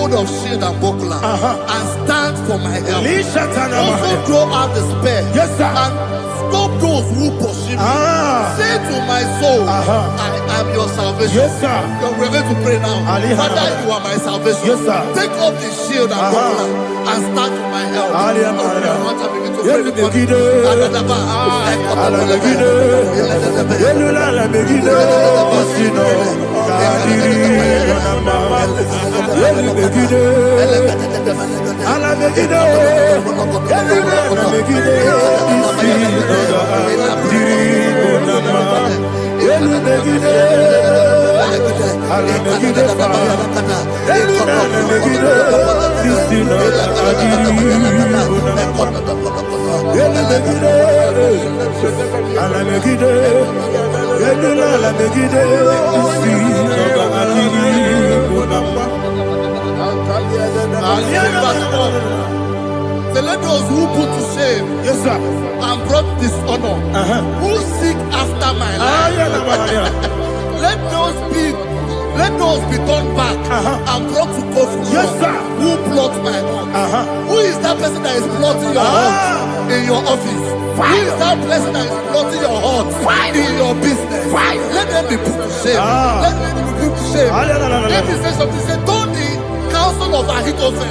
hold of shield and buckler and stand for my help. Also throw out the spear and stop those who pursue me. Say to my soul, I am your salvation. We're going to pray now. Father, you are my salvation. Take off the shield and buckler and stand for my help. Let those who put to shame and brought dishonor, who seek after my life, let those be turned back and brought to confusion. Who plot my heart? Who is that person that is plotting your heart in your office? Who is that person that is plotting your heart in your business? Let them be put to shame. Let them be put to shame. Let me say something. Say, don't the counsel of Ahithophel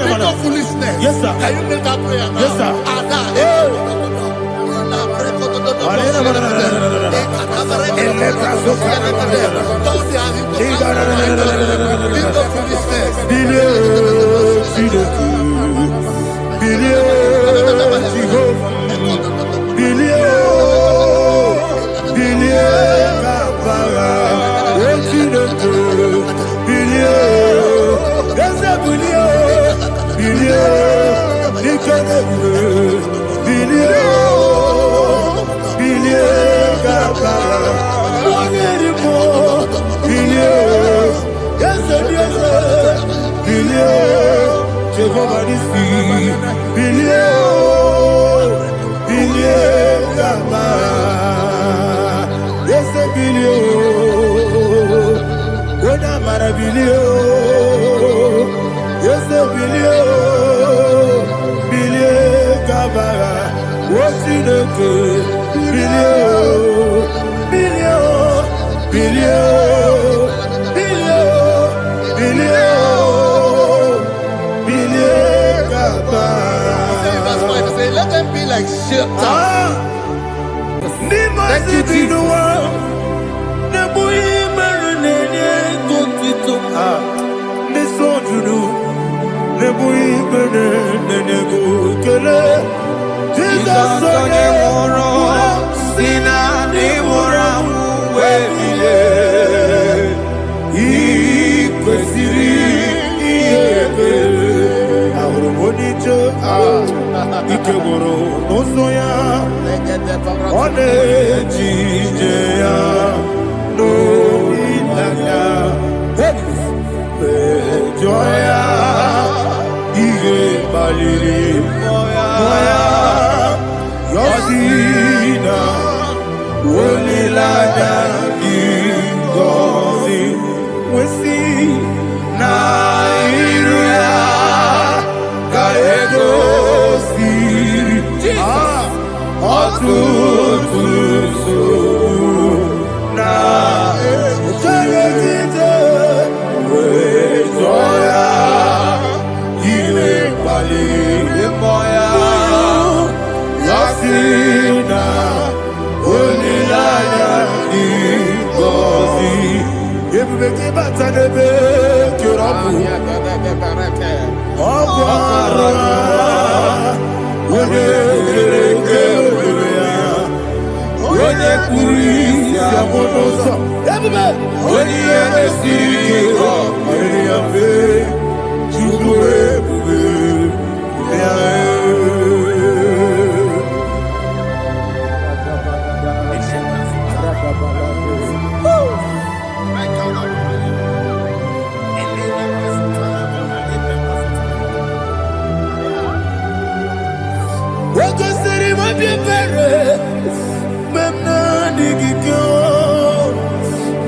think of foolishness. Can you make that prayer now? Let them be like shelter. Thank you, Jesus.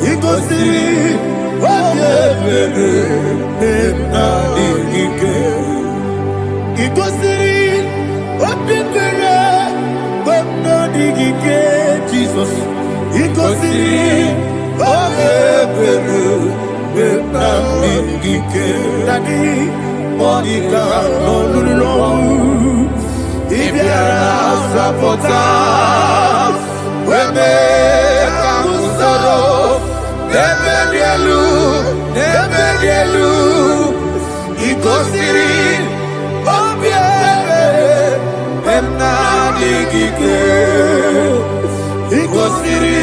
Iko siri, Jesus. Igosiri obeberu na mingike dadi monika nolulo ibiara sapota weme kamusoro nebedielu igosiri obeberu na mingike igosiri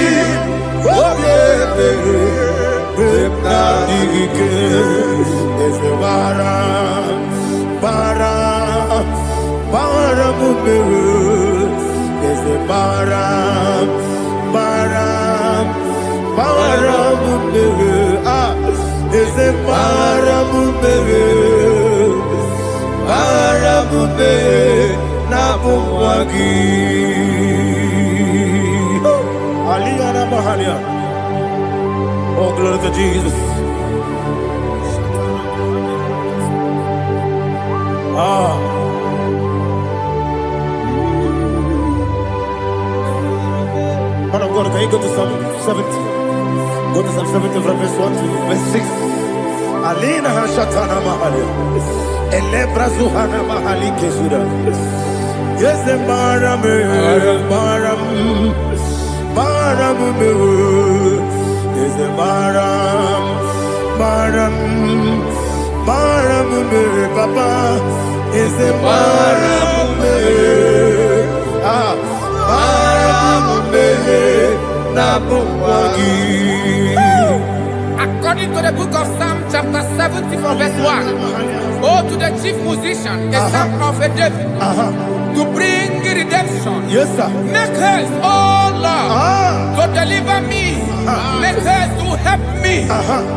obeberu na mingike ese bara mumeru ese bara mumeru ese bara mumeru na bumwagi Aliyana Mahalia. Oh, glory to Jesus. Man of God, can you go to Psalm 70? Go to Psalm 70 from verse 1 to verse 6. Alina Hashatana Mahalia. Elebra Zuhana Mahali Kesuda. Yes, the Baram. Is the Baram, Papa. Is the Baram, Nabuwagi. According to the book of Psalm chapter 70 from verse 1, oh, to the chief musician, a son of a David, to bring redemption. Yes, sir. Make haste, oh Lord, to deliver me. Make haste to help me.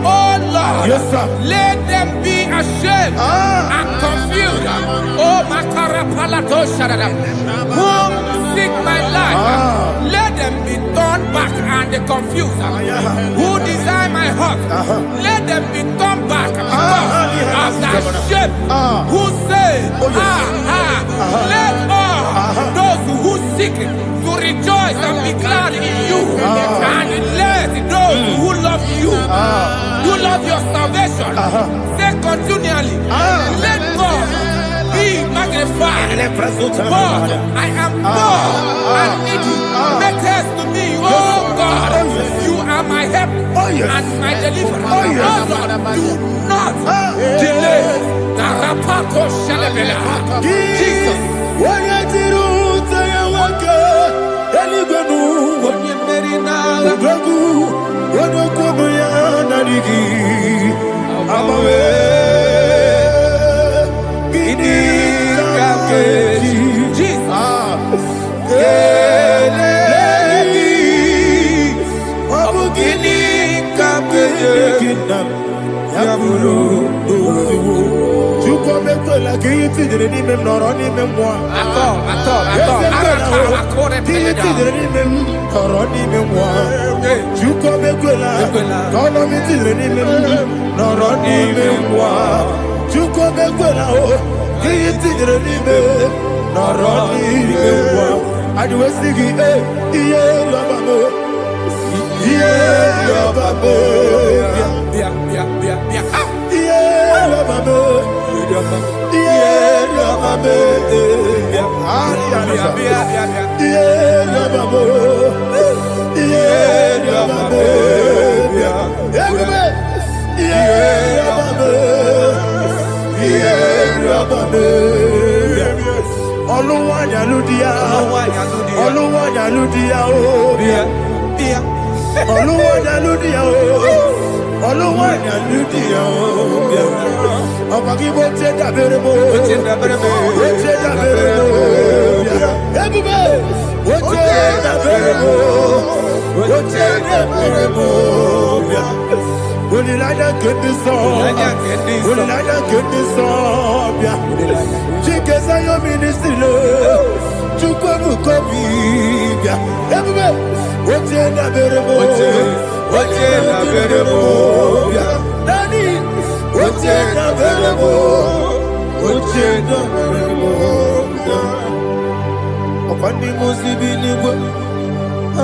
Oh Lord, yes, sir. Let them be ashamed and confused. Oh, Makarapalato Shadada, whom seek my life, let them be turned back and confused. Who desire my heart, let them be turned back because of that shape. Who say, let all those who seek to rejoice and be glad in you, and let those who love you, who love your salvation, say continually, let God be magnified. God, I am poor and needy. Make haste to me, oh God. You are my help and my deliverer. Oh Lord, do not delay. Jesus.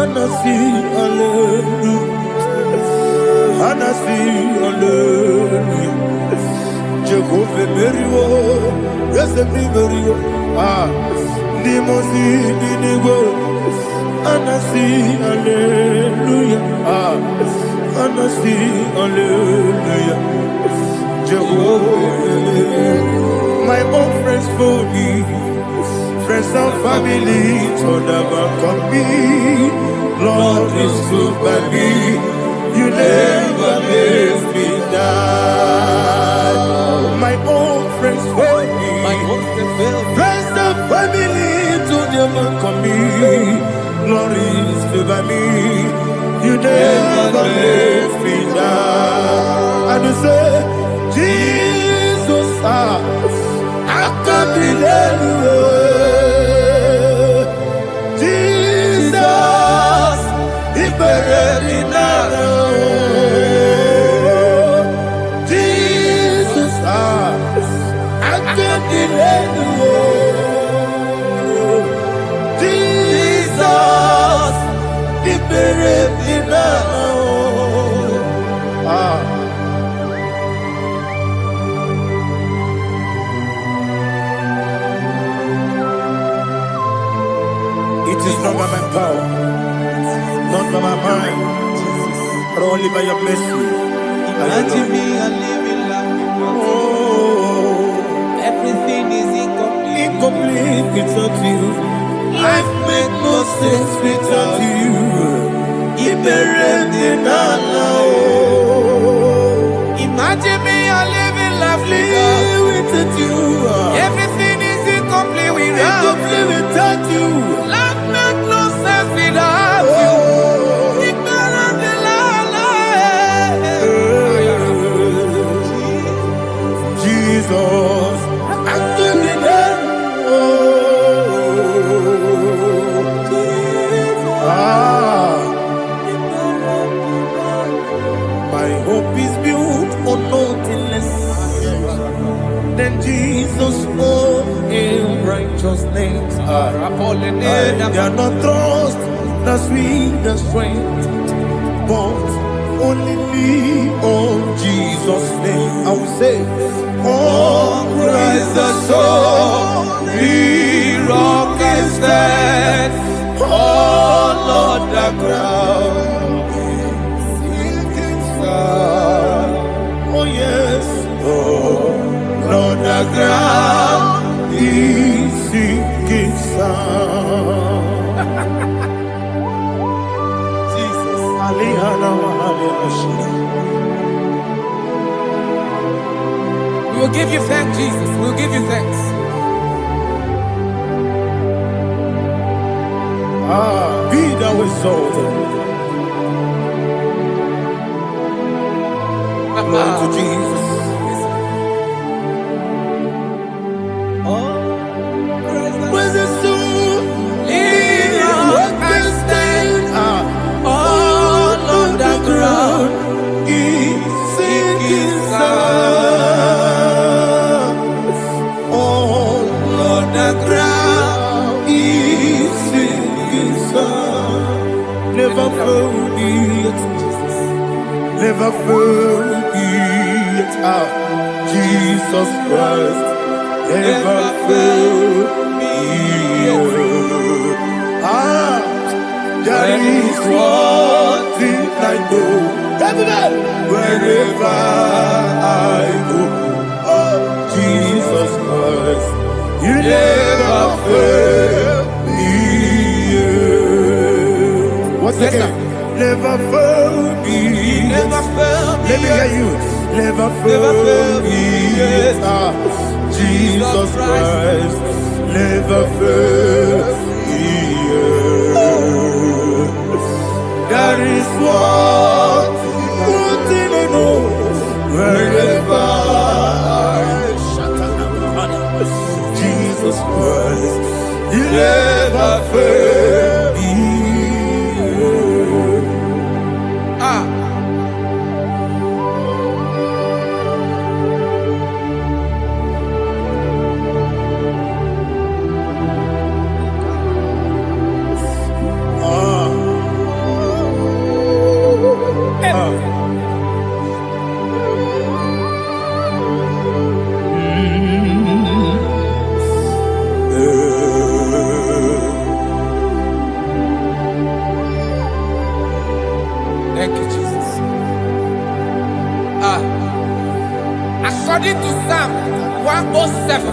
Anasi, hallelujah. Anasi, hallelujah. Jehovah Merio, yes, the Merio. Nimosi, Ninigo. Anasi, hallelujah. Anasi, hallelujah. Jehovah, my own friends for me, friends and family, so never come me. Lord is good by me, you never leave me down. My own friends for me, friends and family, so never come me. Lord is good by me, you never leave me down. And you say, Jesus, I can't believe you. Jesus, He buried me now. Jesus, I can't believe you. Jesus, He buried me now. It is not by my power, not by my mind, but only by your mercy. Imagine me a living life without you. Oh, Everything is incomplete. incomplete without you. Life makes no sense without you. Imagine me a living life without you. Everything is incomplete without you. Life makes no sense without you. Jesus, I couldn't my hope is built on nothing less than Jesus' own righteousness. I cannot trust the sweetest strength, but only lean on Jesus' name. I will say, oh, Christ the solid rock is dead. Oh, Lord, the ground is sinking sand. Oh, yes, oh, Lord, the ground is sinking sand. Jesus, We will give you thanks, Jesus. We will give you thanks. Be thou exalted. Glory to Jesus. Where's the soul? What can stand? All on the ground is sinking sand. All on the ground is sinking sand. Never forget, never forget, Jesus Christ. Never fail me. There is one thing I know. Wherever I go, oh, Jesus Christ, you never fail me. What's Yes, again? Never fail me. Never fail me. Let me hear you. Never fail me. Jesus Christ, never fail me. That is what I know. Wherever Jesus Christ, you never fail me. According to Psalm 107,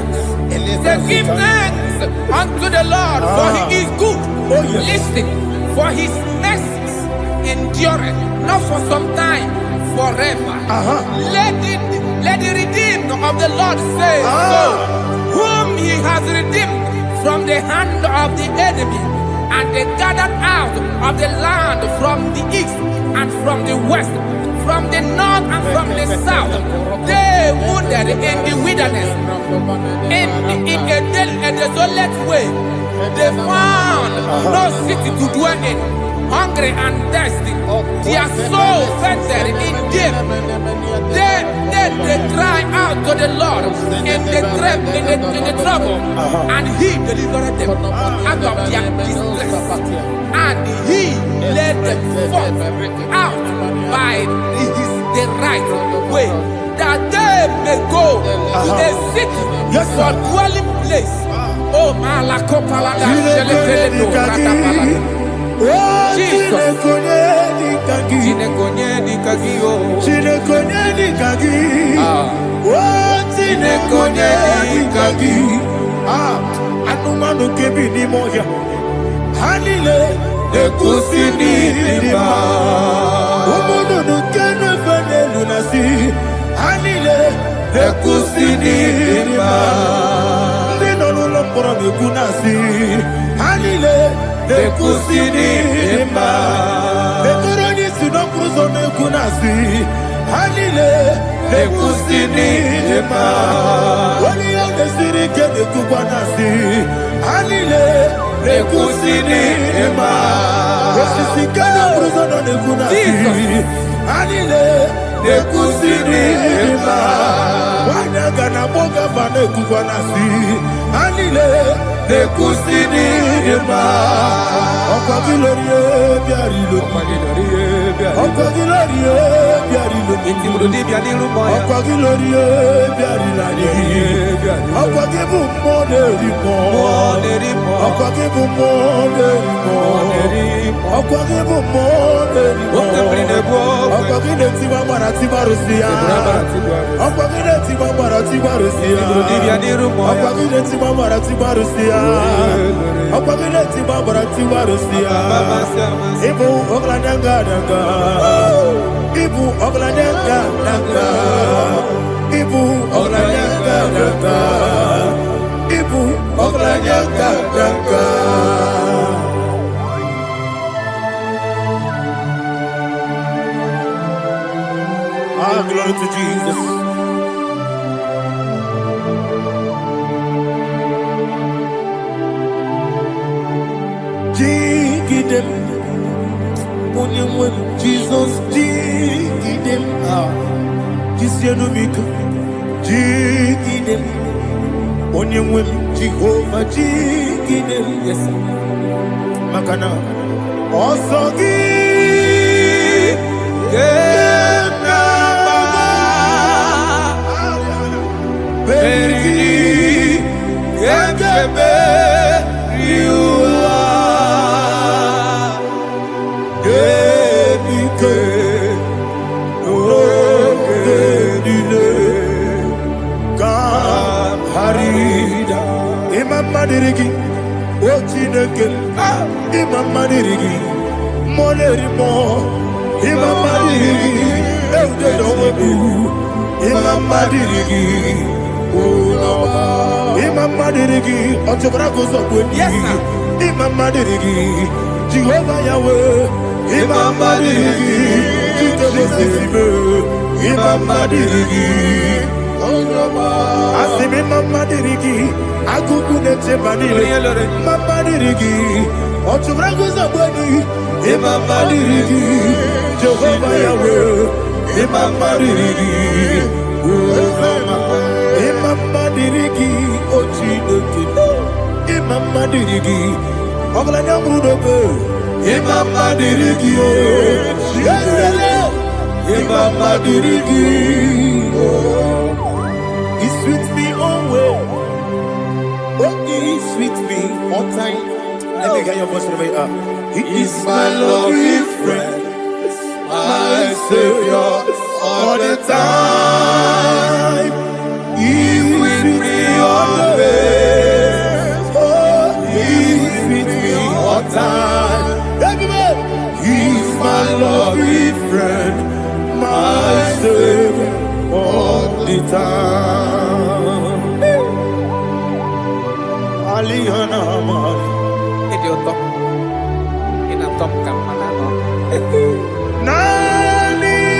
say, give thanks unto the Lord, for he is good. Oh, yes. Listen, for his mercies endureth, not for some time, forever. Let the redeemed of the Lord say so, whom he has redeemed from the hand of the enemy, and they gathered out of the land from the east and from the west, from the north and from the south. They wandered in the wilderness, in a desolate way. They found no city to dwell in, hungry and thirsty. Their soul fainted in deep. They cry out to the Lord in the trouble, and he delivered them out of their distress, and he led them forth out by the right way, that they may go to a city for dwelling place. Oh, Malakopalada, Jesus. Anumanu kebi ni moya Hanile ekusini lima Umudu nukene fene lunasi Hanile ekusini lima Nino lulambura mikunasi Hanile ekusini lima Ekoroni sinokruzo mekunasi Hanile ekusini lima Wali yande sirike nekukwanasi Hanile ekusini lima Wasisikana kruzo no nekunasi Hanile ekusini lima Wanyaga na boga vane kukwanasi Hanile ekusini lima Okwa gilorie biarilo Okwa gilorie biarilo Okwa gilorie biarilani Okwa gibu moderimo Okwa gibu moderimo Okwa gibu moderimo Okwa gileti wa marati barusia Okwa gileti wa marati barusia Okwa gileti wa marati barusia Okwa gileti wa marati barusia Ibu ogladanga danga Ibu ogladanga danga Ibu ogladanga danga Ibu ogladanga danga Ah, glory to Jesus. Jigidem, Onyemwem, Jesus, Jigidem, Jisyanumika, Jigidem, Onyemwem, Jehovah, Jigidem, yes, Makana, Osogi, Beri, Yakebe, Riua, Gebike, Ogedile, Kamharida, Imam Madirigi, Ochineke, Imam Madirigi, Molerimo, Imam Madirigi, Eudedowebu, Imam Madirigi, Imam Madirigi, Otobrago Zobweni, Imam Madirigi, Jehovah Yahweh, Imam Madirigi, Jitobosime, Imam Madirigi, Asim Imam Madirigi, Akukunete Banile, Imam Madirigi, Otobrago Zobweni, Imam Madirigi, Jehovah Yahweh, Imam Madirigi, Imam Madirigi, Ochineke, Imam Madirigi, Oglanya Mudobe, Imam Madirigi, Imam Madirigi, He's with me always. Oh, He's with me all time. Let me get your voice wherever you are. He is my loving friend, my Savior all the time. Idioto. In a top camera. Nanigi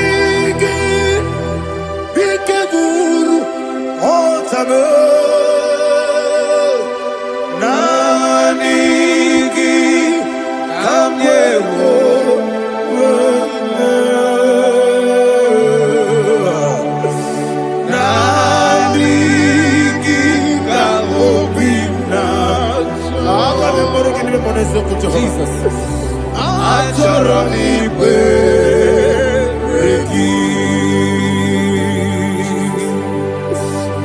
Bikeburu Otame Nanigi Kamyewo Nanigi Kamobina Jesus.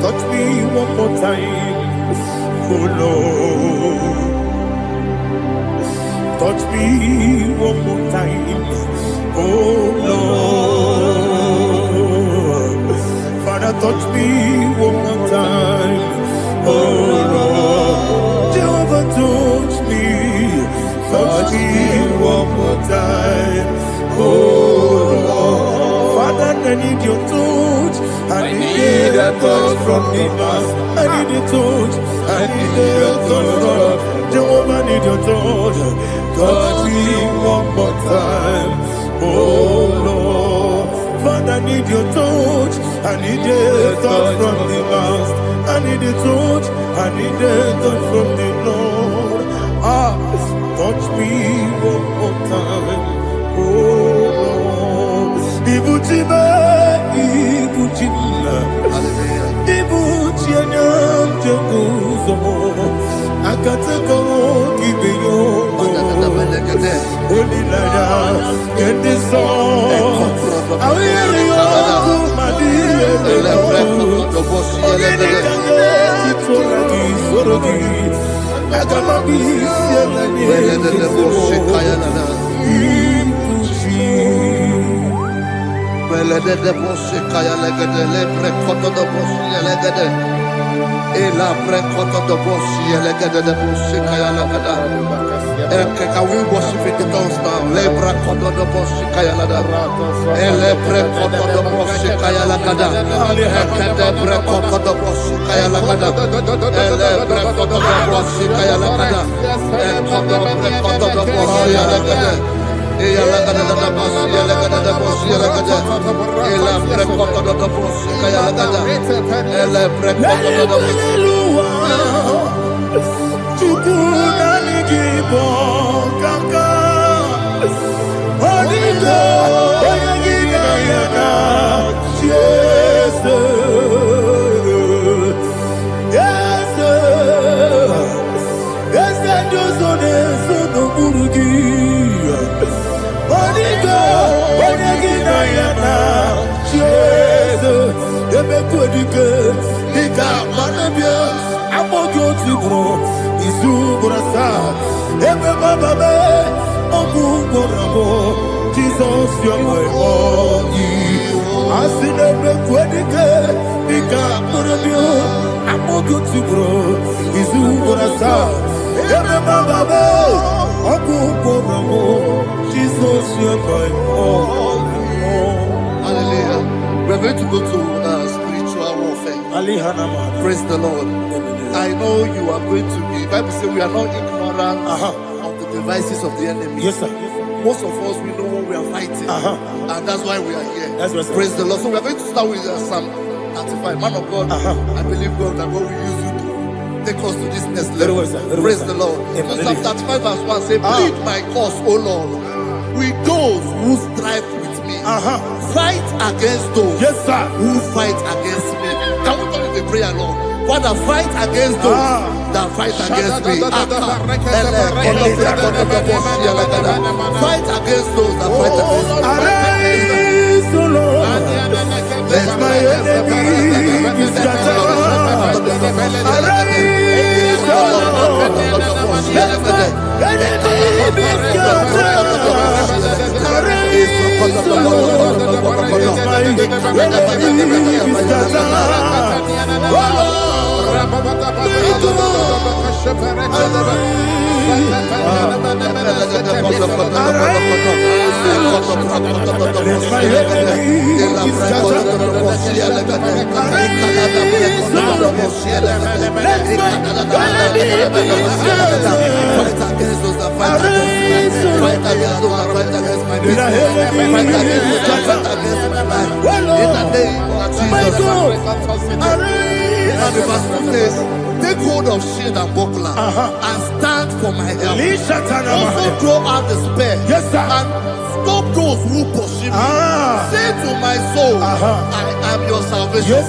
Touch me one more time, oh Lord. Touch me one more time, oh Lord. Father, touch me one more time, oh Lord. Jehovah, touch me one more time, oh Lord. Father, I need your touch. I need a touch from the Master. I need a touch. I need a touch from Jehovah. I need your touch. Touch me one more time, oh Lord. Father, I need your touch. I need a touch from the Master. I need a touch. I need a touch from the Lord. Touch me one more time, oh Lord. Ibuchima, Ibuchima, Ibuchina, Jeguzo. Akateko kibiyo, Olilaya, get this song. I hear you, Madiye, Can we worship in the tongues now? Lebra kodo do boshi kaya lada. Ele bre kodo do boshi kaya lada. Ekede bre kodo do boshi kaya lada. Ele bre kodo do boshi kaya lada. Ekodo bre kodo do boshi lada. Eya lada da boshi lada da boshi lada. Ele bre kodo do boshi kaya lada. Ele bre kodo do boshi. Chukunanigibo kaka Onigo Oyagina Jesus Yes Yes Josone Sono Burugi Onigo Oyagina Jesus Ebekwedike Nika Manabia Amogo Tibro Izubrasa, Ebe Bababe, Ogu Gorabo, Jesus, you're my only. I see the Quedike, Nika Murabio, Amogu Tibro, Izubrasa, Ebe Bababe, Ogu Gorabo, Jesus, you're my only. Hallelujah. We're going to go to spiritual warfare. Praise the Lord. I know you are going to be. Bible says we are not ignorant of the devices of the enemy. Yes, sir. Most of us, we know what we are fighting, and that's why we are here. That's right, Praise the Lord. So we are going to start with Psalm 35. Man of God, I believe God that God will use you to take us to this next level. Praise the Lord. Psalm 35 verse 1 says, plead my cause, O Lord, with those who strive with me. Fight against those who fight against me. Can we turn in the prayer, Lord? Father, fight against those that fight against me. Fight against those that fight against me. Arise, O Lord. Let my enemy be scattered. Arise, O Lord. Let my enemy be scattered. Arise, O Lord. Let my enemy be scattered. Oh Lord. against those that fight against me. Fight against those that fight against my business. Fight against those that fight against my life. In the name of Jesus. Now the verse says, take hold of shield and buckler and stand for my help. Also throw out the spear and stop those who pursue me. Say to my soul, I am your salvation.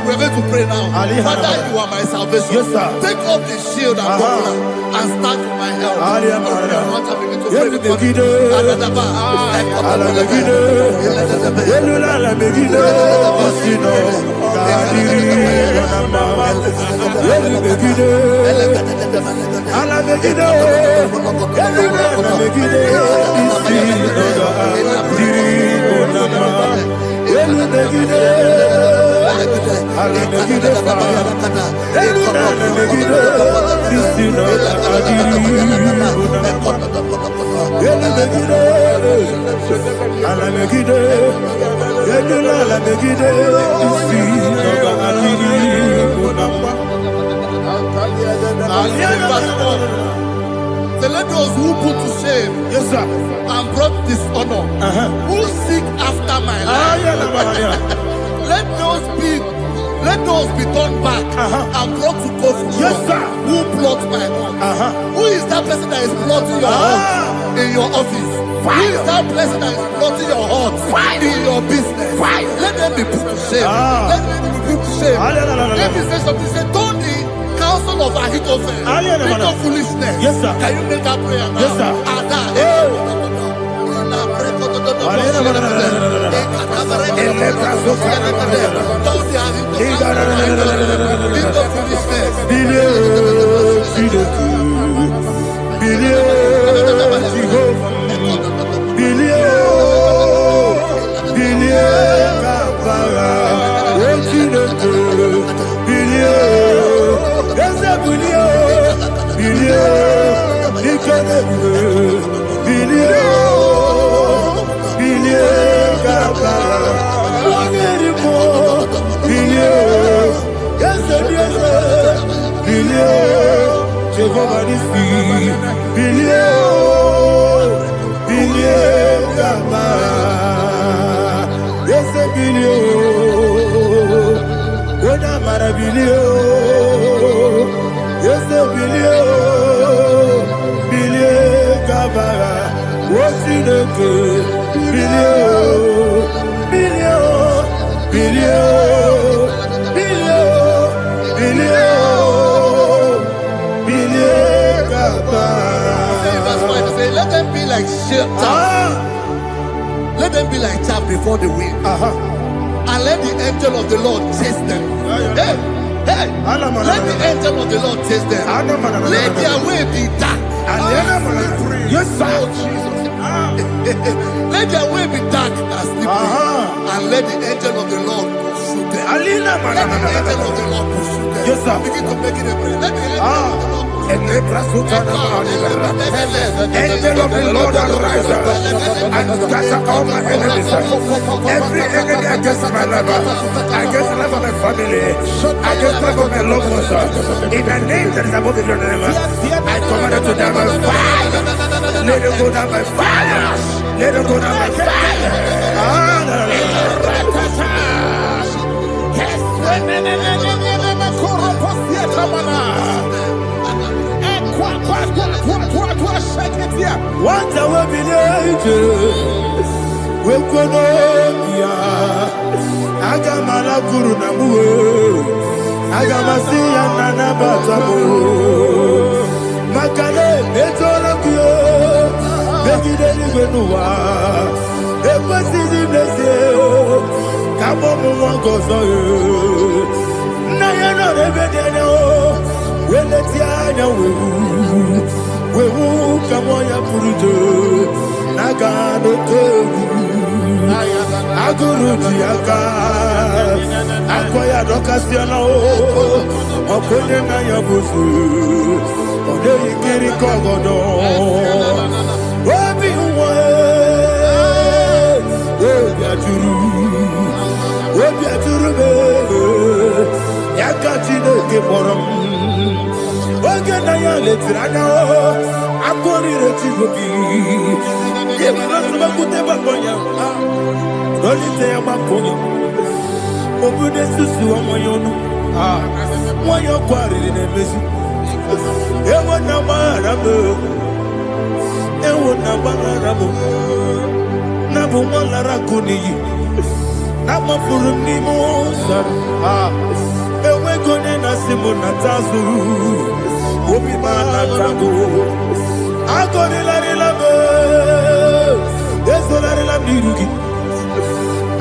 We're going to pray now. Father, you are my salvation. Take up the shield and buckler and stand for my help. So let those who put to shame and brought dishonor, who seek after my life, let those be turned back and brought to confusion. Who plot my hurt? Who is that person that is plotting your hurt in your office? Who is that person that is plotting your hurt in your business? Let them be put to shame. Let them be put to shame. Let me say something. Say, don't the counsel of Ahithophel think of foolishness. Can you make that prayer now? Let them be like chaff. Let them be like chaff before the wind. And let the angel of the Lord chase them. Hey, let the angel of the Lord chase them. Let their way be dark. Let their way be dark as slippery. And let the angel of the Lord pursue them. Let the angel of the Lord pursue them. Begin to make it a prayer. Let the angel of the Lord Angel of the Lord arise and scatter all my enemies. Every enemy against my life, against the life of my family, against the life of my loved ones. In the name that is above your name, I command it to them by fire. Let it go down by fire. Let it go down by fire. What I will be we could Agamala Guru Namu Agamasi and Nabatamu Makale Betonakio Begideli Benua Epasi Blessio Kabomu Gozo Nayana Rebedeno when the Tiana we come on your Purujo Nagano Aguru Yaka Akoya Docasiano Okoye Nayabusu Ode Kiri Kogodo Obi Obiaturu Yakati de Keporum Oge na ya letiri anya akụrịrị Chigobi ịmara sọgbakute gbakọ ya dọlite ya gbakọ ya obodo susu ọmọ ya ọnụ nwanyị ọkụ arịrị na-emezi ewo na gbaghara m ewo na gbaghara m na bụ nwa lara akụ n'iyi na gbafuru m n'ime ụzọ enweghị onye na-asị m na tazụ obi m anatago agọrịlarịla m ezolarịla m n'iru gị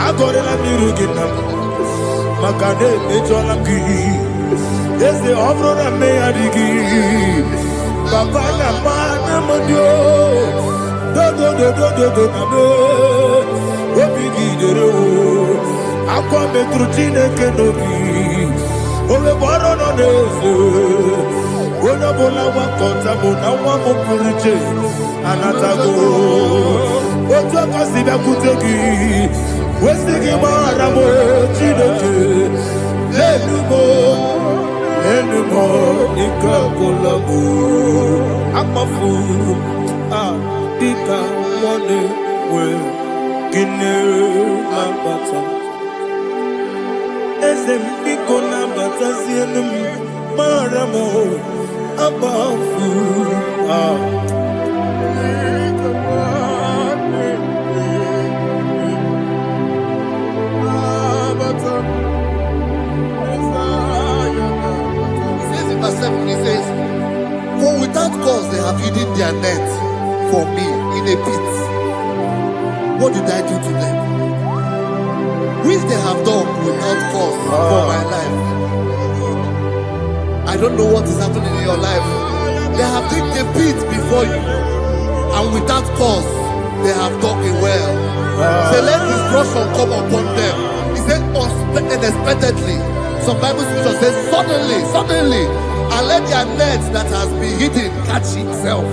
agọrịla m n'iru gị na m maka na emejọla m gị eze ọ bụrụ na mmegharị gị papa na mma na m dị dodododododo na m obi gị dere akwa metụrụ Chineke n'obi onye bụ ọrụ nọ n'eze onye ọbụla gbakọta bụ na nwa m pụrụ iche anatago otu aka si bịakwute gị wesị gị gbaghara m Chineke enumo ike agwụla m akpafuru dịka nwa na-enwe gịnị na-abata eze m biko na-abatazienu m mara m akpafuru He says, for without cause they have hidden their net for me in a pit. What did I do to them? Which they have done without cause for my life. I don't know what is happening in your life. They have digged a pit before you, and without cause they have dug a well. Say, let destruction come upon them. He said, unexpectedly. Some Bible scripture says, suddenly, and let their net that has been hidden catch itself.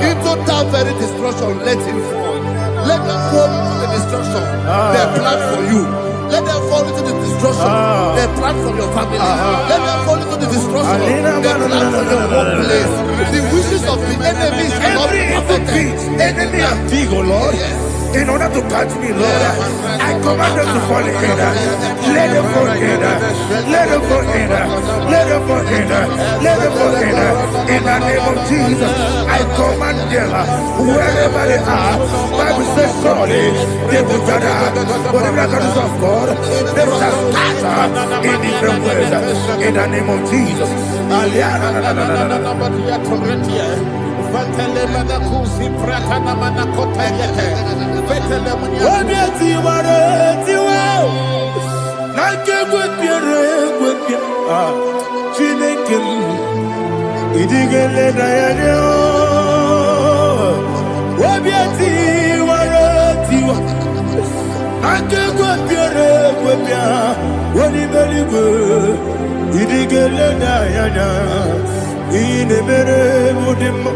Into that very destruction, let it fall. Let them fall into the destruction they plan for you. Let them fall into the destruction they plan for your family. Let them fall into the destruction they plan for your workplace. The wishes of the enemy shall not be perfected. Enemy and dig, oh Lord. In order to catch me, Lord, I command them to fall in. Let them fall in. Let them fall in. Let them fall in. Let them fall in. In the name of Jesus, I command them wherever they are. Bible says, surely they will gather. But the miracles of God, they will scatter in different ways. In the name of Jesus. Chineke idigele dayanya obiati waratiwa akegwe piere gwepia woni beligwe idigele dayanya ine mere mudima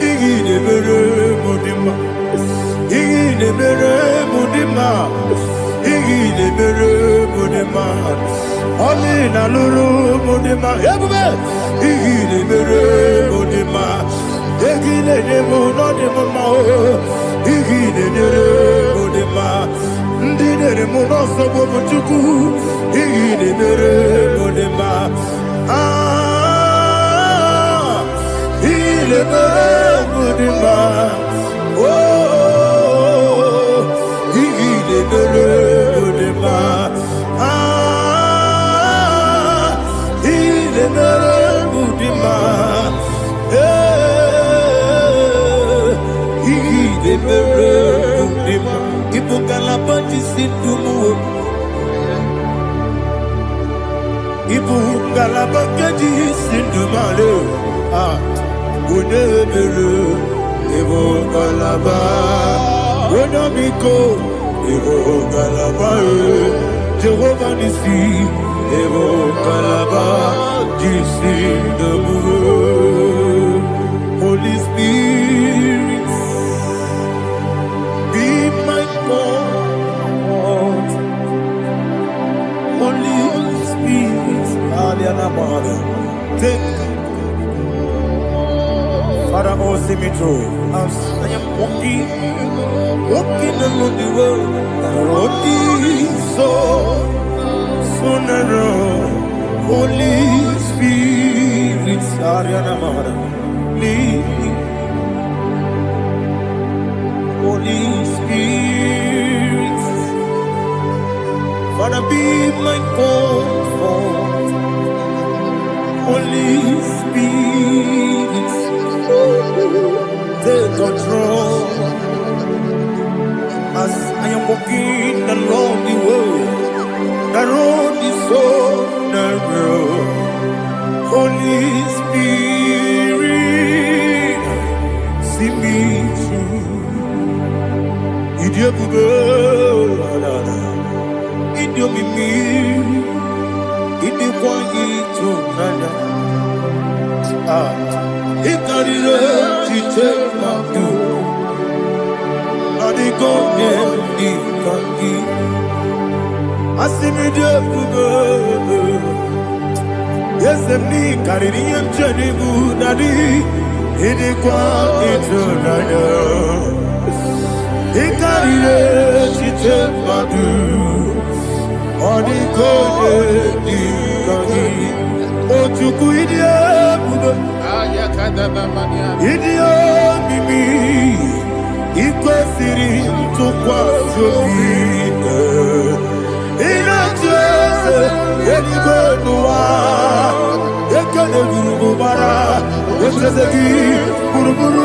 ine mere mudima ine mere mudima ine mere mudima Amina lulu mudima ebube ine mere mudima egile nemo no dema o ine mere mudima ndine mo no so bo chuku ine mere mudima ine mere mudima oh ine mere mudima Ibu kalabaji sindumu Ibu kalabaji sindumale Unebele Ibu kalaba Unamiko Ibu kalaba Jehovah Nisi Ibu kalaba Jisindumu Holy Spirit be my God, Holy Spirit, take Father, oh, see me through. As I am walking along the road, the road is so narrow. Holy Spirit, Ariana Mara, lead me. Holy Spirit, Father, be my comfort. Holy Spirit, take control as I am walking along the road. The road is so narrow. Holy Spirit, see me through. Idiobube, Idiomimi, Idikwanyitu nana. Ikarire chitema du. Adigonye ikangi. Asimidobube. Yes, me kaririam chanibu nadi. Idikwanyitu nana. Ikarire chitema du. Adigonye ikangi. Ojuku idiobube. Idio mimi ikwesiri ntụkwasị obi ịna-echeze eluigwe n'ụwa ekele gburugburu echeze gị gburugburu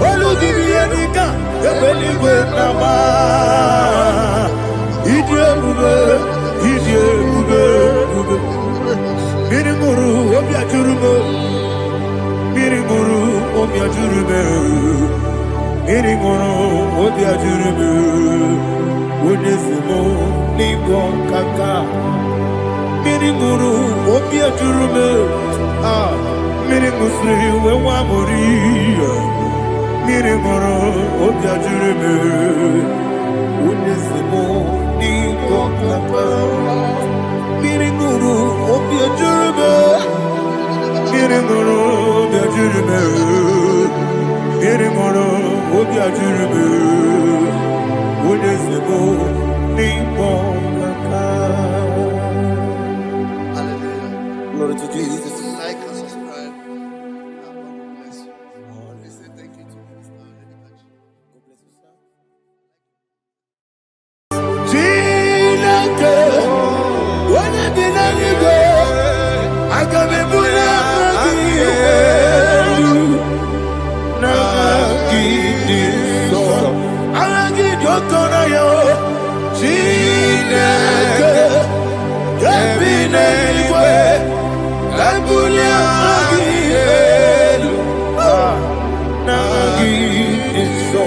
olu gị ihe dịka ebe eluigwe na-agba ịdị ebube mmiri ṅụrụ obi ajụrụ m mmiri ṅụrụ obi ajụrụ m mmiri ṅụrụ obi ajụrụ m onye si m n'ịgwọ nkaka mmiri ṅụrụ obi ajụrụ m mmiri ṅụsịrị wee nwa amụrụ mmiri ṅụrụ obi ajụrụ m onye si m n'ịgwọ nkaka mmiri ṅụrụ obi ajụrụ m mmiri ṅụrụ obi ajụrụ m mmiri ṅụrụ obi ajụrụ m onye si m n'ịkpọ nkaka. Glory to Jesus. Like and subscribe. And God will bless you. We say thank you to Mr. Edekachi. God bless you, sir. Chineke, onye bi n'eluigwe, aga m ebuli aka gị elu, n'aka gị dị nsọ. Aha gị dị ụtọ n'anya o, Chineke, nke bi n'eluigwe, ebuli aka gị elu, n'aka gị dị nsọ.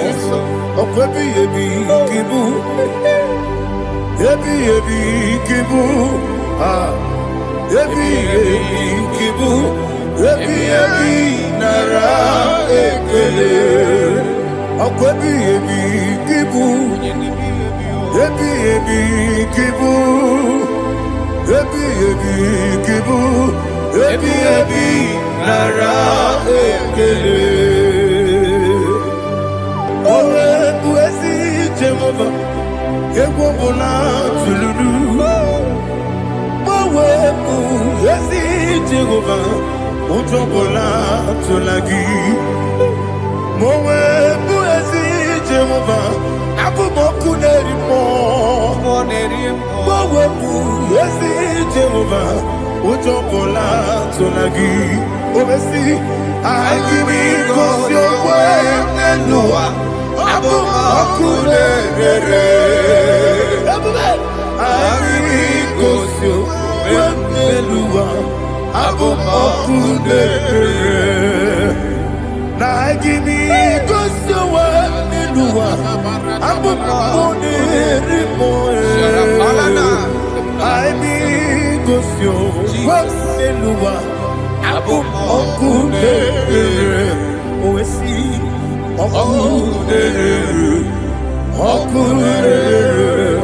Ọkwa ebighị ebi gị bụ Ebi kibu, ebi kibu, ebi nara ekele. Ọkọ ebi kibu, ebi kibu, ebi kibu, ebi nara ekele. Owe buesi Jehova. Egwu ọbụla tụlụrụ gbanwepụ ezi Jehova ụjọ ọbụla tụla gị ma o wepụ ezi Jehova abụ m ọkụ na-eri mmụọ gbanwepụ ezi Jehova ụjọ ọbụla tụla gị o mesi anyị gị gosi okwe n'elu ụwa abụ m ọkụ na-ere anyị gosi okwe n'elu ụwa abụ m ọkụ na-ere na anyị gosi okwe n'elu ụwa abụ m ọkụ na-ere anyị gosi okwe n'elu ụwa abụ m ọkụ na-ere o wesi Okurere,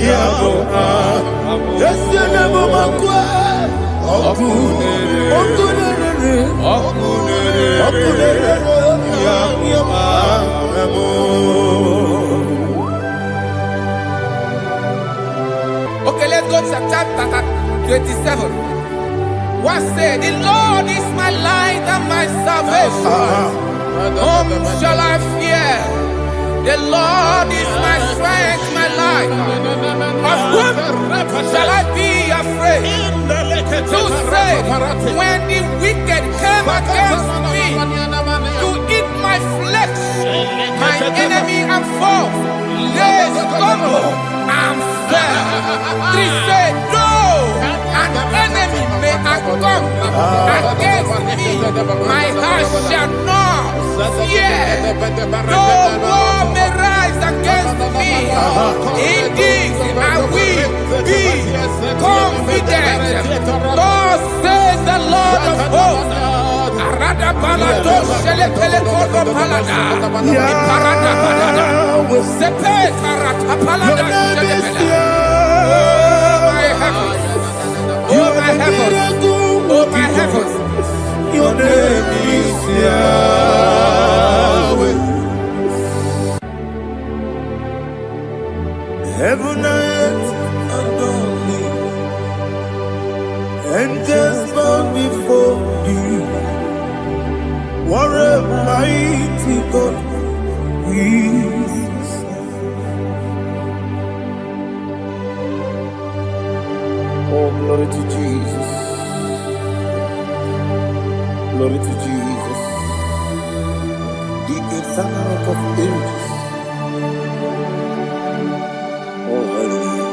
Yabo, Yes, you never walk away. Okay, let's go to chapter 27. What said? The Lord is my light and my salvation. Whom shall I fear? The Lord is my strength, my life. Of whom shall I be afraid? To say, when the wicked came against me to eat my flesh, my enemy and foe, they stumble and fell. Three said, no, an enemy may have come against me, my heart shall not fear. No war may rise against me. Indeed, I will be confident. Thus says the Lord of hosts. Arada palado shele pele kodo palada. Iparada palada. Sepe karata palada shele pele. Oh my heavens. Oh my heavens. Oh my heavens. Your name is Yahweh. Heaven and earth adore me, angels bow before you. What a mighty God we serve. Oh, glory to Jesus. Glory to Jesus, the eternal rock of ages. Oh, hallelujah.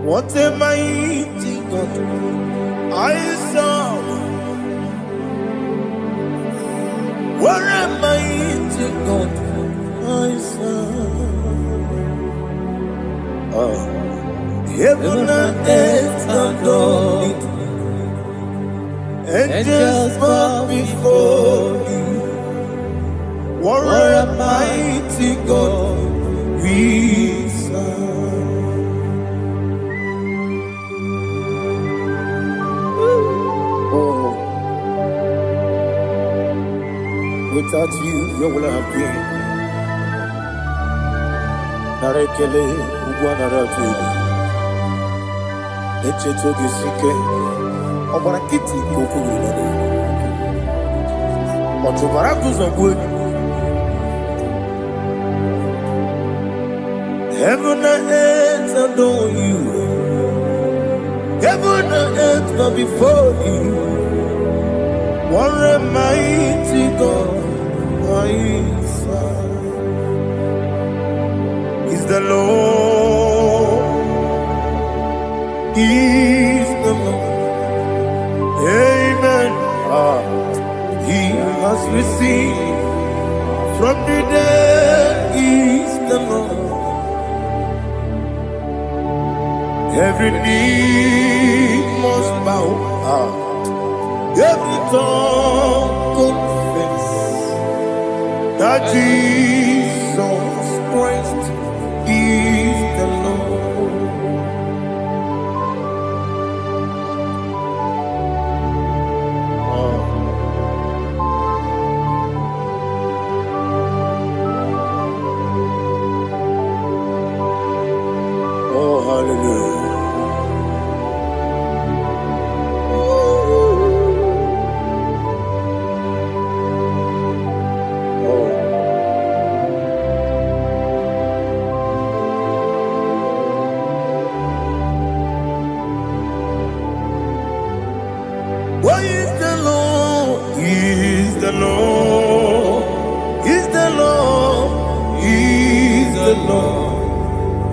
What a mighty God I serve. What a mighty God I serve. Heaven and earth adore it. Angels bow before you. What a mighty God we serve. Without you, where will I have been? Narekele, Uguanaratu, Echetoge Sike, Obarakiti, Kokuru, Otobarakus of wood. Heaven and earth adore you. Heaven and earth bow before you. What a mighty God I serve. Is the Lord, is the Lord. Amen. He has received from the dead, is the Lord. Every knee must bow. Every tongue confess that Jesus Christ is the Lord. Oh, hallelujah. Why is the Lord? He is the Lord. He's the Lord. He's the Lord.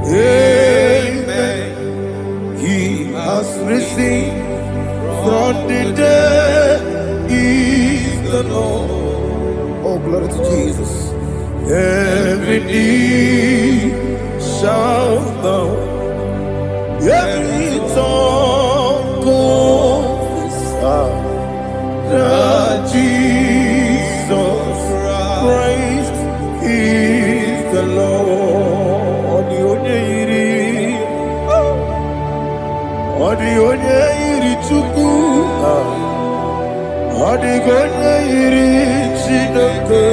Amen. He has risen from the dead. He's the Lord. Oh, glory to Jesus. Every knee shall bow. Every tongue confess that Jesus Odigonya iri Chineke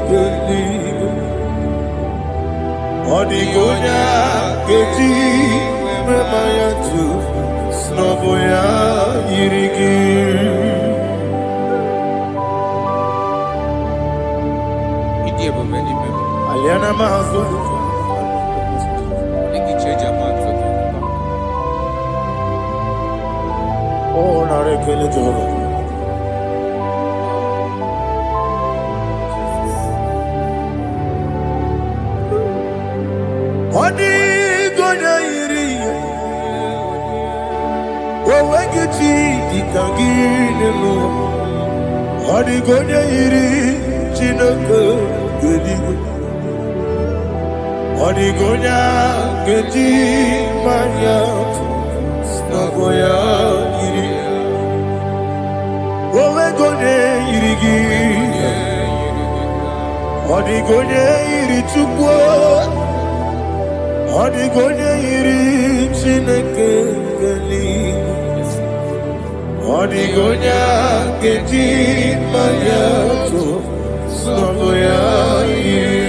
geligo. Odigonya keji memaya tu snoboya irigi. Aliana mazo. Oh, narekele joro. Odigonya iri. Owegiti dikagine mo. Odigonya iri Chineke geligo. Odigonya keji maya snagoya iri. Owegonya irigi. Odigonya iri chukwu. Odigonya iri Chineke geligo. Odigonya keji maya snagoya iri.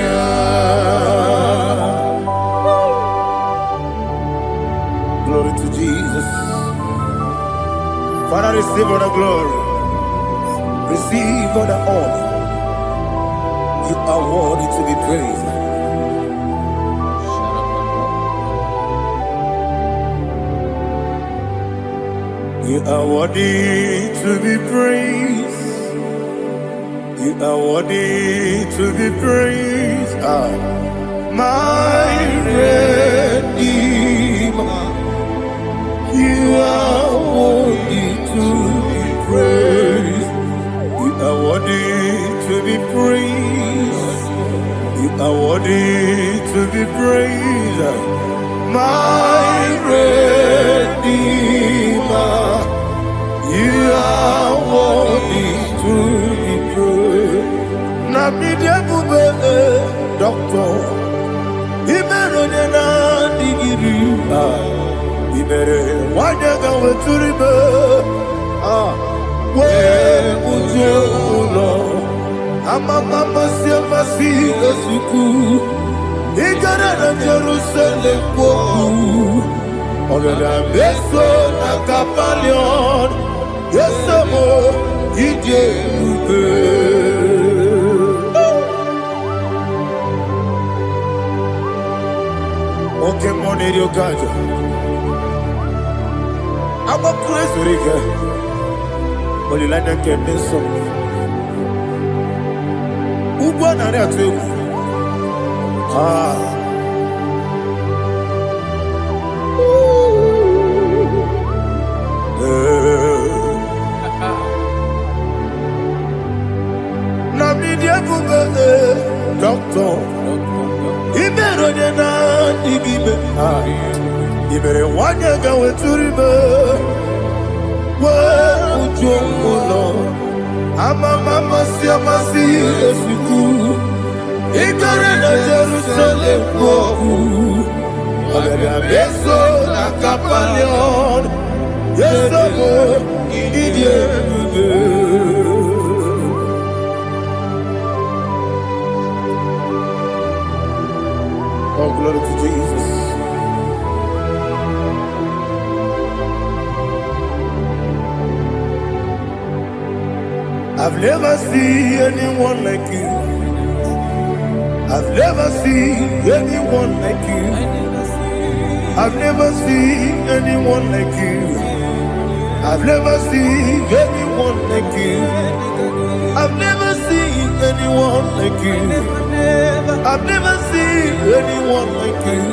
Glory to Jesus. Father, receive all the glory. Receive all the honor. You are worthy to be praised. You are worthy to be praised. You are worthy to be praised. My Redeemer. You are worthy to be praised. You are worthy to be praised. You are worthy to be praised. My Redeemer. You are worthy to be praised. Nabidebube doctor. Imeronena digiri. Ibere wanyaga weturibe we ujo ulo amama siamasi esuku igara na Jerusalem kwoku ogada beso na kapalion yesemo ije ube oke moneri okaja. I'm a crazy rigger. Only like that can be so. Who born on that too? Nabidia Buga, doctor. He better than I give it. You better want to go to river. Where would you go? I'm a mama, see a massy, as you do. Ignorant of Jerusalem, go. I'm a beso, a capalion. Yes, I'm a idiot. Oh, glory to Jesus. I've never seen anyone like you. I've never seen anyone like you. I've never seen anyone like you. I've never seen anyone like you. I've never seen anyone like you. I've never seen anyone like you.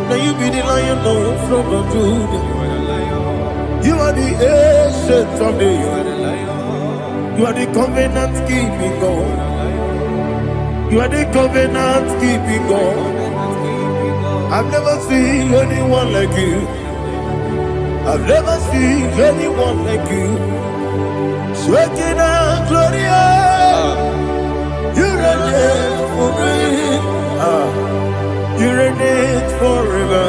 Now you be the lion from the Judah. You are the ancient of days. You are the covenant keeping God. You are the covenant keeping God. I've never seen anyone like you. I've never seen anyone like you. Shaking and glorious. You reign forever. You reign forever.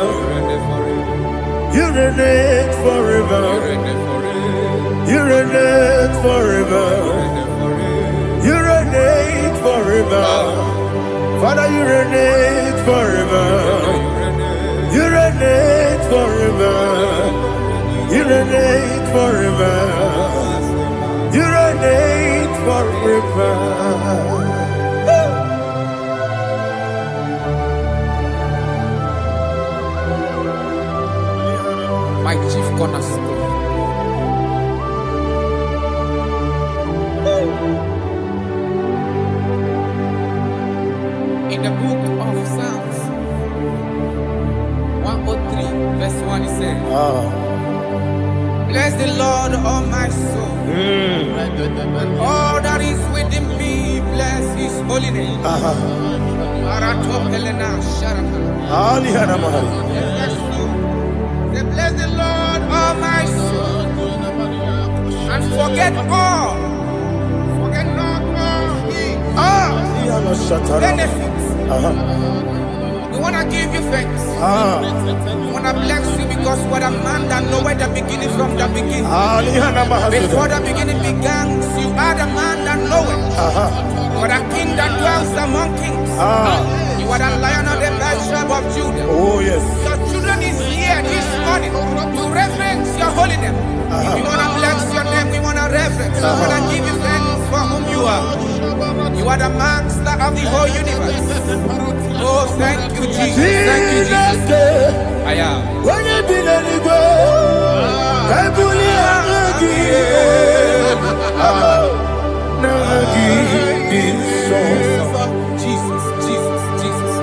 You reign forever. You reign forever. forever. You reign forever. Father, you reign forever. You reign forever. You reign forever. You reign forever. My chief cornerstone. In the book of Psalms 103, verse 1, it says, bless the Lord, all my soul, and all that is within me, bless his holy name. Bless the Lord, all my soul, and forget not all his benefits. We want to give you thanks. We want to bless you because what a man that know where the beginning from the beginning. Before the beginning began, you are the man that know it. You are the king that dwells among kings. You are the lion of the tribe of Judah. Oh yes. Your children is here this morning to reverence your holy name. We want to bless your name. We want to reverence. We want to give you thanks for whom you are. You are the master of the whole universe. Oh, thank you, Jesus. Thank you, Jesus. I am. When you be letting go, Jesus, Jesus, Jesus.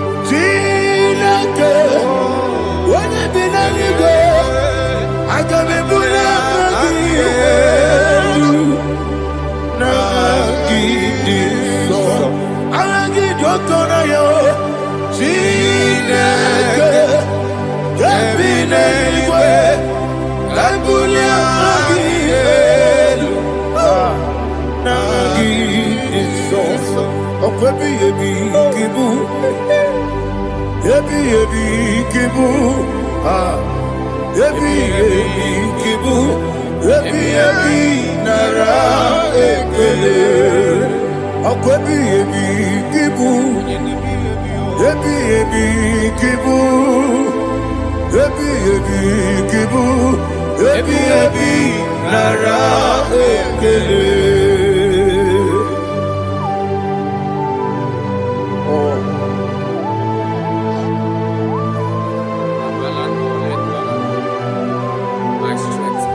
When you be letting go, I can be My strength,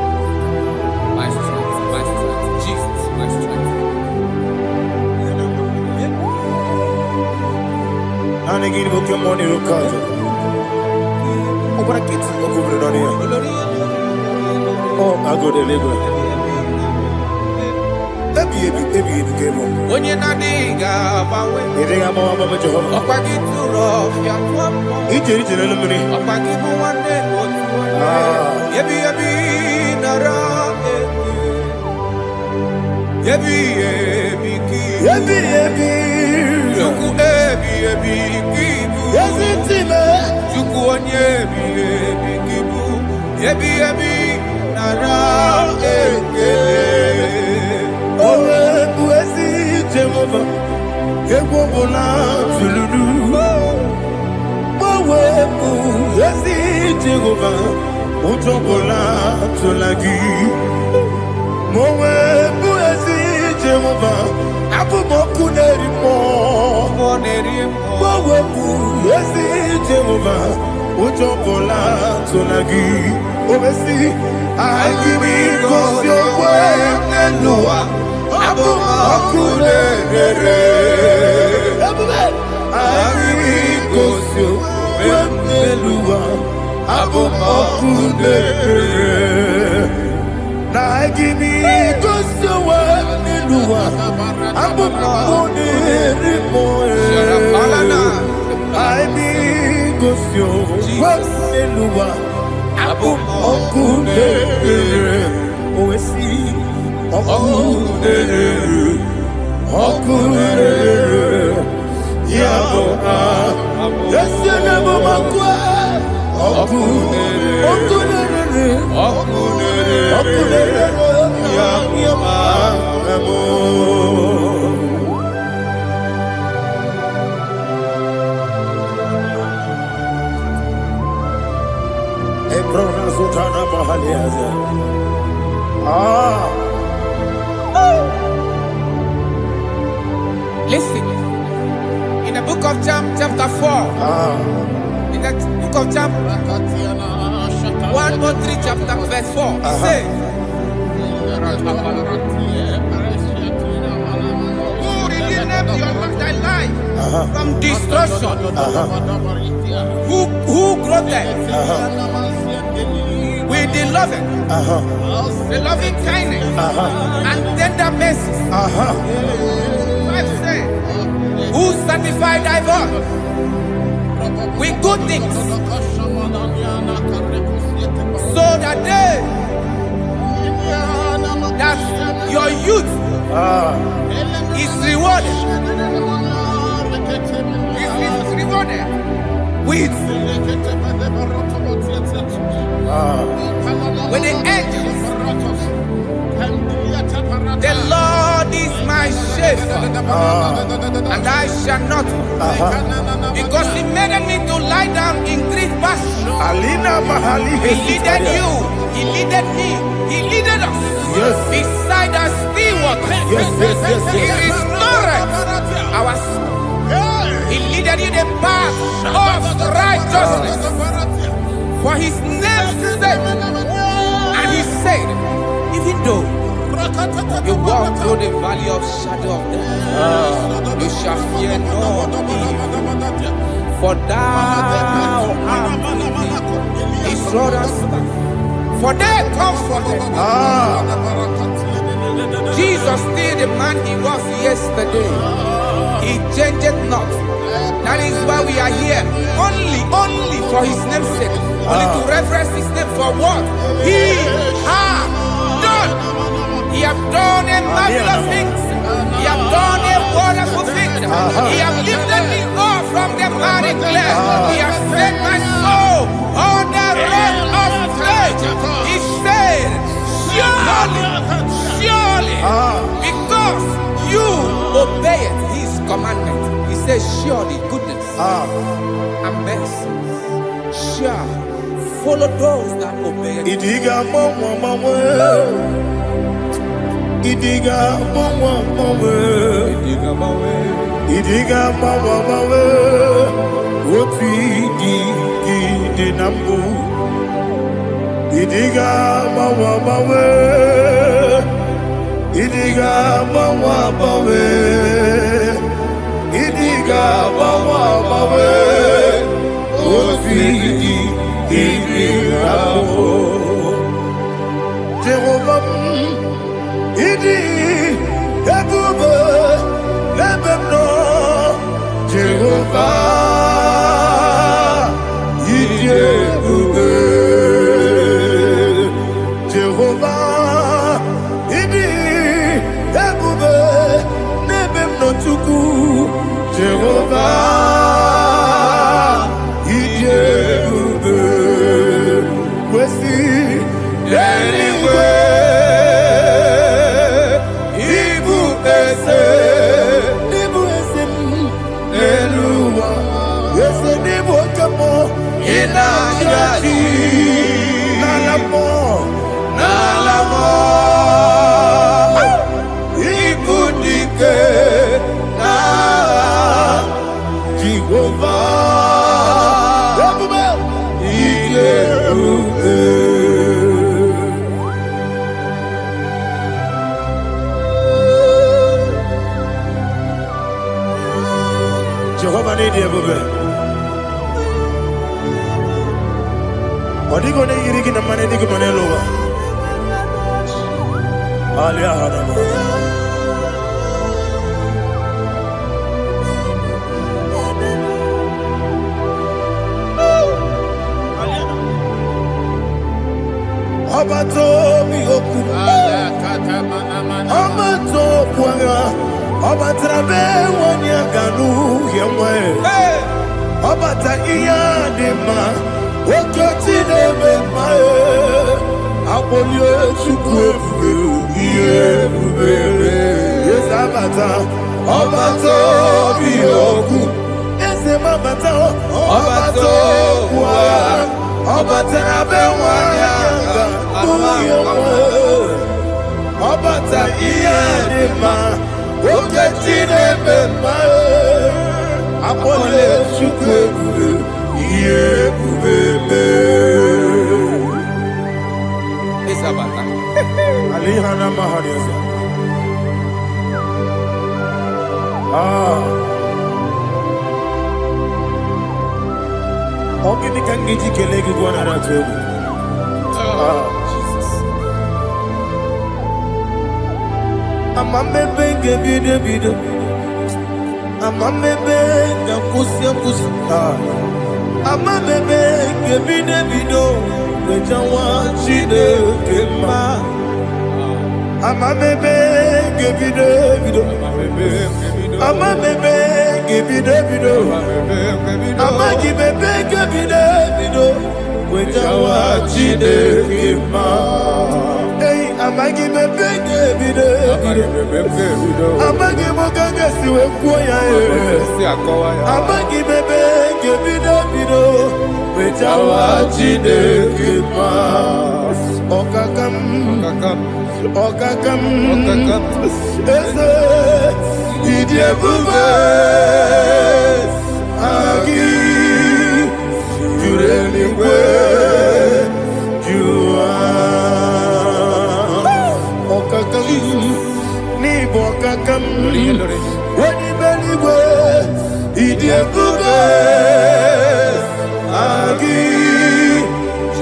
Jesus, my strength. Oh, I go deliver. When you're not diga, Listen, in the book of John, chapter 4, in the book of John 1:3, chapter verse 4, it says, who redeemed thy life from destruction? Who clothed with the loving kindness and tender mercies? Who sanctified thy voice with good things, so that your youth is rewarded. Is rewarded with the angels. The Lord is my shepherd, and I shall not want, because He made me to lie down in green pastures. He leaded you, He leaded me, He leaded us beside the still waters. He restored our soul. He leaded you the path of righteousness for His name's sake. And He said, even though you walk through the valley of shadow of death, you shall fear no evil, for thou art with me. His rod and staff, for they comforted. Jesus still the man He was yesterday. He changed not. That is why we are here. Only for His name's sake. Only to reference His name for what He has done. He has done a marvelous things. He has done a wonderful thing. He has lifted me up from the miry clay. He has set my soul on the rock of faith. He said, surely, because you obeyed His commandment. He says, surely goodness and mercy shall follow those that obey. Idiga mawe, woti di nambu. Idiga mawe, idiga mawe, idiga mawe, woti di nambu. Jehovah, idi ebube lebemno. Jehovah, idi ebube. Jehovah, idi ebube lebemno tuku. Jehovah, idi ebube. Wesi anyway. Nalamo, ikudike na Jehovah, Iyeruke. Jehovah ni Iyeruke. Odigo ne yirigi na mane digi mane lowa. Alia hadama. Abato mi oku. Abato kwanga. Abatrabe wanya ganu yemwe. Abata iya dema. Okoti nebe mae, abolye chukwe fuge, iye fugere. bata, ọbata obi okwu. Eze mabata, ọbata okwu agha. Ọbata na be nwanyị agha, onye nwe. Ọbata ihe dị mma, oke Chineke mma. Akpọle Chukwu ebube, ihe ebube mee. Isabata. Alihana Mahariza. Ogini kan giji kelegi gwana ratubu. Jesus. Amambe benge bide. Amambe benge kusi. Amambe benge bide. Wejawa chide kema. Amambe benge bide. Amambe benge bide. Amagi bebe gebide bido, wejawa chide kema. Hey, amagi bebe gebide bido. Amagi mogange siwe kuya e. Amagi bebe gebide bido, wejawa chide kema. Okakam. Eze, idie bube. Agi, Jureligwe, Jua, Okakam, Nibo Kakam, Wadi Beligwe, Idiabube, Agi,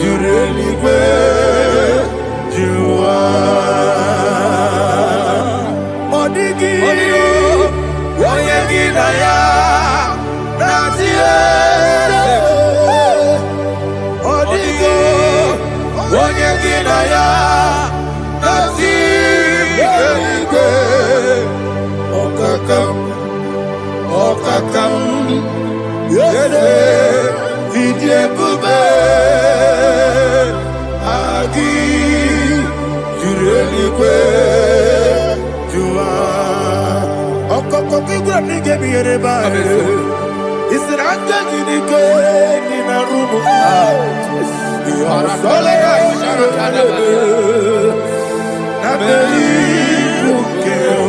Jureligwe, Jua, Odigi, Oyegi Naya. Okakam, yede, idie bube, agi, jurelikwe, jua. Okokokigura nige biyere bae. Isiranga gidike nina rumu. Sole nabeli ukeo.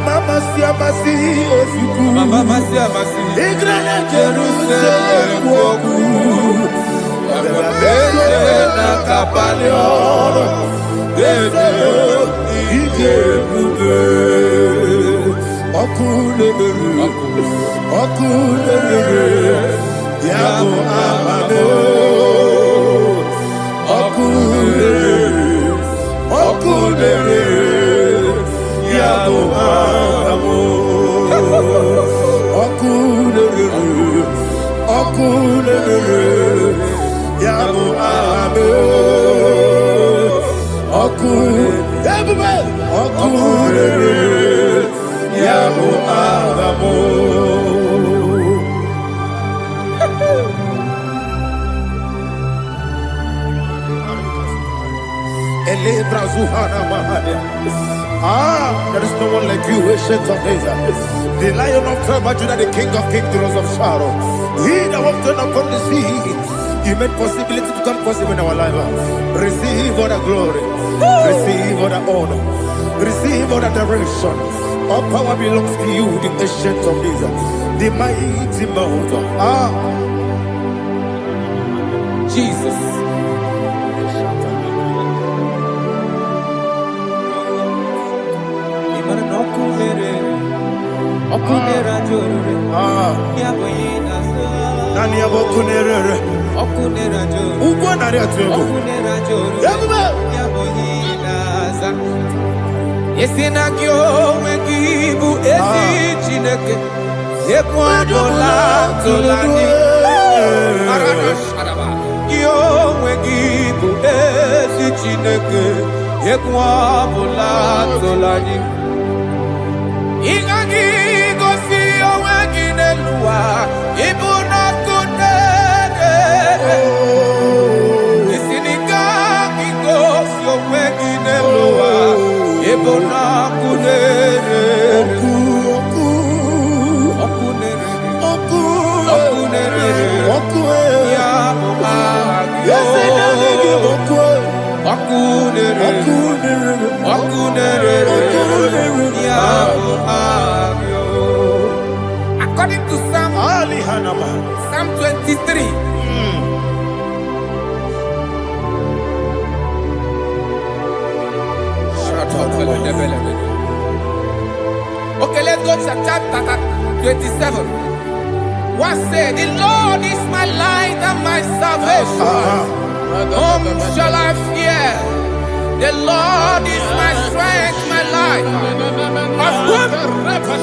Mama siamasi ofiku. Mama siamasi. Igrele Jerusalem woku. Bebe na kapaleon. Eze ije bube. Okulele. Yabo amado. Okulele. Yabo amo, okulele, yabo amo, okulele, yabo amo. Elebra zuhana mahane. There is no one like you, ancient of days. The Lion of tribe of Judah, the King of kings, the Rose of Sharon. He that walked upon the sea, He made possibility to come possible in our life. Receive all the glory, receive all the honor, receive all the direction. All power belongs to you, the ancient of days, the mighty mountain. Jesus. Nani abokunere ugwo nari atwego yabuba yaboyinaza yesinakyo wekibu esi chineke yekwadola tolani arabashadaba yo wekibu esi chineke yekwadola tolani ingagi gosi oweginelua ibuna kunere isinika gosi oweginelua ibuna kunere According to Psalm 23. Okay, let's go to chapter 27. What said? The Lord is my light and my salvation. Whom shall I fear? The Lord is my strength, my life. Of whom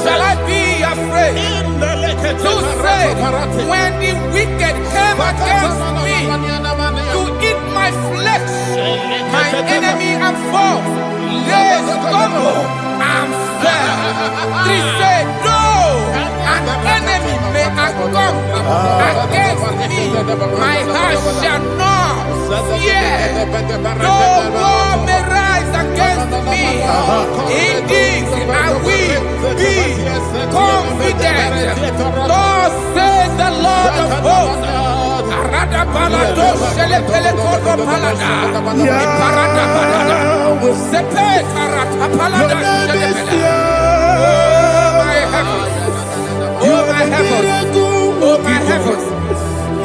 shall I be afraid? To say, when the wicked came against me to eat my flesh, my enemy and foe, they stumble and fell. Three say, no, an enemy may have come against me, my heart shall not fear. No war may rise against me. Indeed, I will be confident. Thus says the Lord of hosts. Arada balado shele pele kodo palada. Iparada balada. Sepe karata palada shele pele. Oh my heavens. Oh my heavens. Oh my heavens.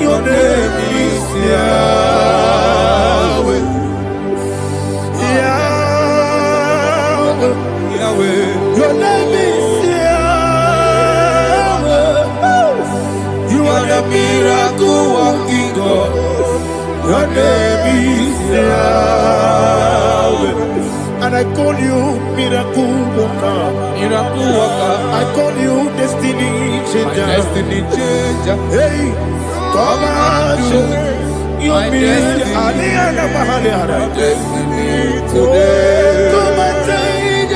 Your name is Yahweh. Yahweh. Yahweh. Your name is Yahweh. You are the miracle working God. Your name is Yahweh. And I call you miracle worker. Miracle worker. I call you destiny changer. My destiny changer. Hey, come on, you mean my destiny today. Come and change.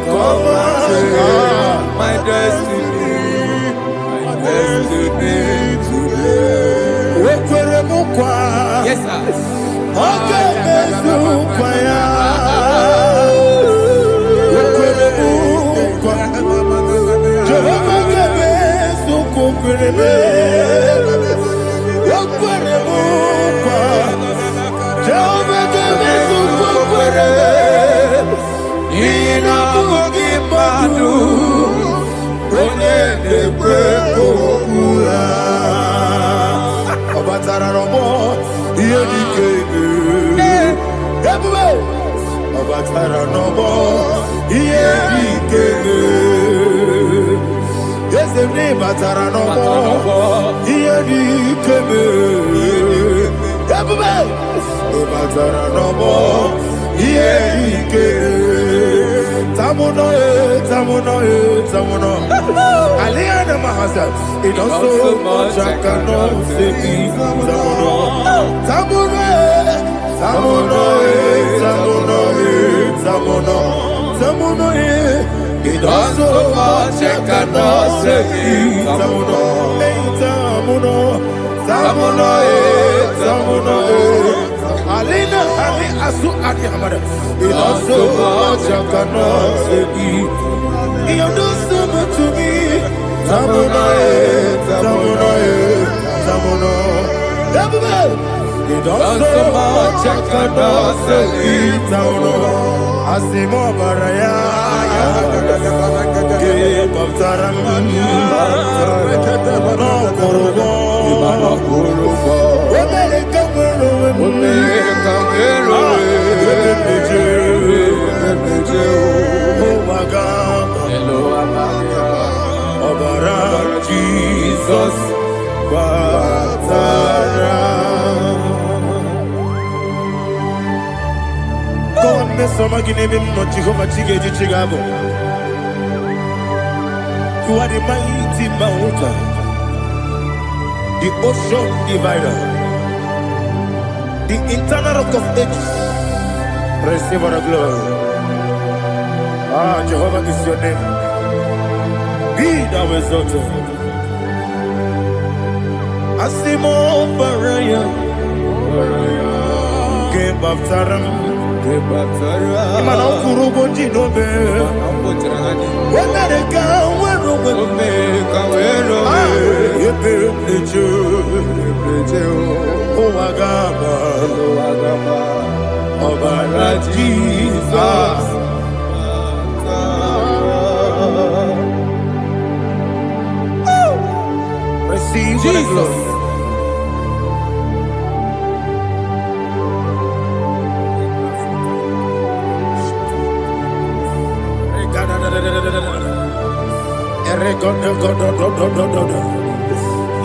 Come on, my destiny. My destiny today. Yes, sir. Okay, yes, the name Batara no more. Here he came. Batara no more. Here he came. Tamuno, Tamuno, Tamuno. Aliana Mahasa. It also much I cannot say. Tamuno, Tamuno, Tamuno, Tamuno, Tamuno, Tamuno. It also much I cannot say. Tamuno, Tamuno, Tamuno, Tamuno. Alina, Ali Asu Akihamada. It also much I cannot say. You do so much to me. Tamuno, Tamuno, Tamuno. It also much I cannot say. Tamuno. Asimo Baraya. Jesus, you are the mighty mountain, the ocean divider, the internal rock of ages. Receive our glory. Ah, Jehovah is your name. Be thou exalted. Asimo Baraya, Game of Taram. Imana kurugo jinobe. When they come, Ọbara Jesus. Receive the Jesus. glory.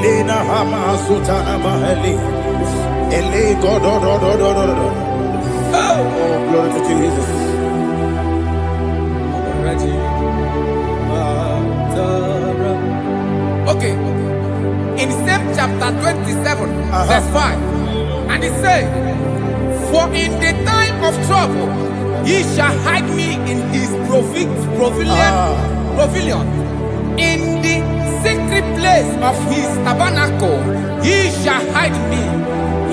Lena hama sutana mahali. Ele go do. Oh, glory to Jesus. Okay. In same chapter 27, verse 5. And it says, for in the time of trouble, he shall hide me in his pavilion. In the secret place of his tabernacle, he shall hide me.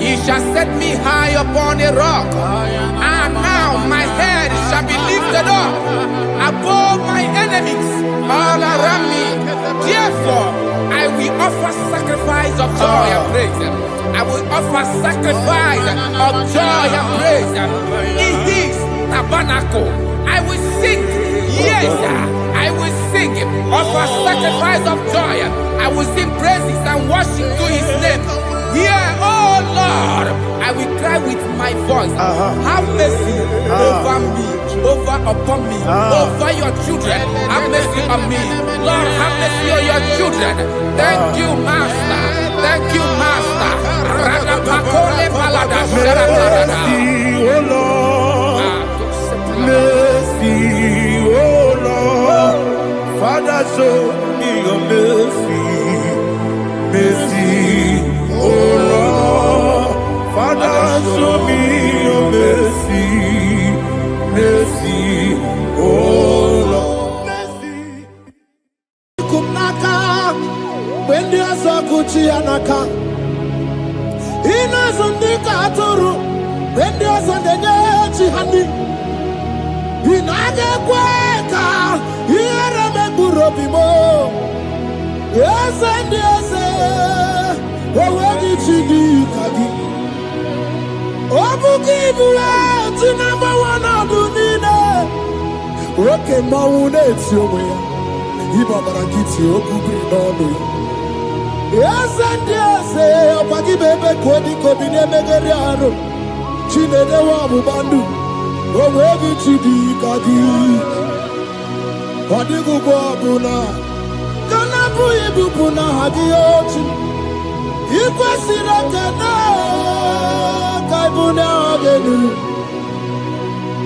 He shall set me high upon a rock. And now my head shall be lifted up above my enemies all around me. Therefore, I will offer sacrifice of joy and praise. I will offer sacrifice of joy and praise. In his tabernacle, I will sing. Yes, I will sing. Offer sacrifice of joy. I will sing praises and worship to his name. Here, oh Lord, I will cry with my voice. Have mercy over me, upon me, over your children. Have mercy on me. Lord, have mercy on your children. Thank you, Master. Thank you, Master. Mercy, oh Lord. Mercy, oh Lord. Father, show me your mercy. Mercy, oh Lord. Father, show me your mercy. Mercy, oh Lord. Mercy. Kumnaka, when you are so Gucci anaka. Ina zundika aturu, when you are so the honey. Inage kweka, ira megurobimo. Yes, and yes, already chidi kadi. Obukibula, tinamba wana dunine. Oke maune tiyowe. Iba barakiti okubri nono. Yes, and yes, opagi bebe kodi kobine megeriano. Chinede wa mubandu. Already chidi kadi. Odigu bobuna. Kana buye bupuna hadiyochi. Ikwesira kena kaibuna agenu.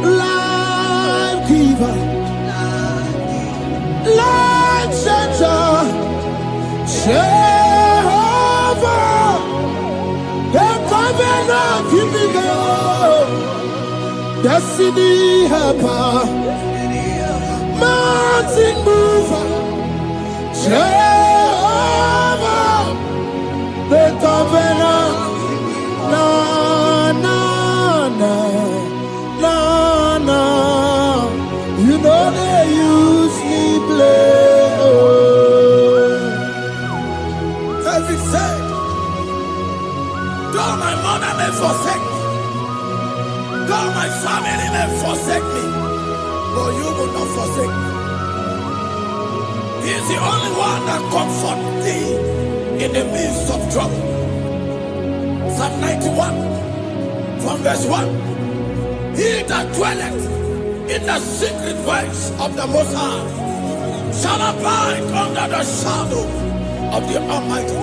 Life giver, life changer, Jehovah, the covenant keeping God, destiny helper, mountain mover, Jehovah, the covenant, na. You know they use me play. David said, though my mother may forsake me, though my family may forsake me, but you will not forsake me. He is the only one that comforts thee in the midst of trouble. Psalm 91, from verse 1. He that dwelleth in the secret place of the Most High shall abide under the shadow of the Almighty.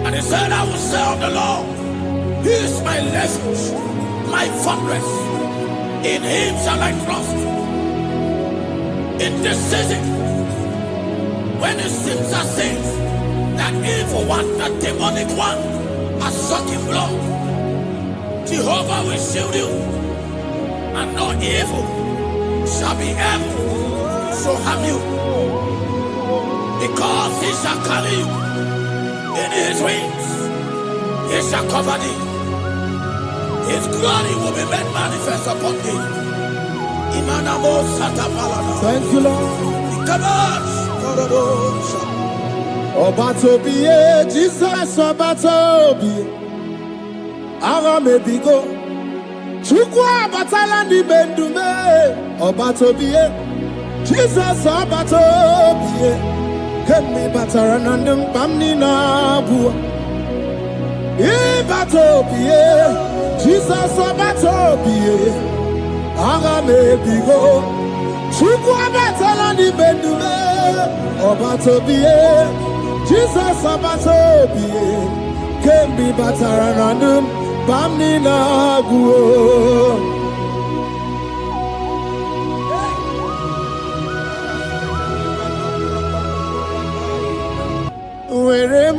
And he said, I will say of the Lord, He is my refuge, my fortress. In Him shall I trust. In this season, when it seems as if that evil one, the demonic one, has sucking blood, Jehovah will shield you, and no evil shall be able to harm you, because He shall carry you in His wings. He shall cover thee. His glory will be made manifest upon thee. Thank you, Lord. Obatobiye, Jesus Obatobiye. Ara mebigo, Chukwa batala ni bendume obatobie Jesus obatobie kemi batara nandum pamni na bua batobie Jesus obatobie aga me bigo Chukwa batala ni bendume obatobie Jesus obatobie kemi batara nandum pamni na guo. Where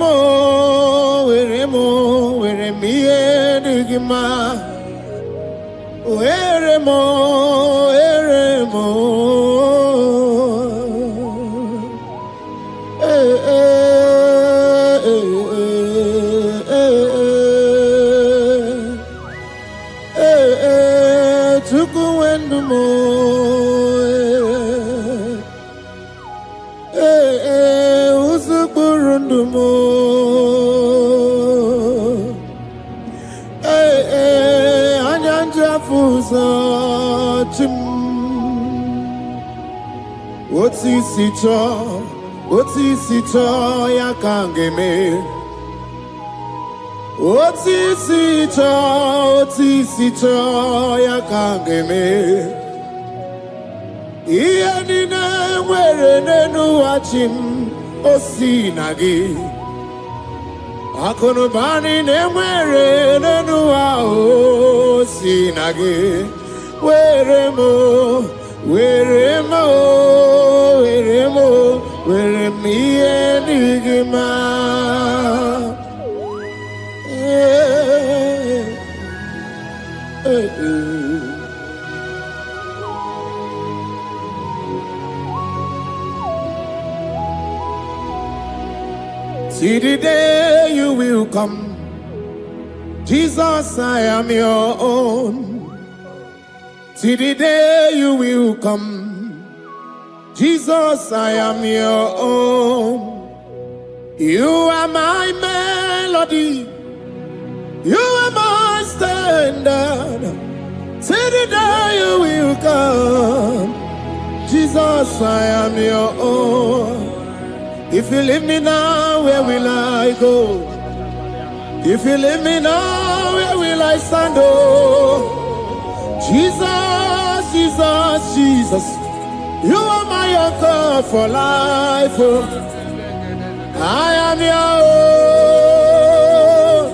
me digima. Where mo. Otisicho ya kangeme. Otisicho ya kangeme. Iya nina mwere nenu achim osinagi. Akono bani ne mwere nenu wa osinagi. Where me enigma. See the day you will come, Jesus, I am your own. See the day you will come, Jesus, I am your own. You are my melody, you are my standard. See the day you will come, Jesus, I am your own. If you leave me now, where will I go? If you leave me now, where will I stand? Oh, Jesus, Jesus, Jesus, you are my anchor for life. Oh, I am your own.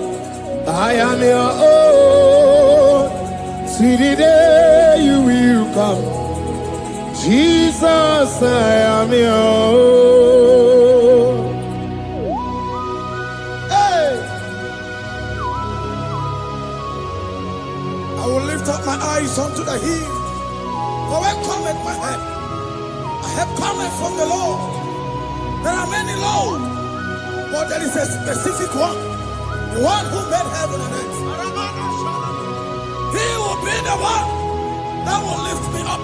I am your own. See the day you will come, Jesus, I am your own. Hey, I will lift up my eyes unto the hill. For where cometh my help? I have cometh from the Lord. There are many Lord, but there is a specific one, the one who made heaven and earth. He will be the one that will lift me up.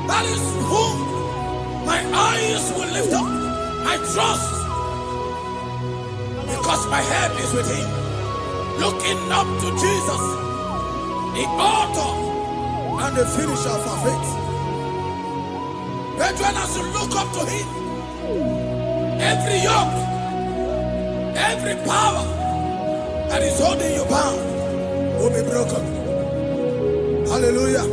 That is whom my eyes will lift up. I trust, because my help is with him. Looking up to Jesus, the author and the finisher of our faith. Brethren, as you look up to him, every yoke, every power that is holding you bound will be broken. Hallelujah.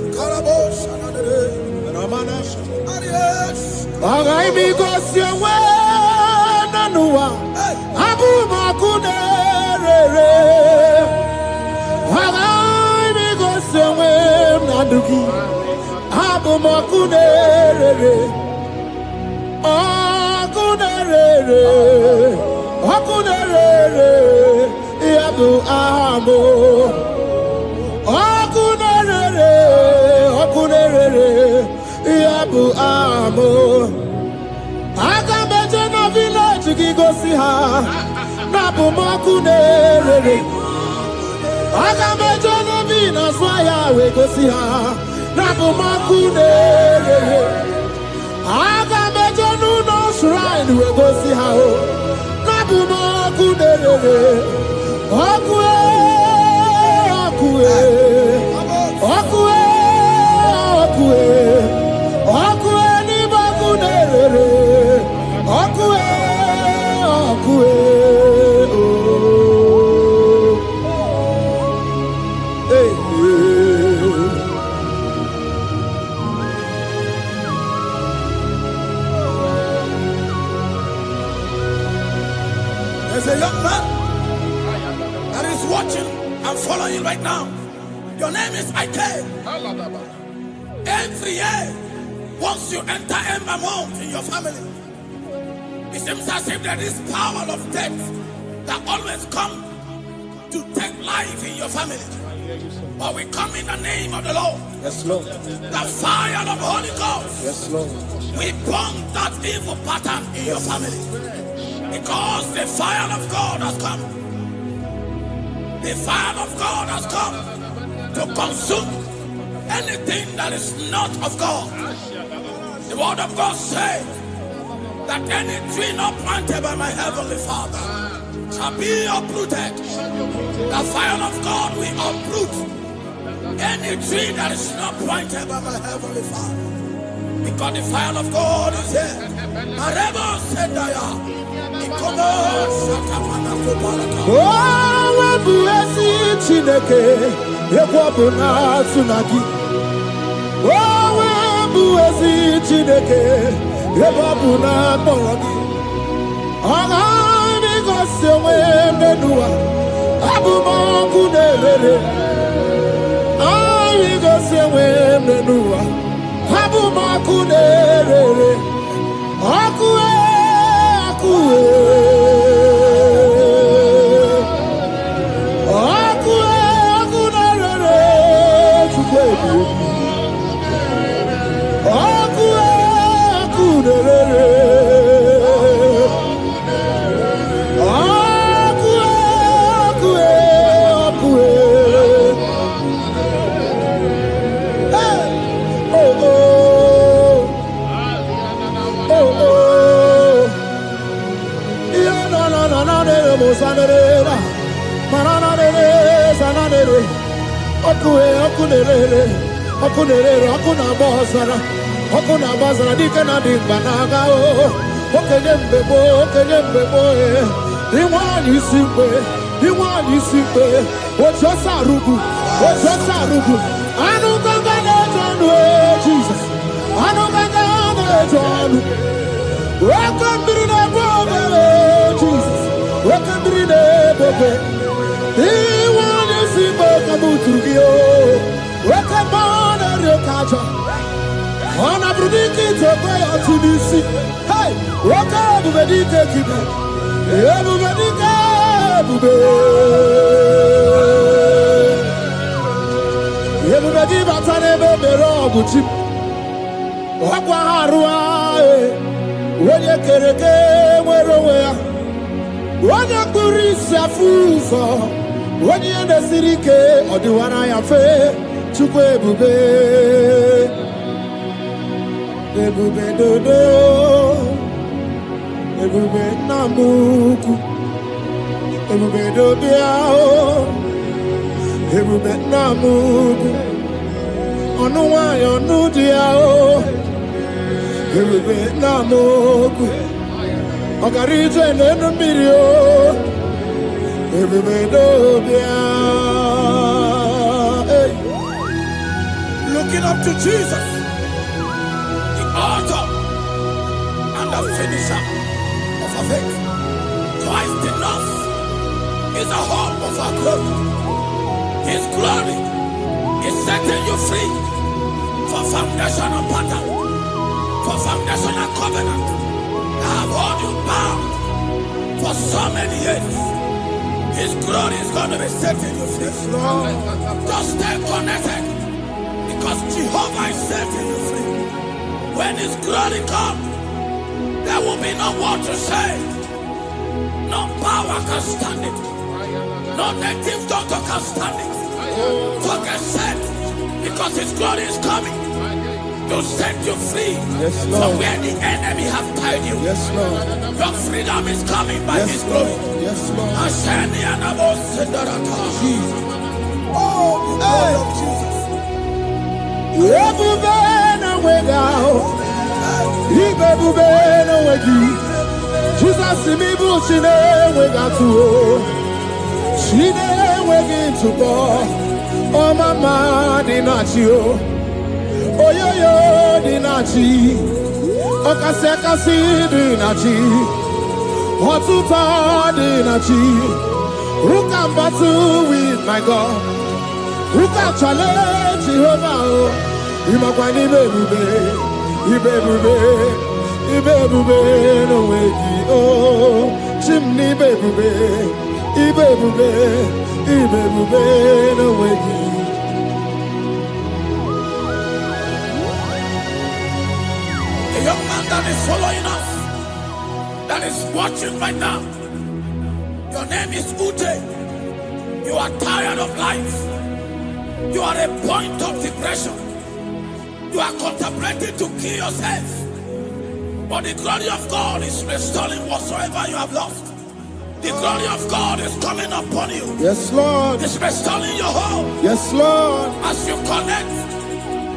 a young man that is watching and following right now. Your name is Ike. Every year, once you enter Ember Mount in your family, it seems as if there is power of death that always come to take life in your family. But we come in the name of the Lord. Yes, Lord. The fire of the Holy Ghost. Yes, Lord. We burn that evil pattern in your family. Because the fire of God has come. The fire of God has come to consume anything that is not of God. The word of God says that any tree not planted by my heavenly Father shall be uprooted. The fire of God will uproot any tree that is not planted by my heavenly Father. Because the fire of God is here. Marebo Sendaya. Ikomo Sakamana Kopalata. Oh, Wabuesi Chineke, Ekwabuna Tsunagi. Oh, Wabuesi Chineke, Ekwabuna Boragi. Agami Gosewe Menua, Abuma Kunere. Agami Gosewe Menua, Abuma Kunere. Akue, Akue. Okuna bazara dikena dimbanaga o okenyembebo iwani simbe ojosarugu anu ganga na jonu Jesus anu ganga na jonu welcome na bobe Jesus welcome na bobe iwani simbe kabutugio welcome na rekaja Ona brudiki tokoya tunisi. Hey, waka bubedike kibe. Bubedike bube. Bubedi batane bebero buti. Wakwa harua. Wenye kereke weroya. Wenye kurisa fuso. Wenye nesirike odiwana ya fe. Chukwe bube. Ebube dodo, ebube namuku, ebube dobiao, ebube namuku, onuwa yonudiao, ebube namuku, ogarije nenu mirio, ebube dobia. Looking up to Jesus, author and the finisher of our faith. Christ in us is the hope of our glory. His glory is setting you free for foundational pattern, for foundational covenant that have held you bound for so many years. His glory is going to be setting you free. Just stay connected because Jehovah is setting you free. When His glory comes, there will be no word to say. No power can stand it. No native doctor can stand it. So get set, because His glory is coming to set you free from where the enemy have tied you. Yes, Lord. Your freedom is coming by His glory. Yes, Lord. Jesus. Oh, the glory of Jesus. Jesus imibu chine wegatu chine wegintu bo o mama dinachi o oyoyo dinachi o kase dinachi Who can battle with my God? Who can challenge Jehovah? Imakwani Ibebube, no way, oh, chimney Ibebube, no way. A young man that is following us, that is watching right now. Your name is Ute. You are tired of life. You are a point of depression. You are contemplating to kill yourself. But the glory of God is restoring whatsoever you have lost. The glory of God is coming upon you. Yes, Lord. It's restoring your home. Yes, Lord. As you connect,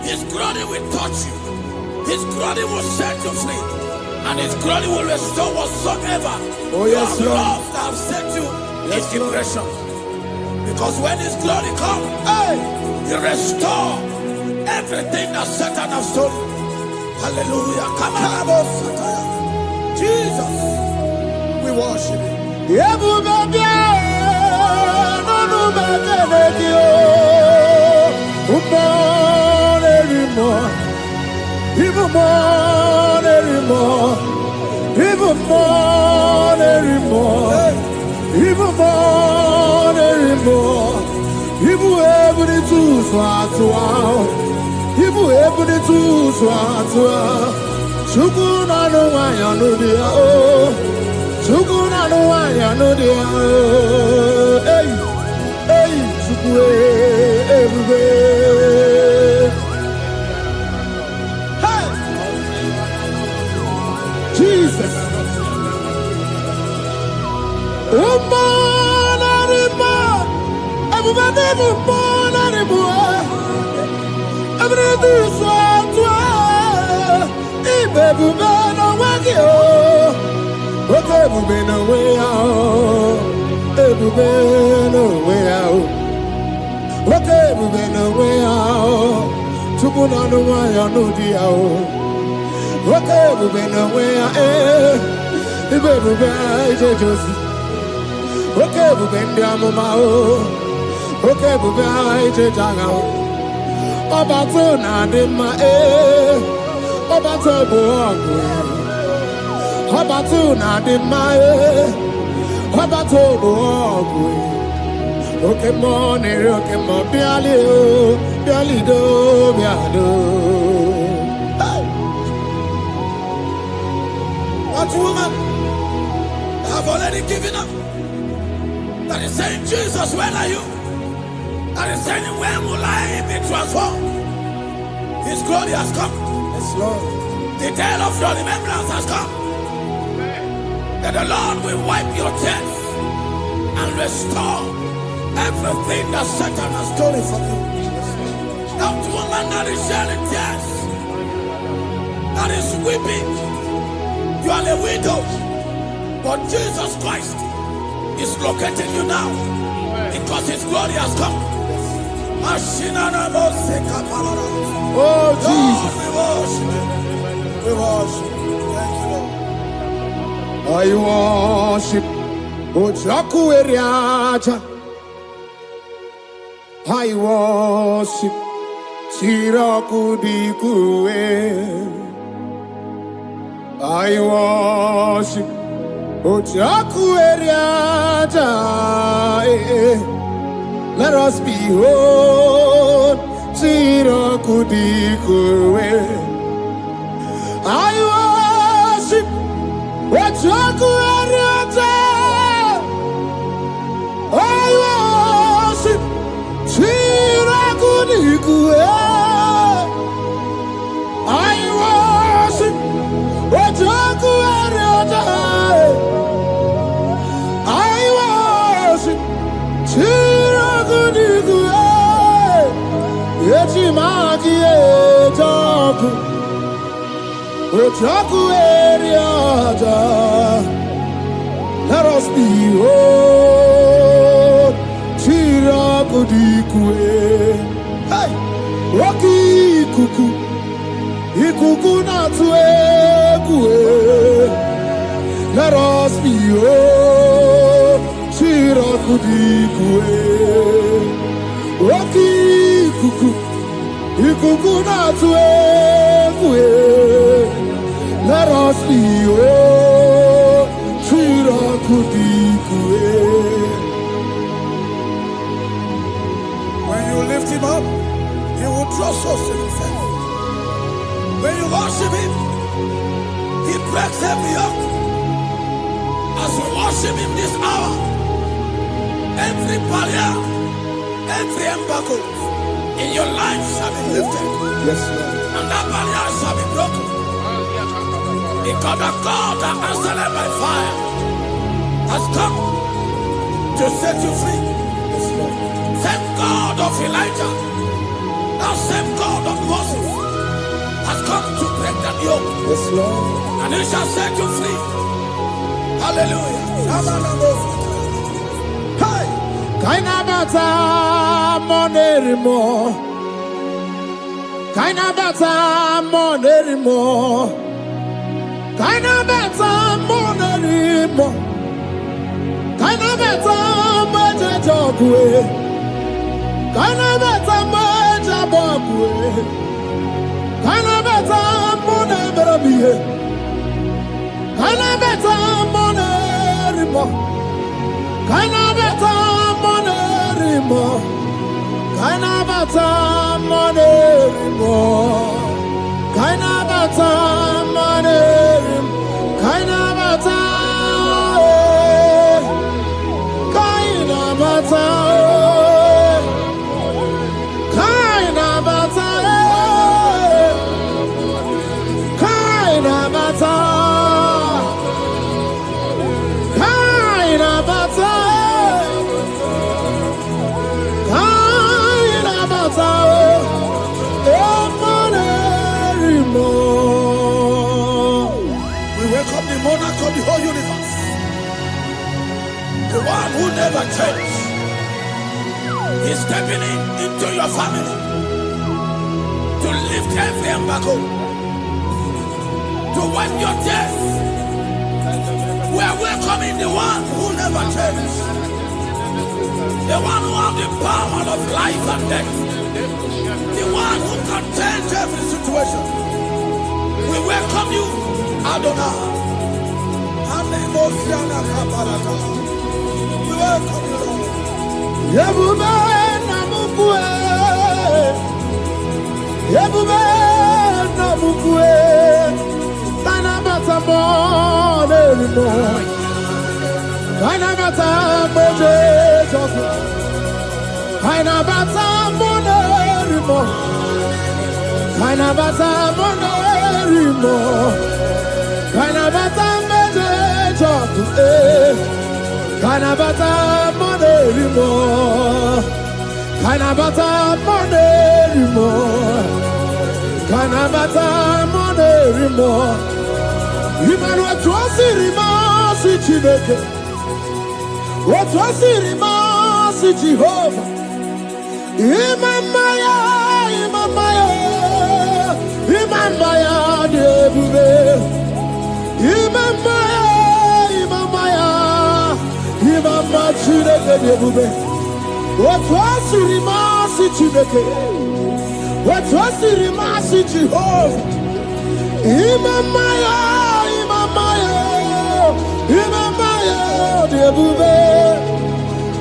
His glory will touch you. His glory will set you free. And His glory will restore whatsoever you have lost that have set you in depression. Because when His glory comes, He restores everything that Satan has stolen. Hallelujah. Come on, Jesus, we worship you. Even more anymore. Jesus. What woman have already given up? That is saying, Jesus, where are you? That is saying, when will I be transformed? His glory has come. Yes, Lord. The day of your remembrance has come. That the Lord will wipe your tears and restore everything that Satan has stolen from you. That woman that is shedding tears, that is weeping. You are a widow, but Jesus Christ is locating you now because His glory has come. Oh, Jesus. We worship. Thank you, Lord. I worship. Ojaku eriaja. I worship. Siraku dikue. I worship Ojaku eriaja. Let us behold Siraku dikue. I worship Ojaku eriaja. I worship Siraku dikue. I worship Ojaku eriaja. I worship Siraku dikue. Echimaki ejaku Ojaku eriaja. Let us behold Siraku dikue. Hey, Rocky kuku. Ikuku na tuekue. let us be oh, Shirakudikue, Oki Kuku, Ikuku Natue, let us be oh, Shirakudikue. When you lift him up, he will draw souls to himself. When you worship him, he breaks every yoke. As we worship him this hour, every barrier, every embargo in your life shall be lifted. Yes, Lord. And that barrier shall be broken. Because the God that answered by fire has come to set you free. Yes, Lord. Same God of Elijah, that same God of Moses has come to break that yoke. Yes, Lord. And he shall set you free. Hallelujah. Hey! Kainabata monerimo. Kainabata monerimo. Kainabata monerimo. Kainabata majajogwe. Kainabata majabogwe. Kainabata monemerabie. Kainabata monerimo. Kainabata monerimo. Kainabata monerimo. Kainabata monerimo. Kainabata. Kainabata. Kainabata. Kainabata. We welcome the monarch of the whole universe, the one who never changes. He's stepping into your family to lift every embargo, to wipe your tears. We are welcoming the one who never changes, the one who has the power of life and death, the one who can change every situation. We welcome you, Adonai. We welcome you, Lord. Yebube namukwe, Yebube namukwe, Kainabata monerimo, Kainabata monerimo, Kainabata monerimo, Kainabata monerimo, Kainabata monerimo, Kainabata monerimo, Kainabata monerimo, Kainabata monerimo. Imanu atwasirima si Chineke, atwasirima si Jehovah. Imamaya, Imamaya, Imamaya debube. Imamaya, Imamaya, Imamaya Chineke debube. Atwasirima si Chineke, atwasirima si Jehovah. Imamaya, Imamaya, Imamaya debube.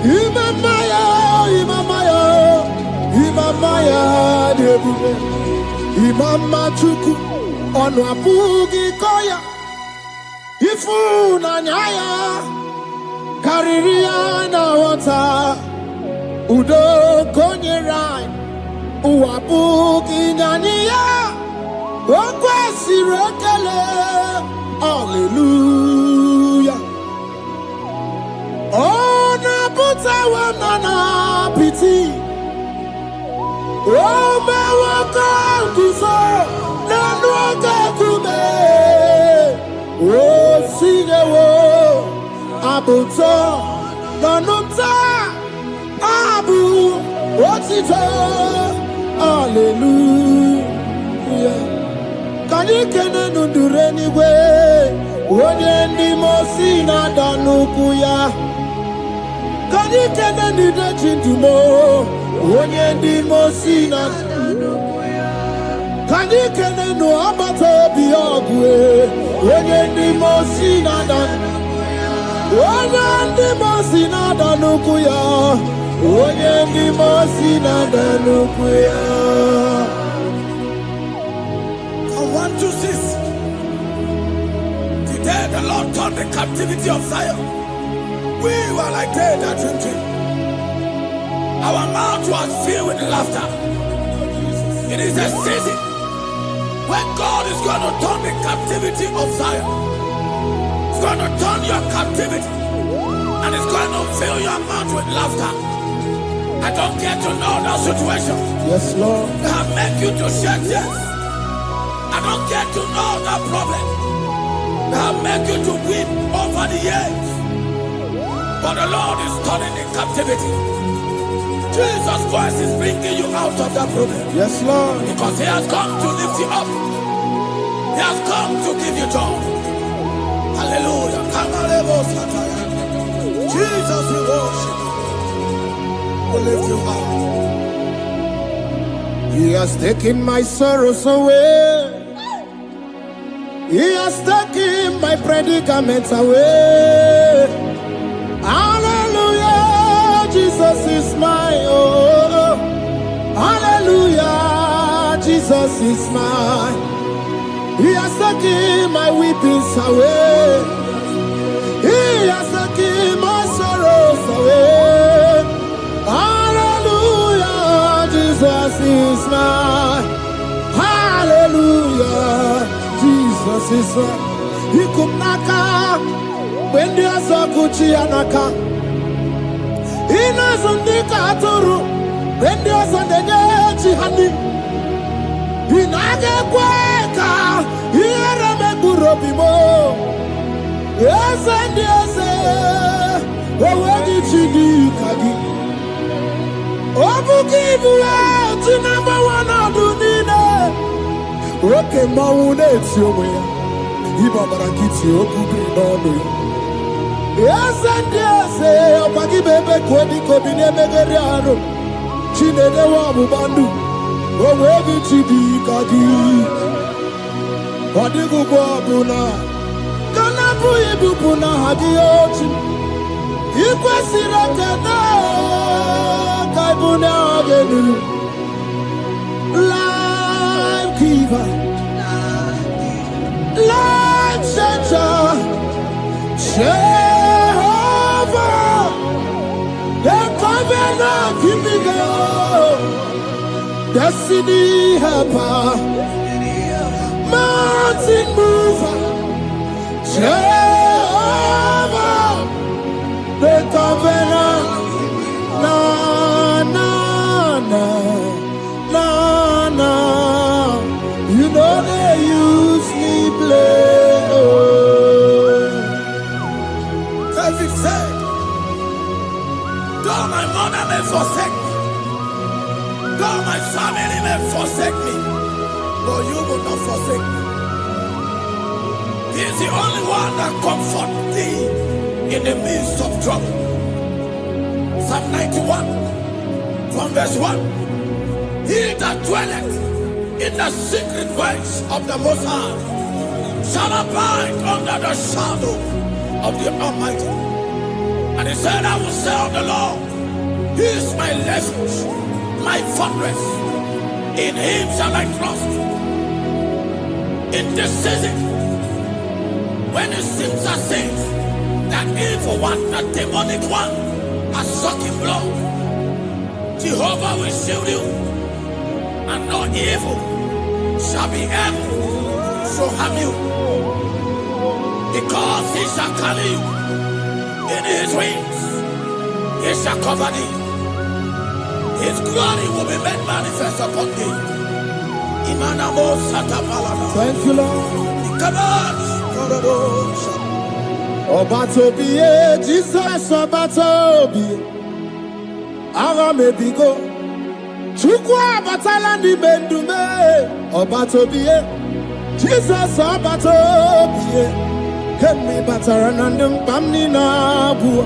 Imamaya, Imamaya, Imamaya debube. Imama chuku onu abugi koya. Ifu na nyaya kariria na wata. Udo konye rai uwabugi nyaniya. Okwesi rekele. Hallelujah. Ona puta wanana piti. Oh, me waka kuso, nanu waka kume. Oh, sige wo, abuto, nanumta, abu, otito. Hallelujah. Can you kene nduru anyway? Onye ndi mosi na danukuya. Can you kene ndide chindumo? Onye ndi mosi na danukuya. Can you kene no abato biogwe? Onye ndi mosi na danukuya. Onye ndi mosi na danukuya. Onye ndi mosi na danukuya. From 1 to 6. Today the Lord turned the captivity of Zion. We were like they that dream. Our mouth was filled with laughter. It is a season when God is going to turn the captivity of Zion. It's going to turn your captivity. And it's going to fill your mouth with laughter. I don't get to know that situation. Yes, Lord. That make you to shed tears. I don't get to know that problem. That make you to weep over the years. But the Lord is turning the captivity. Jesus Christ is bringing you out of that problem. Yes, Lord. Because He has come to lift you up. He has come to give you joy. Hallelujah. Jesus, we worship you. We lift you up. He has taken my sorrows away. He has taken my predicaments away. Hallelujah, Jesus is mine. Oh, hallelujah, Jesus is mine. He has taken my weepings away. He has taken my sorrows away. Hallelujah, Jesus is mine. Hallelujah, Jesus is mine. He could naka when there's a Gucci anaka. He doesn't need a turu when there's a Neji honey. He naga kweka. He era me burobimo. Yes and yes, oh, did you kagi? Oh, give you to number one of the okay, Maune, it's your way. Ibabarakiti, Okubi, no. Yes, and yes, oh, Pagi Bebe, Kodi, Kobine, Megariano, Chine, the Wabu, oh, where did you be, Kagi? What do you go, Buna? Kanabu Ibupuna, Hadiochi, Ikwasirakana, Kaibuna, Genu, Life Giver, Life Changer, Jehovah, the covenant keeping God, Destiny Helper, Mountain Mover. Jehovah, the covenant, na na na na na. You know they use me play. Oh. David said, though my mother may forsake me, though my family may forsake me, but you will not forsake me. He is the only one that comforts thee in the midst of trouble. Psalm 91, from verse 1. He that dwelleth in the secret place of the Most High shall abide under the shadow of the Almighty. And he said, I will say of the Lord, He is my refuge, my fortress. In Him shall I trust. In this season, when it seems as if that evil one, the demonic one, has sucking blood, Jehovah will shield you, and no evil shall be able to harm you, because He shall carry you in His wings. He shall cover thee. His glory will be made manifest upon thee. Thank you, Lord. Come on. Obatobiye, Jesus Obatobiye. Ara mebigo. Chukwu abatala ni mendume. Obatobiye. Jesus abatobie kemi bataranandum pamni na bu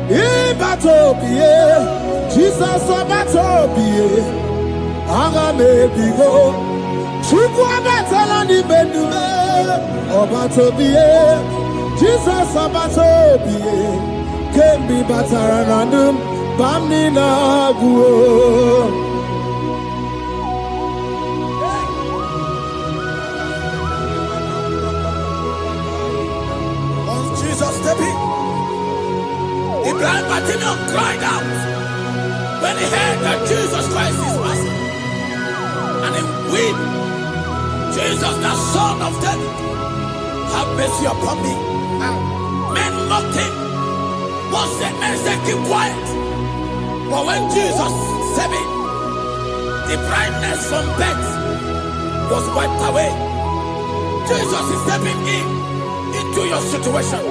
ibatobie Jesus abatobie aga me bigo chuku abatalani bedume abatobie Jesus abatobie kemi bataranandum pamni na bu. The blind Bartimaeus cried out when he heard that Jesus Christ is passing. And he wept, Jesus, the Son of David, have mercy upon me. Men mocked him. Once the men said, keep quiet. But when Jesus said it, the blindness from birth was wiped away. Jesus is stepping into your situation.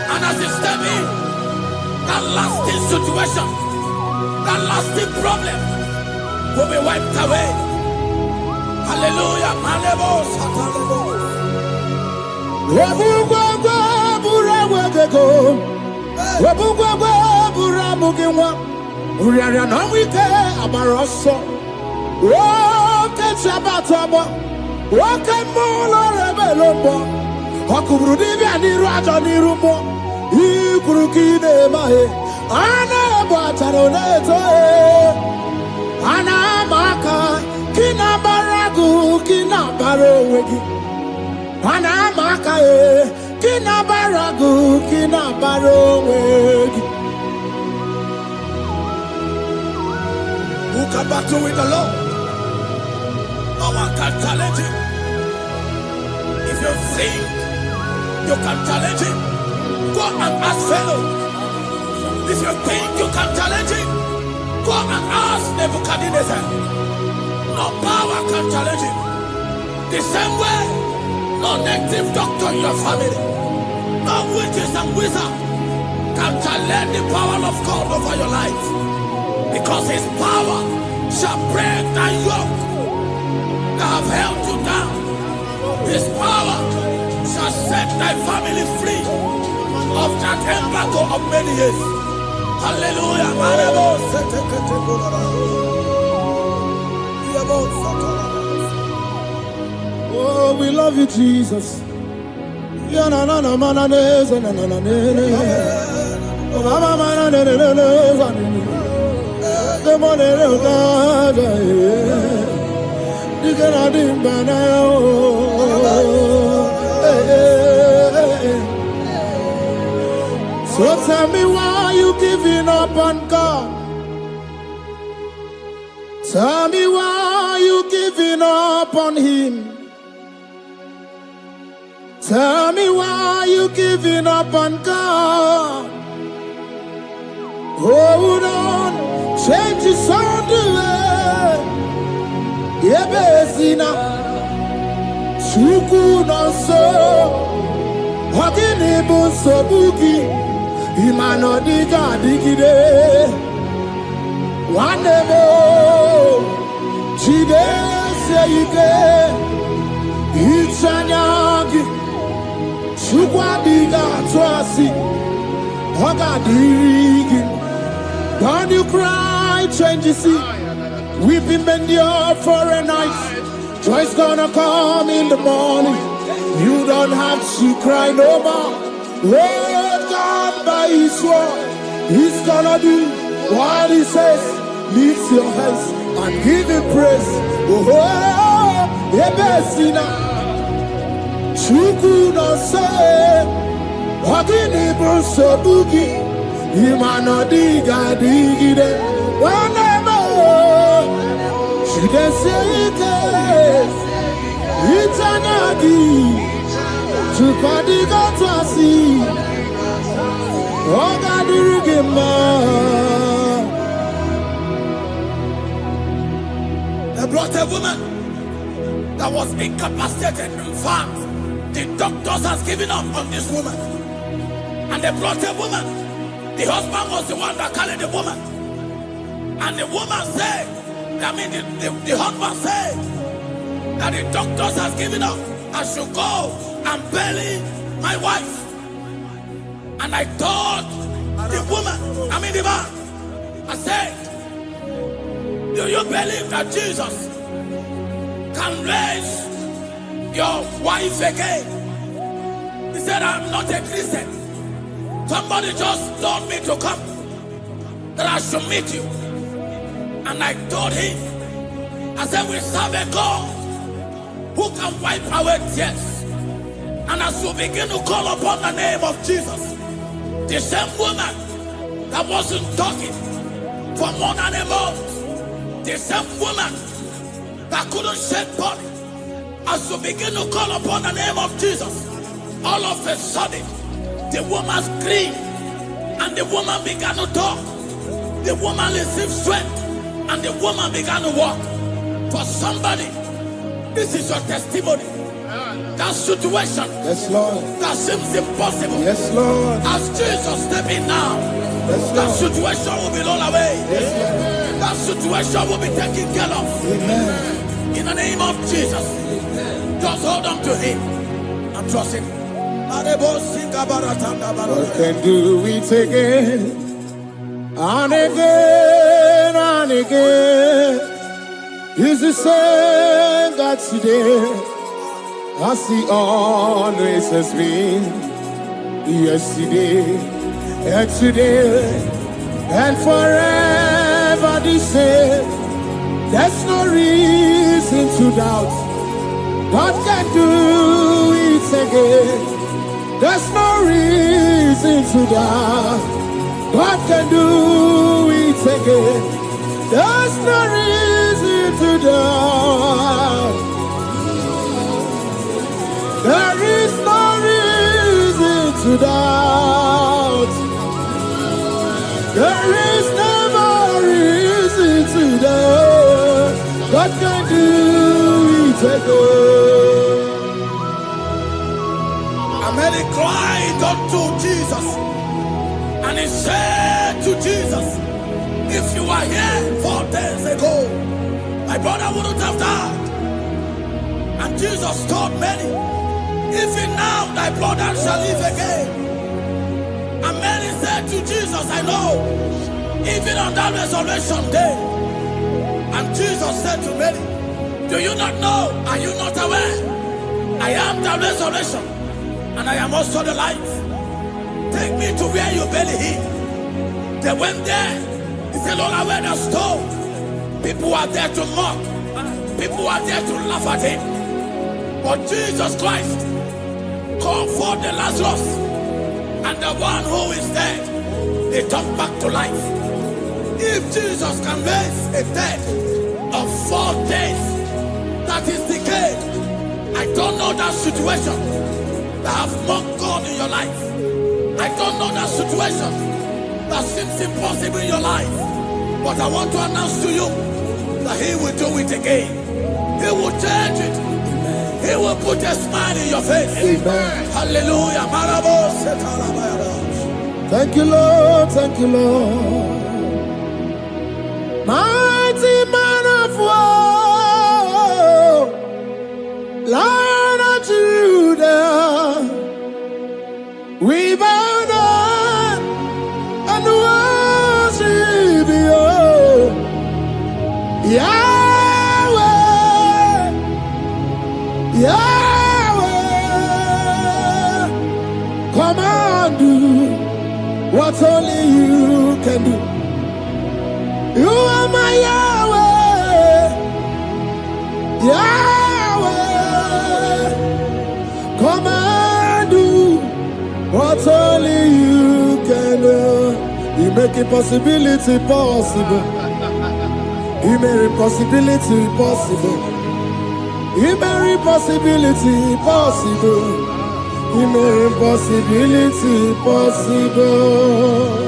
And as you step in, that lasting situation, that lasting problem will be wiped away. Hallelujah. Ana bataroneto ana maka kina baragu kina barowegi ana maka kina baragu kina barowegi. Who can battle with the Lord? No one can challenge him. If you think you can challenge him, go and ask fellow. If you think you can challenge him, go and ask Nebuchadnezzar. No power can challenge him. The same way, no native doctor in your family, no witches and wizards can challenge the power of God over your life. Because his power shall break that yoke that have held you down. His power shall set thy family free of that embargo of many years. Hallelujah. Oh, we love you, Jesus. So tell me why you giving up on God? Tell me why you giving up on Him? Tell me why you giving up on God? Hold on, change your sound away. Yebesina, Chuku no so, Hakini bunso buki. Imano diga digide Wanebo Chide seyike Ichanyagi Chukwa diga twasi Hoga dirigi. Don't you cry, change your seat. Weeping endure for a night. Joy's gonna come in the morning. You don't have to cry no more. Lord God by His word, He's gonna do what He says. Lift your hands and give Him praise. Oh, Ebesina, Chuku no say, Wakini Bruso Bugi, Imano Diga Digide, whenever she can say it, it's anagi. Chupadiga Twasi, Oga Dirigima. They brought a woman that was incapacitated. In fact, the doctors has given up on this woman. And they brought a woman. The husband was the one that carried the woman. And the woman said, the husband said, that the doctors has given up. I should go and bury my wife. And I told the woman, the man, I said, do you believe that Jesus can raise your wife again? He said, I'm not a Christian. Somebody just told me to come, that I should meet you. And I told him, I said, we serve a God who can wipe away tears. And as we begin to call upon the name of Jesus, the same woman that wasn't talking for more than a month, the same woman that couldn't shed blood, as we begin to call upon the name of Jesus, all of a sudden, the woman screamed and the woman began to talk. The woman received strength and the woman began to walk. For somebody, this is your testimony. That situation, Yes, Lord. that seems impossible, Yes, Lord. as Jesus step in now, Yes, that Lord. situation will be rolled away. Yes, Lord. That situation will be taken care of. Amen. In the name of Jesus, just hold on to him and trust him. God can do it again and again and again. He's the same God today, as he always has been. Yesterday and today and forever the same. There's no reason to doubt. God can do it again. There's no reason to doubt. God can do it again. There's no reason to doubt. There is no reason to doubt. There is never reason to doubt. God can do it again. And Mary cried unto Jesus, and he said to Jesus, if you were here 4 days ago, my brother wouldn't have died. And Jesus told Mary, even now thy brother shall live again. And Mary said to Jesus, I know, even on that resurrection day. And Jesus said to Mary, do you not know? Are you not aware? I am the resurrection, and I am also the life. Take me to where you bury him. They went there. He said, Lord, I wear the stone. People are there to mock. People are there to laugh at him. But Jesus Christ called forth the Lazarus, and the one who is dead, they come back to life. If Jesus can raise a dead of 4 days that is decayed, I don't know that situation that have mocked God in your life. I don't know that situation that seems impossible in your life. But I want to announce to you that he will do it again. He will change it. He will put a smile in your face. Amen. Hallelujah. Thank you, Lord. Thank you, Lord. Mighty man of war, Lion of Judah, we bow down and worship you, Yahweh, Yahweh. Come and do what only you can do. You are my Yahweh, Yahweh. Come and do what only you can do. You make impossibility possible. You make impossibility possible. You make impossibility possible. You make impossibility possible.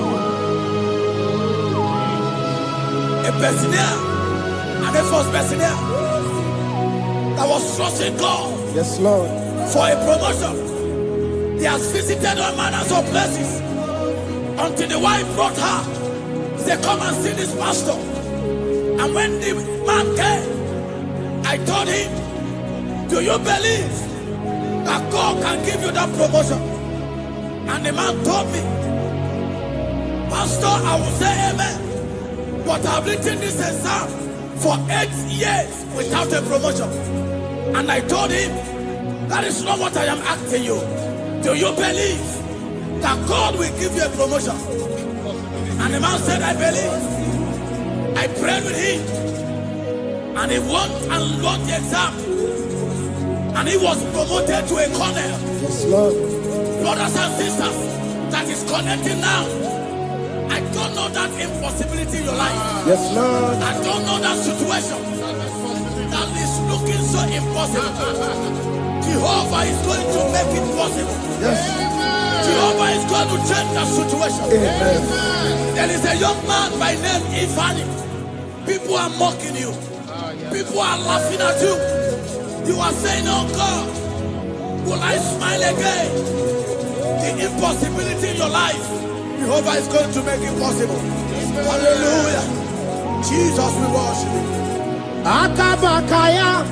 A personal and a first personal that was trusting God Yes, Lord. for a promotion. He has visited all manners of places until the wife brought her. He said, come and see this pastor. And when the man came, I told him Do you believe that God can give you that promotion? And the man told me, Pastor, I will say amen, but I've written this exam for 8 years without a promotion. And I told him, that is not what I am asking you. Do you believe that God will give you a promotion? And the man said, I believe. I prayed with him, and he won and won the exam, and he was promoted to a colonel. Yes, Lord. Brothers and sisters, that is connecting now. I don't know that impossibility in your life. Yes, Lord. I don't know that situation that is looking so impossible. Jehovah is going to make it possible. Yes. Jehovah is going to change that situation. Amen. There is a young man by name Ifani. People are mocking you. People are laughing at you. You are saying, oh God, will I smile again? The impossibility in your life, Jehovah is going to make it possible. Hallelujah. Jesus, we worship you. Akabakaya.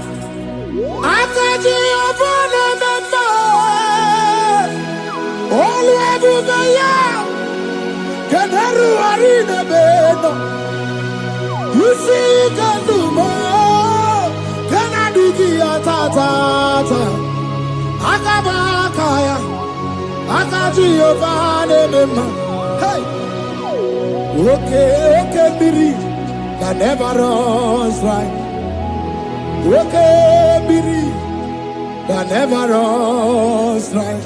Akaji obana mema. Oluwebubaya. Keneru arine beno. You see kandumo. Kenaduki atata. Akabakaya. Akaji obana mema. Hey. Okay, biri. That never runs dry. Okay, biri. That never runs dry.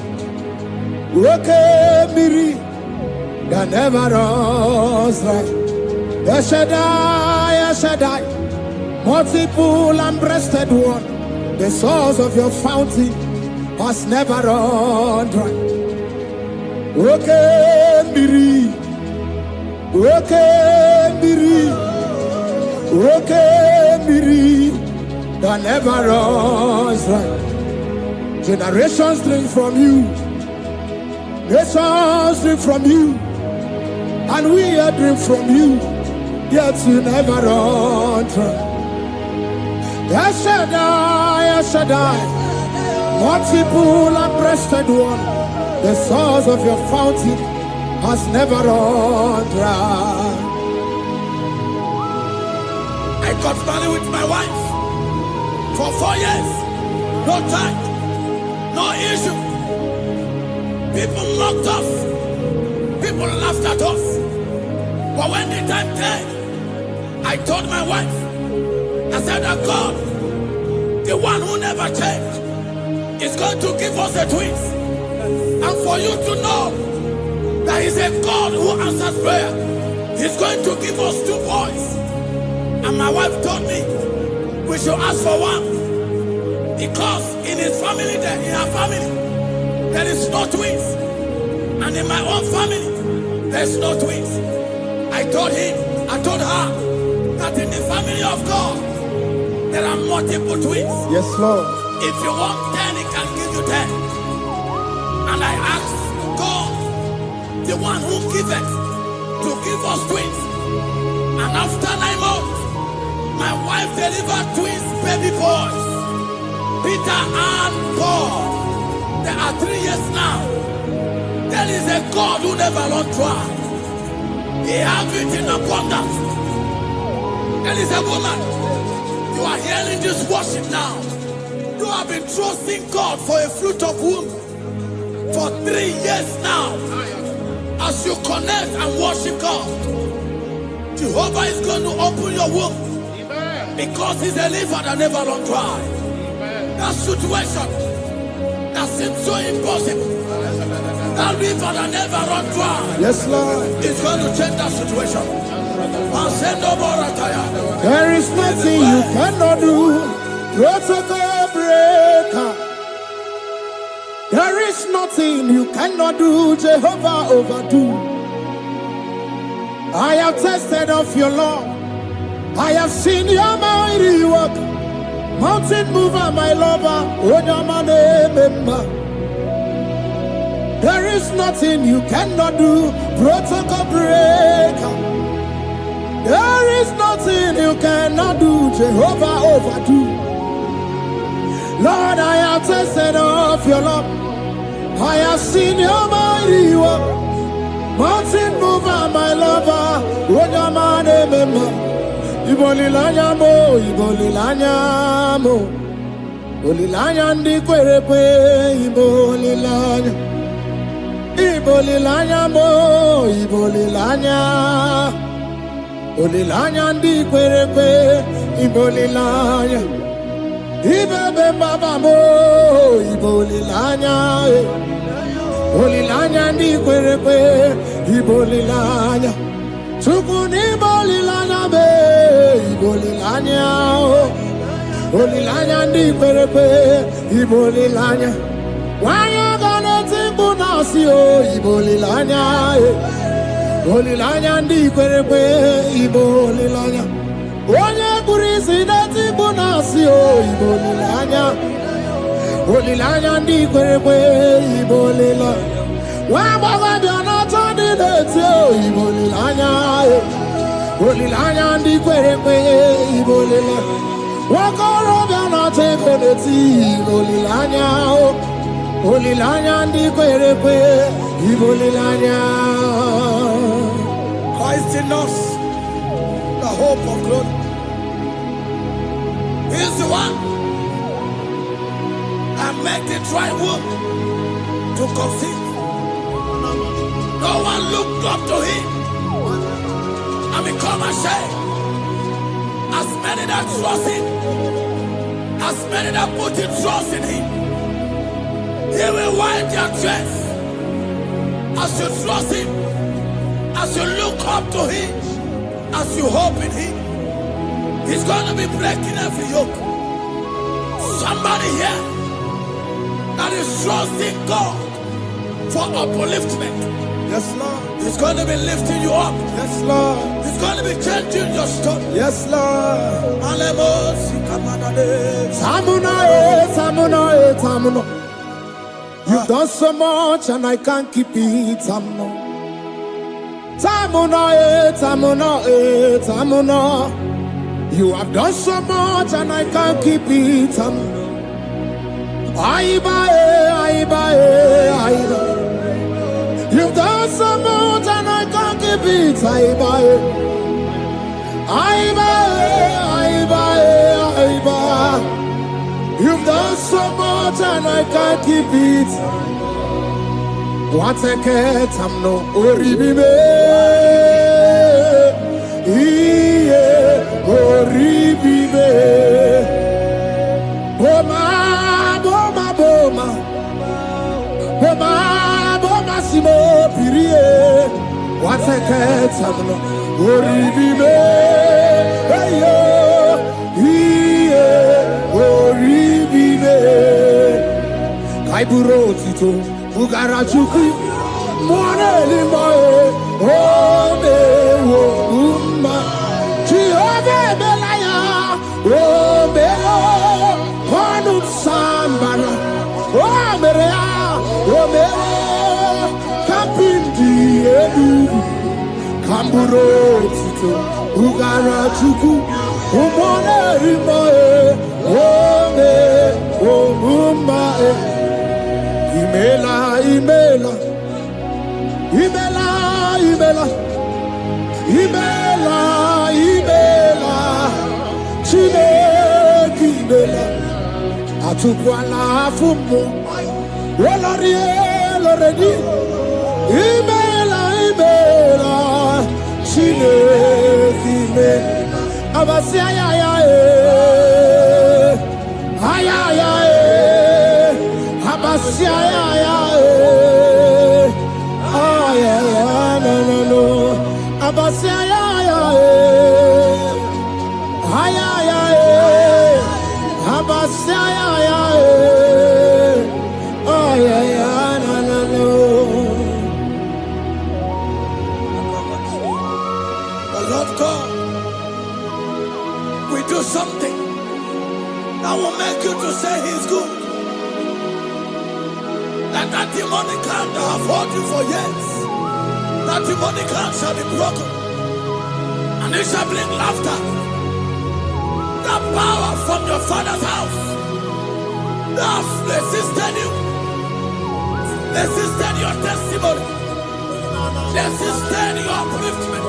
Okay, biri. That never runs dry. Yes, Shaddai, multiple and breasted one. The source of your fountain has never run dry. Okay, biri. Okay, biri. Okay, biri. That never runs dry. Generations drink from you. Nations drink from you. And we are drink from you. Yet you never run dry. Yes, Shaddai, multiple and breasted one. The source of your fountain has never run dry. I got married with my wife for 4 years. No time, no issue. People mocked us. People laughed at us. But when the time came, I told my wife, I said that God, the one who never changed, is going to give us a twins. And for you to know that He's a God who answers prayer, He's going to give us 2 boys. And my wife told me we should ask for one, because in his family, in her family, there is no twins, and in my own family, there's no twins. I told her that in the family of God, there are multiple twins. Yes, Lord. If you want 10, He can give you 10. And I asked God, the one who giveth, to give us twins. And after 9 months, my wife delivered twins, baby boys, Peter and Paul. There are 3 years now. There is a God who never runs dry. He has it in abundance. There is a woman. You are hearing this worship now. You have been trusting God for a fruit of womb for 3 years now. As you connect and worship God, Jehovah is going to open your womb, because He's a river that never runs dry. That situation that seems so impossible, that river that never runs dry, Yes, Lord. is going to change that situation. And send over a tire. There is nothing you cannot do. Protocol breaker. There is nothing you cannot do. Jehovah overdo. I have tested of your love. I have seen your mighty work. Mountain mover, my lover. Remember. There is nothing you cannot do. Protocol breaker. There is nothing you cannot do. Jehovah overdo. Lord, I have tasted of your love. I have seen your mighty work. Mountain mover, my lover. Wojamane mema. Ibolilanya mo, ibolilanya mo. Ibolilanya ndi kwerepe, ibolilanya. Ibolilanya mo, ibolilanya. Ibolilanya ndi kwerepe, ibolilanya. Ibebe baba mo, ibolilanya. Ibolilanya ndi kwerepe, ibolilanya. Tukuni ibolilanya be, ibolilanya. Ibolilanya ndi kwerepe, ibolilanya. Wanya gane timbu nasi o, ibolilanya. Ibolilanya ndi kwerepe, ibolilanya. Onye kurisi na timbu nasi o, ibolilanya. Ibolilanya ndi kwerepe, ibolilanya. Wamba biana tandi neti o, ibolilanya. Ibolilanya ndi kwerepe, ibolilanya. Wakoro biana teko neti, ibolilanya. Ibolilanya ndi kwerepe, ibolilanya. Christ in us, the hope of glory. He is the one that made the dry womb to conceive. No one looked up to him and become ashamed. As many that trust him, as many that put in trust in him, he will wipe their tears. As you trust him, as you look up to him, as you hope in him, he's going to be breaking every yoke. Somebody here that is trusting God for upliftment. Yes, Lord. He's going to be lifting you up. Yes, Lord. He's going to be changing your story. Yes, Lord. Tamuna. You've done so much and I can't keep it. Tamuna. You have done so much and I can't keep it. Aiba. You've done so much and I can't keep it. Aiba. You've done so much and I can't keep it. What a cat, I'm no oribibe. Oribibe. Boma, simo pirie. What a cat, I'm no oribibe. Oribibe. Kaiburo tito, ugara chuku. Mwane limae, ome wo umma. Chiove belaya, ome o, konu sambana. Ome rea, ome o, kapindi edu. Kamburo tito, ugara chuku. Mwane limae, ome wo umma. Imela. Chineke imela. Atukwala fumo. Oloredi. Imela. Chineke imela. Abasia ya. Abasia ya. No. Abasia ya. Abasia ya. No. The Lord God will do something that will make you to say He's good. That demonic hand that have held you for years, that demonic hand shall be broken, and it shall bring laughter. That power from your father's house Now resisted you. Resisted your testimony. Resisted your upliftment.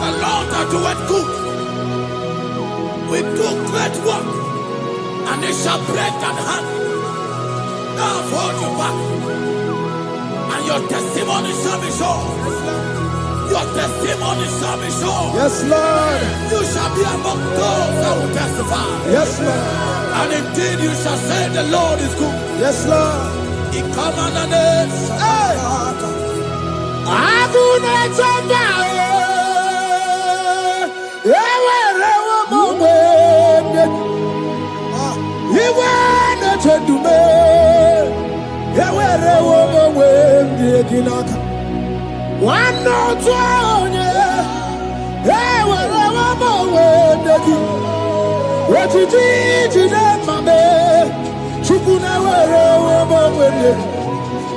The Lord that doeth good. We do great work, and it shall break that hand. Now hold you back, and your testimony shall be sure. Your testimony shall be sure. Yes, Lord. You shall be among those that will testify. Yes, Lord. And indeed you shall say the Lord is good. Yes, Lord. He come on the name. Hey.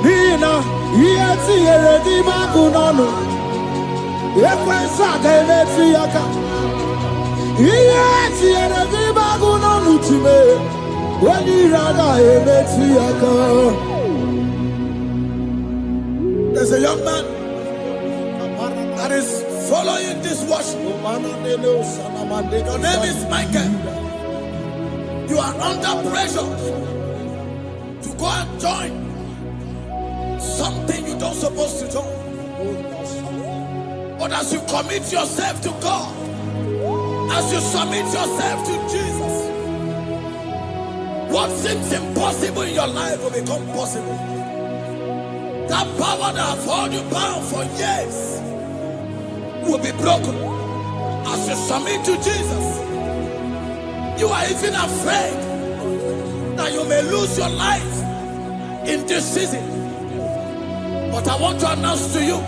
Nina, yeti eredi magunano. Ekwensa kemeti yaka. Yeti eredi magunano time. Wani rada emeti yaka. There's a young man that is following this worship. Your name is Michael. You are under pressure to go and join something you don't supposed to join. But as you commit yourself to God, as you submit yourself to Jesus, what seems impossible in your life will become possible. That power that has held you bound for years will be broken as you submit to Jesus. You are even afraid that you may lose your life in this season. But I want to announce to you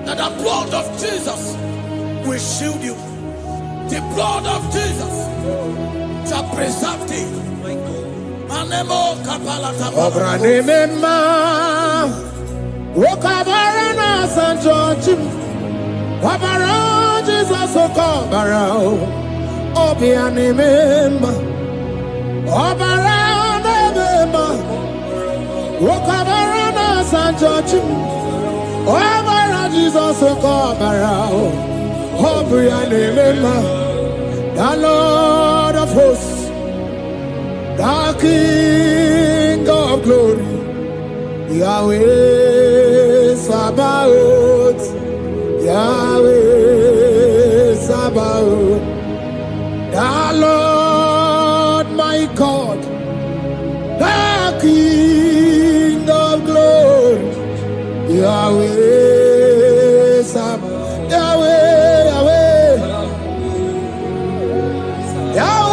that the blood of Jesus will shield you. The blood of Jesus shall preserve thee. Manemo kapalata. Obranimema, Wokabarana Sanjojim, Wabara Jesus Okobara, Obianimema, Obara Nemema, Wokabarana Sanjojim, Obara Jesus Okobara, Obianimema, the Lord of hosts, the King of glory, Yahweh Sabaoth, Yahweh Sabaoth, the Lord my God, the King of glory, Yahweh Sabaoth, Yahweh, Yahweh, Yahweh.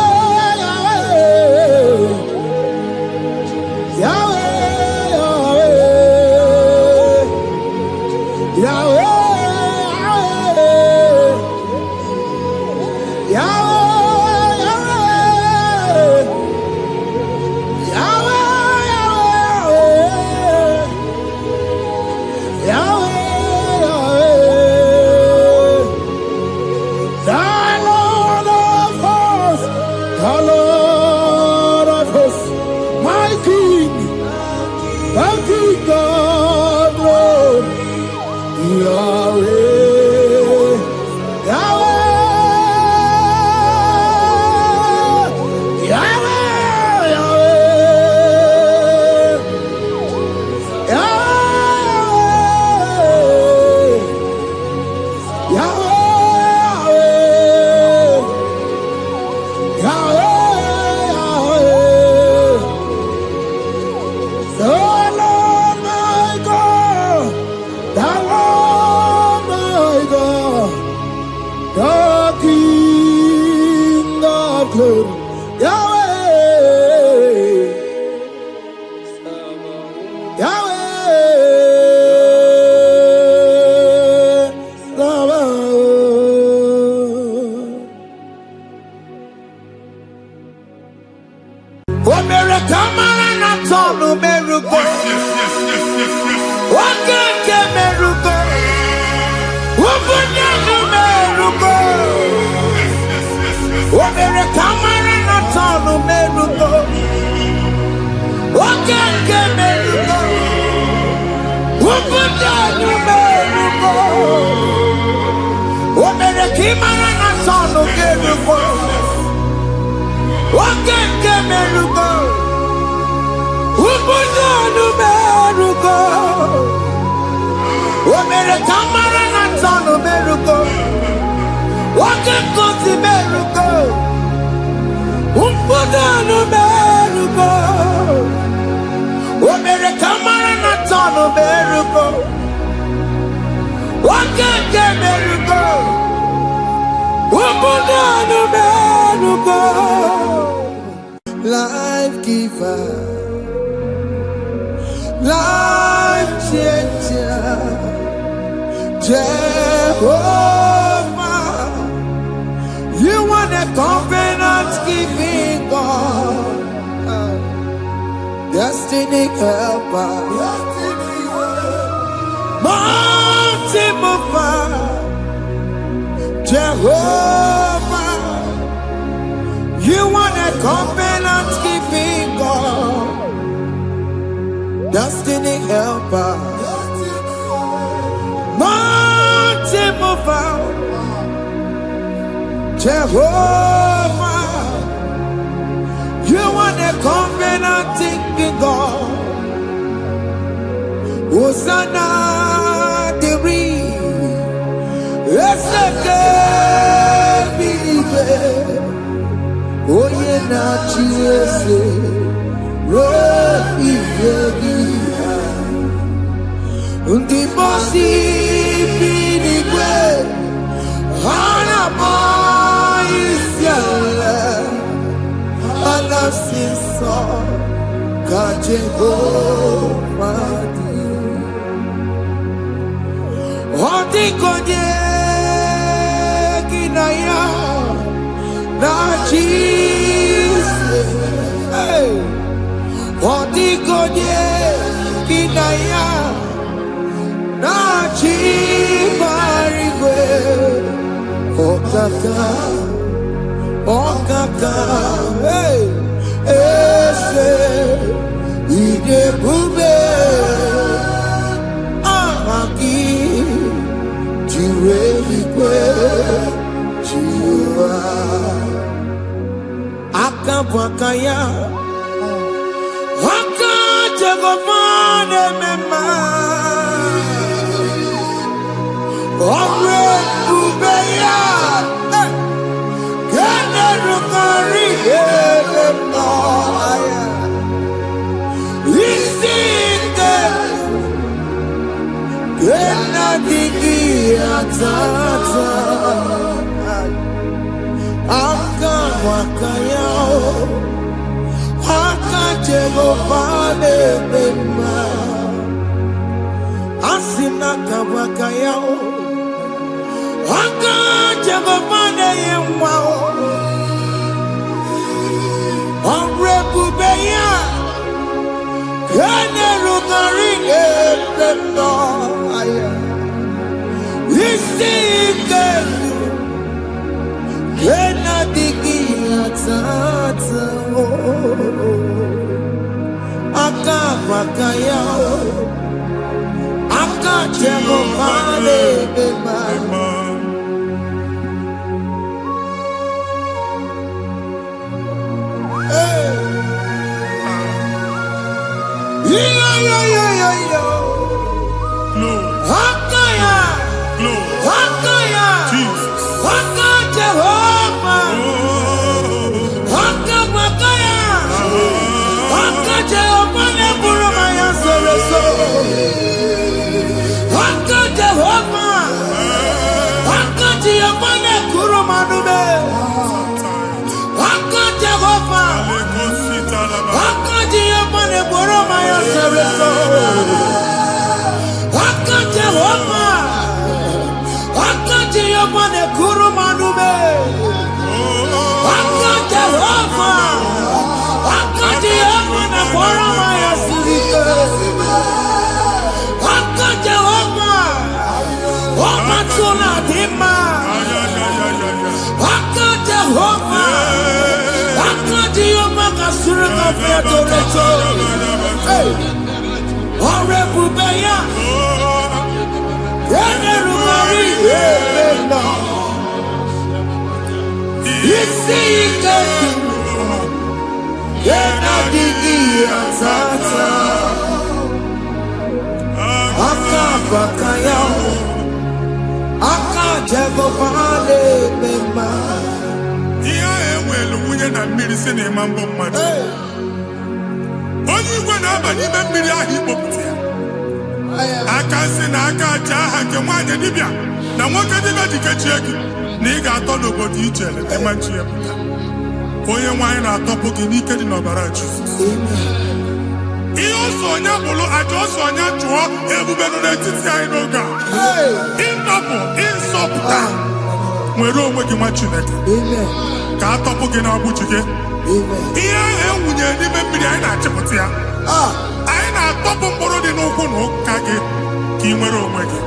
Camera not on the Imara na sonu kerugo. Okeke merugo. Ubudu merugo. Omere kamara na sonu merugo. Okeke merugo. Ubudu merugo. Omere kamara na sonu merugo. Okeke merugo. Life giver, life changer, Jehovah, you want a covenant keeping God, destiny helper, mountain mover, Jehovah, you want a covenant keeping God, destiny helper, mountain mover, Jehovah, you want a covenant keeping God, Hosanna the Oye na chiese, rohi yegia. Undi mosi binigwe, hana moisiala, alasinso kajego madi. Ondi konye kinaya. Na Jesus, hey, Odigonye kinaya, na Chibarigwe, Okaka, hey, Ese, Idebube, Amaki, Jireligwe, Jiwa. Akabwakaya Akajagomane mema Omre Ubeya Gene Rukari Aya Isike Gena Digi Atata Akabwakaya Akajagomane mema Asina kabwakaya Akajagomane yemwa Omrebubeya Kene rugari ependo aya Isike Kena digi atata Akabwakaya Akajagomane mema Hakaya, Hakaya, Jesus, Haka Jehovah, Haka Makaya, Haka Jehovah, Neburumaya Sereso, Haka Jehovah, Haka Jehovah, Nekurumanume, Haka Jehovah, Haka Jehovah, Neburumaya Sereso. Jehovah, Jehovah, ne kurumanume. Jehovah, Jehovah, ne kuramaya sirike. Jehovah, Omatuna dima. Jehovah, Jehovah, kasurika fiatoreto. Orebubeya. Isika Yena digi atata Aka bakaya Aka jego pale bema Iya ewelu munye na mmiri si na imambo mmadu Onye igwe na-aba n'ime mmiri ahụ ikpopụta ya aka si na aka aja aha nke nwaanyị dibịa na nwoke dibịa jikechie gị na ị ga-atọ n'obodo ijele emachi ya pụta onye nwaanyị na-atọpụ gị n'ike dị n'ọbara Jizọs ihe ọsọ onye bụrụ aja ọsọ onye chụọ ebube nọ n'etiti anyị n'oge a ịtọpụ ịsọpụta nwere onwe gị nwa Chineke ka atọpụ gị n'agbụchi gị ihe ahụ ewunye n'ime mmiri anyị na-achịpụta ya anyị na-atọpụ mkpụrụ dị n'ụkwụ na ụka gị ka ị nwere onwe gị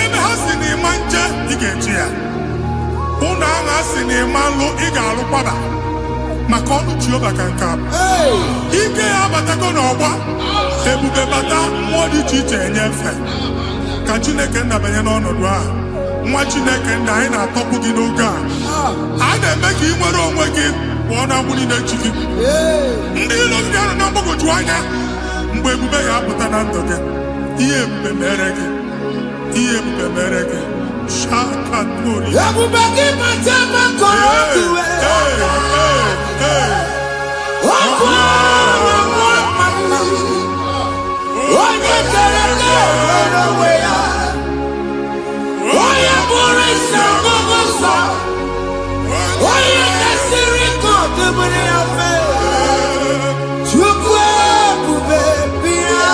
ebe ha si na ịma nje ị ga-eji ya ụlọ ahụ ha si na ịma nlụ ị ga-alụkwaba maka ọnụ Jehova ka nke abụ ike ya abatago n'ọgba ebube bata mmụọ dị iche iche enyefe ka Chineke ndabanye n'ọnọdụ ahụ nwa Chineke nna anyị na-atọpụ gị n'oge a na-eme ka ị nwere onwe gị pụọ na mgbuli na-echi gị ndị ilo gị ga-anọ na mgbagwoju anya mgbe ebube ya apụta na ndụ gị ihe ebube mere gị ihe ebube mere gị shakatori ebube gị mata maka otuwe onye kere nwere onwe ya onye bụrụ isi ọgụgụ nsọ onye kesịrị ka ọdụbụrụ ya fe Chukwu ebube bịa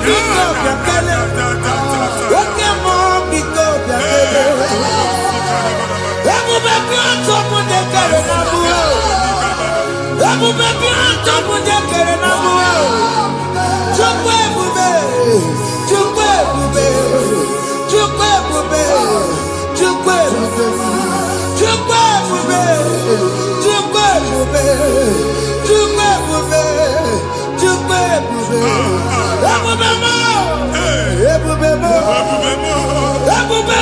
biko bịakele oke mmụọ biko bịakele ebube bịa ntọpụ dekere na mụọ ebube bịa ntọpụ dekere na mụọ Chukwu ebube Chukwu ebube Chukwu ebube Chukwu ebube Chukwu ebube Chukwu ebube Chukwu ebube Chukwu ebube ebube mo ebube mo ebube mo ebube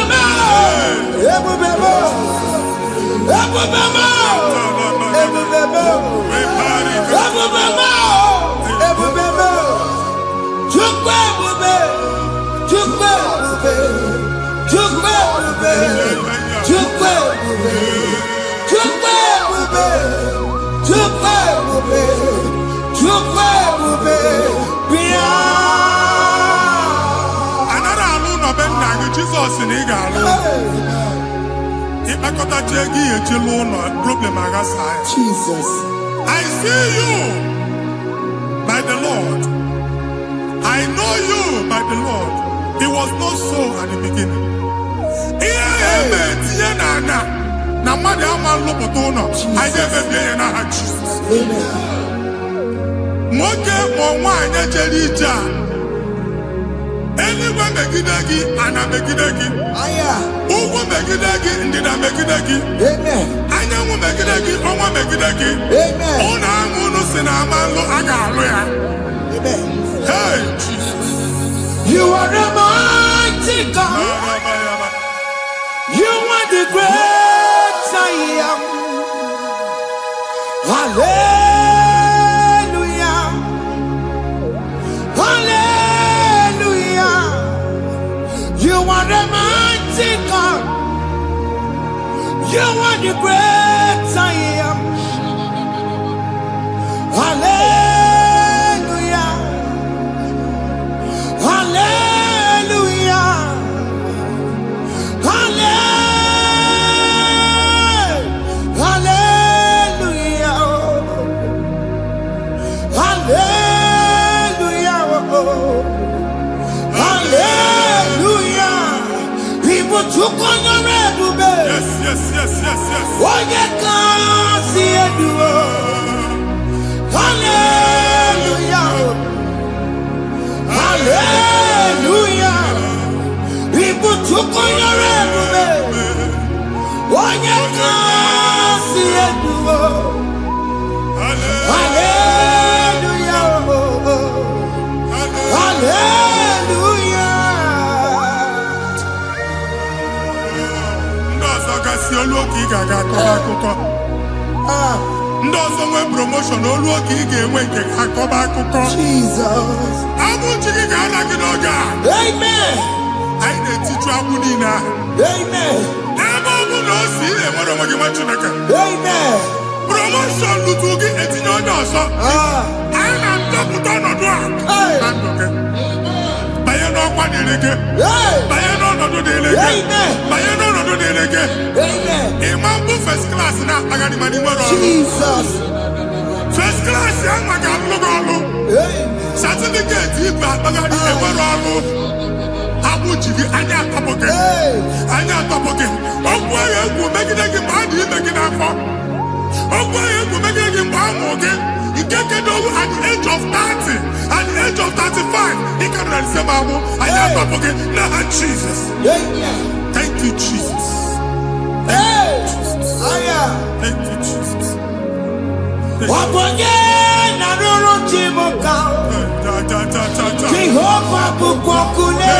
mo ebube mo ebube mo ebube mo ebube mo Chukwu ebube Chukwu ebube Chukwu ebube Chukwu ebube Chukwu ebube Chukwu ebube Chukwu ebube bịa anara alụ n'obe nna gị Jizọs na ị ga-alụ ịkpakọtacha ego ihe echelu ụlọ problem aghasa ya Jesus I see you by the Lord I know you by the Lord it was not so at the beginning ihe eme tinye n'anya na mmadụ ama nlụpụta ụlọ anyị emebie ya n'aha Jizọs nwoke ma nwaanyị jere ije a eluigwe megide gị ana megide gị ugwu megide gị ndịda megide gị anyanwụ megide gị ọnwa megide gị ụlọ ahụ unu si na ama nlụ a ga-alụ ya hey Jesus You are the mighty God You are the great I am Hallelujah Hallelujah You are the mighty God You are the great I am Hallelujah Hallelujah Hallelujah Hallelujah Hallelujah People took on the red yes Oye kasi eduo Hallelujah Hallelujah People took on the red Oye kasi eduo Hallelujah Hallelujah olu oke ị ga-aga akọba akụkọ. Ndị ọzọ nwee promotion olu oke ị ga-enwe nke akọba akụkọ. Jesus. Abụ chi gị ga-ala gị n'oge a. Amen. Anyị na-etiju agbụ niile ahụ. Amen. Ebe ọ bụ na o si enwere onwe gị nwa Chineke. Amen. Promotion lutu gị etinye onye ọzọ. Anyị na-adọpụta ọnọdụ a na ndụ gị. Banye n'ọkwa dịrị gị. Banye n'ọnọdụ dịrị gị. Banye n'ọnọdụ dịrị gị. Ịma mbụ first class na-akpagharị ma n'ime ọrụ. Jesus. First class ya nwa ga-alụ gị ọrụ. Certificate ibe akpagharị enwere ọrụ. Abụ ji gị anya atọpụ gị. Anya atọpụ gị. Ọgwụ agha egwu megide gị mgbe a dị ime gị n'afọ. Ọgwụ agha egwu megide gị mgbe a mụ gị. Nke kedu at the age of 30, at the age of 35, he can receive abu. I am forget. Now Jesus. Thank you, Jesus. Thank you, Jesus. Thank you, Jesus. Jehovah bukokune.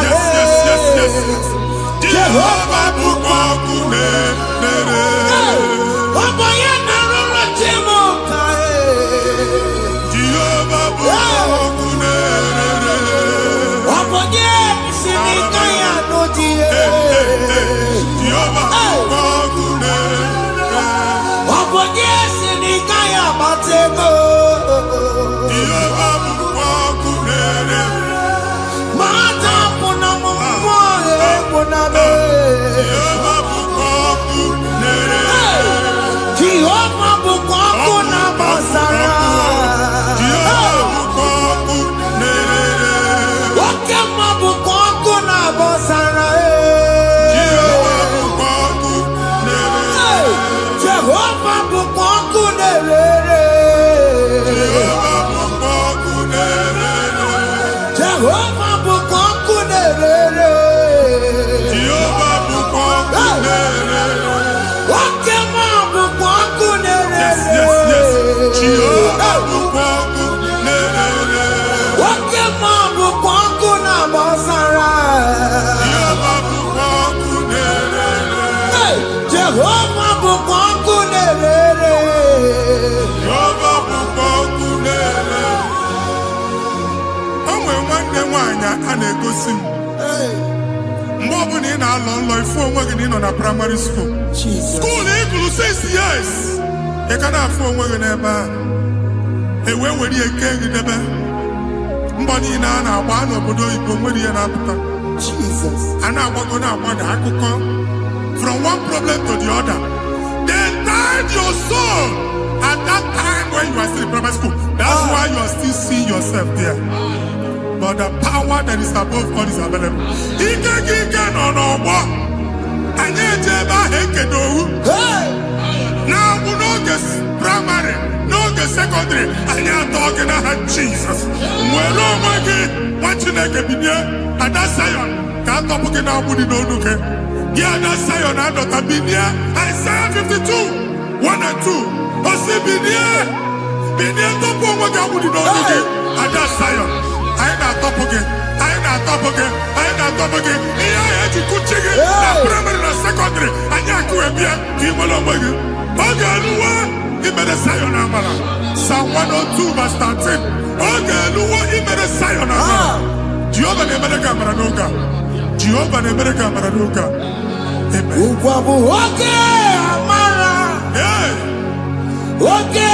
Yes. Jehovah bukokune. A na-egosi mgbe ọ bụla ị na-alọ nlọ ifu onwe gị na ị nọ na primary school school ị gụrụ 6 years ị ka na-afụ onwe gị n'ebe ahụ ewee were ihe kee gị debe mbọ niile a na-agba n'obodo oyibo nwere ihe na-apụta a na-agbago na-agbada akụkọ from one problem to the other. They tied your soul at that time when you are still in primary school. That's why you are still seeing yourself there. But the power that is above God is available. Ike no more. Anye jeba hekedowu. Now we no get primary, no get secondary. Anye talking about Jesus. Mwelo mwagi wachineke binye. Ada Zion kanto puke na mudi no nuke. Ada Zion ando tabinye. Isaiah 52, 1 and 2. Osi binye topo mwagi mudi no nuke. Ada Zion. I na-atọpụ gị. Ihe ahụ eji kuchi gị na primary na secondary anyị akụwe bịa ka ị nwere onwe gị. Ọ ga-eluwa imere Zion amara. Psalm 102 verse 13. Ọ ga-eluwa imere Zion amara. Jehova na-emere gị amara n'oge a. Jehova na-emere gị amara n'oge a. Amen. Ụgwọ bụ oge amara. Oge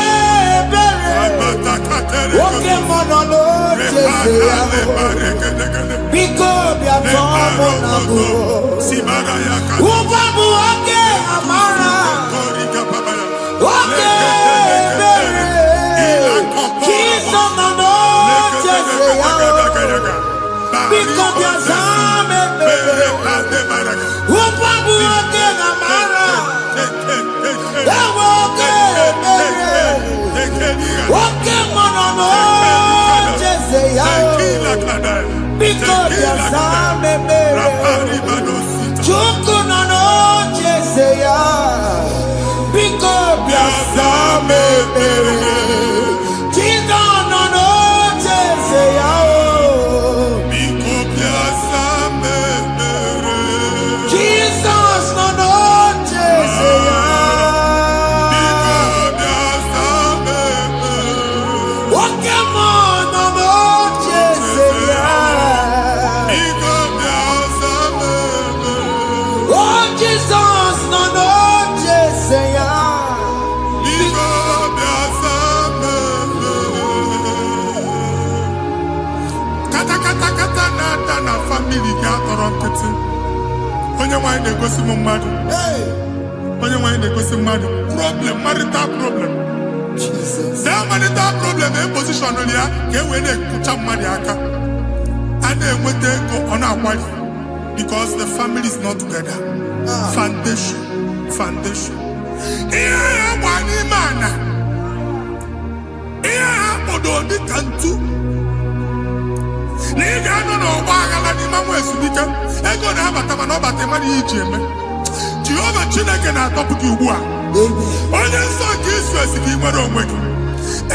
oke mmanụ n'oche ya biko bịa tọọ mụ na bụ ụgwọ bụ oke amara oke ebere Jizọs nọ n'oche ya biko bịa zaa m ekpere ụgwọ bụ oke amara ewe oke ebere oke mmanụ n'oche ya biko bịa zaa m ekpere Chukwu nọ n'oche ya biko bịa zaa m ekpere Jizọs nọ n'oche ya biko bịa zaa m nkịtị. Onye nwanyị na-egosi m mmadụ. Onye nwanyị na-egosi mmadụ. Problem, marital problem. That marital problem in position on ya ka e wee na-ekụcha mmadụ aka. A na-enweta ego ọ na-akwali because the family is not together. Foundation. Ihe ha gba n'ime ana. Ihe ha kpọdo dị ka ntu. Na ị ga-anọ n'ọgba aghara n'ime nwa ezumike. Ego na-abata mana ọ bata mmadụ ihe iji eme. Jehova Chineke na-atọpụ gị ugbu a. Onye nsọ nke isu esi gị nwere onwe gị.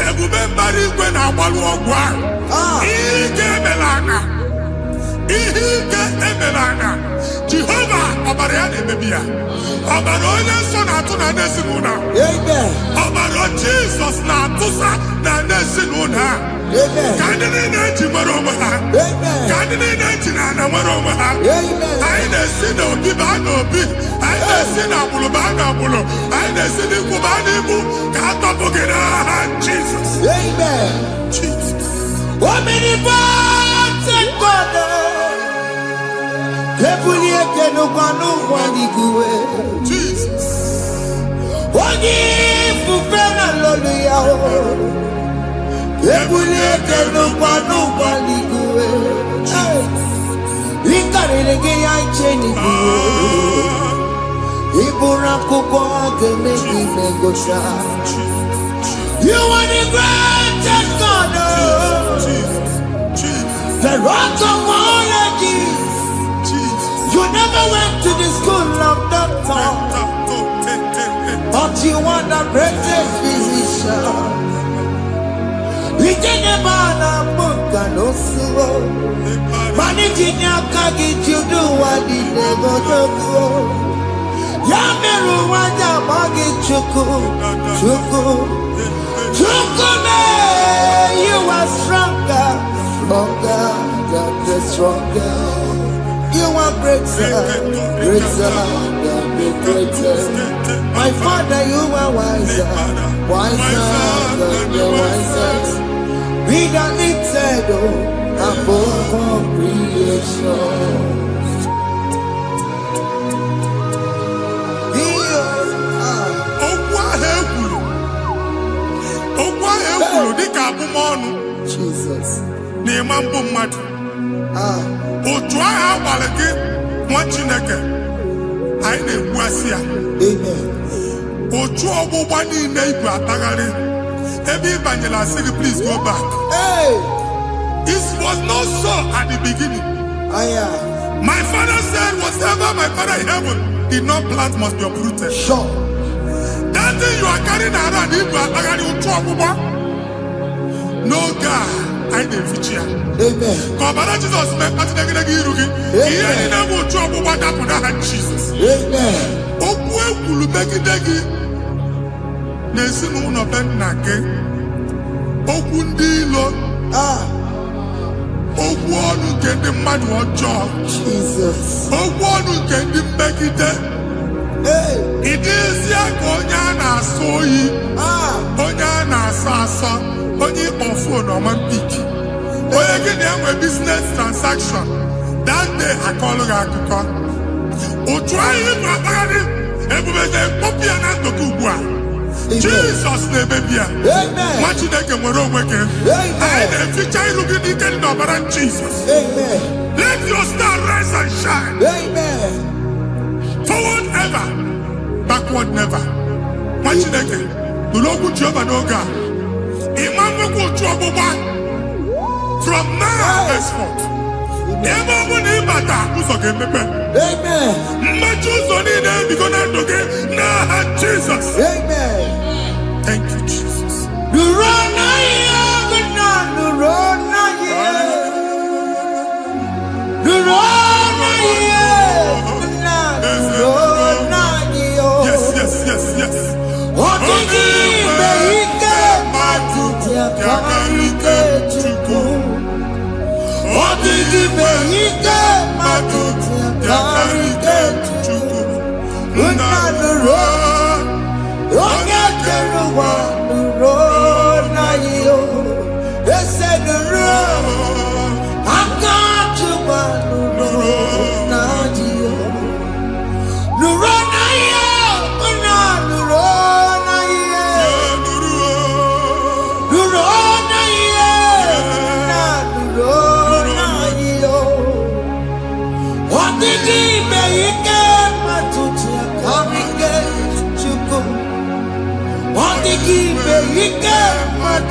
Ebube mbara igwe na-agbalụ ọgwụ ahụ. Ihe ike emela aka. Jehova ọbara ya na-emebi ya. Ọbara onye nsọ na-atụ na ndị ezinụlọ. Ọbara Jizọs na-atụsa na ndị ezinụlọ ha. Ka ndị niile eji nwere onwe ha. Ka ndị niile eji na ana nwere onwe ha. Anyị na-esi n'obi baa n'obi. Anyị na-esi n'agbụrụ baa n'agbụrụ. Anyị na-esi n'ikwu baa n'ikwu. Ka a tọpụ gị n'aha Jizọs. Jesus. You are the greatest God, the rock of all ages. You never went to the school of doctor, but you are the greatest physician. We didn't ban a book and also managing your kagi to do what he never do. Yamiru waja magi chuku. Chukume, you are stronger than the stronger. You are greater than the greatest. My Father, you are wiser than the wisest. Be the lifted above all creation. Jesus. Otu ahụ agbalị gị nwa Chineke anyị na-egbu asị ya. Otu ọgbụgba niile ibu atagharị ebe ị banyere asị gị please go back. It was not so at the beginning. My father said whatever my father in heaven did not plant must be uprooted. Sure. That thing you are carrying around ibu atagharị otu ọgbụgba. No God. Amen. Ọbara Jizọs mekpatụ gị iru gị. Ihe niile bụ otu ọgbụgba dapụ n'aha Jizọs. Okwu ekwuru megide gị n'ezinụlọ be nna gị. Okwu ndị ilo. Okwu ọnụ nke ndị mmadụ ọjọọ. Okwu ọnụ nke ndị mmegide. Ịdịzie ka onye a na-asọ oyi. Onye a na-asọ asọ. Onye ịkpọ fon ọma mpiki. Onye gị na-enwe business transaction. That day akọlụ gị akụkọ. Otu anyị bụ akpagharị ebube na-ekpọpụ ya na ndụkọ ugbu a. Jizọs na-emebi ya. Nwa Chineke nwere onwe gị. Anyị na-eficha ilu gị n'ike dị n'ọbara Jizọs. Let your star rise and shine. Forward ever, backward never. Nwa Chineke nụrụ okwu Jehova n'oge a. Ịma nwekwa otu ọgbụgba. From now henceforth, ebe ọ bụ na ịbata ụzọ ga-emepe. Mmachi ụzọ niile ebigo na ndụ gị n'aha Jizọs. Thank you, Jesus. Yes.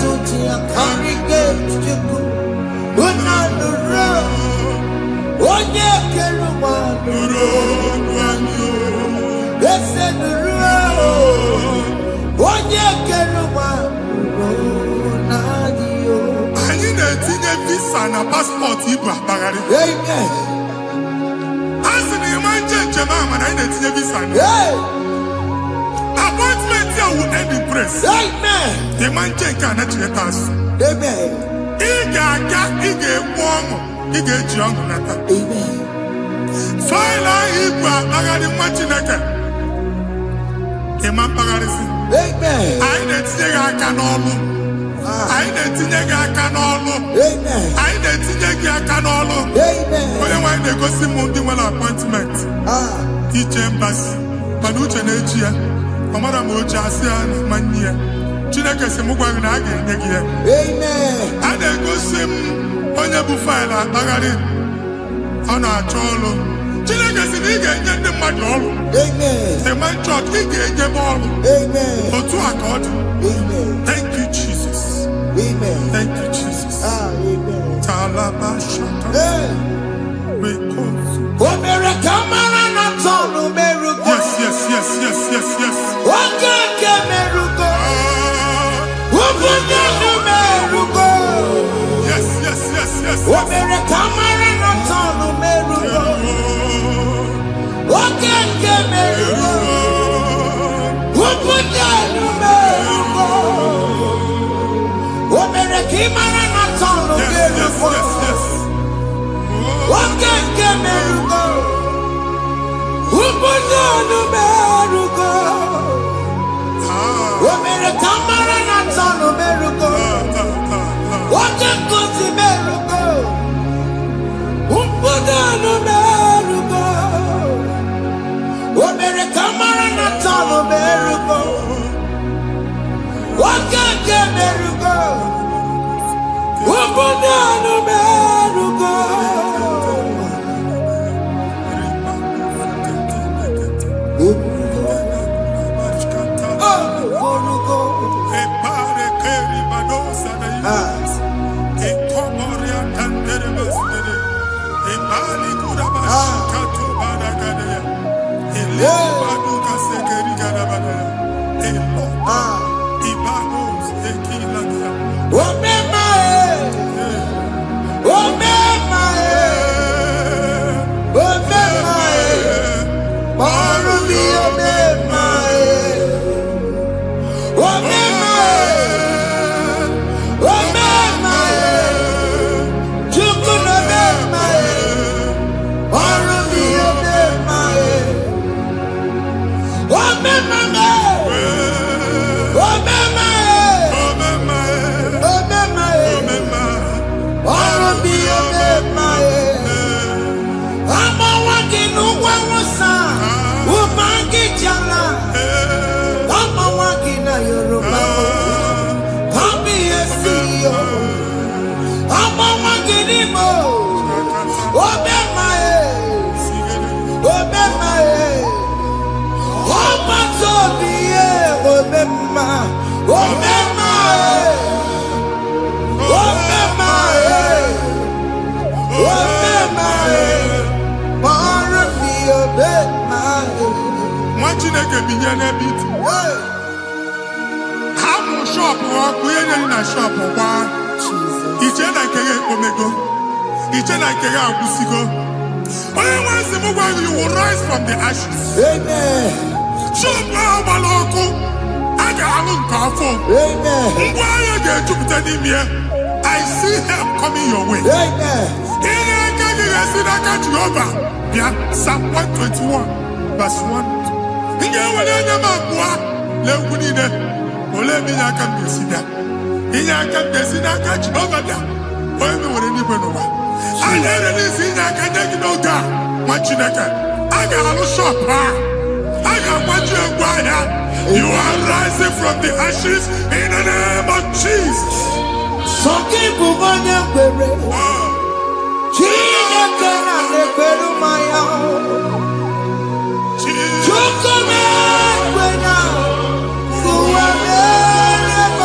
tutia karigate juku. Unanuro. Onye keruwa nuro. Ese nuro. Onye keruwa nuro nadio. Anyị na-etinye visa na passport Igbo akpagharị. Amen. Asị na ịma njem ahụ na anyị na-etinye visa na. Appointment here will end in praise. Amen. Ịma nke a na-echeta asụ. Amen. Ị ga-aga, ị ga-ekwu ọṅụ, ị ga-eji ọṅụ nata. Amen. Faịlụ ahụ Igbo akpagharị nwa Chineke. Ịma mkpagharịsị. Amen. Anyị na-etinye gị aka n'ọlụ. Anyị na-etinye gị aka n'ọlụ. Amen. Anyị na-etinye gị aka n'ọlụ. Amen. Onye nwaanyị na-egosi m ndị nwere appointment ije mbasi mana uche na-eji ya ọ mara ma oche asị ya na nwanne ya. Chineke sị m gwa gị na a ga-enye gị ya. Amen. A na-egosi m onye bụ faịlụ akpagharị ọ na-achọ ọrụ. Chineke sị na ị ga-enye ndị mmadụ ọrụ. Amen. Ema chọọchị ị ga-enye m ọrụ. Amen. Otu a ka ọ dị. Amen. Thank you Jesus. Amen. Thank you Jesus. Amen. Talabashata. Hey. Rekosu. Omere kamara na tonu merugo. Yes, yes, yes, yes, yes, yes. Okeke merugo. Ogunye merugo. Yes, yes, yes, yes. Omere kamara na tonu merugo. Okeke merugo. Ogunye merugo. Omere kamara na tonu merugo. Okeke merugo. Ogunye merugo. Omere kamara na tonu merugo. Okeke merugo. Ogunye merugo. Omere kamara na tonu merugo. Okeke merugo. Ogunye merugo. Chineke binye n'ebe iti. Ha mụ shọpụ ọkụ ihe nyere na shọpụ gbaa. Iche na nke ya ekpomego. Iche na nke ya agwụsigo. Onye nwe nsị m gwa you will rise from the ashes. Amen. Shọpụ ahụ gbara ọkụ. A ga-alụ nke afọ. Amen. Ngwa ahịa ga-ejupụta n'ime ya. I see help coming your way. Amen. Ihe aka gị ga-esi n'aka Jehova bịa Psalm 121 verse 1. Ị ga-ewere anya m abụọ n'egwu niile. Olee ebe inye aka m ga-esi bịa? Inye aka m ga-esi n'aka Jehova bịa. Onye mewere n'igwe n'ụwa. A na-ere n'isi inye aka nye gị n'oge a nwa Chineke. A ga-alụ shọpụ a. A ga-agbaji egwu ahịa. You are rising from the ashes in the name of Jesus. Sọkị bụ onye kwere. Chineke na na-ekwere mmanya. Chukwu na-ekwe na ụwa na-ere m.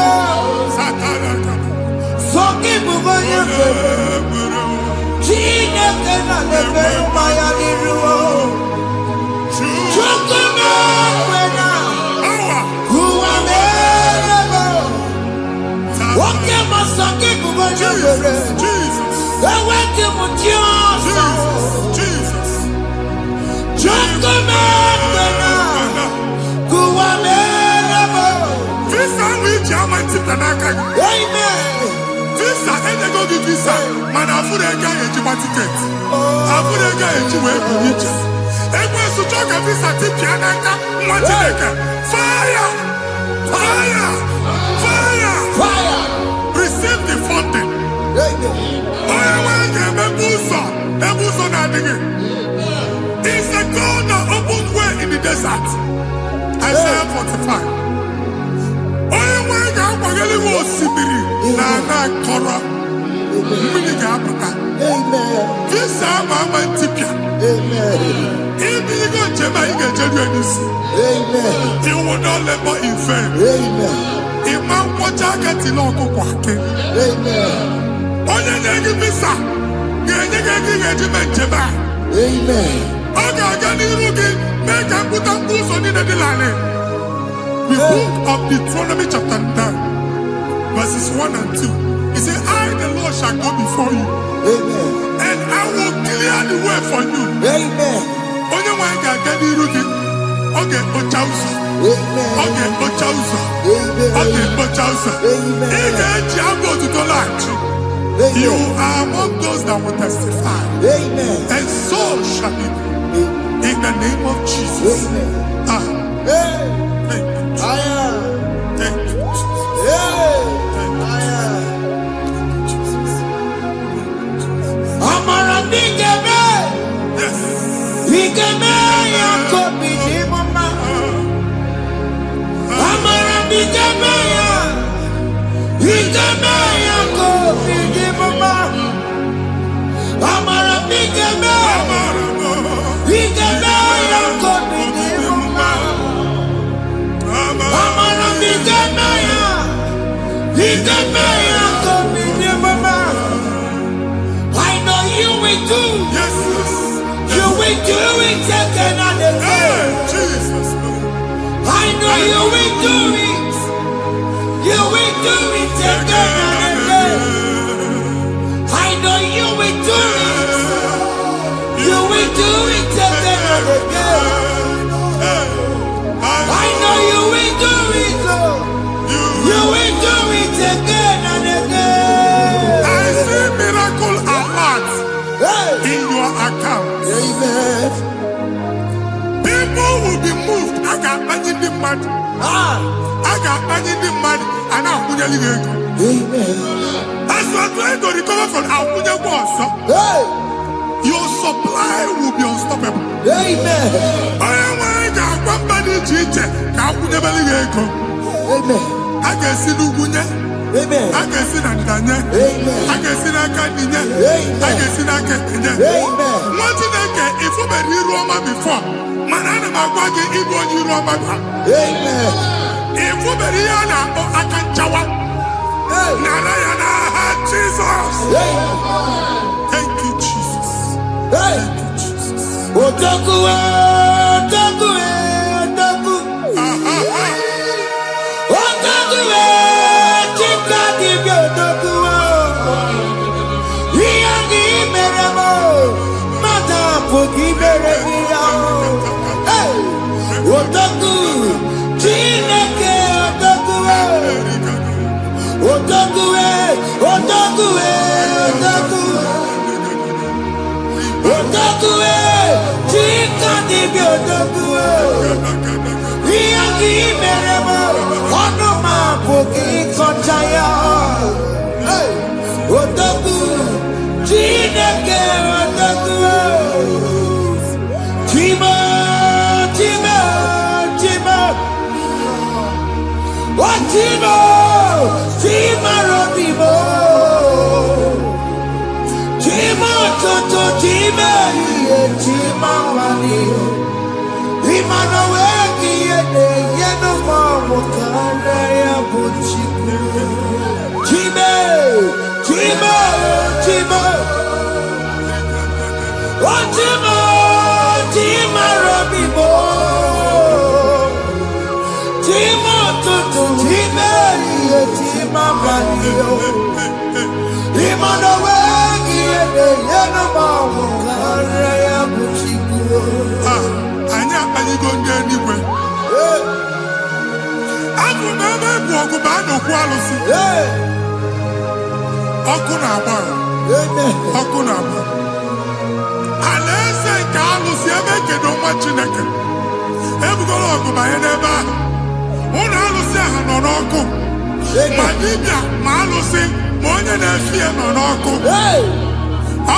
Visa, and they go to visa. Man, I put a guy in my ticket. I put a guy in my ticket. And when you talk a visa, fire! Fire! Fire! Fire! Receive the funding. It's the God that opens way in the desert. Isaiah 45. You will not labor in vain. Imam Wajagati Loko Kwake. Onye negi visa. Genye regiment jeba. Oga gani rugi. Meka kuta kuso ni de dilane. The book of Deuteronomy chapter 9, verses 1 and 2. He said, I, the Lord, shall go before you. And I will clear the way for you. Onye wanga gani rugi. Okay, Ochausa. Okay, Ochausa. Okay, Ochausa. You are among those that will testify. And so shall it be. In the name of Jesus. Thank you, Jesus. Thank you, Jesus. Amara bigeme. Yes. Bigeme ya kobi ni mama. Amara bigeme ya. Bigeme ya kobi ni mama. Amara bigeme. Bigeme ya kobi ni mama. Amara bigeme ya. Bigeme ya kobi ni mama. I know you will do. Yes. You will do it again and again. Jesus. I know you will do it. You will do it again and again. I know you will do it. You will do it again and again. I know you will do it, Lord. You will do it again and again. I see miracle alert in your account. Amen. People will be moved. I got money the mad. I got money the mad. And I'm going to leave. Amen. As you are trying to recover from Abuja boss, your supply will be unstoppable. Amen. I got one body teacher. Abuja believe. Amen. I can see Lugunya. Amen. I can see Nandanya. Amen. I can see Nakaninya. Amen. I can see Nakaninya. Amen. One thing I can, if you were in Roma before, Manana Magwagi, Igbo, you Roma. Amen. If you were here, I can chawa. Narayana, Jesus. Thank you, Jesus. Thank you, Jesus. Otaku. Imano wegi ene yeno mawu kare ya buchikuo. Anya aligo ndenigwe. Abu meme buogu ba no kwalusi. Oku na agba. Oku na agba. Alese ka alusi ebe kedo nwa Chineke. Ebugolo ogu ba ye n'ebe ahụ. Ụlọ alụsị ahụ nọ n'ọkụ. Ma dibịa ma alụsị ma onye na-efi ya nọ n'ọkụ.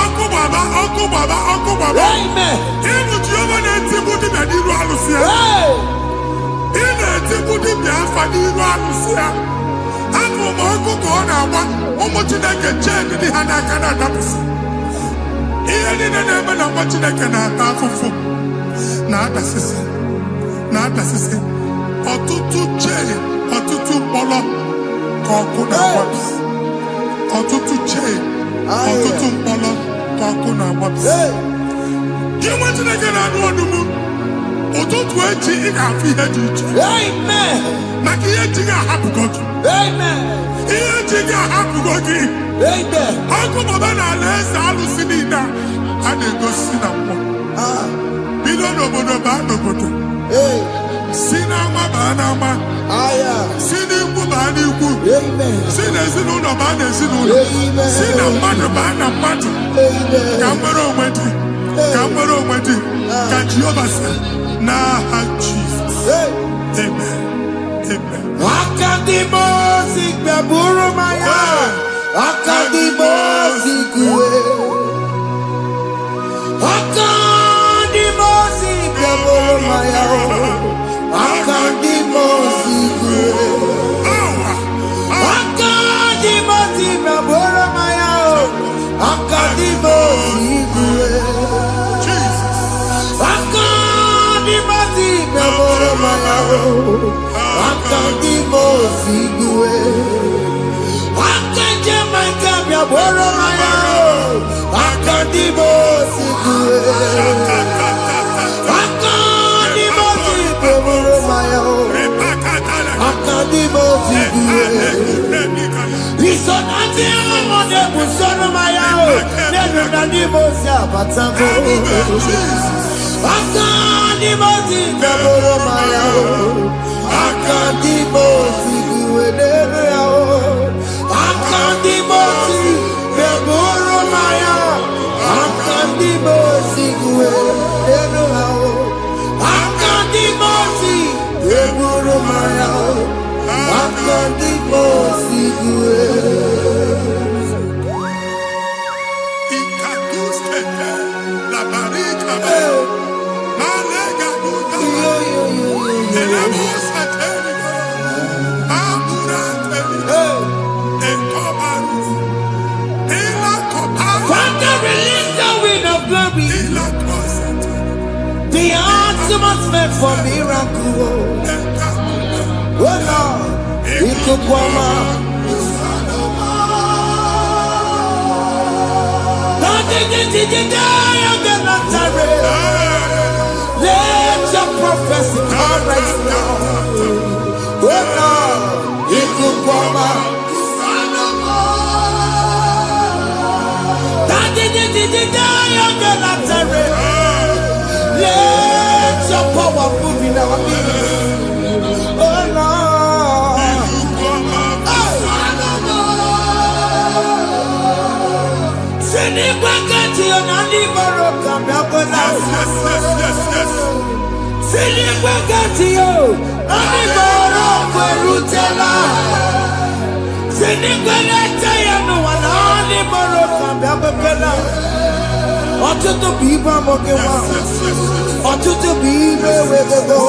Ọkụ gbaba, ọkụ gbaba, ọkụ gbaba. Ịbụ Jehova na-etigbu dibịa n'iru alụsị ya. Ị na-etigbu dibịa afa n'iru alụsị ya. Afọ ma ọkụ ka ọ na-agba ụmụ Chineke chee dị ha n'aka na-adapụsị. Ihe niile na-eme na nwa Chineke na-ata afụfụ na-adasịsị. Ọtụtụ chee, ọtụtụ mkpọrọ ka ọkụ na-agbapụsị. Ọtụtụ chee, ọtụtụ mkpọrọ ka ọkụ na-agbapụsị. Gị nwa Chineke na-anụ ọdụm, ụtụtụ echi ị ga-afụ ihe dị iche. Maka ihe ji ga-ahapụgo gị. Ihe ji ga-ahapụgo gị. Ọkụ baba n'ala eze alụsị niile a na-egosi na mmụọ. Bido n'obodo baa n'obodo. Si n'ama baa n'ama. Si n'ikwu baa n'ikwu. Si n'ezinụlọ baa n'ezinụlọ. Si na mmadụ baa na mmadụ. Ka nwere onwe dị. Ka nwere onwe dị. Ka Jehova sị n'aha Jizọs. Amen. Amen. Akadimosi gbaburu maya. Akadimosi kuwe. Akadimosi gbaburu maya. Akadimosi kuwe. Akadimosi gbaburu maya. Akadimosi kuwe. Akadimosi gbaburu maya. Akadimosi kuwe. Akadimosi gbaburu maya. Akadimosi kuwe. Akadimosi kuwe. Isonati amode busono maya o. Nenu nadimosi abatango. Akadimosi gbaburu maya o. Akadimosi kuwe nenu ya o. Akadimosi gbaburu maya. Akadimosi kuwe nenu ya o. Akadimosi gbaburu maya o. Akadimosi kuwe. Ikaduskete la barika. Malega buta. Elemosa telika. Amura telika. Ekobaru. Ila kobaru. Father, release the wind of glory. Ila kosete. The atmosphere for miracle. Oh Lord, Ikukwama. Let your prophecy come right now. Oh Lord, Ikukwama. Let your power move in our midst. Oh Lord. Sinigwagati onani baroka biakola. Sinigwagati yo ani baroka rutela. Sinigwagati yanu wanani baroka biakola. Ọtụtụ bụ ibe amụghị nwa. Ọtụtụ bụ ibe ewegego.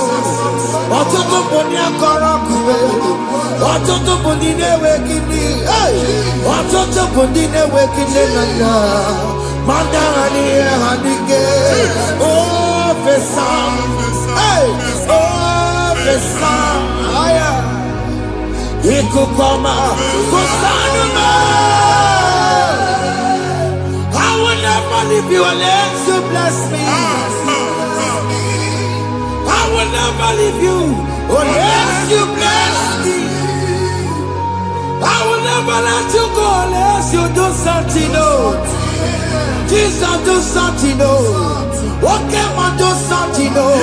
Ọtụtụ bụ ndị akọrọ kụwe. Ọtụtụ bụ ndị na-enweghị nne. Ọtụtụ bụ ndị na-enweghị nne na nna. Ma ndị agha n'ihe ha n'ike. Ofesa. Ofesa. Ikuku ọma. Kusanụ m. I will never leave you unless you bless me. I will never leave you unless you bless me. I will never never let you go unless you do something, oh. Jesus, do something, oh. Okay, man, do something, oh.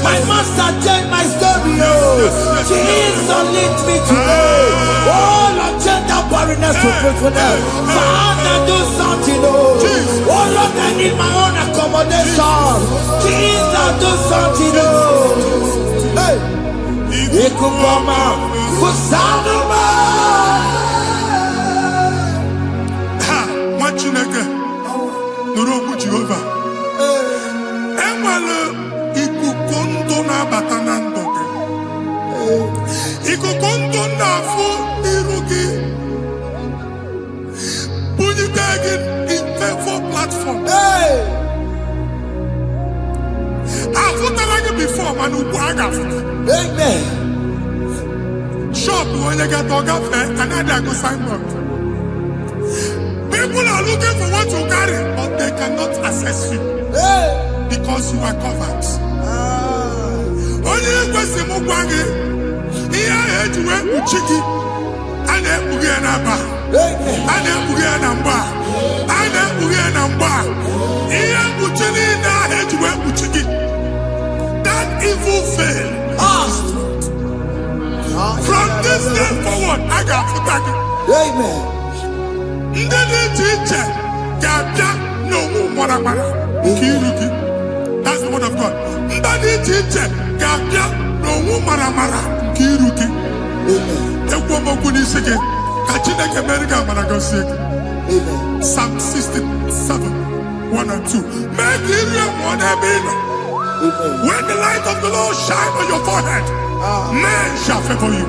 My master changed my story, oh. Jesus, lift me today. Oh, Lord, change that barrenness to fruitfulness. Father, do something, oh. Oh, Lord, I need my own accommodation. Jesus, do something, oh. Hey. Ikukoma, kusanuma. Ha, Machineke, Nurobu Jehovah. Enwale ikuku ndụ na-abata na ndụ gị. Ikuku ndụ na-afụ iru gị. Bunyite gị in favor platform. Afụtala gị before mana ugbu a ga-afụta. Amen. Shop when you get to another go signboard. People are looking for what you carry, but they cannot access you because you are covered. Only question mugwangi, iya ejuwe uchiki, ane uge namba, ane uge namba, ane uge namba, iya uchini na ejuwe uchiki. That evil veil. From this day forward, I got to back it. Amen. That's the word of God. Psalm 67, 1 and 2. When the light of the Lord shine on your forehead, men shall favor you.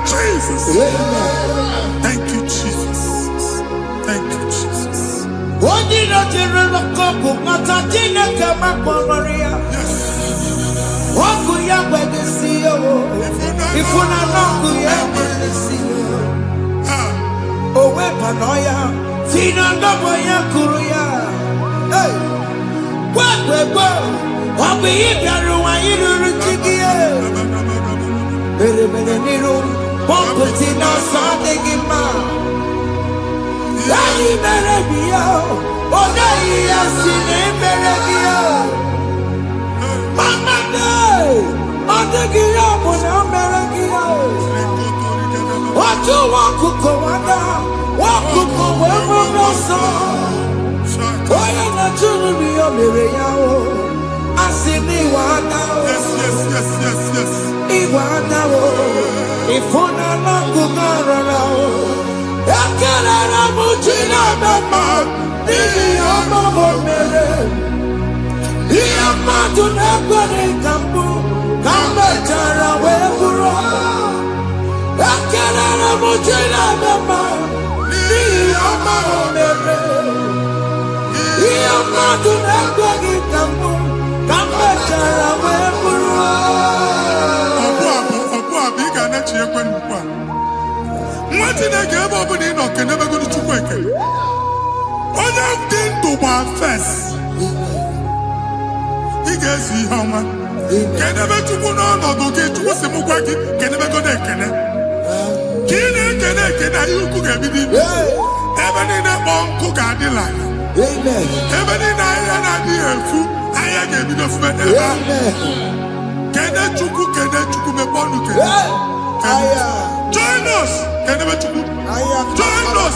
Jesus. Thank you, Jesus. Thank you, Jesus. Join us.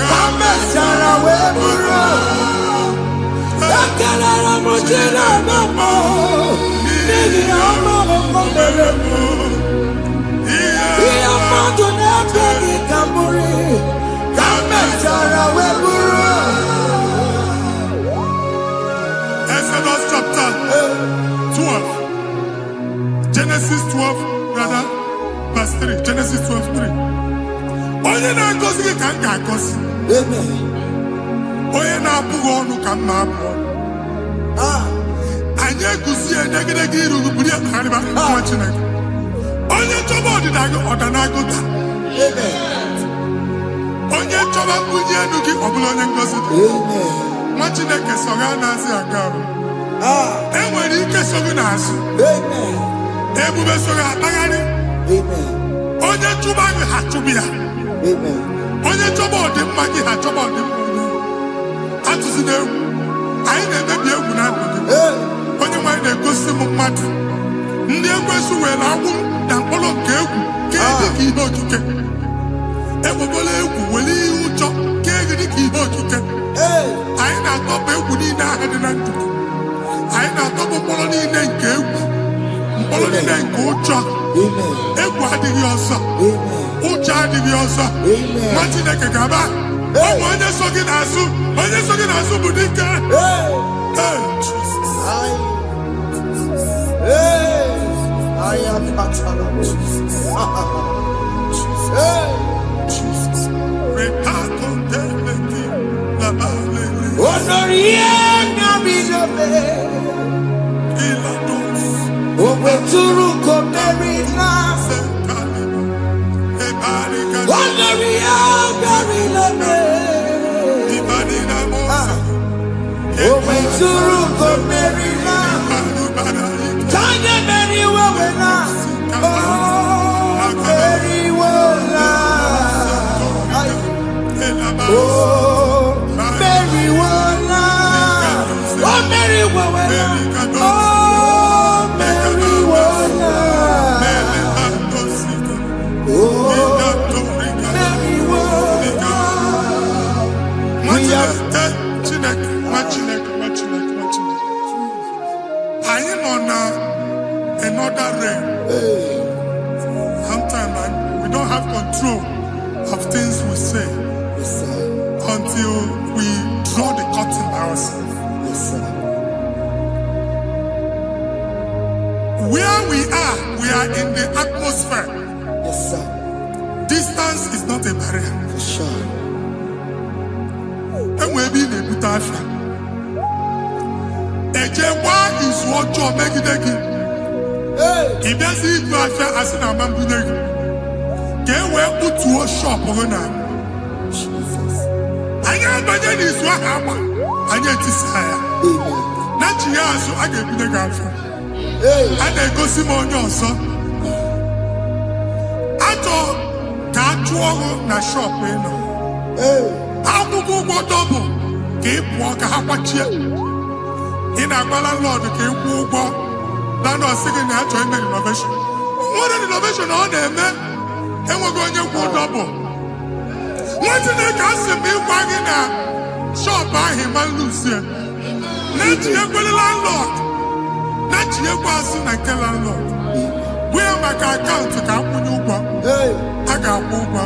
Come Exodus chapter 12. Genesis 12, rather, verse 3. Genesis 12, 3. Onye na-agọzi gị ka m ga-agọzi. Onye na-abụghị ọnụ ka m na-abụ ọnụ. Anyị egusi edegedege iru buru ya karịba nwa Chineke. Onye chọba ọdịda gị ọdanagoda. Onye chọba mbunye elu gị ọ bụla onye ngọzi dị. Nwa Chineke so gị anaghịzi aga arụ. Enwere ike so gị n'azụ. Ebube so gị akpagharị. Onye chụba gị ha chụbi ya. Onye chọba ọdịmma gị ha chọba ọdịmma onye. Atụzina egwu. Anyị na-emebi egwu na ndụ gị. Onye nwanyị na-egosi m mmadụ. Ndị ekwensu were agwụ na mkpụrụ nke egwu kee dị ka ihe okike. Egbebola egwu were ihe ụjọ kee gị dị ka ihe okike. Anyị na-atọpụ egwu niile ahụ dị na ndụ. Anyị na-atọpụ mkpụrụ niile nke egwu. Mkpụrụ niile nke ụjọ. Egwu adịghị ọzọ. Ụjọ adịghị ọzọ. Nwa Chineke ga-aba. Ọ bụ onye so gị n'azụ. Onye so gị n'azụ bụ dike. I am Jesus. Jesus. Another realm. Sometimes we don't have control of things we say until we draw the curtain by ourselves. Where we are in the atmosphere. Distance is not a barrier. And maybe in a butafia. Ejekwa is what you're making. If there's a butafia as in a mambuneg, can we put to a shop over now? I am better is what happened. I get this higher. Not years, so I get the girlfriend. And they go see more young son. I thought that you na shop, you know. How to go double? Keep walk a half a chair. In a landlord, keep walk. Now, no second, I join the innovation. What an innovation on them, man. And we're going to go double. What's in the castle? Me wagging a shop by him and Lucia. Let you go to landlord. Let you go soon and tell landlord. We are my account to come with you. I got over.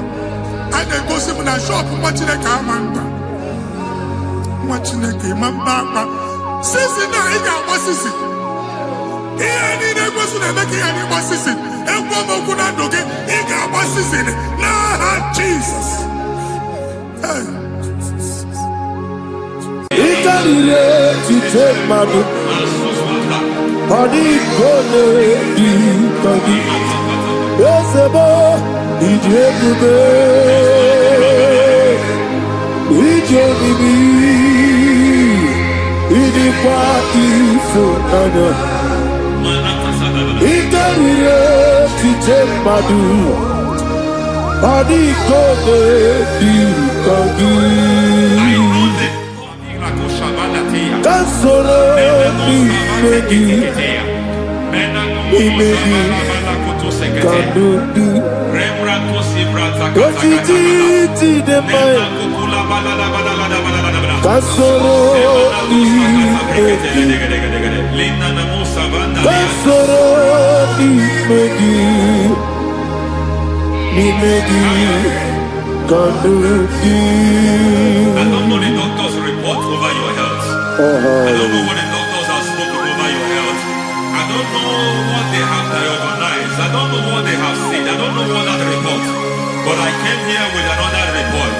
And they go see me in a shop watching the camera. Watching the game, Mamba. Sissy, now he got what sissy. Here, need a person making any what sissy. And woman could not do it. He got what sissy. Nah, Jesus. To take my book, body gonna be body. Yes, a boy, it's everywhere. It's everywhere. It's a party for another. It's to take my book, body gonna be body. Solo Kasoro Nimegi Kanduki. I don't know the doctor's report over your health. I don't know what the doctors have spoken over your health. I don't know what they have diagnosed. I don't know what they have said. I don't know what that report. But I came here with another report.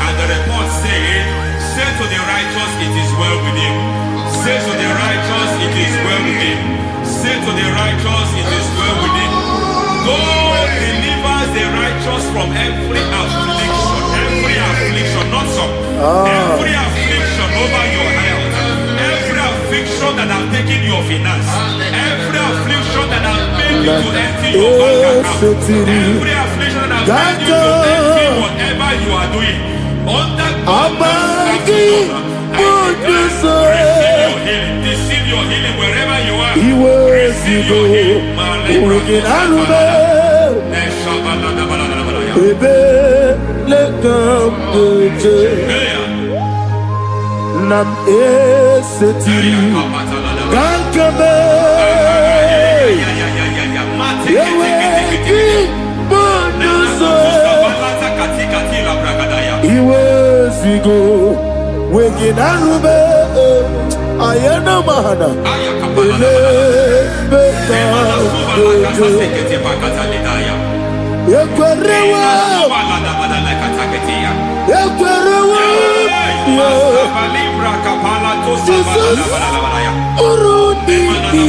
And the report said, say to the righteous, it is well with him. Say to the righteous, it is well with him. Say to the righteous, it is well with him. God delivers the righteous from every affliction, not some. Every affliction over your health, every affliction that has taken your finance, every affliction that has made you to empty your bank account, every affliction that has made you to empty whatever you are doing, under God's receive your healing wherever you are. Receive your healing. Nam esetiri Gankame Yeweki Bonuso Iwezigo Weginarube Ayana Mahana Ele Beka Yekwerewa Yekwerewa Jesus Urundibe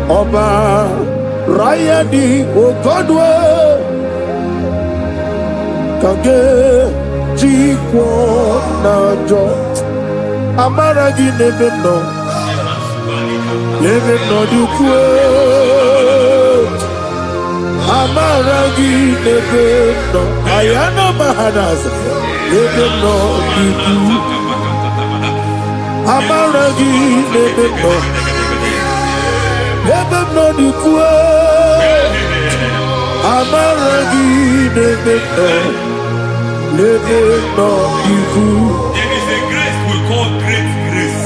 Oba Rayadi Ogodwe Kage Jikwo Najo Amaragi Nebeno Nebeno Dukwe Amaragi Nebeno Ayana Mahanas Nebeno Dukwe Amaragi Nebeno Nebeno Dukwe Amaragi Nebeno Nebeno Dukwe. There is a grace we call great grace.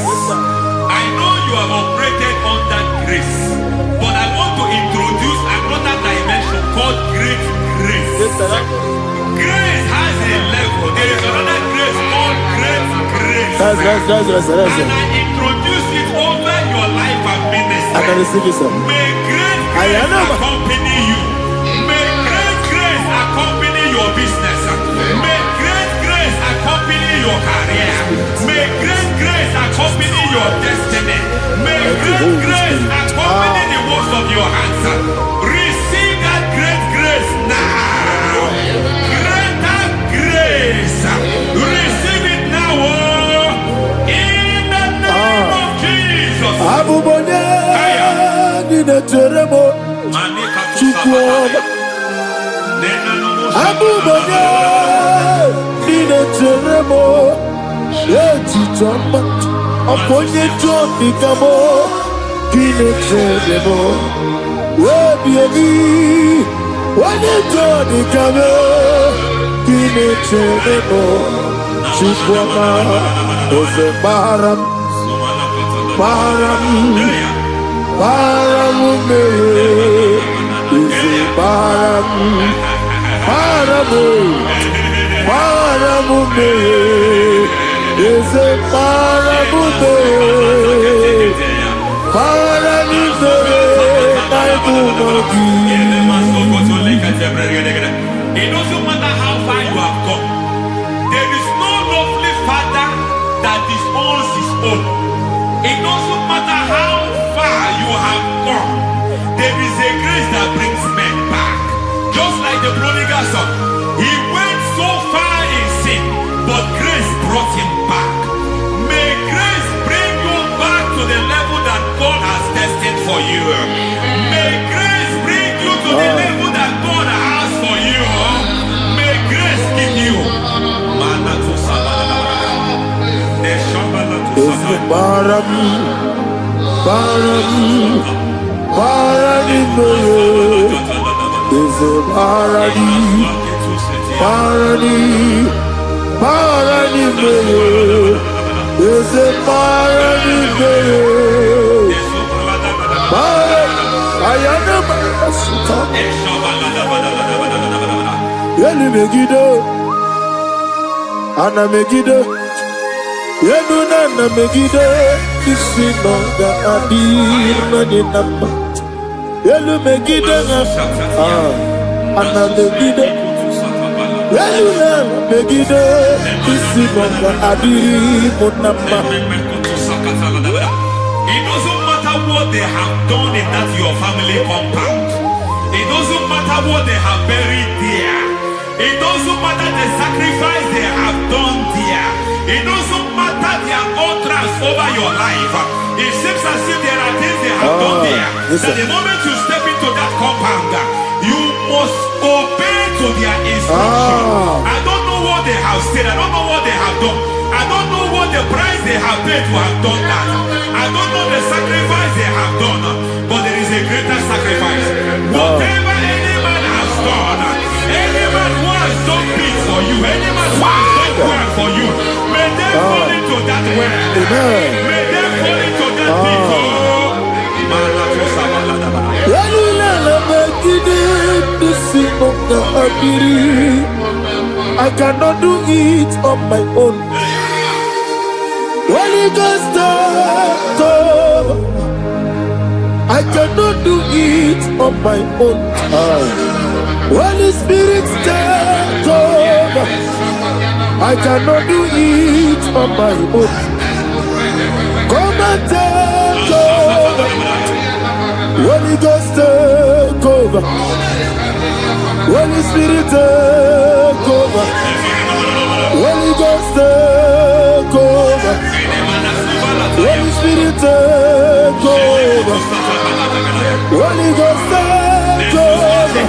I know you have operated on that grace, but I want to introduce another dimension called great grace. Grace has a level. There is another grace called great grace. That's and I introduce it over your life and ministry. May great grace accompany you. May great grace accompany your business. May great grace accompany your career. May great grace accompany your destiny. May great grace accompany the works of your hands. Receive that great grace now. Greater grace. Receive it now. In the name of Jesus. Abubone Nina Teremo Chukwoba Abubone Nina Teremo Yeti Chamba Aponye Chombi Kamo Kine Teremo Webi Wane Chombi Kamo Kine Teremo Chukwoba Ose Baram Baram Paramume Ise Paramume Paramume Ise Paramume Paramume Naibumogi. It doesn't matter how far you have come. There is no lovely father that disowns his own. It doesn't matter how far you have gone. There is a grace that brings men back. Just like the prodigal son. He went so far in sin, but grace brought him back. May grace bring you back to the level that God has destined for you. May grace bring you to the level that God has for you. May grace give you. Baram Paradi Is a Paradi Parani is a Yelu Megido, Anna Megido, Yeluna Megido, Isinonga Adi Maninama, Yelu Megido, Anna Megido, Yeluna Megido, Isinonga Adi Munama. It doesn't matter what they have done in that your family compound. It doesn't matter what they have buried there. It doesn't matter the sacrifice they have done there. It doesn't matter their utterance over your life. It seems as if there are things they have done there. That the moment you step into that compound, you must obey to their instruction. I don't know what they have said. I don't know what they have done. I don't know what the price they have paid to have done that. I don't know the sacrifice they have done. But there is a greater sacrifice. Whatever any man has done, any man who has done big for you, any man who has done well for you, may they fall into that well. May they fall into that pit. I cannot do it on my own. Holy Ghost, I cannot do it on my own. Holy Spirit, take over. I cannot do it on my own. Come and take over. Holy Ghost, take over. Holy Spirit, take over. Holy Ghost, take over. Holy Spirit, take over. Holy Ghost, take over.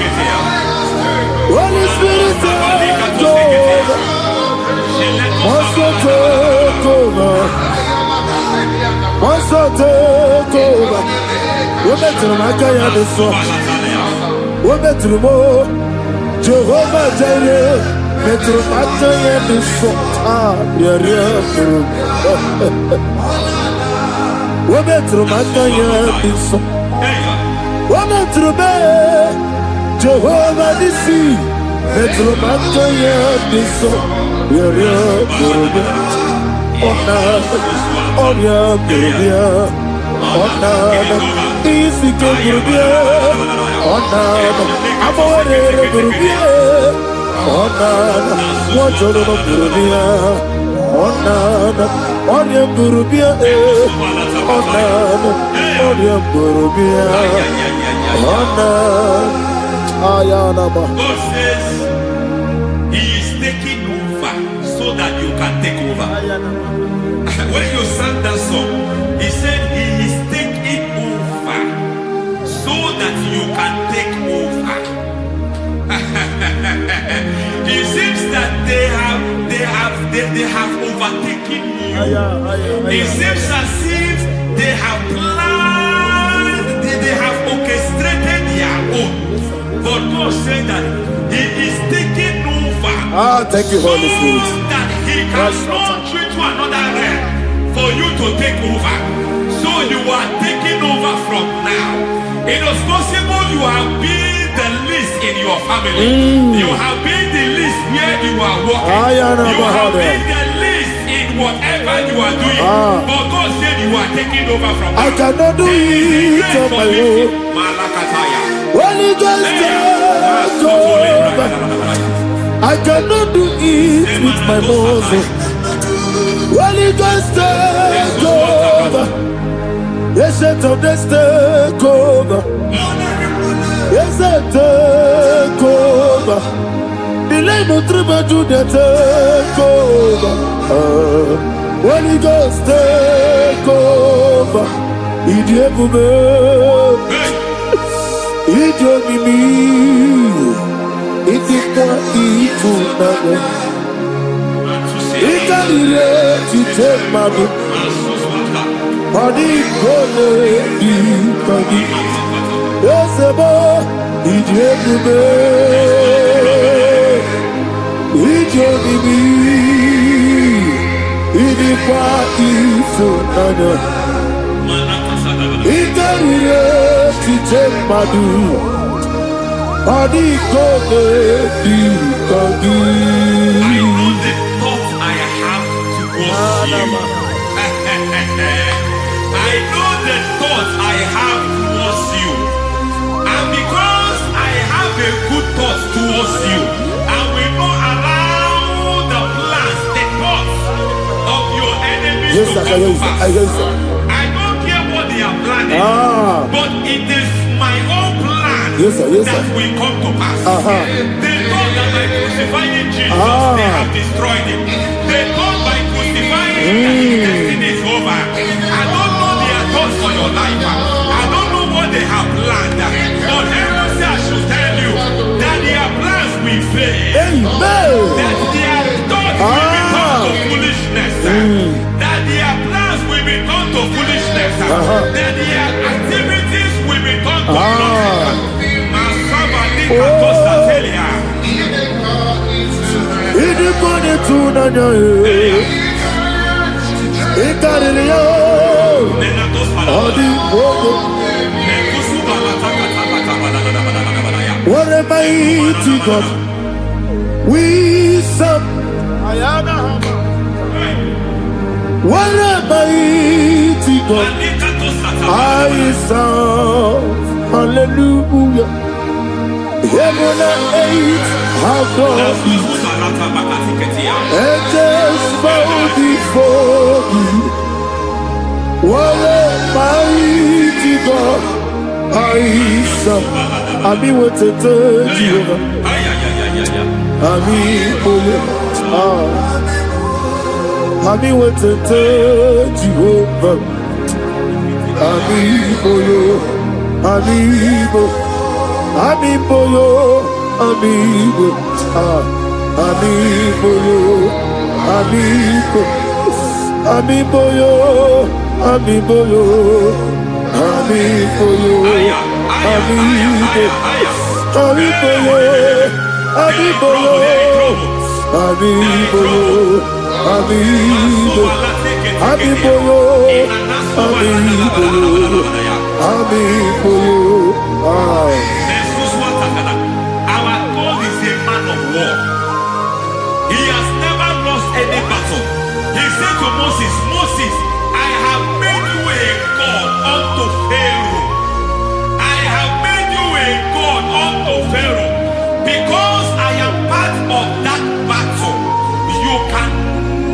Holy Spirit, take over. Master, take over. Master, take over. We're better than I can do so. We're better than more. Jehovah Jireh, better than I can do so. We're better than I can do so. We're better than Jehovah Nissi, better than I can do so. Easy to Gurubia, Onana, Amore Gurubia, Onana, Wajolo Gurubia, Onana, Onion Gurubia, Onana, Onion Gurubia, Onana, Ayanaba. God says He is taking over so that you can take over. When you sang that song, He said He is taking over so that you can take over. It seems that they have overtaken you. It seems as if they have planned, they have orchestrated their own. But God said that He is taking over. Thank you, Holy Spirit. So that He can launch you to another realm for you to take over. So you are taking over from now. It is possible you have been the least in your family. You have been the least where you are working. You have been the least in whatever you are doing. But God said you are taking over from now. I cannot do it on my own. Holy Ghost, take over. I cannot do it with my muscle. Holy Ghost, take over. Yes, take over. Yes, take over. Delay no trouble to the take over. Holy Ghost, take over. Idikwa ifunanya Ikarire chiche madu Adikode dikagi I know the thoughts I have towards you. And because I have a good thought towards you, I will not allow the plans, the thoughts of your enemies to come to pass. I don't care what they are planning, but it is my own plan that will come to pass. They thought that by crucifying Jesus, they have destroyed him. They thought by crucifying that his destiny is over. I don't know their thoughts for your life. I don't know what they have planned. But heaven says I should tell you that their plans will fail. That their thoughts will be turned to foolishness. That their plans will be turned to foolishness. That their activities will be turned to nonsense. What a mighty God we serve. What a mighty God I serve. Hallelujah. Heaven and earth have done it. Angels bow before you. What a mighty God I serve. Ami wetete Jehovah. Ami boyo. Ami wetete Jehovah. Ami boyo. Ami boyo. Ami boyo. Ami boyo. Ami boyo. Ami boyo. Ami boyo. Ami boyo. Ami boyo. Our God is a man of war. He has never lost any battle. He said to Moses, Moses, I have made you a God unto Pharaoh. I have made you a God unto Pharaoh. Because I am part of that battle, you can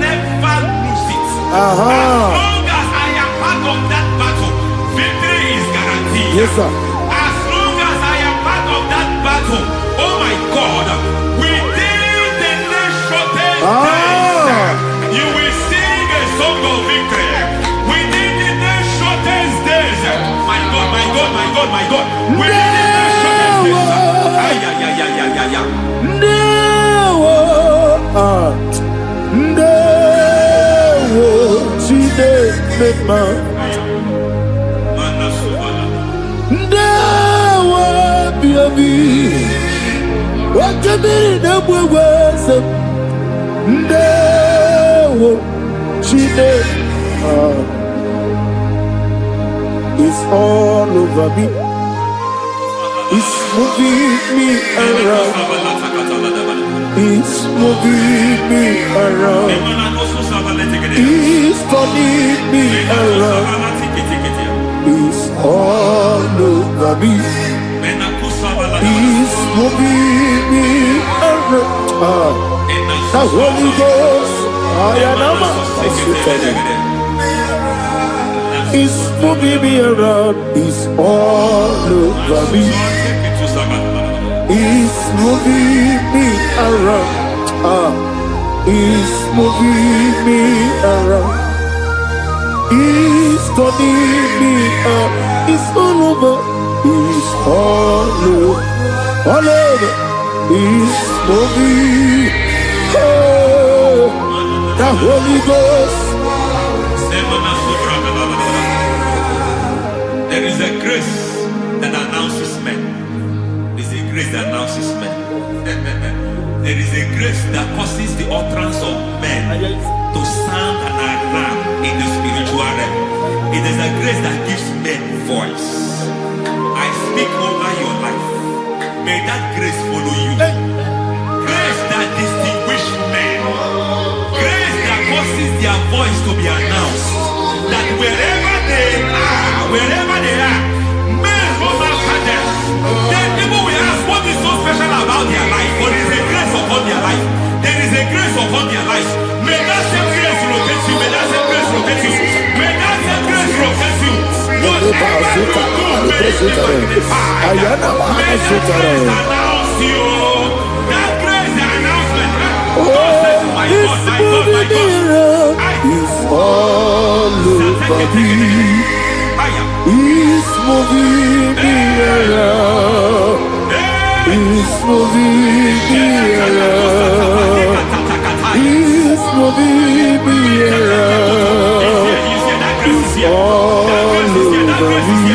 never lose it. As long as I am part of that battle, victory is guaranteed. Yes, sir. As long as I am part of that battle, oh my God, within the next shortest days, you will sing a song of victory. Within the next shortest days, my God, my God, my God, my God. Within the next shortest days, It's all over me. It's moving me around. It's moving me around. It's turning me around. It's all over me. It's moving me around. The Holy Ghost, it's moving me around. It's all over me. It's moving me around. It's moving me around. It's turning me up. It's all over. It's all over. All over. It's moving. Oh, the Holy Ghost. There is a grace that announces men. There is a grace that announces men. There is a grace that causes the utterance of men to sound an their voice to be announced. That wherever they are, men from after them, then people will ask what is so special about their life. But there is a grace upon their life. There is a grace upon their life. May that same grace locate you. May that same grace locate you. May that same grace locate you. Whatever you do, may it be magnified. May that grace announce you. That grace, the announcement. God says, my God, my God, my God. It's all over me. It's moving me around. It's moving me around. It's moving me around. It's all over me.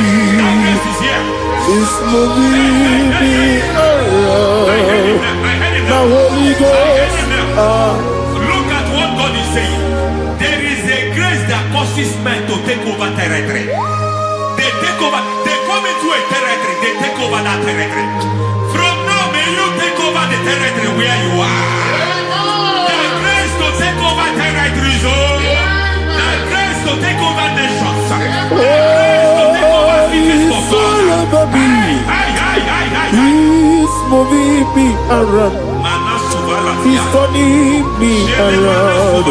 It's moving me around. Now Holy Ghost. Look at what God is saying. There is a grace that causes men to take over territory. They take over, they come into a territory, they take over that territory. From now, may you take over the territory where you are. The grace to take over territories, the grace to take over nations. The grace to take over cities for God. He's moving me around. He's turning me around.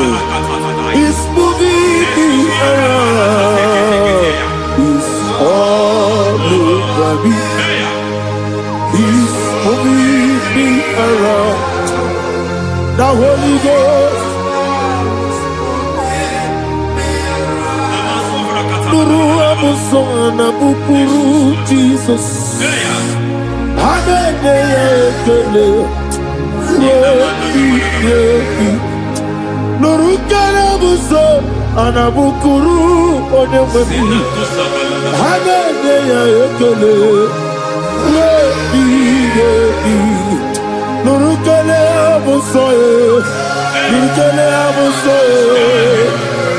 He's moving me around. He's all over me. He's moving me around. The Holy Ghost. Nuru amusona bukuru Jesus. Amene ekele. Nurukana buso anabukuru onyemeni Hagene ya ekele Nurukana buso Nurukana buso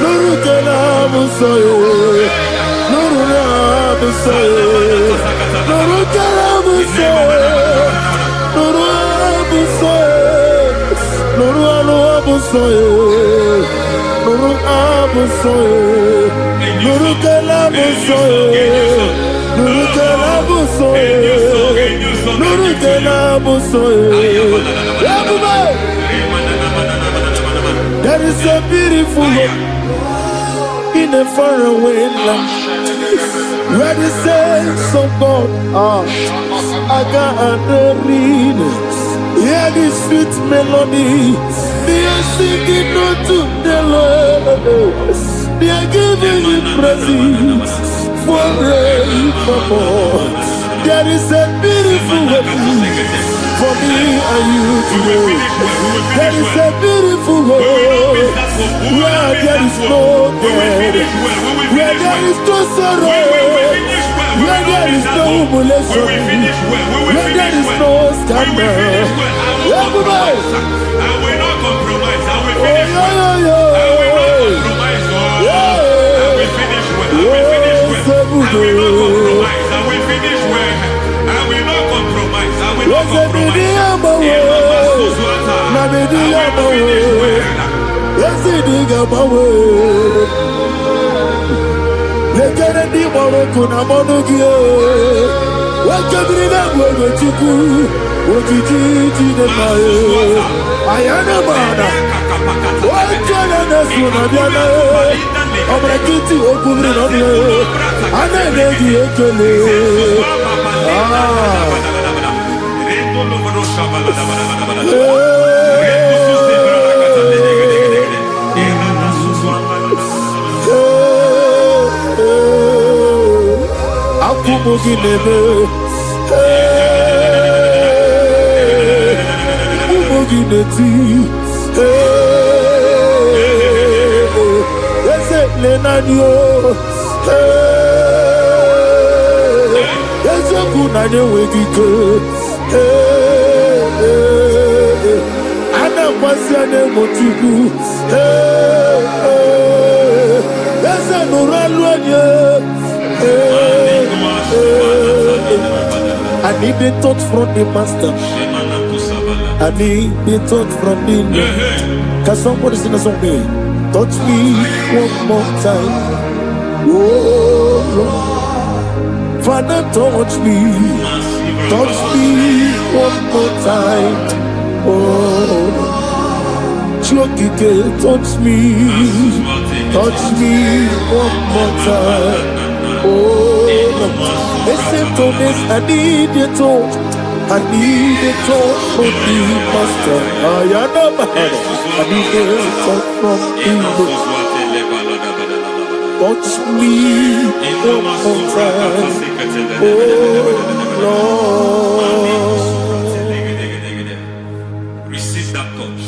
Nurukana buso Nurukana buso Nurukana buso Nuru abusoye, Nuru abusoye, Nuru kelabusoye, Nuru kelabusoye, Nuru kelabusoye. There is a beautiful hope in a faraway land where the saints of God are. I got the reading. Hear the sweet melody. They are singing unto the Lord. They are giving you praise forevermore. There is a beautiful way for me and you today. There is a beautiful way where there is no death, where there is no sorrow, where there is no humiliation, where there is no scandal. I will not compromise. I will finish well. I will not compromise. I will finish well. I will finish well. I will not compromise. I will finish well. I will not compromise. I will not compromise. I need the touch from the master. I need the touch from the Lord. Can somebody sing a song? Touch me one more time. Oh Lord. Father, touch me. Touch me one more time. Oh, Chokike, touch me. Touch me one more time. Oh, listen to this. I need your touch. I need a touch from the master. I need a touch from you. Touch me one more time. Oh Lord. Receive that touch.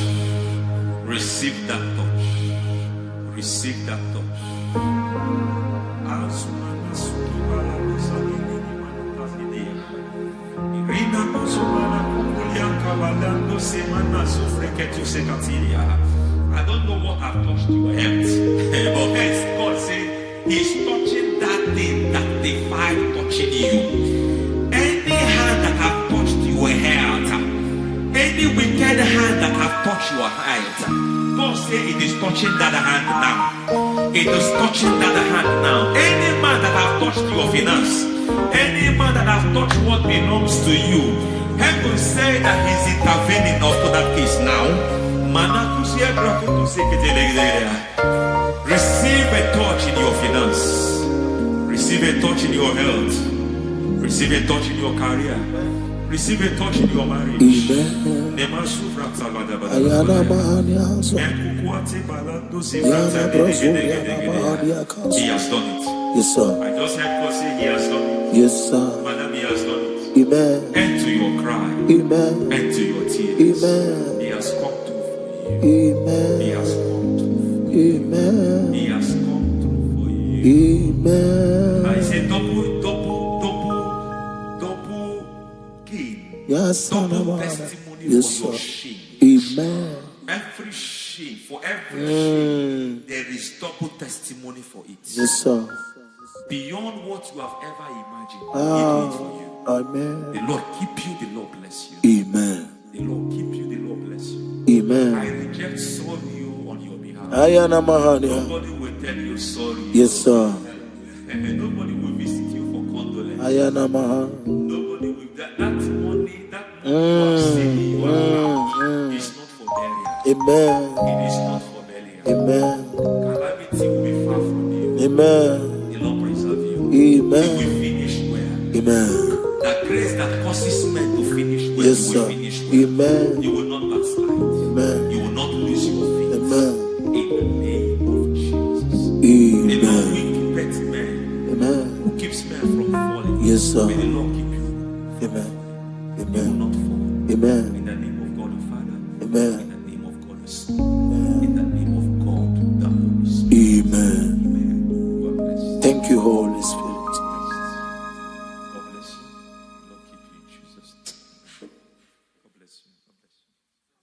Receive that touch. Receive that touch. I don't know what I've touched your health, but hence God said He's touching that thing that defied touching you. Any hand that have touched your health, any wicked hand that have touched your health, God said it is touching that hand now. It is touching that hand now. Any man that have touched your finance, any man that have touched what belongs to you, heaven say that He's intervening after that case now. Receive a touch in your finance. Receive a touch in your health. Receive a touch in your career. Receive a touch in your marriage. Amen. He has done it. Yes, sir. I just heard God say He has done it. Yes, sir. Madam, He has done it. Amen. End to your cry. Amen. End to your tears. Amen. He has come through for you. Amen. He has come through for you. Amen. He has come through for you. Amen. I say double gain. Yes, Double sir. testimony Yes, for your sir. shame. Amen. Every shame, for every shame, there is double testimony for it. Yes, sir. Beyond what you have ever imagined, He do it for you. Amen. The Lord keep you, the Lord bless you. Amen. The Lord keep you, the Lord bless you. I Amen. reject sorrow on your behalf. Ayana Mahania. Nobody will tell you sorry. Yes, sir. And nobody will visit you for condolence. Ayana Mahania. Nobody will that money you have saved you have is not for burial. Amen. It is not for burial. Amen. Calamity will be far from you. Amen. The Lord preserve you. Amen. You will finish well. Amen. That grace that causes men to finish well, Yes, you will sir. finish well. Amen. You will not backslide. Amen. You will not lose your faith. Amen. In the name of Jesus. The Lord Amen. will keep men Amen. who keeps men from falling. Yes, sir. May the Lord keep you. Amen. You will Amen. not fall. Amen. In the name of God the Father. Amen. In the name of God the Son. In the name of God the Holy Spirit. Amen. Amen. God bless you. Thank you, Holy Spirit. God bless you. Lord keep you in Jesus' name. God bless you. God bless you.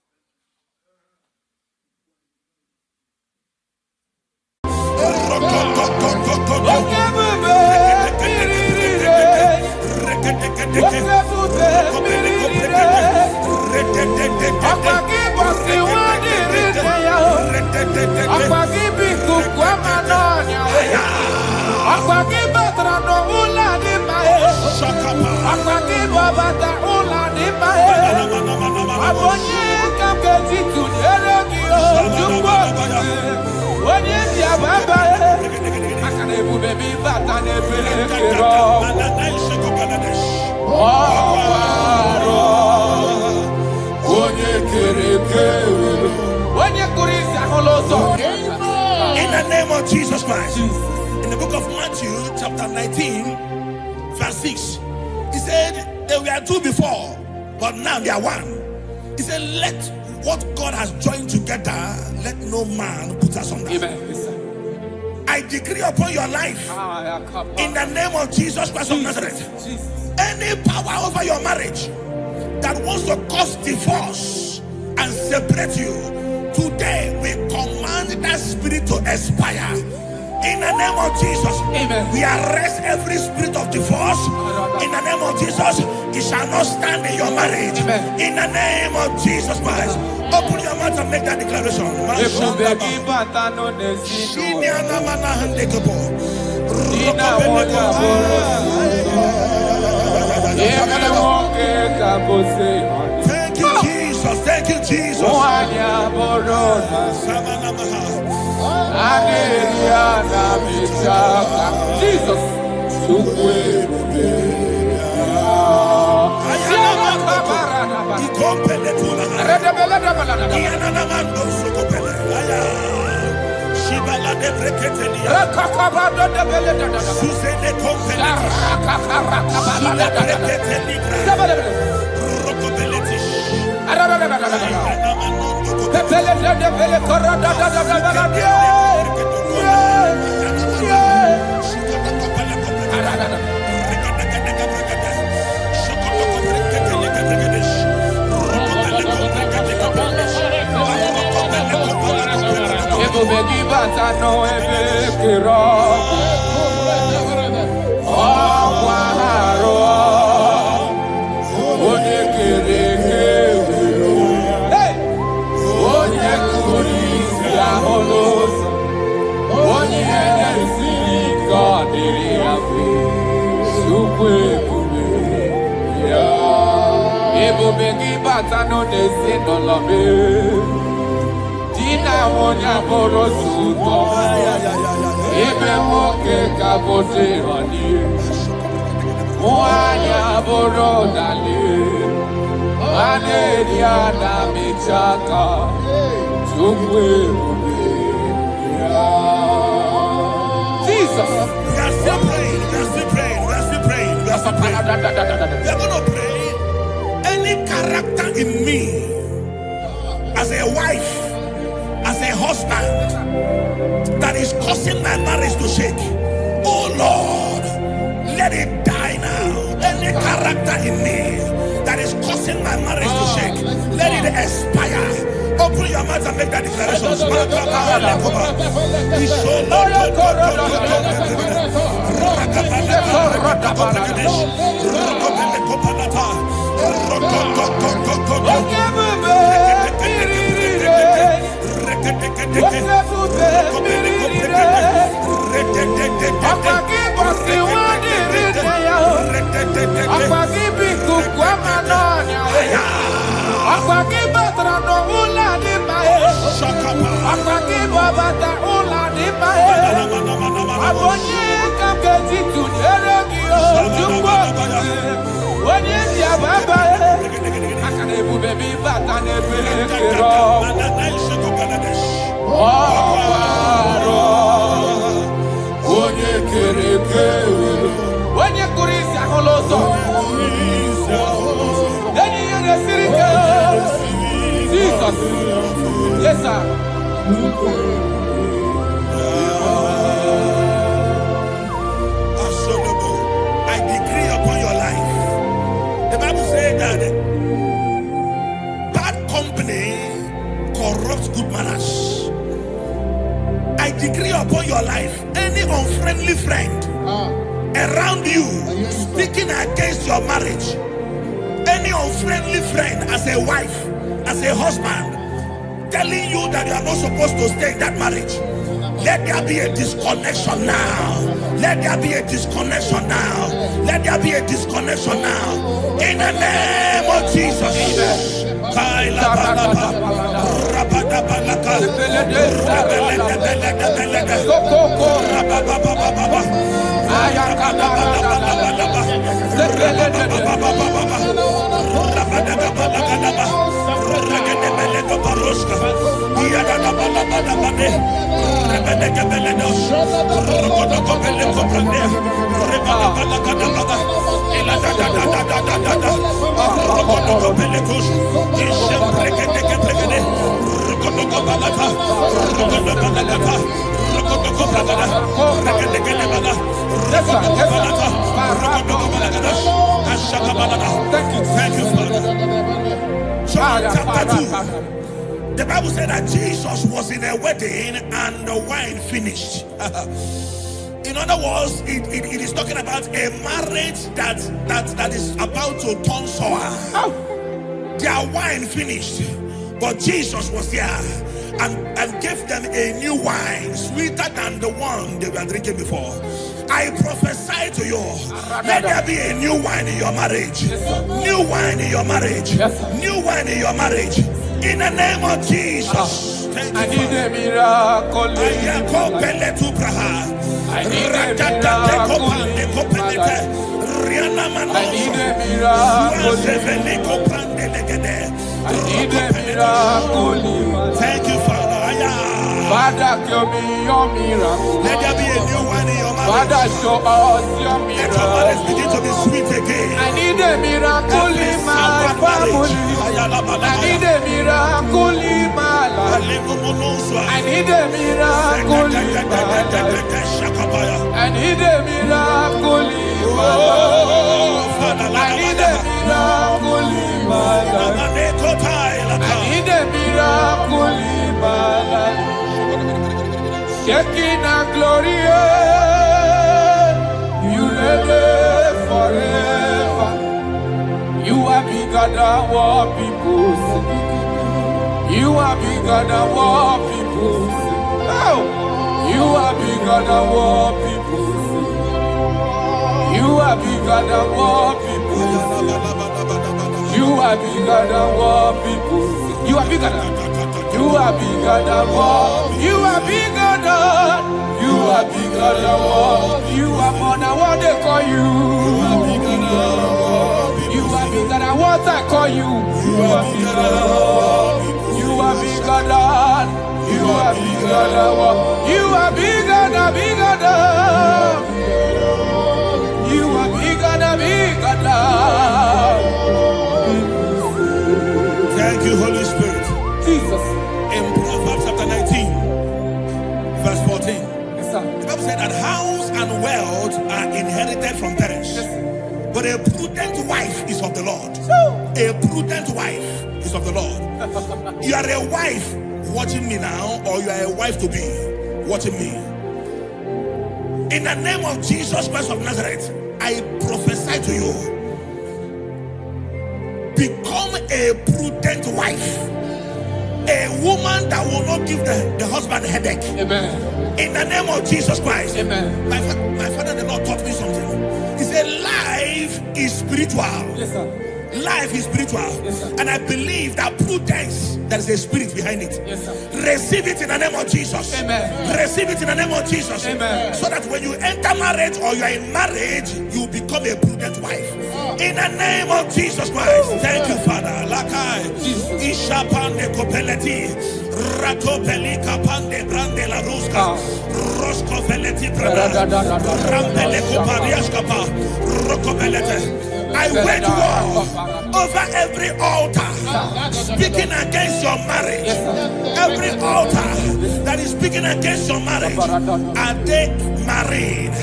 In the name of Jesus Christ. In the book of Matthew, chapter 19, verse 6, he said, they were two before, but now they are one. He said, let what God has joined together, let no man put us on that. I decree upon your life, in the name of Jesus Christ of Nazareth, any power over your marriage that wants to cause divorce and separate you, today we command that spirit to expire. In the name of Jesus, amen. We arrest every spirit of divorce. In the name of Jesus, it shall not stand in your marriage. Amen. In the name of Jesus Christ, Open your mouth and make that declaration. Thank you, Jesus. Thank you, Jesus. Jesus. Jesus. We are still praying. We are still praying. We are still praying. We are still praying. We are going to pray. Any character in me, as a wife, as a husband, that is causing my marriage to shake, oh Lord, let it die now. Any character in me that is causing my marriage to shake, let it expire. Open your mouth and make that declaration. Yes, sir. I decree upon your life. The Bible says that bad company corrupts good manners. I decree upon your life, any unfriendly friend around you speaking against your marriage, any unfriendly friend as a wife, as a husband, telling you that you are not supposed to stay in that marriage, let there be a disconnection now. Let there be a disconnection now. Let there be a disconnection now. In the name of Jesus. Thank you, Father. John chapter 2. The Bible said that Jesus was in a wedding and the wine finished. In other words, it is talking about a marriage that is about to turn sour. Their wine finished. But Jesus was there and gave them a new wine, sweeter than the one they were drinking before. I prophesy to you, let there be a new wine in your marriage. New wine in your marriage. New wine in your marriage. In the name of Jesus. I need a miracle. I need a miracle. Thank you, Father. Father, give me your miracle. Let there be a new wine in your marriage. Father, show us your miracle. Let your marriage begin to be sweet again. I need a miracle in my family. I need a miracle in my life. I need a miracle in my life. I need a miracle in my life. I need a miracle in my life. I need a miracle in my life. Shaking our glory, you live forever. You are bigger than what people say. You are bigger than what people say. Oh, you are bigger than what people say. You are bigger than what people say. You are bigger than what people say. You are bigger than. You are bigger than what. You are bigger than. You are bigger than what. You are more than what they call you. You are bigger than what. You are bigger than what I call you. You are bigger than what. You are bigger than. You are bigger than what. You are bigger than bigger than. You are bigger than bigger than. Thank you, Holy Spirit. Jesus. In Proverbs chapter 19, verse 14, Yes, sir. the Bible said that house and wealth are inherited from parents. But a prudent wife is of the Lord. A prudent wife is of the Lord. You are a wife watching me now, or you are a wife to be watching me. In the name of Jesus Christ of Nazareth, I prophesy to you. Become a prudent wife. A woman that will not give the husband a headache. Amen. In the name of Jesus Christ. Amen. My father, the Lord taught me something. He said, life is spiritual. Yes, sir. Life is spiritual. Yes, sir. And I believe that prudence, there is a spirit behind it. Yes, sir. Receive it in the name of Jesus. Amen. Receive it in the name of Jesus. Amen. So that when you enter marriage or you are in marriage, you become a prudent wife. In the name of Jesus Christ. Thank you, Father. Lakai. Ishapande kopeleti. Ratopelika pande brande la ruska. Rosko veleti prada. Rampele kopariaskapa. Rokopelete. I wage war over every altar speaking against your marriage. Every altar that is speaking against your marriage. Are they married?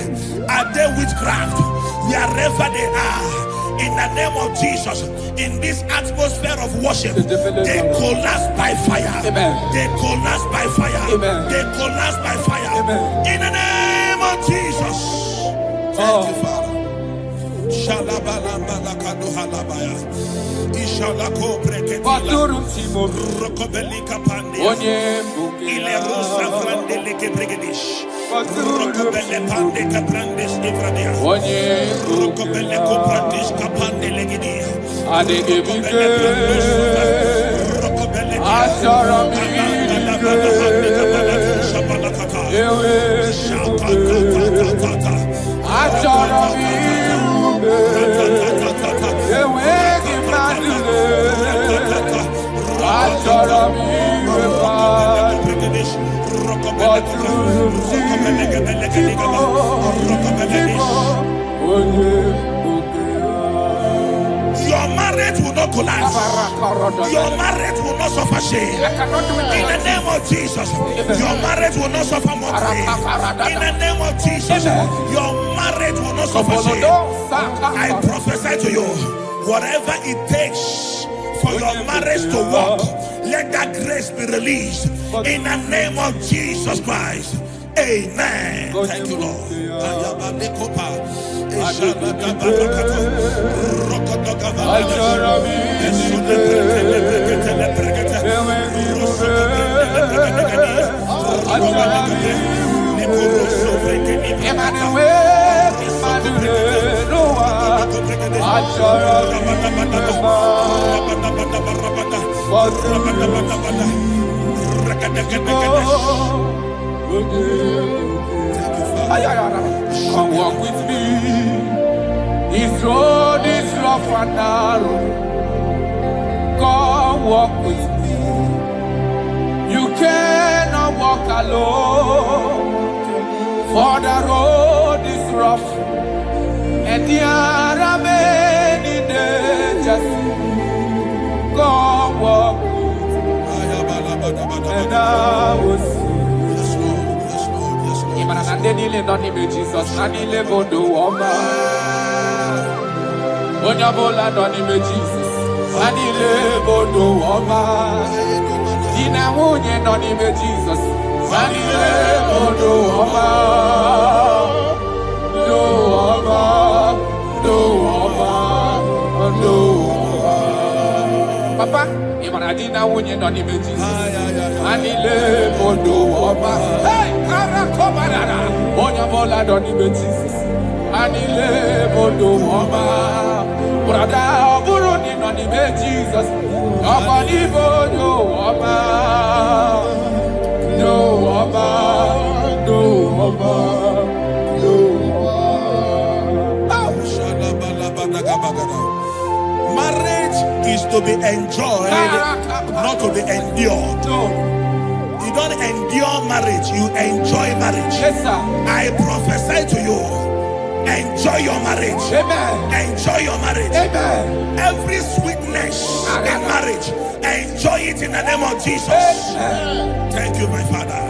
Are they witchcraft? Wherever they are, in the name of Jesus, in this atmosphere of worship, they collapse by fire. They collapse by fire. They collapse by fire. In the name of Jesus. Thank you, Father. Shalabalambala halabaya. Ishalako breketila. Rokobelika pande. Ile rusa frandele kebrigedish. Rokobele pande kaprandes ivradia. Rokobele koprandish kapande legidia. Adegibike. Rokobele Asharami. Your marriage will not collapse. Your marriage will not suffer shame. In the name of Jesus, your marriage will not suffer mockery. In the name of Jesus, your marriage will not suffer shame. I prophesy to you, whatever it takes for your marriage to work, let that grace be released. In the name of Jesus Christ. Amen. Thank you, Lord. Come walk with me. This road is rough and narrow. Come walk with me. You cannot walk alone. For the road is rough and there are many dangers. Come walk with me. And I will see. Nanile noni me Jesus, nanile bodo woma. Onyabola noni me Jesus, nanile bodo woma. Dina munye noni me Jesus, nanile bodo woma. Do woma, do woma, do woma. Papa, imana dina munye noni me Jesus, nanile bodo woma. Hey! Onyabola doni be Jesus, anile bodo woma. Brada oburu ni doni be Jesus, okoni bodo woma. Do woma, do woma, do woma. Marriage is to be enjoyed, not to be endured. You don't endure marriage, you enjoy marriage. Yes, sir. I prophesy to you, enjoy your marriage. Amen. Enjoy your marriage. Amen. Every sweetness in marriage, enjoy it in the name of Jesus. Amen. Thank you, my Father.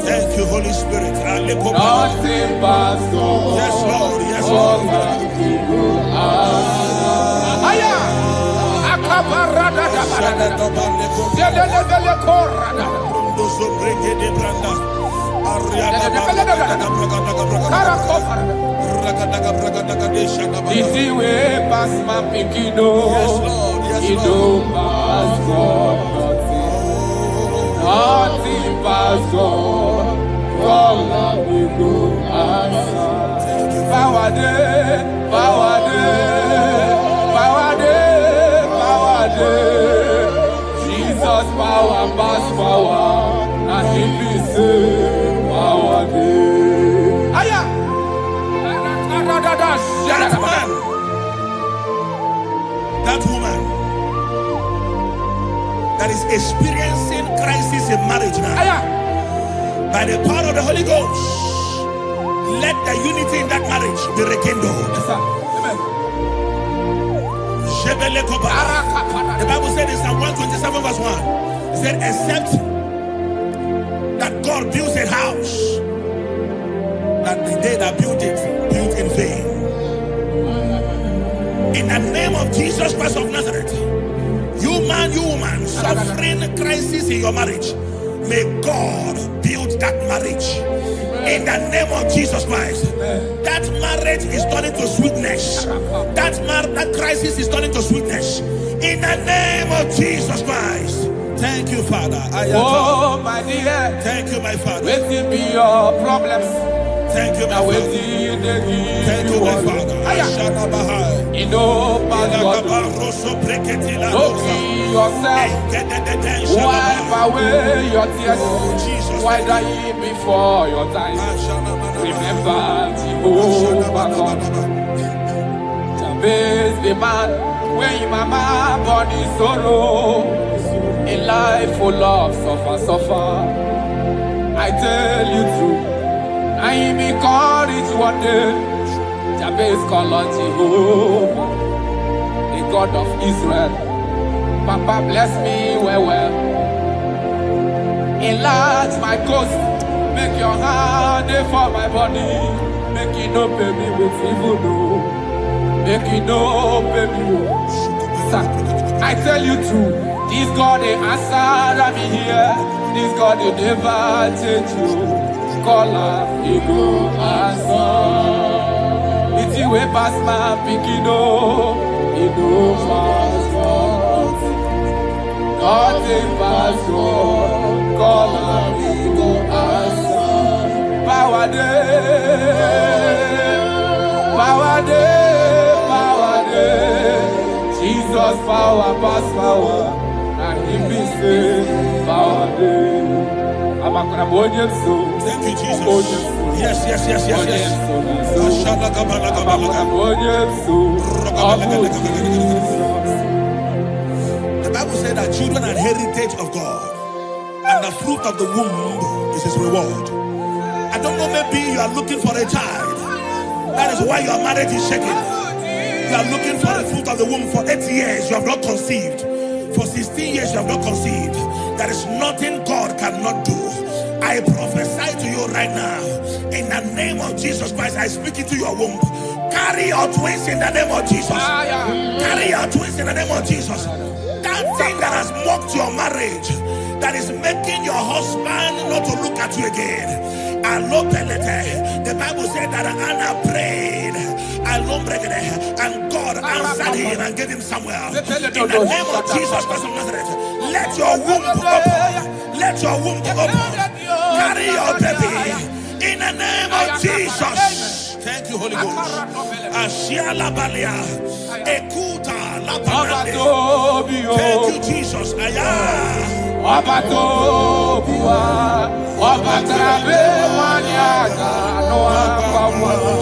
Thank you, Holy Spirit. Nothing pass God. Yes, Lord. Yes, Lord. Easy way past my pikido. Yes, Lord. Yes, It don't pass God. Nothing pass God. All of me go answer. Power day, power day, power day, power day. Jesus power pass power, and He be say power day. Aya, That man, that woman that is experiencing crisis in marriage now. aya. By the power of the Holy Ghost, let the unity in that marriage be rekindled. Yes, sir. Amen. The Bible said in Psalm 127 verse 1, it said, except that God builds a house, that the day that built it, built in vain. In the name of Jesus Christ of Nazareth, you man, you woman, suffering crisis in your marriage, may God build that marriage. In the name of Jesus Christ, that marriage is turning to sweetness. That crisis is turning to sweetness. In the name of Jesus Christ. Thank you, Father. Oh, my dear. Thank you, my Father. Waiting be your problems. Thank you, my Now Father. waiting they give Thank you, my Father. You know, pass God. Don't kill yourself. Wipe away your tears. Why die before your time? Remember Jehovah God. Jabez the man, when your mama born in sorrow, a life full of suffer. I tell you true, I am encouraged one day. Jabez called on Jehovah, the God of Israel. Papa bless me well. Enlarge my coast, make your hand for my body, make it no pay me with evil. make it no baby. I tell you true, this God they answer me here. This God they never change you. Caller, he go answer. It's you way past my picking no, he go fast. God take pass go, caller, he go answer. Power day, power day, power day. Jesus power pass power, and he be say power day. Thank you, Jesus. Yes. The Bible said that children are heritage of God, and the fruit of the womb is his reward. I don't know, maybe you are looking for a child. That is why your marriage is shaking. You are looking for the fruit of the womb. For 8 years you have not conceived. For 16 years you have not conceived. There is nothing God cannot do. I prophesy to you right now, in the name of Jesus Christ. I speak into your womb. Carry your twins in the name of Jesus. Carry your twins in the name of Jesus. That thing that has mocked your marriage, that is making your husband not to look at you again. The Bible said that Anna prayed, and God answered him and gave him Samuel. In the name of Jesus Christ of Nazareth, let your womb be open. Let your womb be open. Carry your baby in the name of Jesus. Thank you, Holy Ghost. Ashiala Balia, Ekuta Labanade. Thank you, Jesus.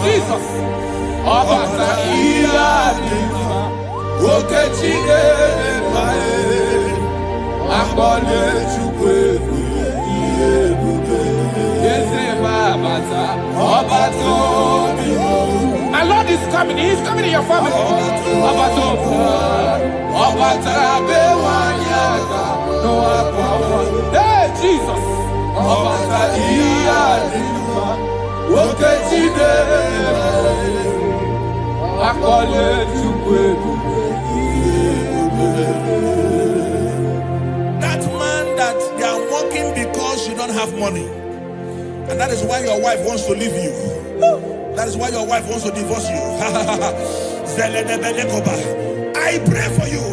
Jesus. My Lord is coming. He is coming in your family. Hey, Jesus. That man that they are working because you don't have money, and that is why your wife wants to leave you. That is why your wife wants to divorce you. I pray for you,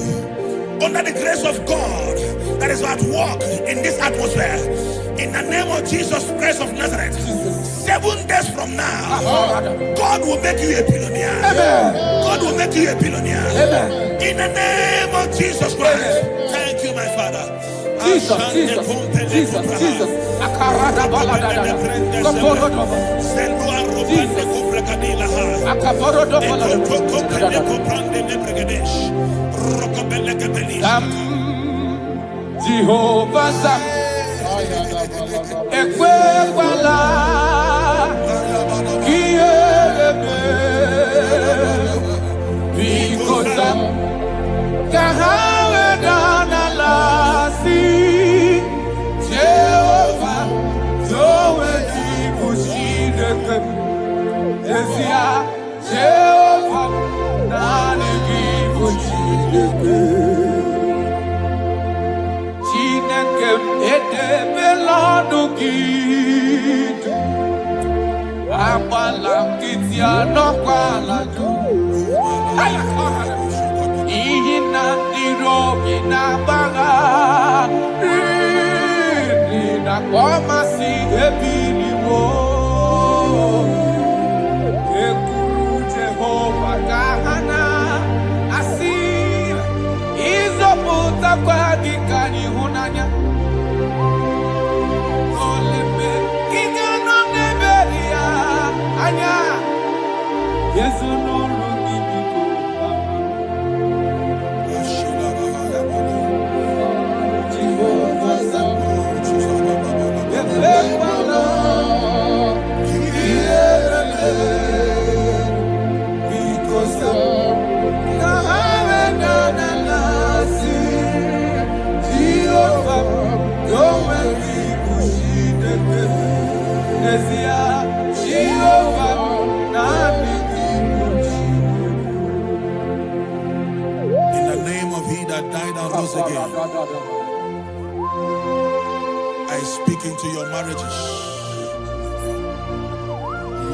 under the grace of God that is at work in this atmosphere, in the name of Jesus Christ of Nazareth. 7 days from now, God will make you a billionaire. God will make you a billionaire. In the name of Jesus Christ. Thank you, my Father. Jesus. Jehovah Ekwewala Kiebe Bikosa Kahawe Danalasi Jehovah Zoe Dikushideke Ezia Jehovah Nani Dikushideke that died and rose again. I speak into your marriages.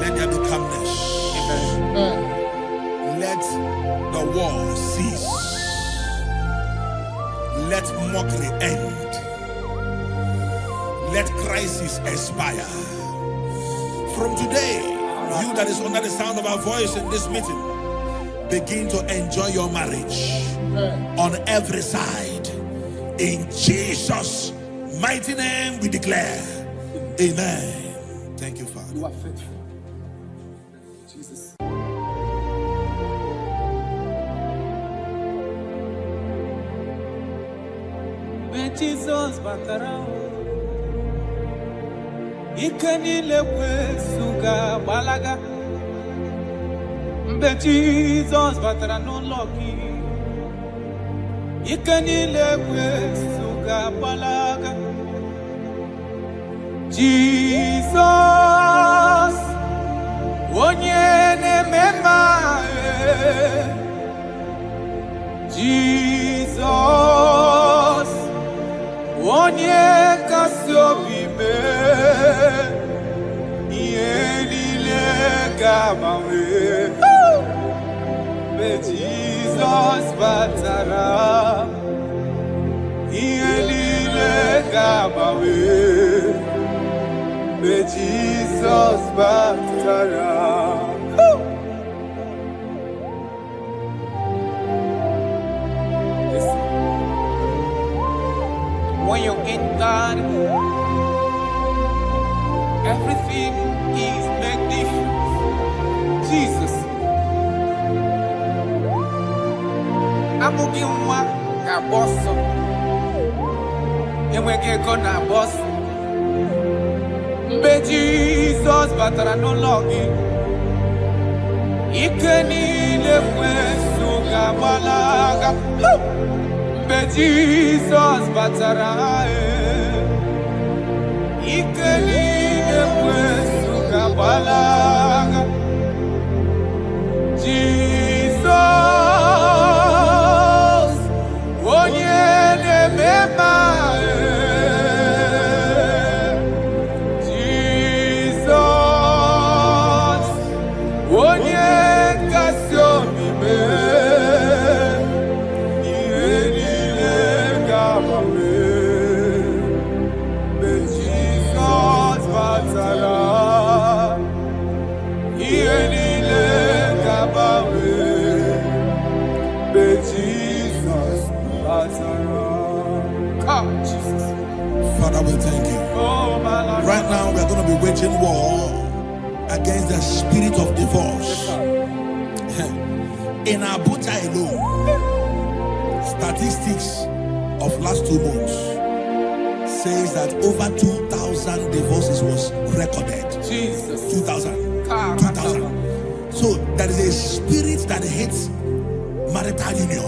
Let there be calmness. Let the war cease. Let mockery end. Let crisis expire. From today, you that is under the sound of our voice in this meeting, begin to enjoy your marriage on every side. In Jesus' mighty name we declare, amen. Thank you, Father. You are faithful. Jesus. When Jesus batara, ikanile kwesuga balaga. When Jesus batara no lucky, ikanile kwesuga balaga. Jesus, onyene mema. Jesus, onye kasiobi me, yenile gamawe. Be Jesus batara, yenile gamawe. Be Jesus batara. When you're in God, everything is magnificent. Jesus. I'm going to boss. And we get gonna boss. Be Jesus, but I no longer. Ikenile kwesuga balaga. Be Jesus, but I ikenile kwesuga balaga. Jesus, onyene mema. Jesus, onye kasiomi me. Yenile gamawe. Be Jesus batara. Yenile gamawe. Be Jesus batara. Come, Jesus. Father, we thank you. Oh, my Lord. Right now, we are going to be waging war against the spirit of divorce. In Abuja alone, statistics of last 2 months says that over 2,000 divorces was recorded. Jesus. 2,000. 2,000. So there is a spirit that hates marital union.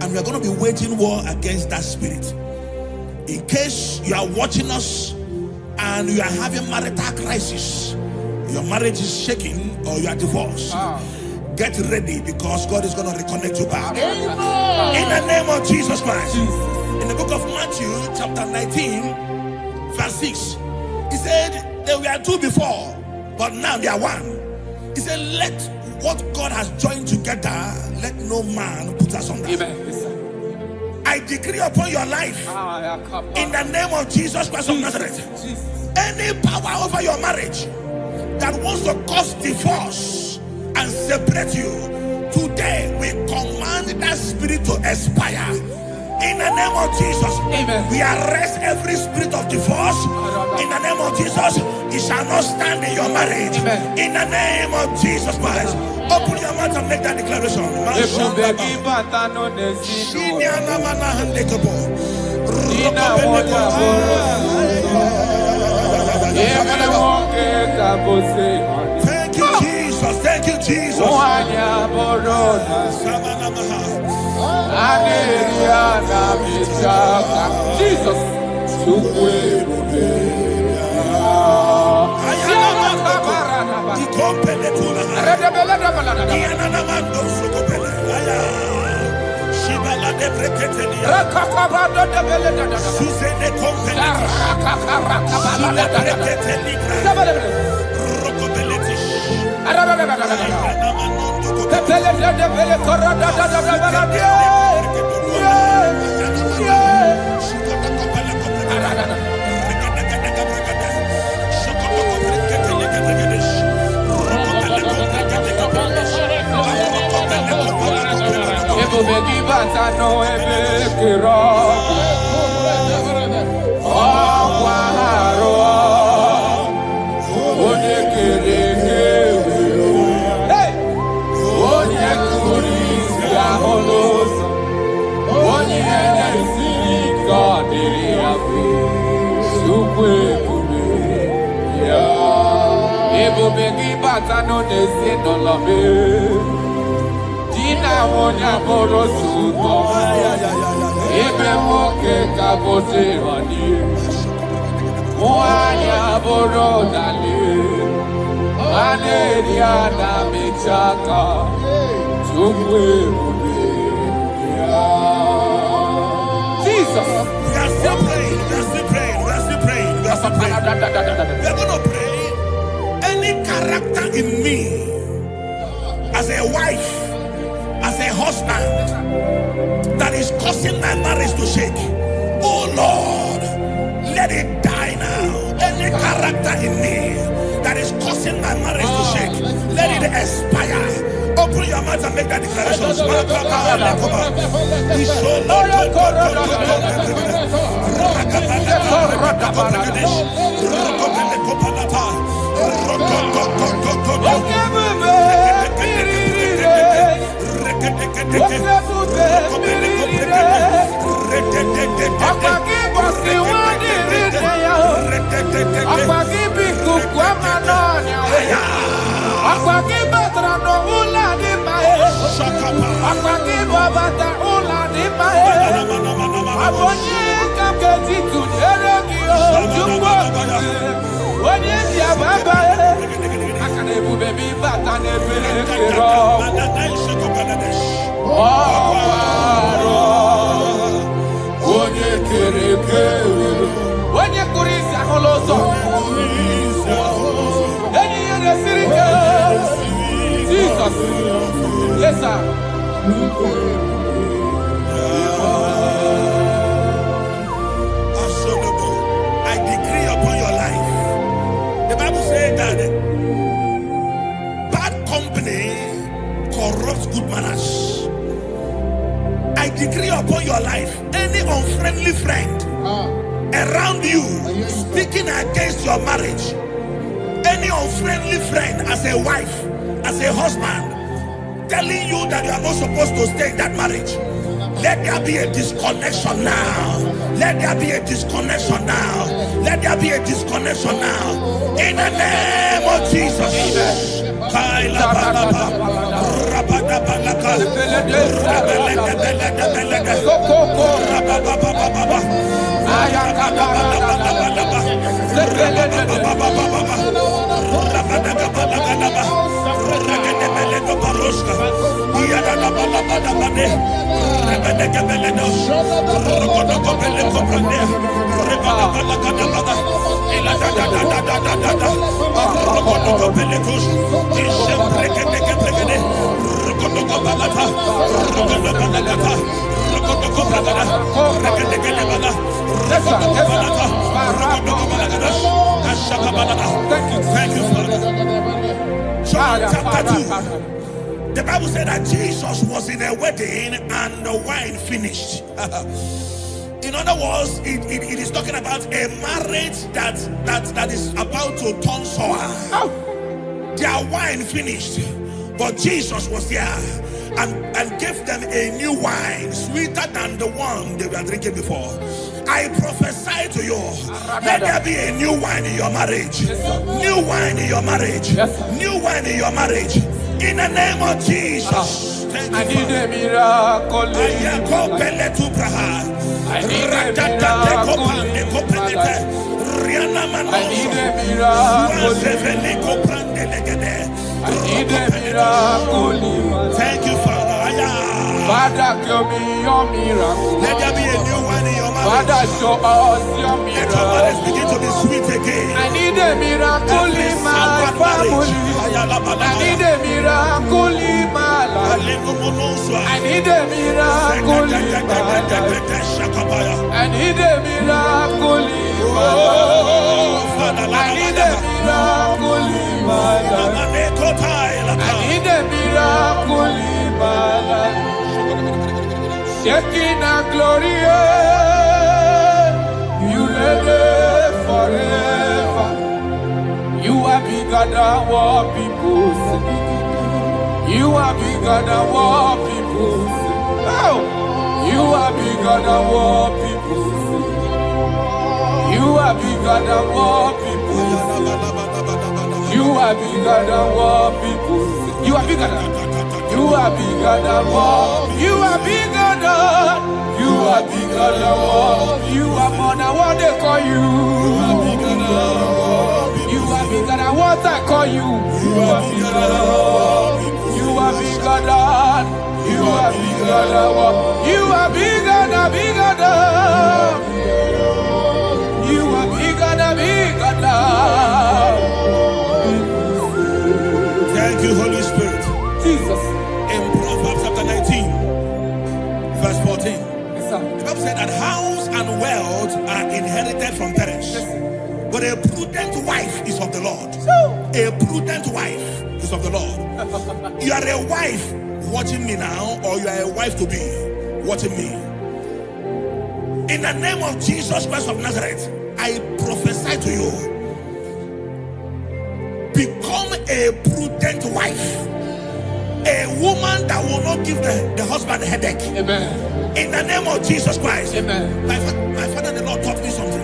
And we are going to be waging war against that spirit. In case you are watching us and you are having marital crisis, your marriage is shaking or you are divorced, get ready because God is going to reconnect you back. In the name of Jesus Christ. In the book of Matthew chapter 19 verse 6, he said there were 2 before, but now they are 1. He said, let what God has joined together, let no man put asunder. Amen. I decree upon your life, in the name of Jesus Christ of Nazareth, any power over your marriage that wants to cause divorce and separate you, today we command that spirit to expire. In the name of Jesus, Amen. We arrest every spirit of divorce. In the name of Jesus, it shall not stand in your marriage. Amen. In the name of Jesus Christ, open your mouth and make that declaration. Thank you, Jesus. Thank you, Jesus. Jesus. Jesus. We are still praying. We are still praying. We are still praying. We are still praying. We are going to pray. Any character in me, as a wife, as a husband, that is causing my marriage to shake, oh Lord, let it die now. Any character in me that is causing my marriage to shake, let it expire. Open your mouth and make that declaration. Yes, sir. I decree upon your life. The Bible says that bad company corrupts good manners. I decree upon your life, any unfriendly friend around you speaking against your marriage, any unfriendly friend as a wife, as a husband, telling you that you are not supposed to stay in that marriage, let there be a disconnection now. Let there be a disconnection now. Let there be a disconnection now. In the name of Jesus. Thank you, Father. John chapter 2. The Bible said that Jesus was in a wedding and the wine finished. In other words, it is talking about a marriage that is about to turn sour. Their wine finished, but Jesus was there and gave them a new wine, sweeter than the one they were drinking before. I prophesy to you, let there be a new wine in your marriage. New wine in your marriage. New wine in your marriage. In the name of Jesus. I need a miracle. I need a miracle. Thank you, Father. Father, show me your miracle. Let there be a new one in your marriage. Father, show us your Let your marriage miracle. begin to be sweet again. I need a miracle in my family. I need a miracle in my life. I need a miracle in my life. I need a miracle in my life. I need a miracle in my life. I need a miracle in my life. Shaking a glory, you live forever. You are bigger than what people say. You are bigger than what people say. Oh, you are bigger than what people say. You are bigger than what people say. You are bigger than what people say. You are bigger than. You are bigger than what. You are bigger than. You are bigger than what. You are more than what they call you. You are bigger than what. You are bigger than what I call you. You are bigger than what. You are bigger than. You are bigger than what. You are bigger than bigger than. You are bigger than bigger than. Thank you, Holy Spirit. Jesus. In Proverbs chapter 19, verse 14, Yes, sir. the Bible said that house and wealth are inherited from parents, but a prudent wife is of the Lord. A prudent wife is of the Lord. You are a wife watching me now, or you are a wife to be watching me. In the name of Jesus Christ of Nazareth, I prophesy to you, become a prudent wife. A woman that will not give the husband a headache. Amen. In the name of Jesus Christ. Amen. My father, the Lord, taught me something.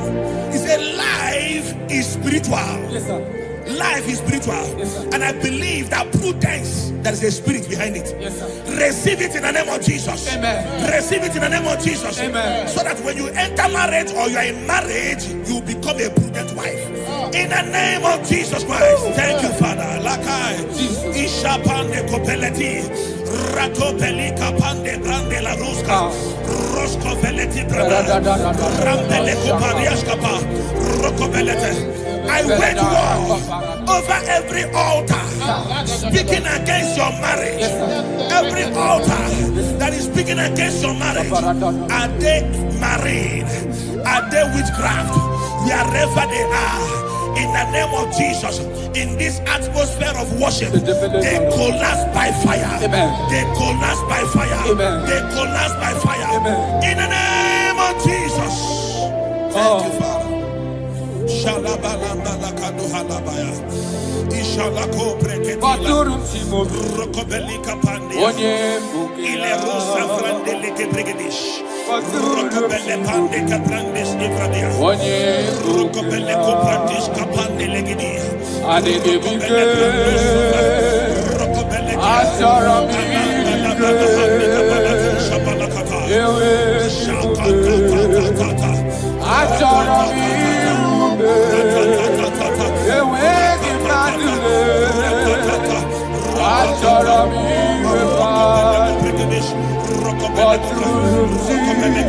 He said, life is spiritual. Yes, sir. Life is spiritual. Yes, sir. And I believe that prudence, there is a spirit behind it. Yes, sir. Receive it in the name of Jesus. Amen. Receive it in the name of Jesus. Amen. So that when you enter marriage or you are in marriage, you become a prudent wife. In the name of Jesus Christ. Thank you, Father. Lakai. Ishapande kopeleti. Ratopeli kapande grande la ruska. Rosko veleti brada. Rampele koparias kapa. Rokobelete. I wage war over every altar speaking against your marriage. Every altar that is speaking against your marriage. Are they married? Are they witchcraft? Wherever they are, in the name of Jesus, in this atmosphere of worship, they collapse by fire. They collapse by fire. They collapse by fire. In the name of Jesus. Thank you, Father. Ishalako breketila Rokobelika pandia Ile rusa frandelike bregedish Rokobele pande kaprandis ifradia Rokobele koprandish kapande legidia Rokobele Rokobele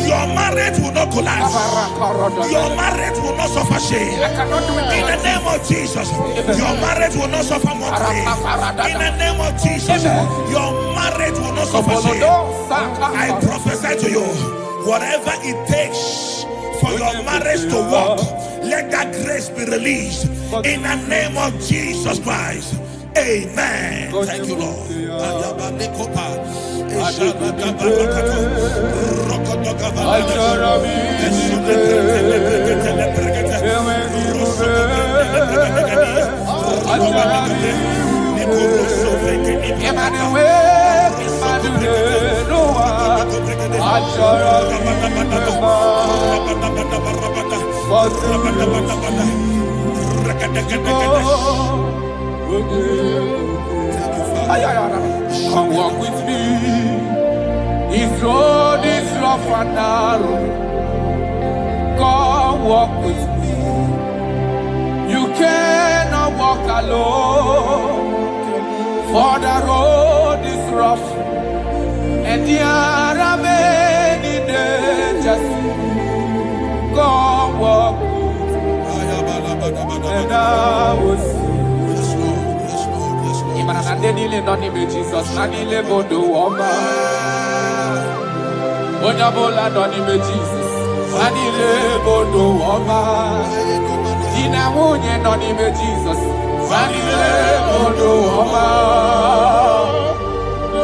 Your marriage will not collapse. Your marriage will not suffer shame. In the name of Jesus, your marriage will not suffer mockery. In the name of Jesus, your marriage will not suffer shame. I prophesy to you, whatever it takes for your marriage to work, let that grace be released. In the name of Jesus Christ. Amen. Thank you, Lord. Come walk with me. This road is rough and narrow. Come walk with me. You cannot walk alone. For the road is rough, and there are many dangers. Come walk, and I will see. Jesus, Nanile Bodo Woma. Onyabola Donime Jesus, Nanile Bodo Woma. Ina Munye Donime Jesus, Nanile Bodo Woma.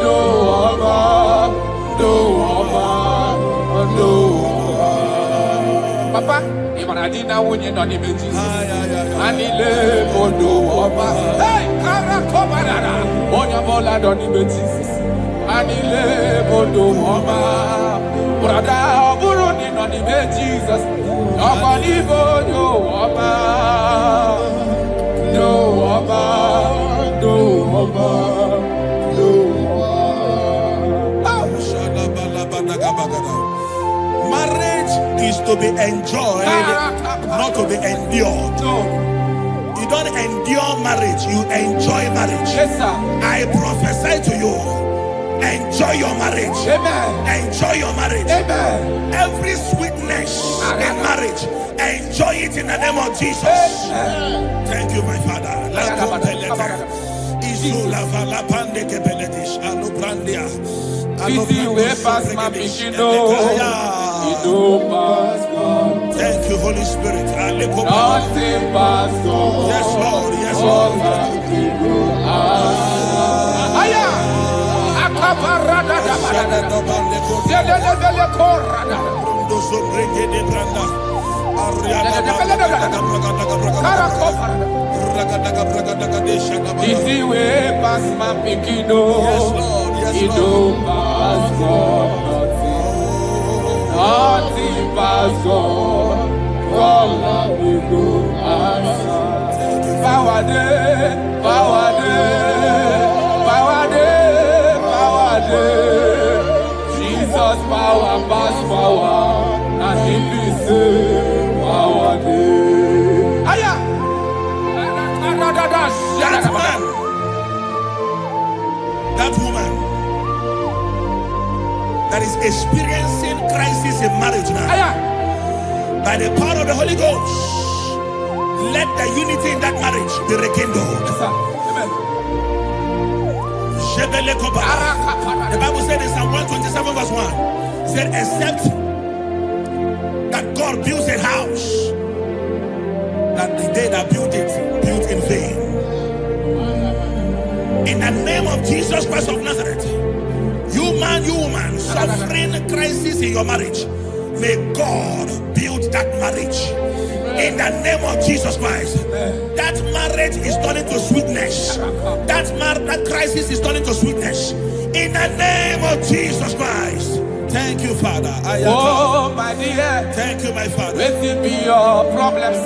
Do Woma, Do Woma, Do Woma. Papa, Imanadina Munye Donime Jesus, Nanile Bodo Woma. Hey, Karakobarara. Onyabola Donime Jesus, Anile Bodo Woma. Brother Oburoni Donime Jesus, Nobody Bodo Woma. Do Woma, Do Woma, Do Shadabalabadagabagada. Marriage is to be enjoyed, not to be endured. You don't endure marriage, you enjoy marriage. Yes, sir. I prophesy to you, enjoy your marriage. Amen. Enjoy your marriage. Amen. Every sweetness in marriage, enjoy it in the name of Jesus. Amen. Thank you, my Father. Thank you, Holy Spirit. Nothing but God. Yes, Lord. Yes, Lord. Easy way past my pikino. Yes, Lord. Yes, You Lord. don't pass God. Nothing pass God. All of you go answer. Power day, power day, power day, power day. Jesus power pass power, and He be say power day. Aya. That man, that woman that is experiencing crisis in marriage now, Aya. by the power of the Holy Ghost, let the unity in that marriage be rekindled. Yes, sir. Amen. The Bible said in Psalm 127 verse 1, it said, except that God builds a house, that the day that built it, built in vain. In the name of Jesus Christ of Nazareth, you man, you woman, suffering crisis in your marriage, may God build that marriage. In the name of Jesus Christ, that marriage is turning to sweetness. That crisis is turning to sweetness. In the name of Jesus Christ. Thank you, Father. Oh, my dear. Thank you, my Father. Let it be your problems.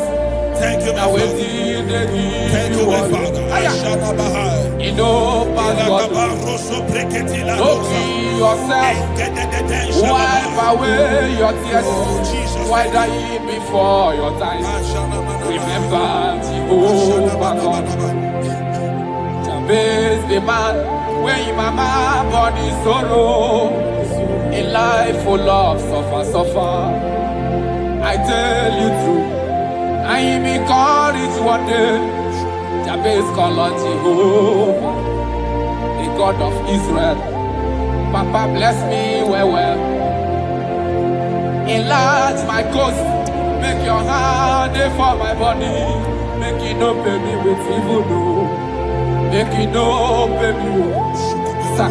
Thank you, my Now, Father. Thank you, my Father. You know, Pastor, don't be yourself. Wipe away your tears. Why die before your time? Remember, Jehovah God. Jabez the man, when your mama body sorrow, a life full of suffer. I tell you true, I am encouraged one day. Jabez call on Jehovah, the God of Israel. Papa bless me well. Enlarge my coast, make your hand for my body. Make it no pay me with evil, no. Make it no pay me. Sir,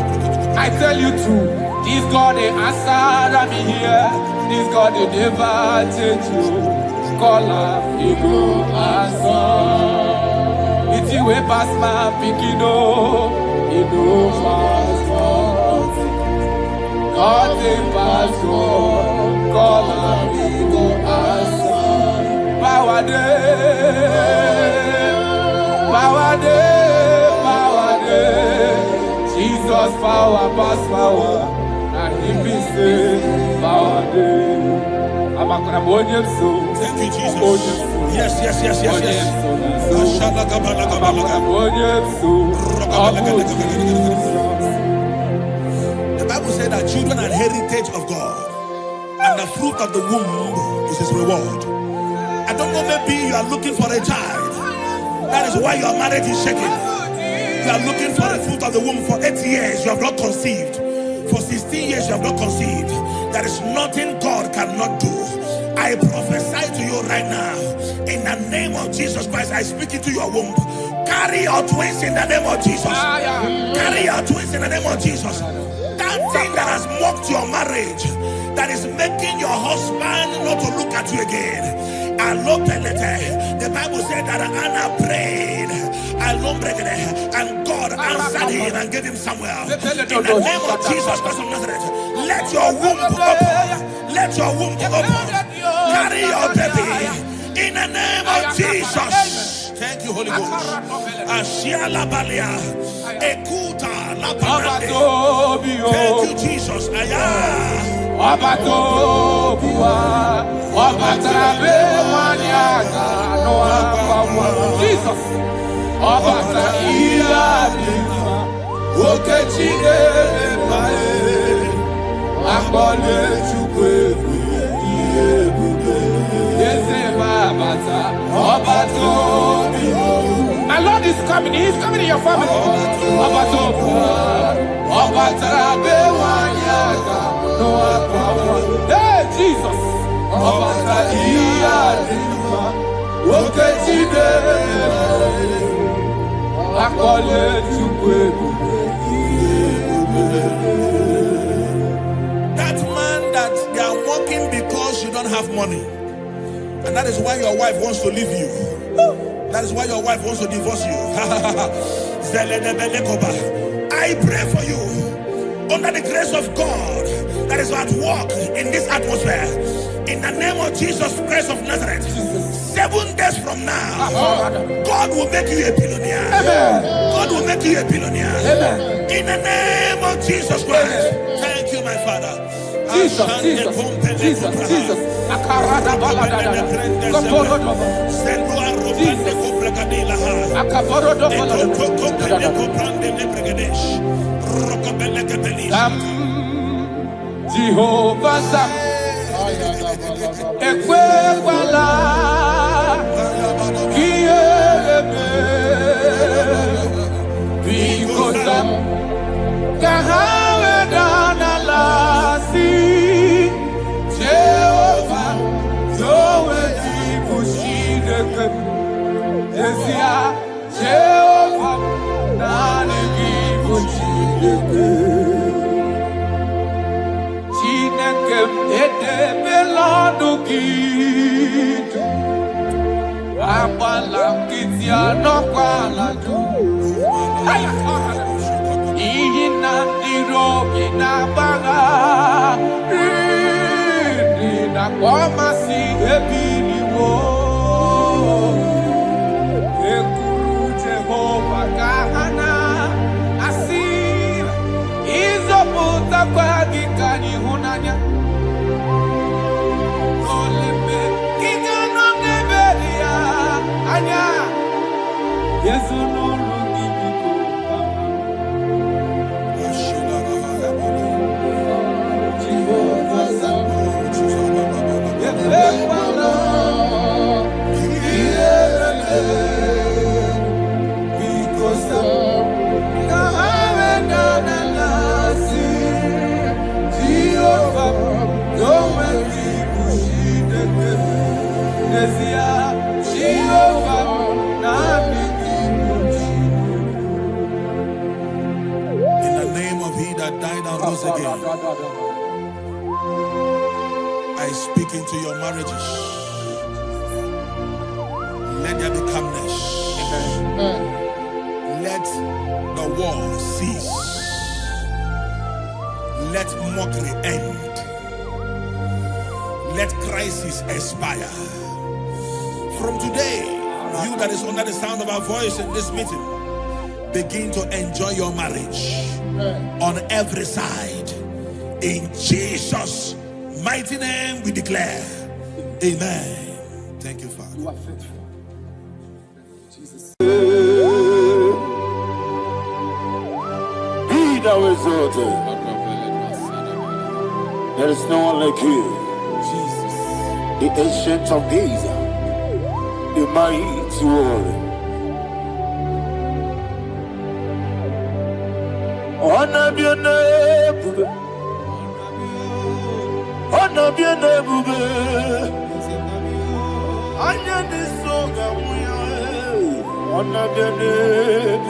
I tell you true, this God they answer me here. This God they never change you. Call him, he go answer. It's you way past my pikino, he no pass God. Nothing pass God. Call him, he go answer. Power day, power day, power day. Jesus power pass power, and he be say power day. Thank you, Jesus. Yes. The Bible said that children are heritage of God, and the fruit of the womb is his reward. I don't know, maybe you are looking for a child. That is why your marriage is shaking. You are looking for the fruit of the womb. For 8 years you have not conceived. For 16 years you have not conceived. There is nothing God cannot do. I prophesy to you right now, in the name of Jesus Christ. I speak into your womb. Carry your twins in the name of Jesus. Carry your twins in the name of Jesus. That thing that has mocked your marriage, that is making your husband not to look at you again. The Bible said that Anna prayed, and God answered him and gave him Samuel. In the name of Jesus Christ of Nazareth, let your womb open. Let your womb open. Carry your baby in the name of Jesus. Thank you, Holy Ghost. Ashiala Balia, Ekuta La Thank you, Jesus. Jesus. My Lord is coming. He is coming in your family. Hey, Jesus. That man that they are working because you don't have money, and that is why your wife wants to leave you. That is why your wife wants to divorce you. I pray for you, under the grace of God that is at work in this atmosphere, in the name of Jesus Christ of Nazareth. 7 days from now, God will make you a billionaire. God will make you a billionaire. In the name of Jesus Christ. Thank you, my Father. Jesus. Jehovah Sam, Ekwebala, Kielebe, Bikosam, Kahawe Danalasi, Jehovah, Yowe Dibushideke, Esia, Jehovah, Nani Dibushideke. I speak into your marriages. Let there be calmness. Let the war cease. Let mockery end. Let crisis expire. From today, you that is under the sound of our voice in this meeting, begin to enjoy your marriage on every side. In Jesus' mighty name we declare. Amen. Thank you, Father. You are faithful. Jesus. Be thou exalted. There is no one like you. Jesus. The ancient of days, the mighty warrior. Honor be your name, honor be your name. Anya ni soga muya, honor be your name.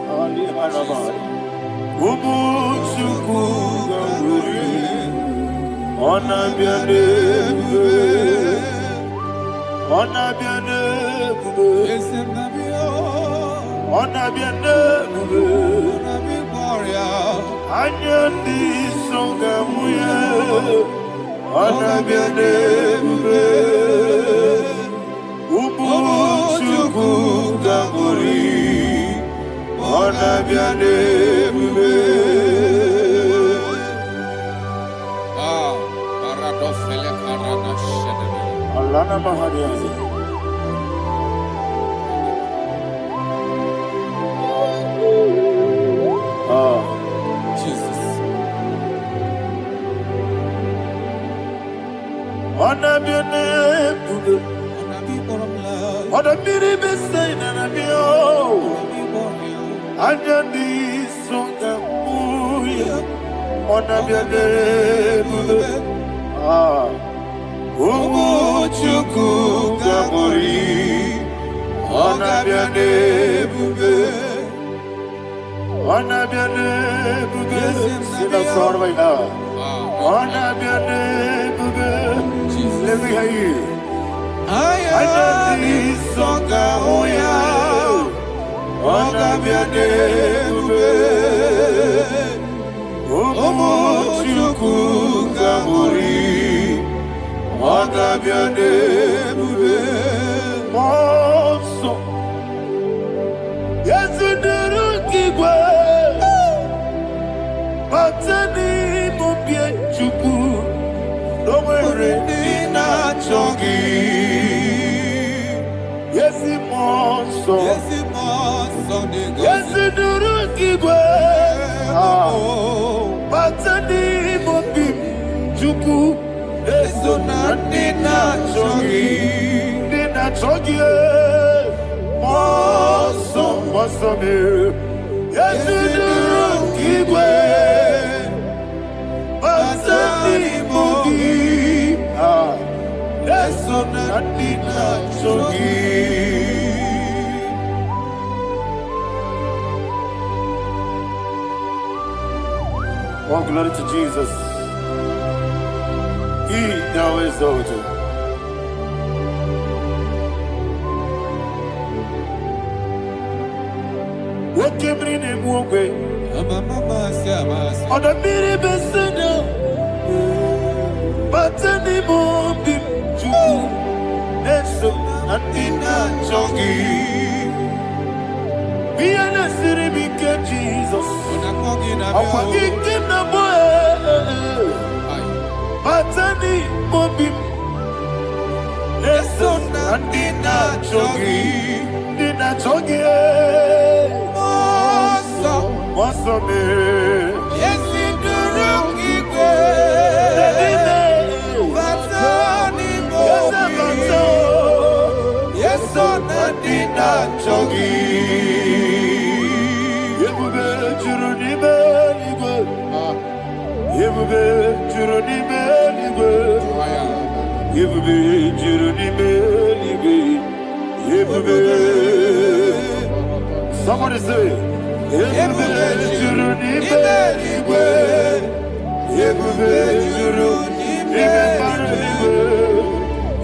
Ali Arabari, Ubu Chukuga Muri, honor be your name, honor be your name, honor be your name. Anya ni soga muya, honor be your name. Ubu Chukuga Muri, honor be your name. Paradofele karana shedebe. Alana Mahariazi. Jesus. Honor be your name. Honor be the best thing and I be all. Anya ni soga muya, honor be your name. Umu Chukuga Muri, honor be your name. Honor be your name. Sing a song right now. Honor be your name. Let me hear you. Anya ni soga muya, honor be your name. Umu Chukuga Muri, honor be your name. Monso, yes in the Rukigwe, Batani Mubie Chuku, no worry Nina Chogi. Yes in Monso, yes in the Rukigwe, Batani Mubie Chuku. Eso na Nina Chogi, Nina Chogi, Moso me, Yesu Nurukigwe, Basani Mogi, Eso na Nina Chogi. Oh, glory to Jesus. He thou exalted. What came in him away? On the miri besena, but any more be true. Eso Nina Chogi. Be an city because Jesus. I'm forgetting the boy. Batani Mobim Leson and Nina Chogi Moso me Yes, in the Rukigwe, Batani Mobi, Yes, on Nina Chogi Yebube Juruni Beligwe Yebube Juruni Beligwe Yebube Juruni Beligwe Yebube. Somebody say Yebube Juruni Beligwe Yebube Juruni Beligwe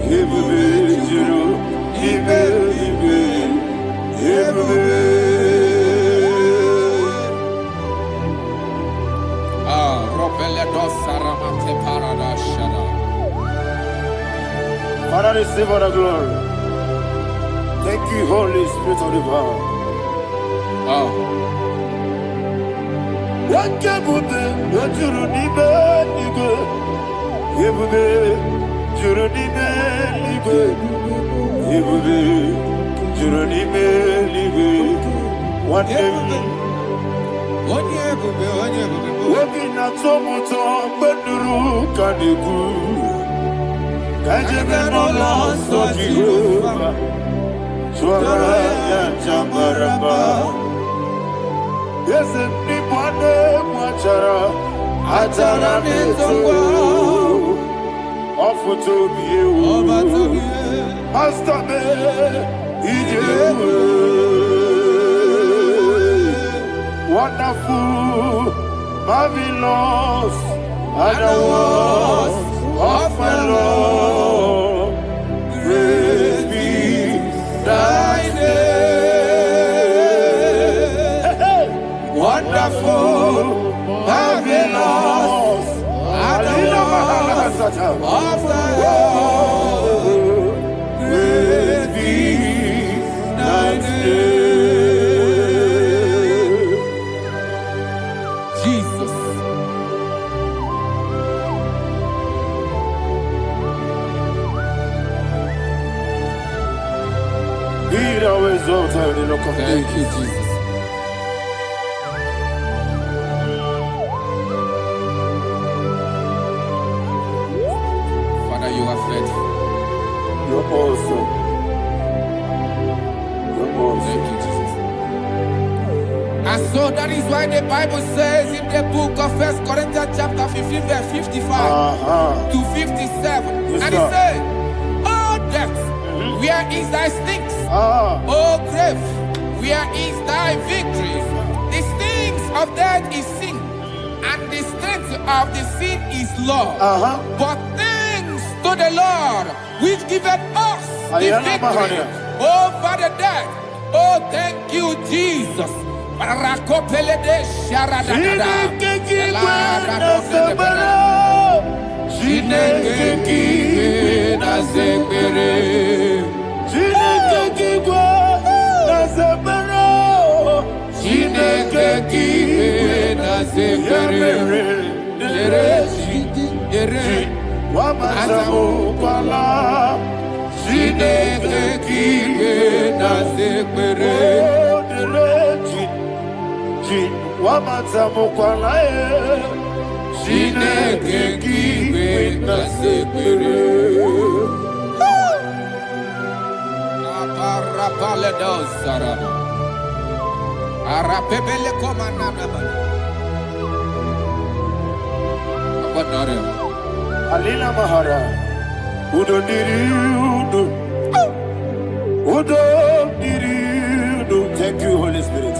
Yebube Juruni Beligwe Yebube. Father, receive all the glory. Thank you, Holy Spirit of divine. What can we do? What you need, Jurunime libe, ebube, jurunime libe, wandemi. Obi na tomuto beduru kaniku, kajebe no loso Jehovah, swara ya jambaraba. Yese ni bwane mwachara, atara netongo. Ofutobiye o, Astabe, Ijewe. Wonderful, marvelous, are the words of my Lord. Praise be thy name. Wonderful, marvelous, are the words of my Lord. Praise be thy name. Thank you, Jesus. Father, you are faithful. You're awesome. You're awesome. Thank you, Jesus. And so that is why the Bible says in the book of 1 Corinthians chapter 15, verse 55 to 57. Yes, and it sir. says, "Oh death, where is thy sting? Oh grave, where is thy victory? The stings of death is sin, and the strength of the sin is law. But thanks to the Lord, which giveth us the victory over the death." Oh, thank you, Jesus. Alina Mahara, Udo Diriudo, Udo Diriudo. Thank you, Holy Spirit.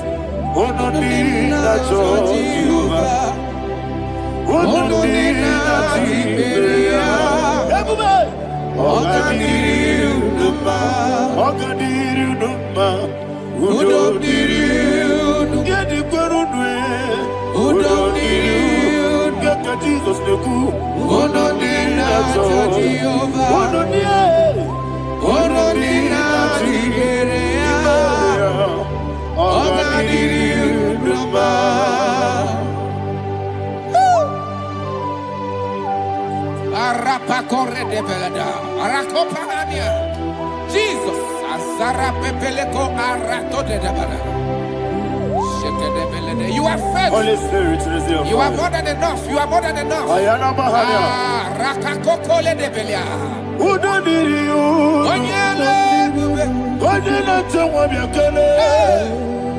Udo Diriudo, Jehovah. Udo Diriudo, Oga Diriudo, Oga Diriudo, Udo Diriudo, Gedi Gwerudwe, Udo Diriudo, Gaka Jesus Neku, Udo Diriudo, Udo Diriudo, Udo Diriudo, Oga Diriudo, Arapa corre de belada, arakopa ania. Jesus, azara pepeleko arato de dabada. Sheke de belede. You are faithful. Holy Spirit, reserve. You are more than enough. You are more than enough. Ayana Mahania. Rakakokole de belia. Udo Diriudo, Onyele bube. Udo Diriudo,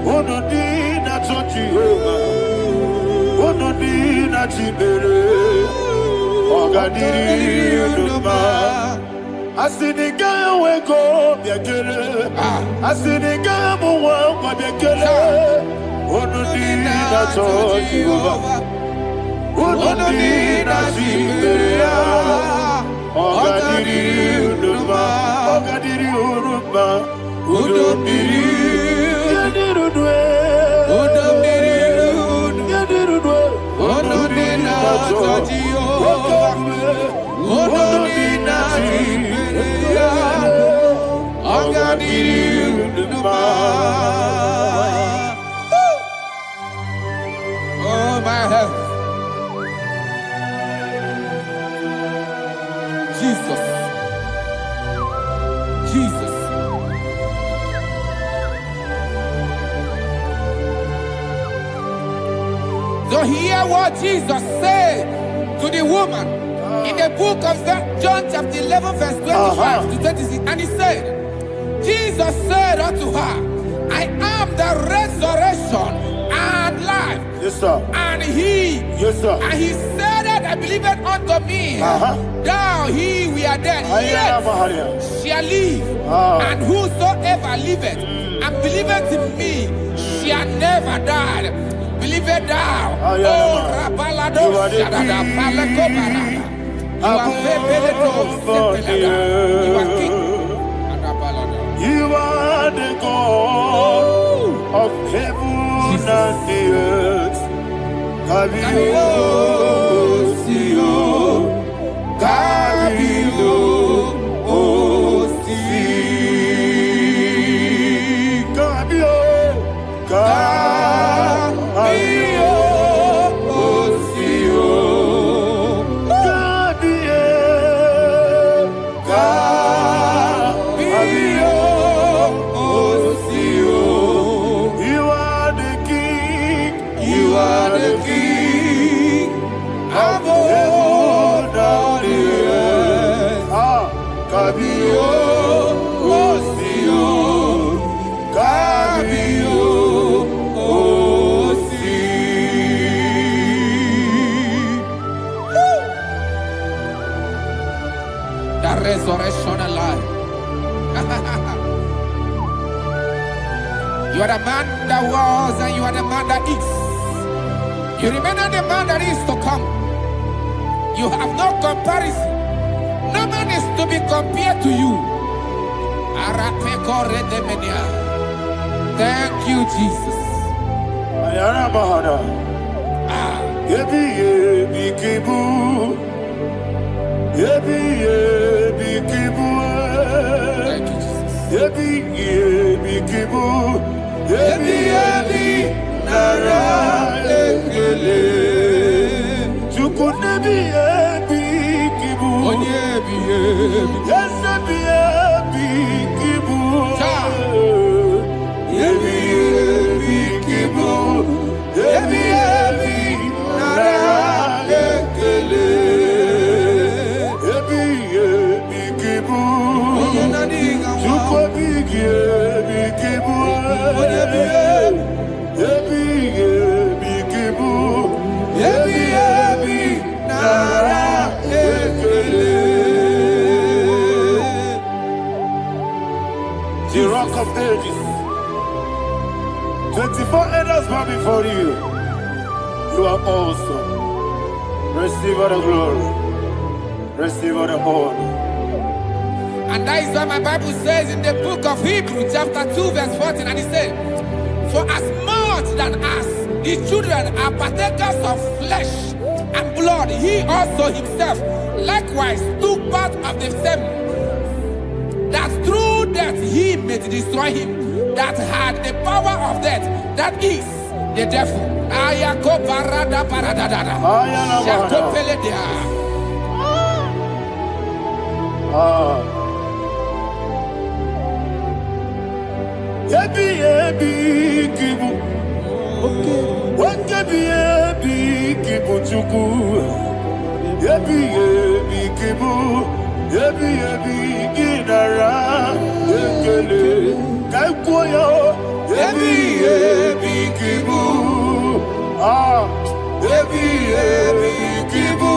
Udo Diriudo, Udo Diriudo, Oga Diriudo, Asiniga weko biakele, Asiniga muwa biakele, Udo Diriudo, Udo Diriudo, Oga Diriudo, Oga Diriudo, Udo Diriudo, Udo Diriudo, Udo Oh, my health. Jesus. to hear what Jesus said to the woman in the book of John chapter 11 verse 25 to 26. And he said, Jesus said unto her, I am the resurrection and life. Yes, sir. And he, Yes, sir. and he said that I believe it unto me. Thou he we are dead, yet shall live. And whosoever liveth and believeth in me shall never die. Believe it thou. Oh, Rabalado, Shadada, Palakobarada. You are You are king. You are the God of heaven and the earth. Kabio, Sio, Kabio, Osi, Kabio, Kabio, Osio, Kabio, Kabio, Osio. You are the king. You are the king of heaven and the earth. Kabio, Osio, Kabio, Osi. The resurrection and life. You are the man that was and you are the man that is. You remember the man that is to come. You have no comparison. No man is to be compared to you. Thank you, Jesus. Ayana Mahana. Yebi yebi kibu. Yebi yebi kibu. Thank you, Jesus. Yebi yebi kibu. Yebi yebi nara ekele. Chuku nebi yebi kibu. Onyebi yebi. Yes yebi yebi kibu. Yebi yebi kibu. Yebi yebi nara ekele. Yebi yebi kibu. Chuku bigi yebi kibu. Yebi yebi kibu. Yebi yebi nara ekele. The rock of ages. 24 elders bow before you. You are awesome. Receive all the glory. Receive all the honor. And that is what my Bible says in the book of Hebrews chapter 2 verse 14. And it said, for as much that as the children are partakers of flesh and blood, he also himself likewise took part of the same, that through death he may destroy him that had the power of death, that is the devil. Ayako parada paradadada. Shako peledea. Yebi yebi kibu. Yebi yebi kibu chuku. Yebi yebi kibu. Yebi yebi ginara ekele. Kaikoyo. Yebi yebi kibu. Yebi yebi kibu.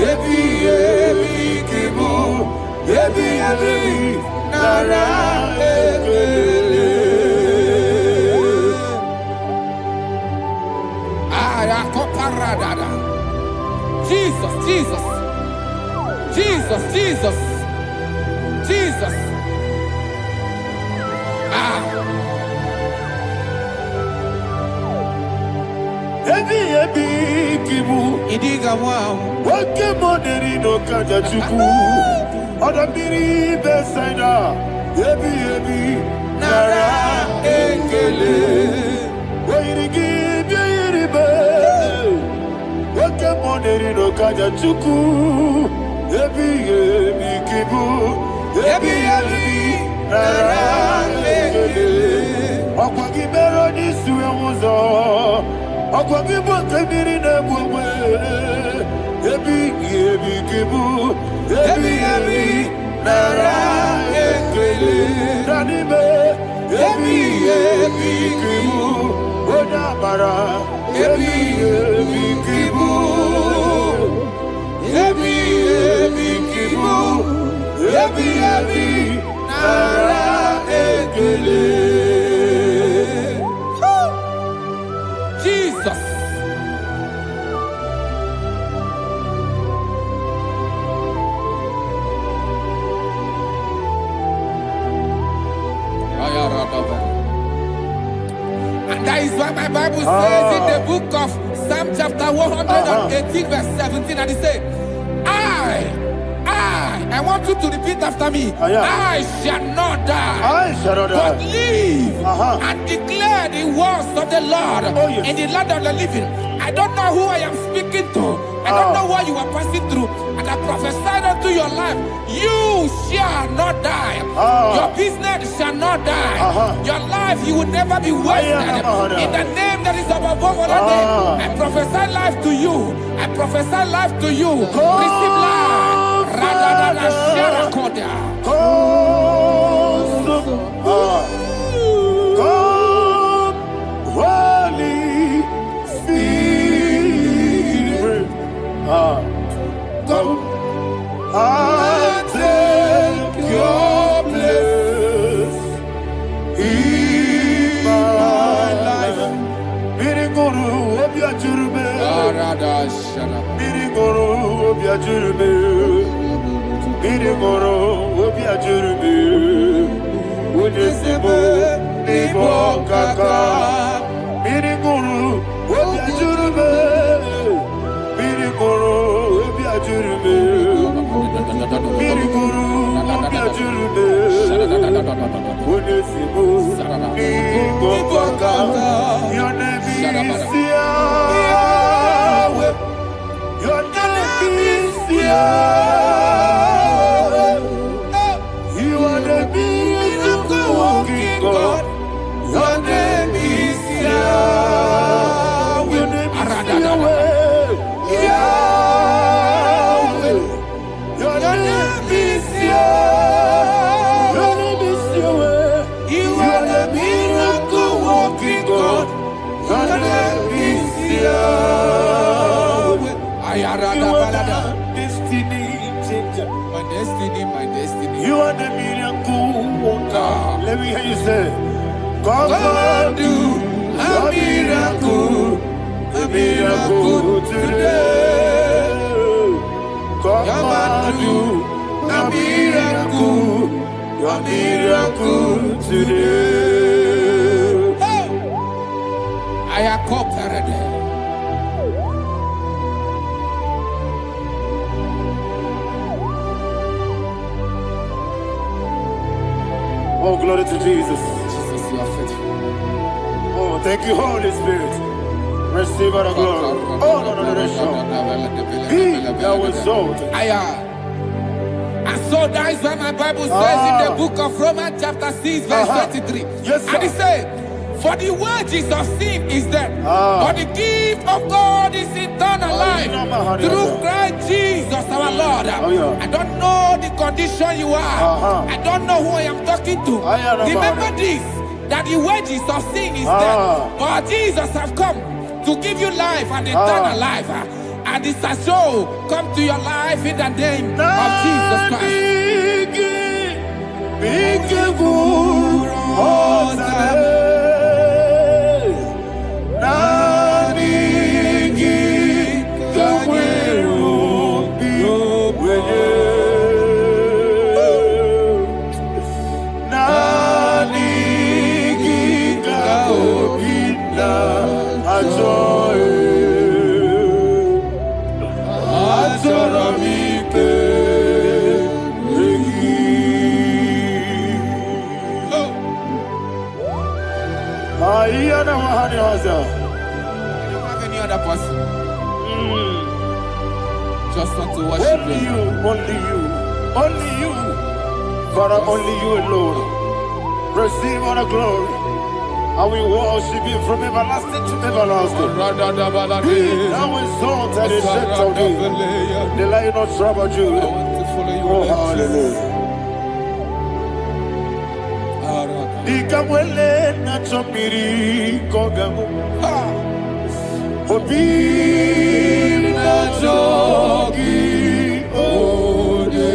Yebi yebi kibu. Yebi yebi nara ekele. Jesus, Jesus, Jesus, Jesus, Jesus. Yebi yebi kibu. Idiga wow. Wake moderi no kaja chuku. Odambiri besaida. Yebi yebi nara ekele. Wairigi biiribe. Wake moderi no kaja chuku. Yebi yebi kibu. Yebi yebi nara ekele. Okwagi bero ni suwe muzo. Akwagibo temiri na bwewe. Ebi kibu. Ebi nara ekele. Danime. Ebi kibu. Odabara. Ebi kibu. Ebi kibu. Ebi nara ekele. Jesus. And that is why my Bible says in the book of Psalm chapter 118 verse 17, and it says, I want you to repeat after me. I shall not die, but live and declare the words of the Lord in the land of the living. I don't know who I am speaking to. I don't know what you are passing through. And I prophesied unto your life, you shall not die. Your business shall not die. Your life, you will never be wasted. In the name that is above all other name, I prophesy life to you. I prophesy life to you. Receive life. Radadada Sharakoda. Holy Spirit, come and take your place in my life. Miriguru obiajurube, miriguru obiajurube, miriguru obiajurube. Unisimo nibo kaka, miriguru obiajurube, miriguru obiajurube, miriguru obiajurube. Unisimo nibo kaka. Your name is Yahweh. Your name is Yahweh. You are the miracle working God. Your name is Yahweh. Your name is Yahweh. Yahweh. Your name is Yahweh. Your name is Yahweh. You are the miracle working God. Your name is Yahweh. You are the destiny changer. My destiny. You are the miracle worker. Let me hear you say, come and do a miracle today. Come and do a miracle today. I am cooperative. Oh, glory to Jesus. Jesus, you are faithful. Oh, thank you, Holy Spirit. Receive our glory. Oh, no, He that was exalted. And so that is why my Bible says in the book of Romans chapter 6 verse 23. Yes, sir. And it says, for the wages of sin is death, but the gift of God is eternal life through Christ Jesus our Lord. I don't know the condition you are. I don't know who I am talking to. Remember this, that the wages of sin is death, but Jesus has come to give you life and eternal life. And this has so come to your life in the name of Jesus Christ. I don't have any other person. Just want to worship only you. Only you. Father, only you alone. Receive all the glory. I will worship you from everlasting to everlasting. Be thou exalted and set on thee. The Lion of Tribe of Judah. Oh, hallelujah. Ikamwele na chomiri kogamu. Obi na jogi ode.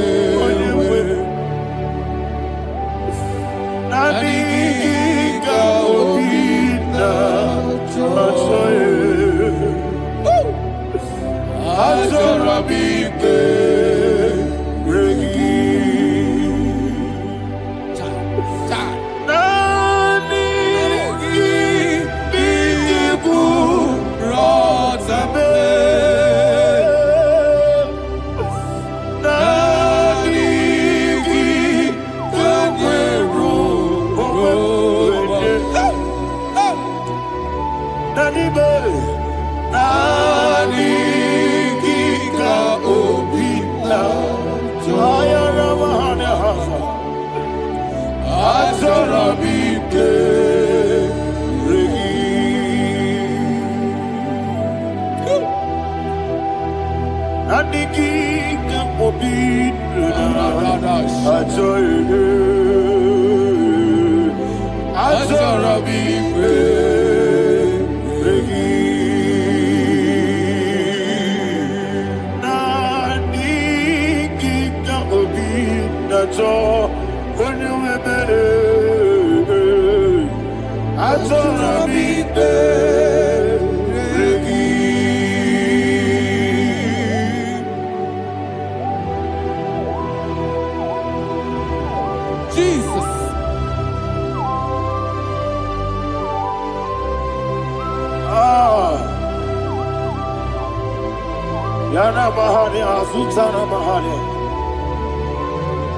Nadiga obi na choye. Azorabike regi.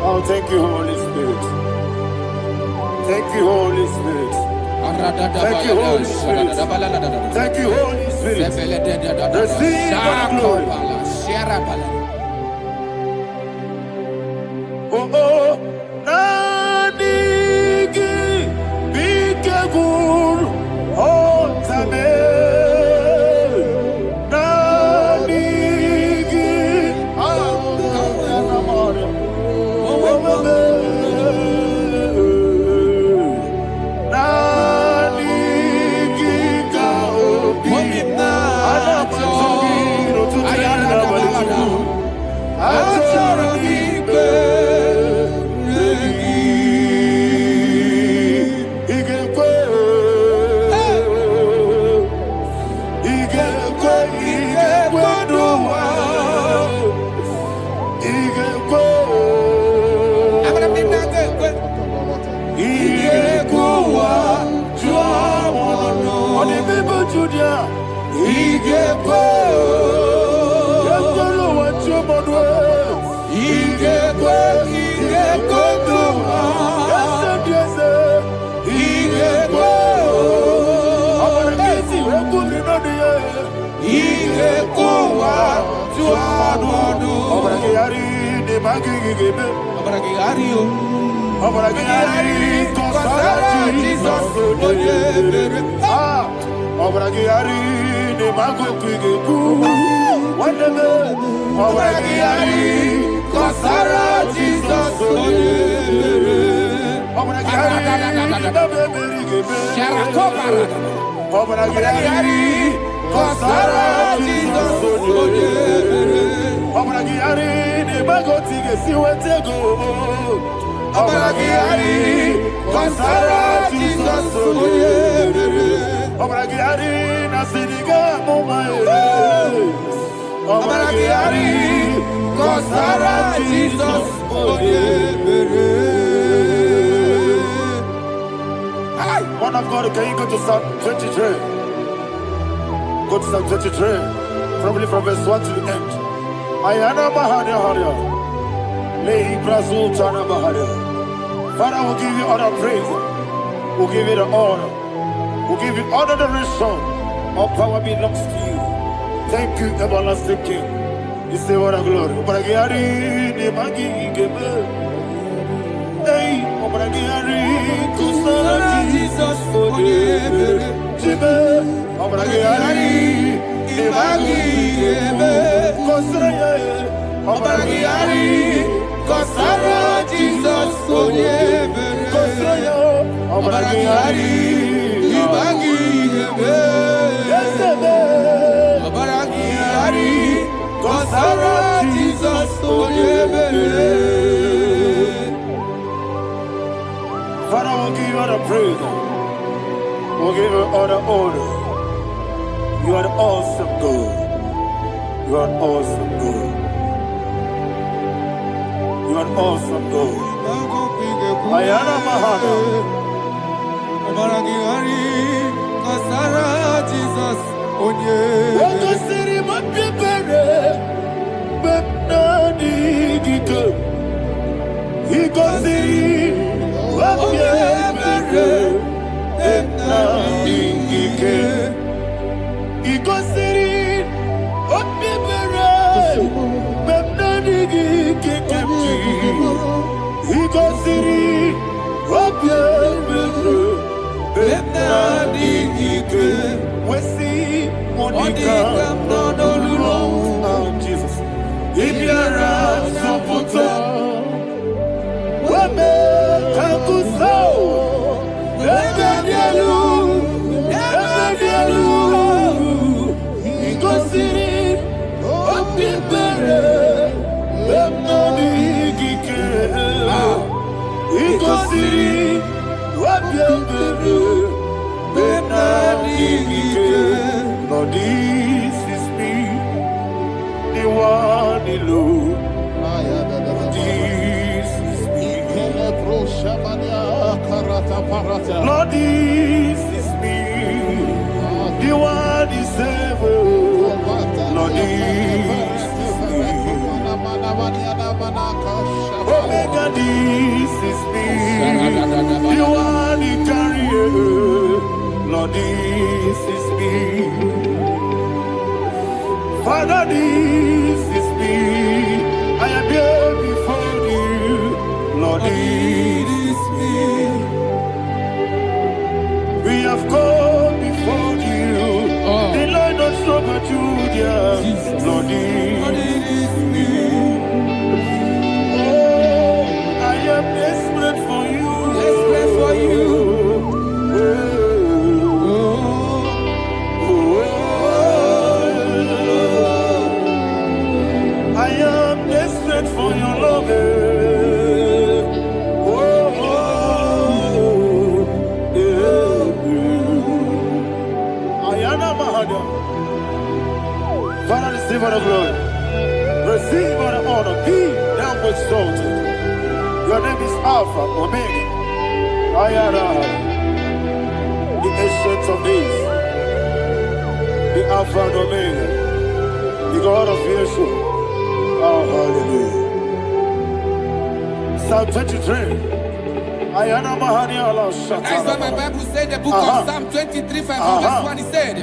Oh, thank you, Holy Spirit. Thank you, Holy Spirit. Thank you, Holy Spirit. Thank you, Holy Spirit. Receive the glory. Oh, oh, Nadigi, be careful, oh, Tame. Man of God, can you go to Psalm 23? Go to Psalm 23, probably from verse 1 to the end. Ayana Bahania Haria. Lay Brazil Chana Bahania. Father, we'll give you all the praise. We'll give you the honor. We'll give you all the adoration. All power belongs to you. Thank you, everlasting King. You say what a glory. Obragiari, Nemagi, Gebe. Hey, Obragiari, Kusara, Jesus, for you. Jesus, Father, we'll give you all the praise. We'll give you all the honor. You are the awesome God. You are an awesome God. You are an awesome God. Ayana Mahana. Jesus, Waka siri mapipere. Bepnani giko. Iko siri mapipere. Bepnani gike. Iko siri mapipere. Bepnani gike kemji. Iko siri mapipere. Bepnani gike. Wesi Monica. Oh, Jesus. Ibiara Sopoto. Wame Kakuso. Ebedielu. Ebedielu. Igosiri. Opibere. Bemnani Gike. Igosiri. Opibere. Bemnani Gike. Lord, this is me. The one alone. This is me. Lord, this is me. The one is ever. Lord, this is me. Omega, this is me. The one he carries. Lord, this is me. Father, this is me. I am here before you. Lord, this is me. We have come before you. The Lord of Super Judah. Lord, this is me. Oh, I am desperate for you. Desperate for you. I am desperate for your love. Ayana Mahada. Father, receive all the glory. Receive all the honor. Be thou exalted. Your name is Alpha, Omega. Ayana. The ancient of days. The Alpha and Omega. The God of Yeshua. Oh, hallelujah. Psalm 23. Ayana Mahani Allah Shata. That's what my Bible said, the book of Psalm 23, 5, verse 1, it said,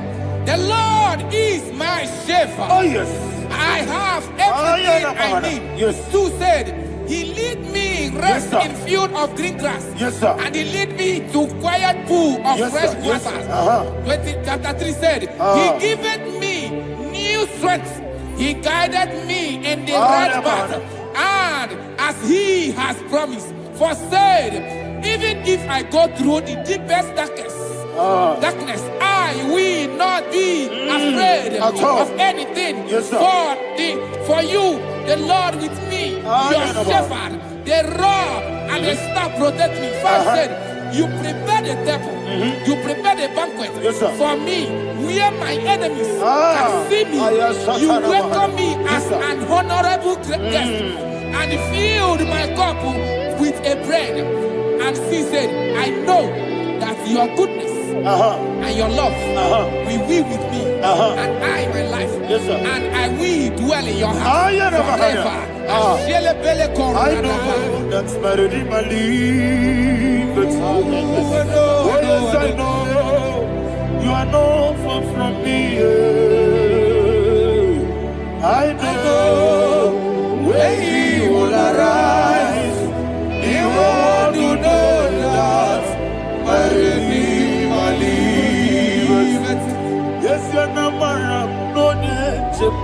the Lord is my shepherd. Oh, yes. I have everything I need. Yes. 2 said, he lead me rest Yes, in field of green grass. Yes, sir. And he lead me to quiet pool of Yes, fresh sir. Yes, waters. sir. Chapter 3 said, he giveth me new strength. He guided me in the right path. And as he has promised, for said, even if I go through the deepest darkness, I will not be afraid of anything. Yes, sir. For you, the Lord with me, your shepherd, the rod and the staff protect me. First said, you prepare the table, you prepare the banquet for me, where my enemies can see me. You welcome me as an honorable guest, and filled my cup with a bread. And she said, I know that your goodness and your love will be with me, and I, my life, and I will dwell in your house forever. I know that's better than my life. Oh, yes, I know you are not far from me. I know when he will arise, he will do that. Yes, you're not my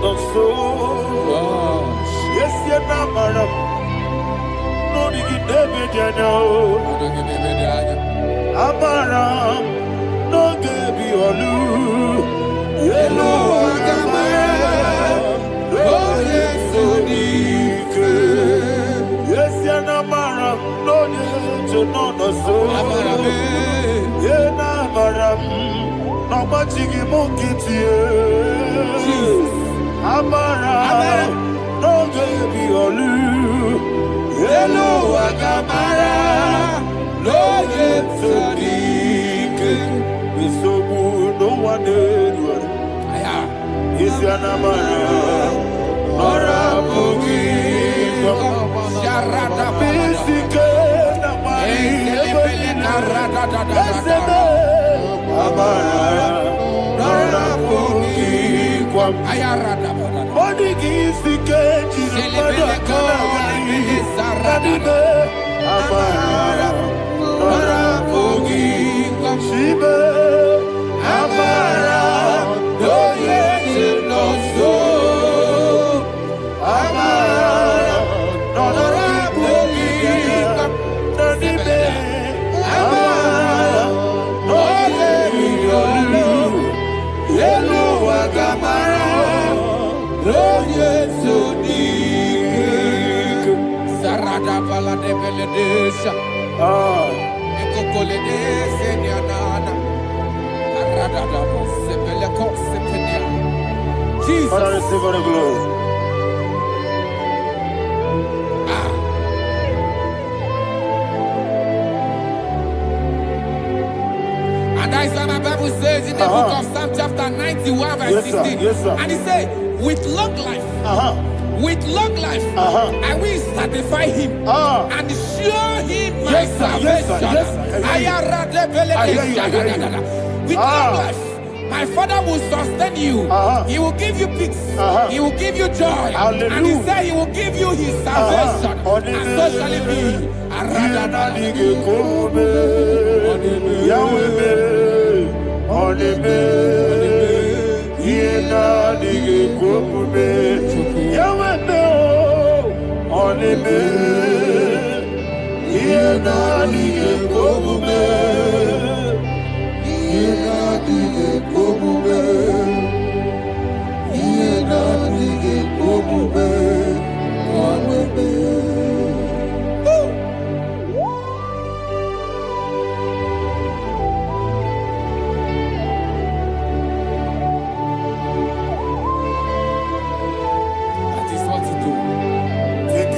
no so. Yes, you're not madam. No, you get David, you know. Amaram, no, give you a loo. Yellow, oh, yes, so deep. Yes, you're not madam. No, you know, no so. Yeah, not madam. No, much you get you. Amara, no baby olu. Hello, Agamara, no yet so deep. We so good, no one did. Is your Amara, or a boogie? Sharada, basic, Amara, or a boogie. Body gives the cage in the Amara, Shiba, Amara, no yet no so. Amara, no Amara, no Hello, Agamara. Sarada bala de beledesha. Ekokole de senyanana. Arada da sepele ko sepenya. Jesus. Father, receive all the glory. And that is what my Bible says in the book of Psalm chapter 91 verse 16. Yes, sir. And he said, with long life, with long life, I will satisfy him and show him my salvation. With long life, my Father will sustain you. He will give you peace. He will give you joy. Hallelujah. And he said he will give you his salvation. And so shall it be.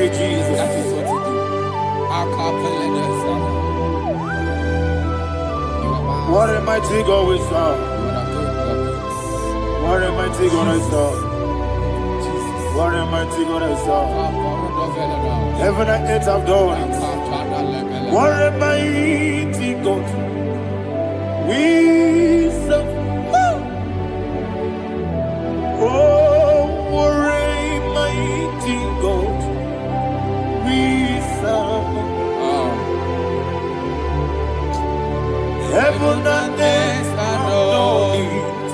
Jesus. That is what you do. What a mighty God we serve. What a mighty God I serve. What a mighty God I serve. Heaven and earth have done it. What a mighty God we serve. Oh, what a mighty God we serve. Heaven and earth adore it.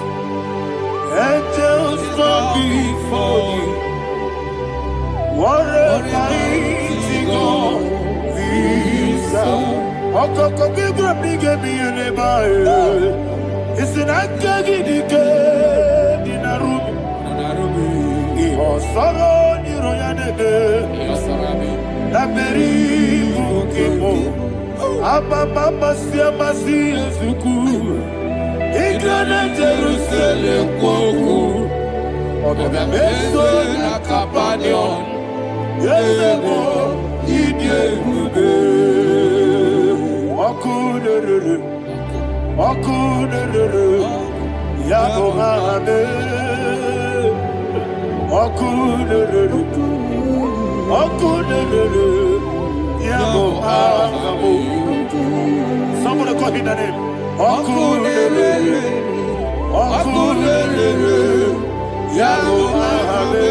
Angels bow before you. What a mighty God we serve. Okoko Gabriel gave me a name. It's an akagi dinarubi. Iho soro ni royanebe. Naberi bukipo. Ababa siama siyezuku. Igrana Jerusalem kwoku. Oga meso na kapanion. Yesebo idiebuge. Okunere. Yabo hame. Okunere. Yabo hame. Somebody call him the name. Okunere. Yabo hame.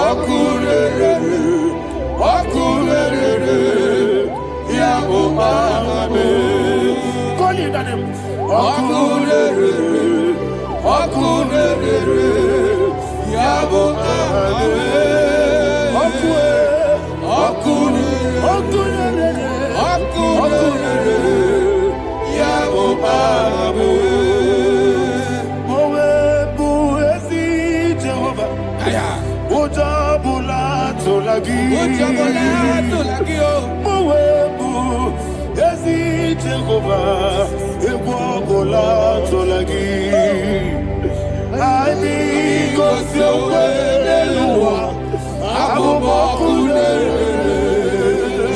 Okunere. Yabo hame. Call him the name. Okunere. Okunere, Yabo Abe.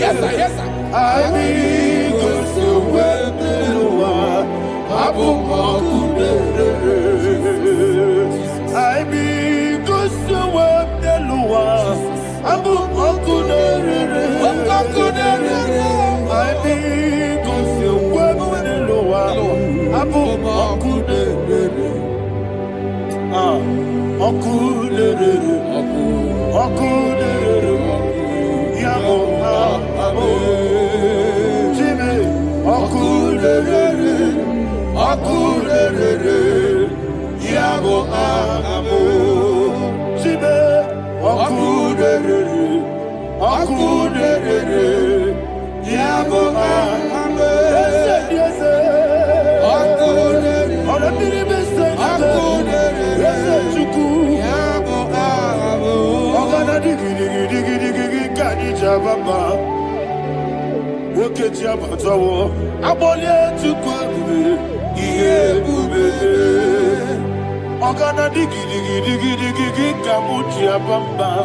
Yes, sir. Yes, sir.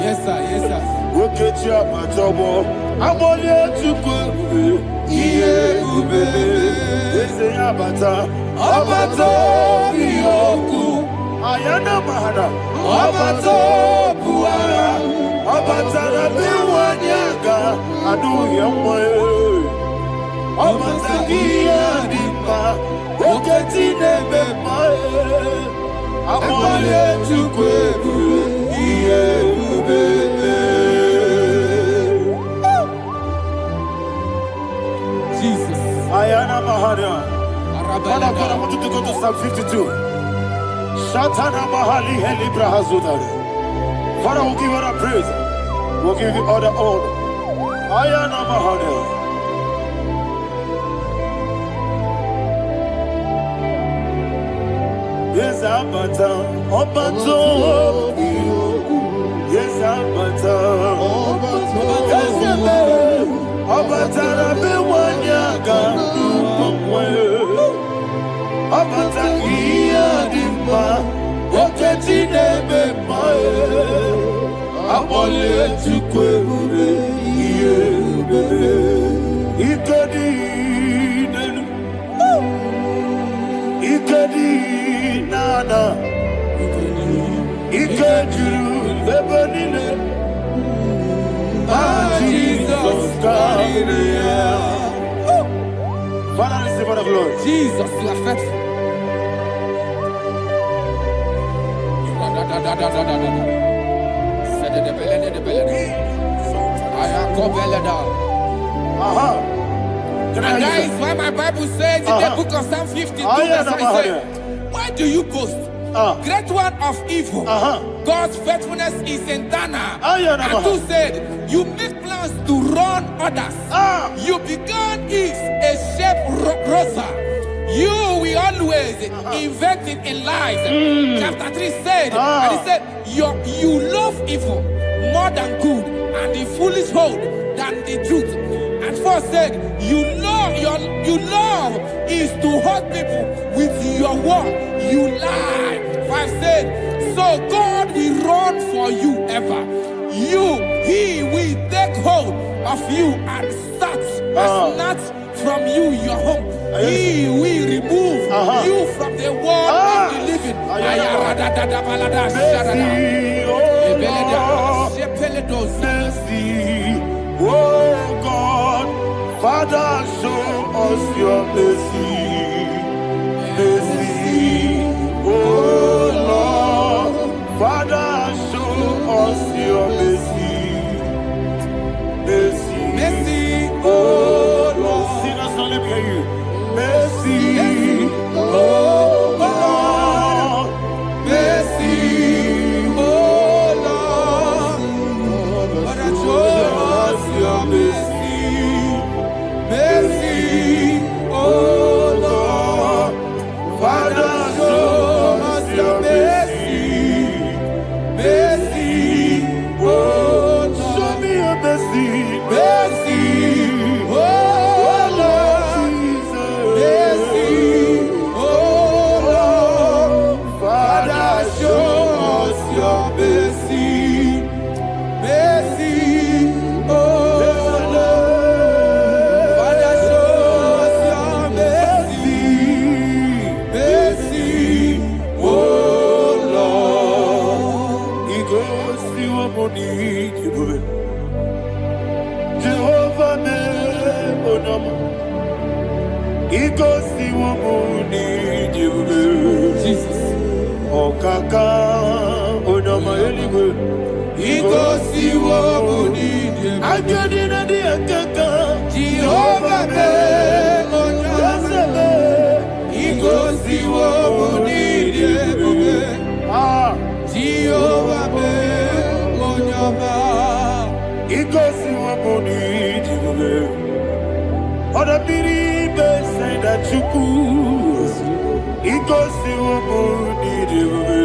Yes, sir. Yes, sir. Ayana mahana, abato buara, abatara biwanyaga, adu yamwe, abatagia dimba, oketi nebe mae, amole tukwebu, iye ubebe. Jesus. Ayana mahana. Father, I want you to go to Psalm 52. Shatana Mahali Heli Brahazudari. Father, we'll give you the praise. We'll give you all the honor. Ayana Mahali. Yes, Abata. Obato. Yes, Abata. Yes, Abata. Rabe Wanyaga. Abata iya dimba, oketi nebe mae, abole tukwebu iye ubebe, ikedi nana, ikediru bebenine, Jesus God. Father, receive all the glory. Jesus, you are faithful. And that is why my Bible says in the book of Psalm 52, verse 5, why do you boast? Great one of evil. God's faithfulness is eternal. And two said, you make plans to run others. You began is a shape rosa. You will always inventing in lies. Chapter 3 said, and he said, you love evil more than good, and the foolish hold than the truth. And 4 said, you love is to hurt people with your word. You lie. 5 said, so God will run for you ever. He will take hold of you and snatch from you your home. He will remove you from the world of the living. Oh God, Father, show us your mercy. Oh Lord, Father, show us your mercy. Oh Lord, sinners don't let me hear you. Oh Lord, si wabuni jiwe. Jesus. Okaka onama eligwe. Igosi wabuni jiwe. Ajadina di akaka. Jehovah be onyame. Igosi wabuni jiwe. Jehovah be onyame. Igosi wabuni jiwe. Oda biri be say that you could. Igosi wabuni jiwe.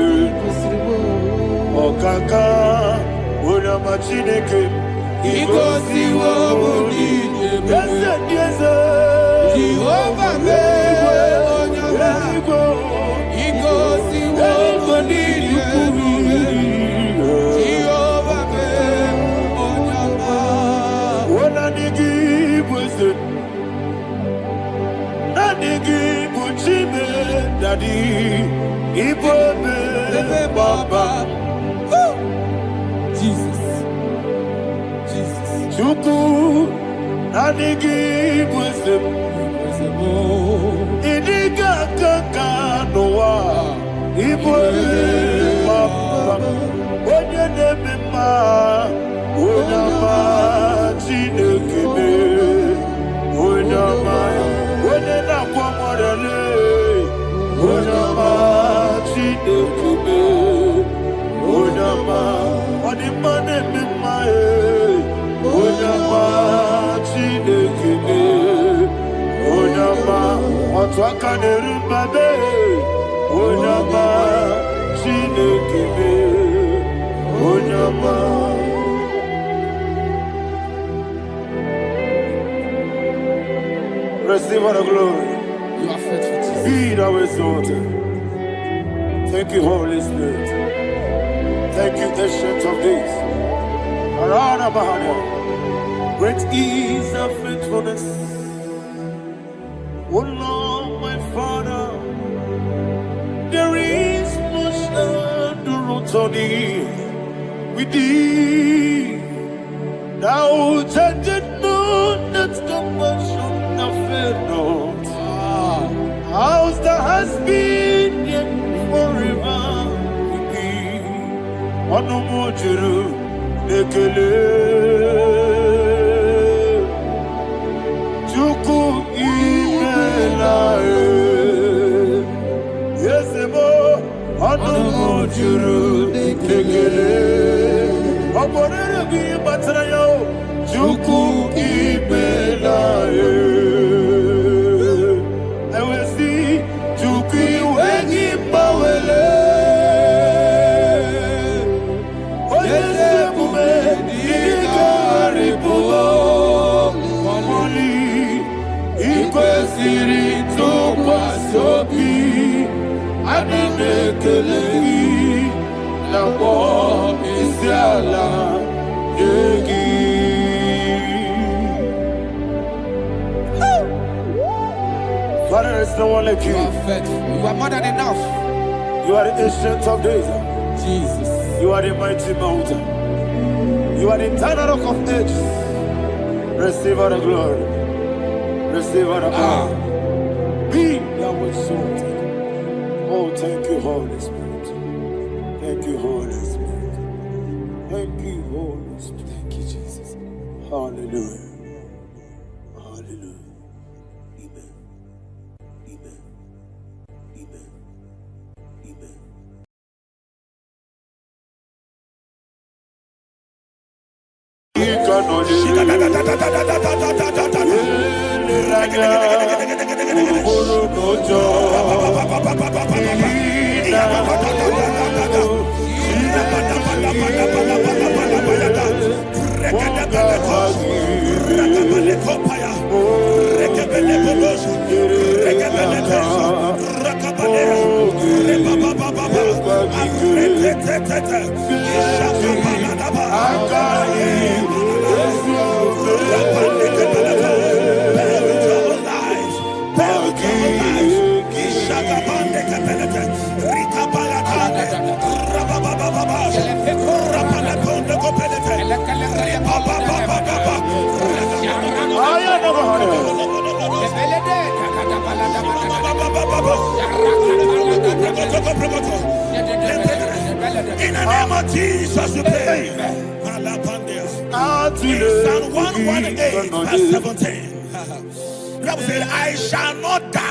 Okaka onama chineke. Igosi wabuni jiwe. Yes, Jehovah be onyame. Igosi wabuni jiwe. Jehovah be onyame. Wona nigi bwese na nigi buchime dadi ibobe baba Jesus. Jesus. chuku na nigi bwese idiga kaka noa ibobe baba onye nebe ma onyama chinekebe onyama onye na-akwa mmadụ onyama chinekebe onyama ọdịmma na-eme mma onyama chinekebe onyama otu aka na-eru mbabe onyama chinekebe onyama. Receive all the glory. You are faithful, Jesus. Be thou exalted. Thank you, Holy Spirit. Thank you, Ancient of Days. Arana Bahana. Great is thy faithfulness. O Lord, my Father, there is much endurance on thee. With thee, thou changest not that compassion of faith not. How's the has been yet forever with thee? Onomojuru ekele Chukwu imela Yesebo onomojuru ekele Oborere gị batara ya Chukwu imela ewesi Chukwu iwe gị gbawele onye sebume ịgarịbụgo mọli ikwesịrị ntụkwasị obi anyị na-ekele gị na mkpọ isi ala nye gị. Father, there is no one like You you. are faithful. You are more than enough. You are the ancient of days. Jesus. You are the mighty mountain. You are the eternal rock of ages. Receive all the glory. Receive all the power. Be thou exalted. Oh, thank you, Holy Spirit. Thank you, Holy Spirit. Thank you, Holy Spirit. Thank you, Jesus. Hallelujah. Hallelujah. Amen. Amen. Amen. Amen. In the name of Jesus, we pray. In Psalm 118, verse 17. The Bible said, I shall not die,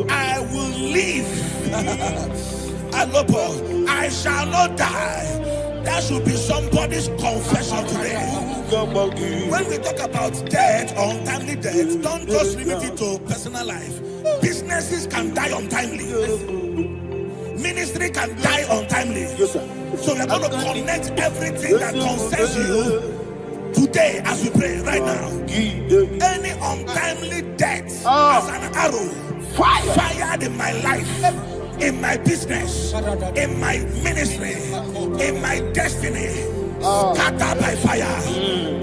I will live. I shall not die. That should be somebody's confession today. When we talk about death or untimely death, don't just limit it to personal life. Businesses can die untimely. Ministry can die untimely. So we're going to connect everything that concerns you today as we pray right now. Any untimely death as an arrow fired in my life, in my business, in my ministry, in my destiny, scattered by fire.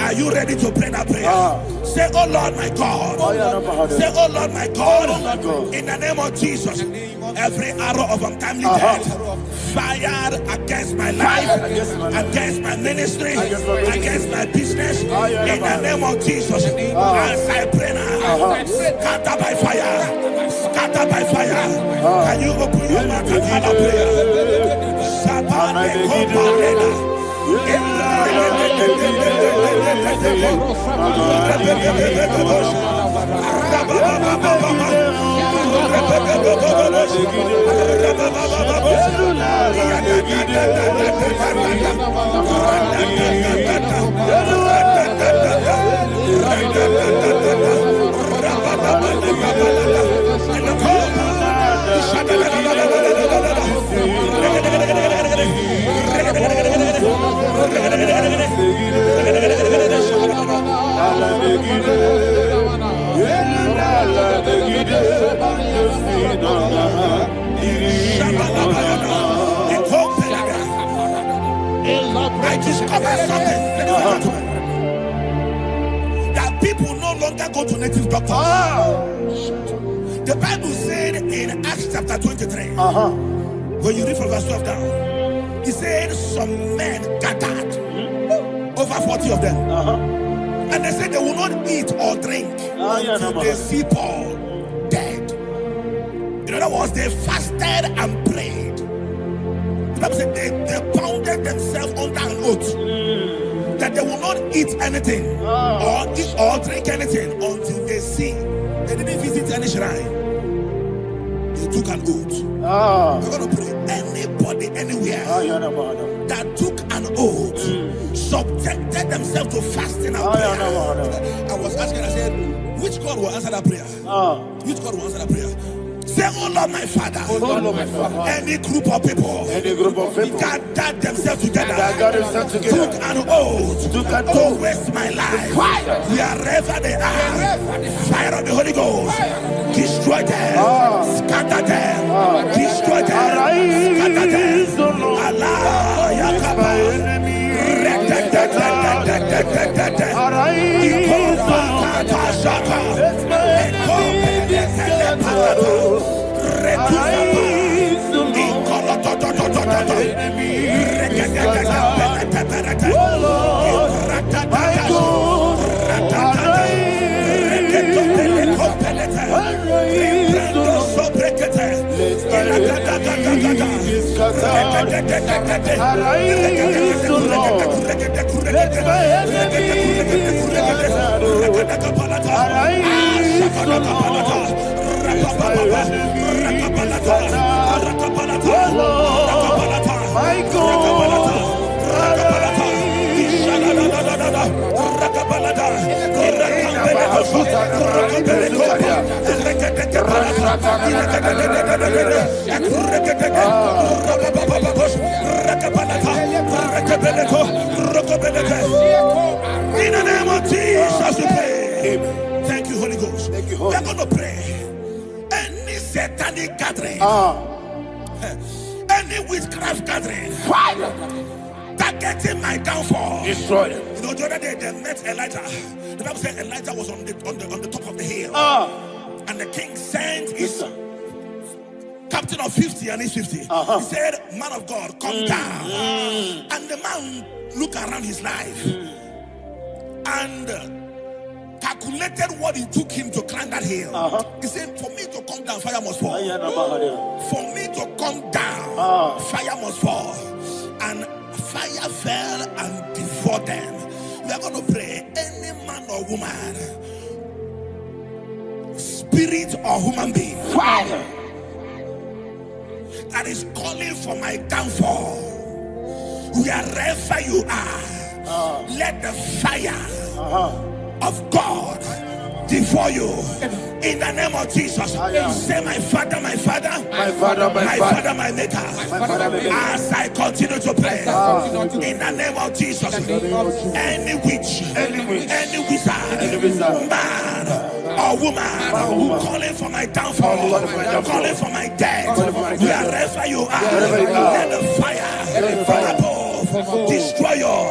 Are you ready to pray that prayer? Say, oh Lord my God. Say, oh Lord my God. In the name of Jesus, every arrow of untimely death fired against my life, against my ministry, against my business, in the name of Jesus, as I pray now, scattered by fire, scattered by fire. Can you open your mouth and have a prayer? I discovered something that people no longer go to native doctors. The Bible said in Acts chapter 23, when you read from verse 12 down, it said some men gathered, over 40 of them, and they said they will not eat or drink until they see Paul dead. In other words, they fasted and prayed. The Bible said they bounded themselves under an oath that they will not eat anything or drink anything until they see. They didn't visit any shrine. They took an oath. We're going to pray. Anybody, anywhere that took an oath, subjected themselves to fasting and prayer. I was asking, I said, which God will answer that prayer? Which God will answer that prayer? Say, oh Lord my Father, any group of people gathered themselves together, took an oath to waste my life. Wherever they are, fire of the Holy Ghost, destroy them, scatter them, destroy them, scatter them. Allah, Yakaba, In the name of Jesus, we pray. Thank you, Holy Ghost. We're going to pray. Any satanic gathering, any witchcraft gathering, targeting my downfall, destroy them. You know, the other day they met Elijah. The Bible said Elijah was on the top of the hill, and the king sent his captain of 50 and his 50. He said, man of God, come down. And the man looked around his life and calculated what it took him to climb that hill. He said, for me to come down down, fire must fall. For me to come down, fire must fall. And fire fell and devoured them. We are going to pray. Any man or woman, spirit or human being, fire, that is calling for my downfall, wherever you are, let the fire of God devour you in the name of Jesus. Say, my father, my father, my father, my father, my maker. As I continue to pray in the name of Jesus, any witch, any wizard, man or woman calling for my downfall, calling for my death, wherever you are, let the fire from above destroy you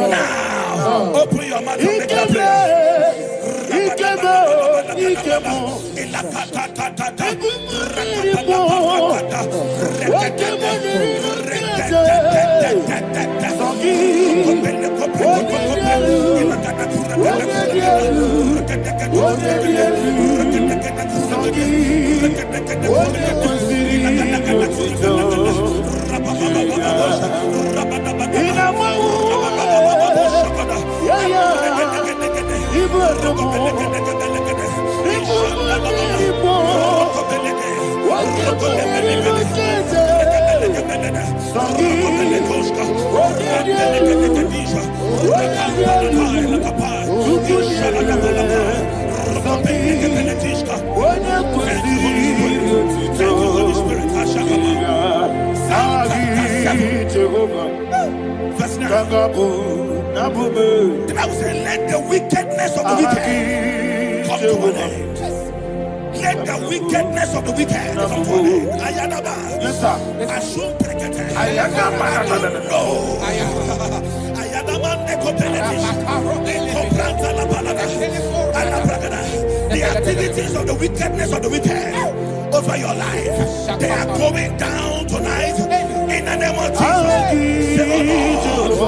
now. Open your mouth and make a prayer. The Bible says, let the wickedness of the wicked come to an end. Let the wickedness of the wicked come to an end. Ayadaba. Yes, sir. Assume prekete. Ayadaba. No. Ayadaba nekopeletis. Nekopranta la palada. Alabragada. The activities of the wickedness of the wicked over your life, they are going down tonight in the name of Jesus. Say, oh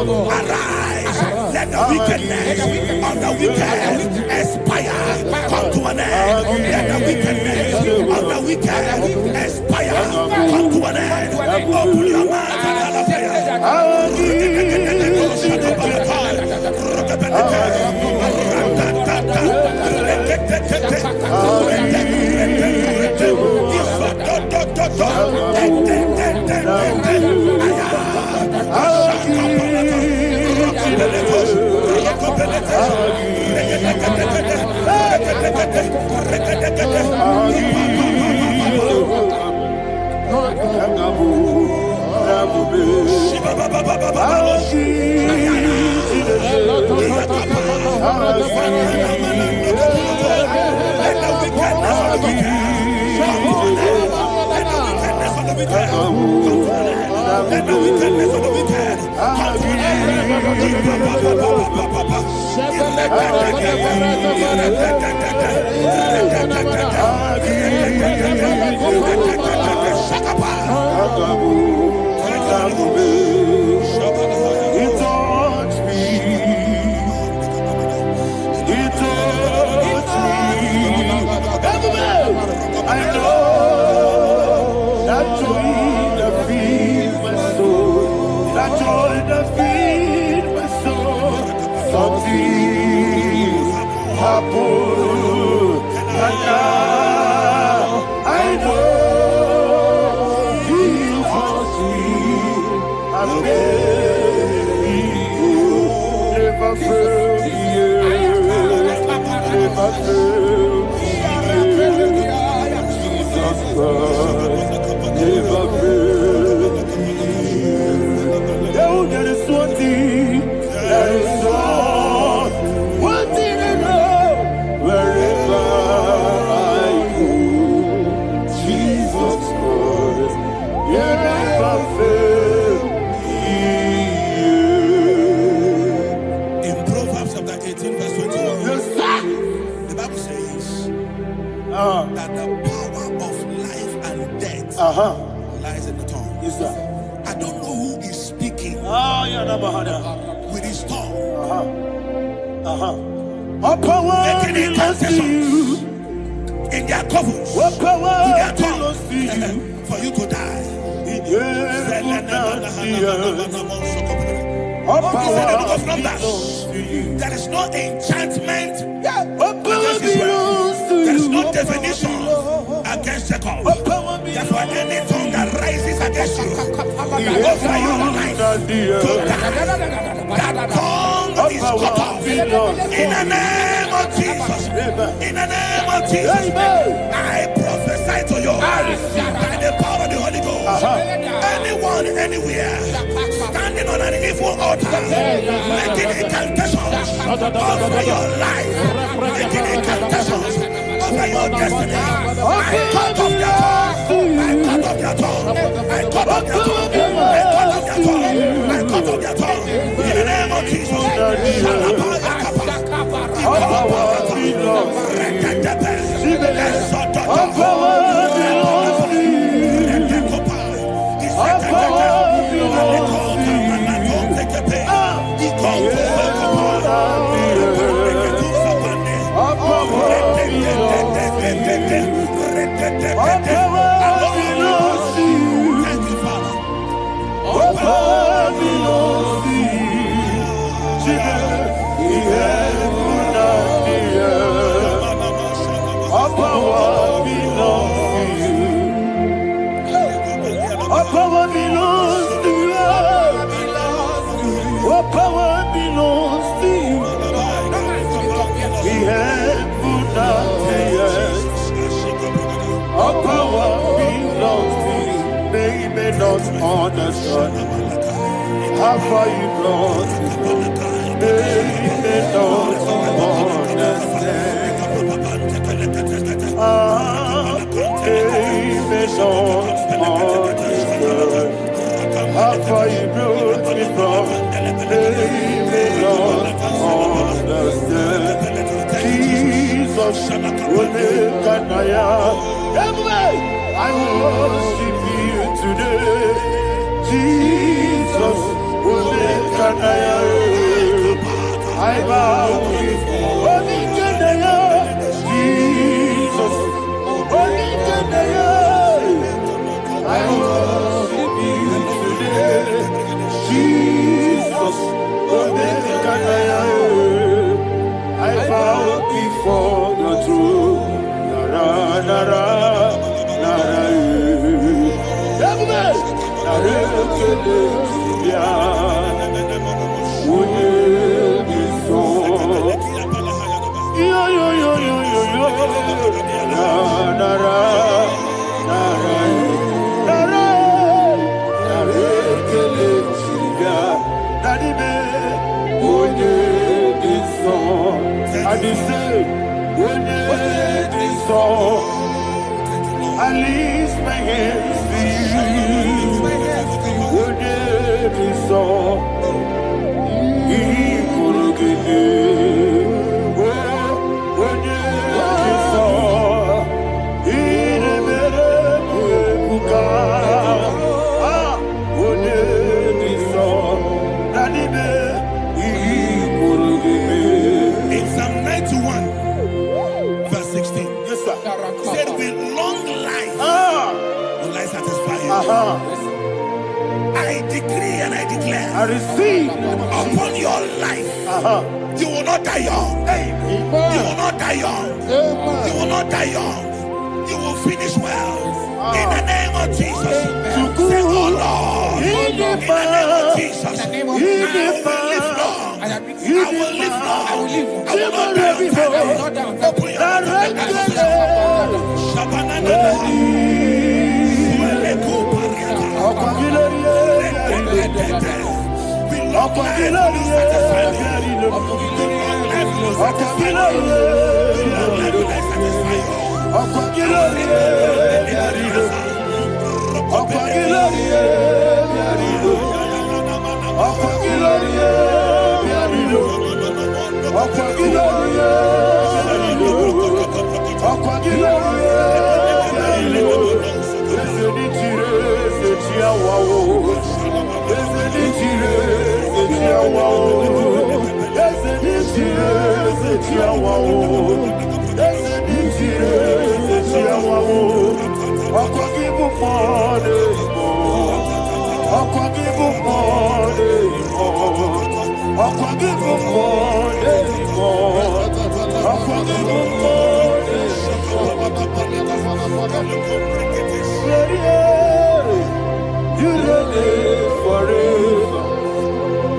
Lord, arise. Let the wickedness of the wicked expire, come to an end. Let the wickedness of the wicked expire, come to an end. Open your mouth and that the power of life and death lies in the tongue. Yes, sir. I don't know who is speaking with his tongue. Making incantations in their covens, What in power their belongs to you? tongue, for you to die. In heaven and the earth. All He said in the book power of Numbers, belongs to you. there is no enchantment All power against Israel. belongs to There is you. no divination against Jacob. All power Therefore, belongs any tongue that rises against you in over your heaven life, and the to earth. die. That tongue All is cut power off. belongs to In the you. name of Jesus. In the name of Jesus. Amen. I prophesy to you by the power of the Holy Ghost. Anyone, anywhere, standing on an evil altar, making incantations over your life, making incantations over your destiny. I cut off their tongue. I cut off their tongue. I cut off their tongue. I cut off their tongue. I cut off their tongue. In the name of Jesus. All power belongs to you. All power belongs to you. All power belongs to you. All power belongs to you. All power belongs to you. Thank you, Father. All power belongs to you. In heaven and the earth. All power belongs to you. All power belongs to you. All power belongs to you. In heaven and the earth. All power belongs to you. They may not understand how far you brought me. They may not understand. They may not understand how far you brought me from. They may not understand. Jesus, will make an I worship you today. Jesus, will make an I bow before Jesus, I worship you today. Jesus, will make an I bow before the throne. Nara, nara, nara, I lift my hands to you. Would you be so? He could give you. Would you be so? He never would would you be so? Daddy, he could give you. In Psalm 91, verse 16. Yes, sir. Said with long life will I satisfy you. I decree and I declare I receive upon your life, you will not die young. You will not die young. You will not die young. You will finish well. In the name of Jesus. Say, oh Lord, in the name of Jesus, I will live long. I will live long. I will not die young. Open your Wow. You reign forever.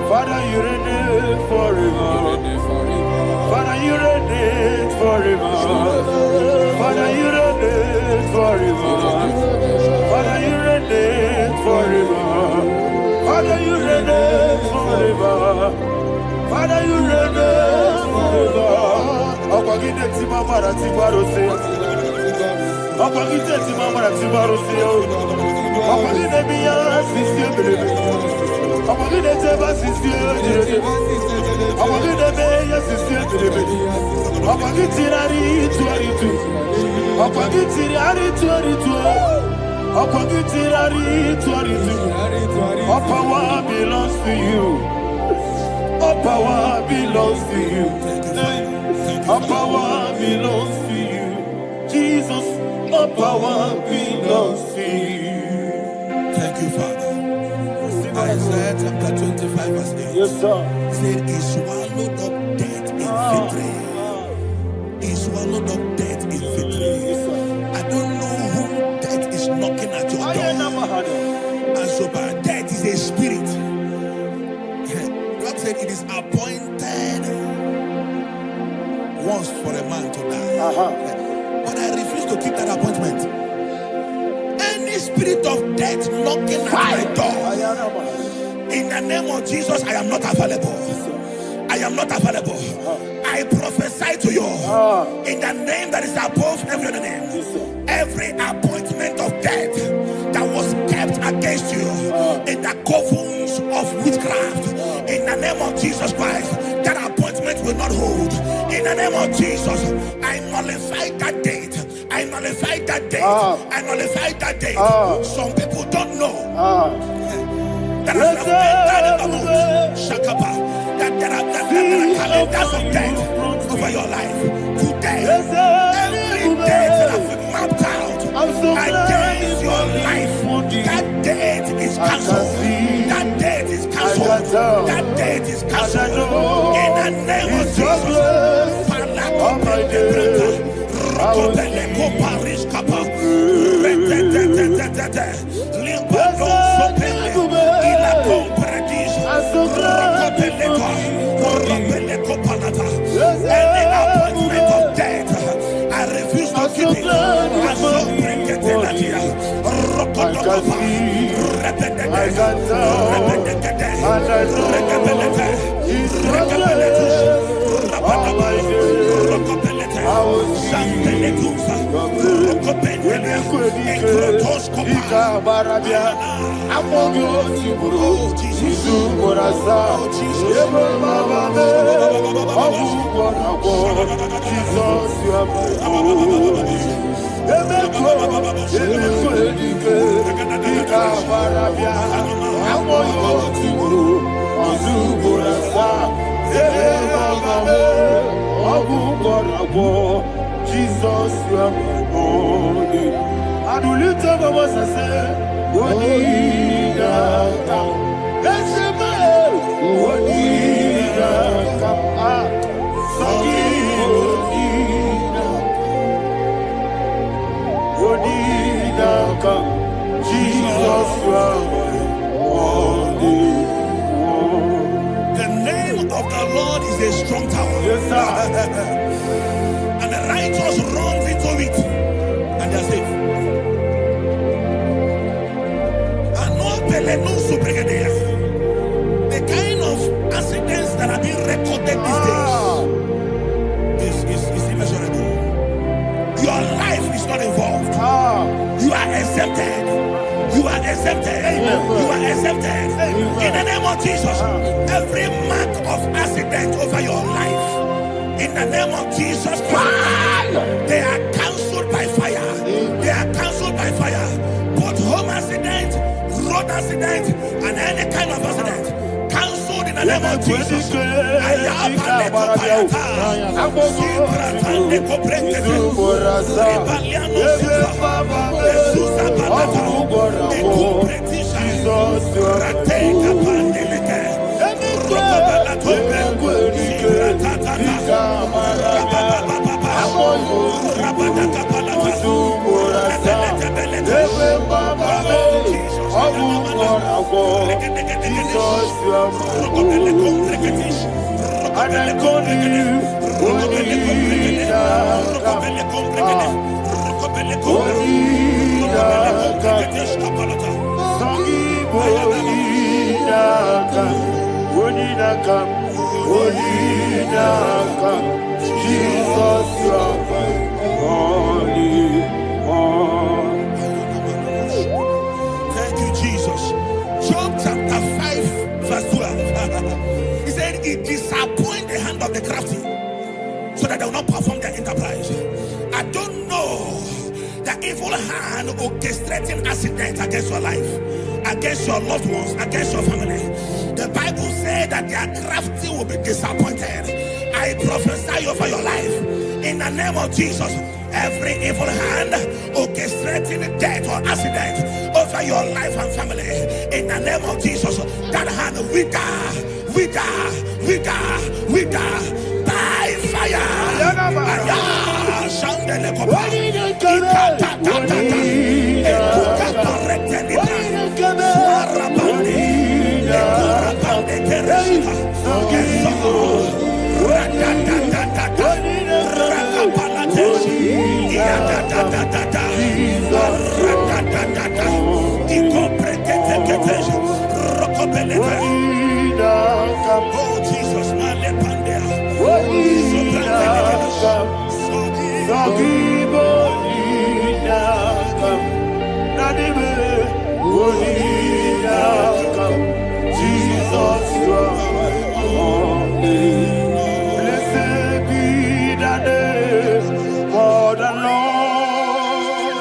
Father, you reign forever. Father, you reign forever. Father, you reign forever. Father, you reign forever. Father, you reign forever. Father, you reign forever. Akwagide timamara tibarose. Akwagide timamara tibarose. Akwagide biya sisi belebe. Akwagide teba sisi belebe. Akwagide beya sisi belebe. Akwagide tirari tuaritu. Akwagide tirari tuaritu. Akwagide tirari tuaritu. All power belongs to you. All power belongs to you. All power belongs to you. Jesus, all power belongs to you. Thank you, Father. Isaiah chapter 25 verse 8. Yes, sir. Said he swallowed up death in victory. He swallowed up death in victory. I don't know who death is knocking at your door. And so by death is a spirit. God said it is appointed once for a man to die. But I refuse to keep that appointment. Any spirit of death knocking at my door, in the name of Jesus, I am not available. I am not available. I prophesy to you in the name that is above every other name. Every appointment of death that was kept against you in the covens of witchcraft, in the name of Jesus Christ, that appointment will not hold. In the name of Jesus, I nullify that date. I nullify that date. I nullify that date. Some people don't know that as of Shakapa, that there are calendars of death over your life. Today, every date that has been mapped out against your life, that date is cancelled. That date is cancelled. That date is cancelled. In the name of Jesus. Any appointment of death, I refuse to keep it. I so bring it in that year. Jesus, you are my only. And we lift up our voice and say, Wodida, Esema, Wodida, Sogi, Wodida, Jesus, you are my only. The name of the Lord is a strong tower. Yes, sir. And the righteous runs into it and they are safe. The kind of accidents that are being recorded these days is immeasurable. Your life is not involved. You are exempted. You are exempted. You are exempted. In the name of Jesus, every mark of accident over your life, in the name of Jesus Christ, they are cancelled by fire. They are cancelled by fire. Both home accident, road accident, and any kind of accident, cancelled in the name of Jesus. for Jesus, you are and I call you Jesus, you are holy. Thank you, Jesus. Job chapter 5, verse 12. He said, "It disappoints the hand of the crafty, so that they will not perform their enterprise." I don't know the evil hand orchestrating accidents against your life, against your loved ones, against your family. The Bible says that their crafty will be disappointed. I prophesy over your life in the name of Jesus. Every evil hand orchestrating death or accident over your life and family, in the name of Jesus, that hand wither by fire. Oh Jesus, Jesus, you are holy. Blessed be the name of the Lord.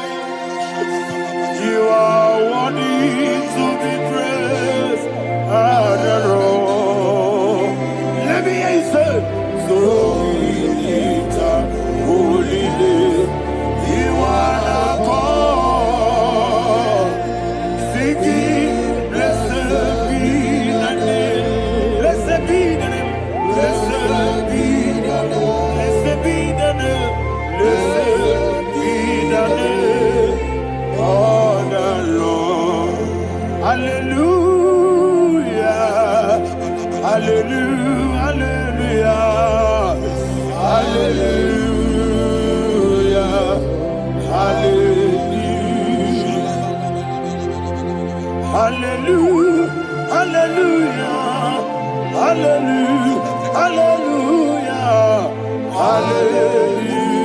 You are worthy to be praised and adored. Let me hear you say, so we lift up holy name. You are the God. Singing, blessed be the name. Blessed be the name. Blessed be the name. Blessed be the name. Blessed be the name of the Lord. Hallelujah. Hallelujah. Hallelujah. Hallelujah. Hallelujah. Hallelujah. Hallelujah. Hallelujah. Hallelujah.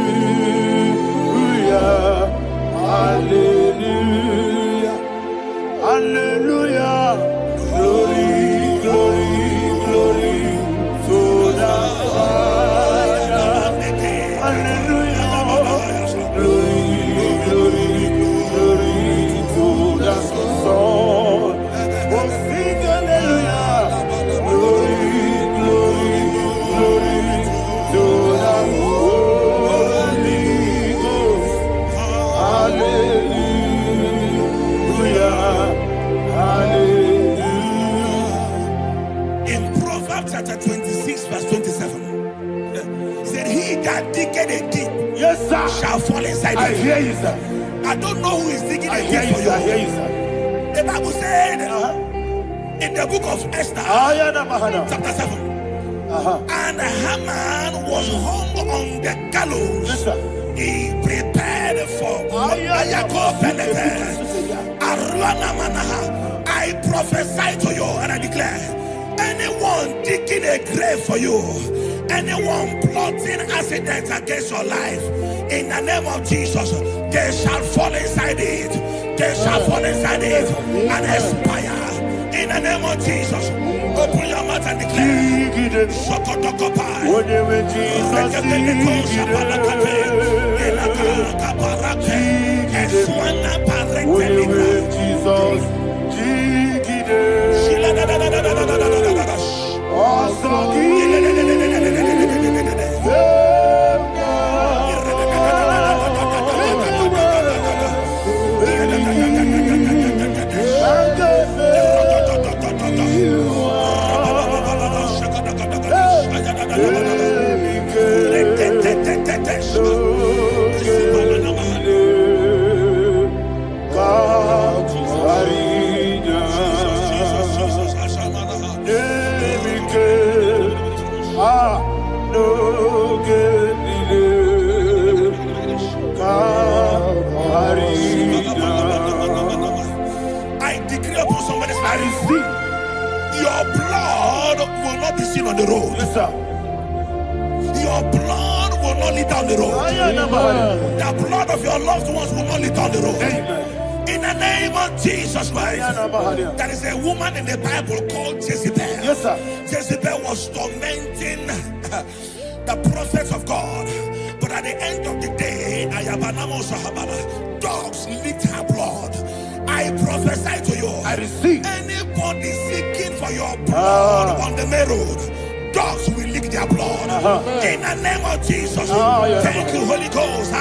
Hallelujah. Hallelujah. Glory, glory, glory to the Father. Hallelujah. Glory, glory, glory to the Son. Oh, sing hallelujah. Glory, glory, glory to the Holy Ghost. Hallelujah. Hallelujah. in Proverbs chapter 26, verse 27, he said, "He that diggeth a deep, Yes, sir, shall fall inside I it." hear you, sir. I don't know who is digging I a hear deep you, for sir. I hear you. you, sir. The Bible said in the book of Esther, chapter 7, and Haman was hung on the gallows. Yes, sir. He prepared for I prophesy to you and I declare, anyone digging a grave for you, anyone plotting accidents against your life, in the name of Jesus, they shall fall inside it. They shall fall inside it and expire. In the name of Jesus, open your mouth and declare. Shokotokopai. Whatever Jesus I receive. Your blood will not be seen on the road. Yes, sir. Your blood will not lead down the road. The blood of your loved ones will not lead down the road. Amen. In the name of Jesus Christ. There is a woman in the Bible called Jezebel. Yes, sir. Jezebel was tormenting the prophets of God. But at the end of the day, dogs licked her blood. I prophesy to you. I receive. Anybody seeking for your blood on the main road, dogs will lick their blood. In the name of Jesus. Thank you, Holy Ghost.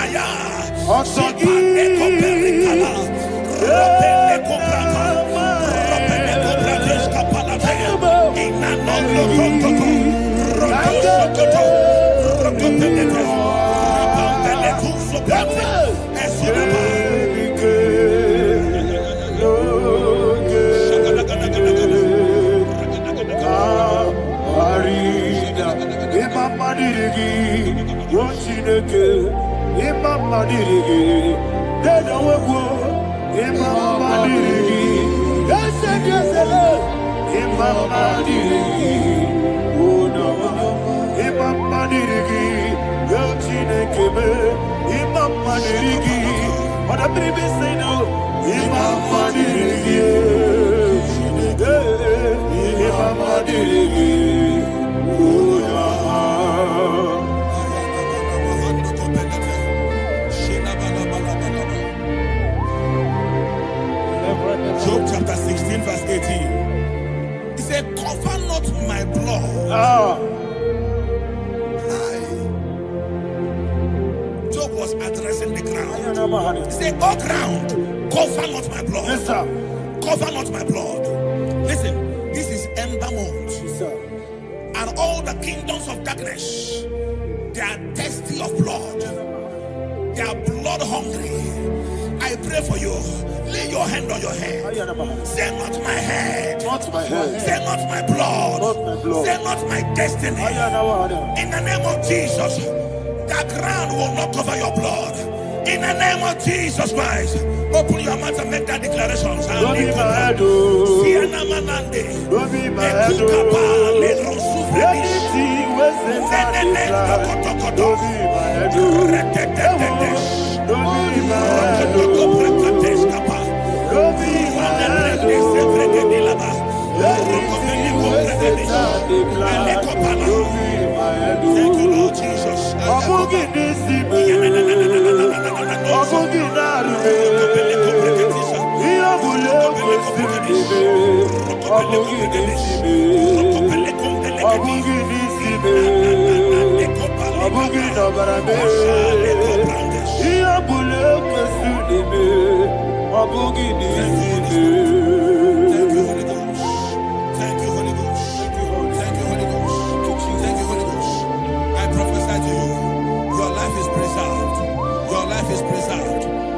Job chapter 16 verse 18. He said, cover not my blood. Job was addressing the ground. He said, oh ground, cover not my blood. Yes, sir. Cover not my blood. Listen, this is ember month. Yes, sir. And all the kingdoms of darkness, they are thirsty of blood. They are blood hungry. I pray for you. Lay your hand on your head. Say not my head. Not my head. Say not my blood. Not my blood. Say not my destiny. In the name of Jesus, the ground will not cover your blood. In the name of Jesus Christ, open your mouth and make that declaration. Don't be my head. Don't be my head. Anything was in that don't be my head. Don't be my head. Don't be my head. Thank you, Lord Jesus.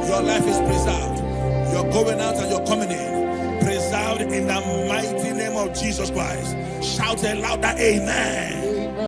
Your life is preserved. You're going out and you're coming in. Preserved in the mighty name of Jesus Christ. Shout a louder amen.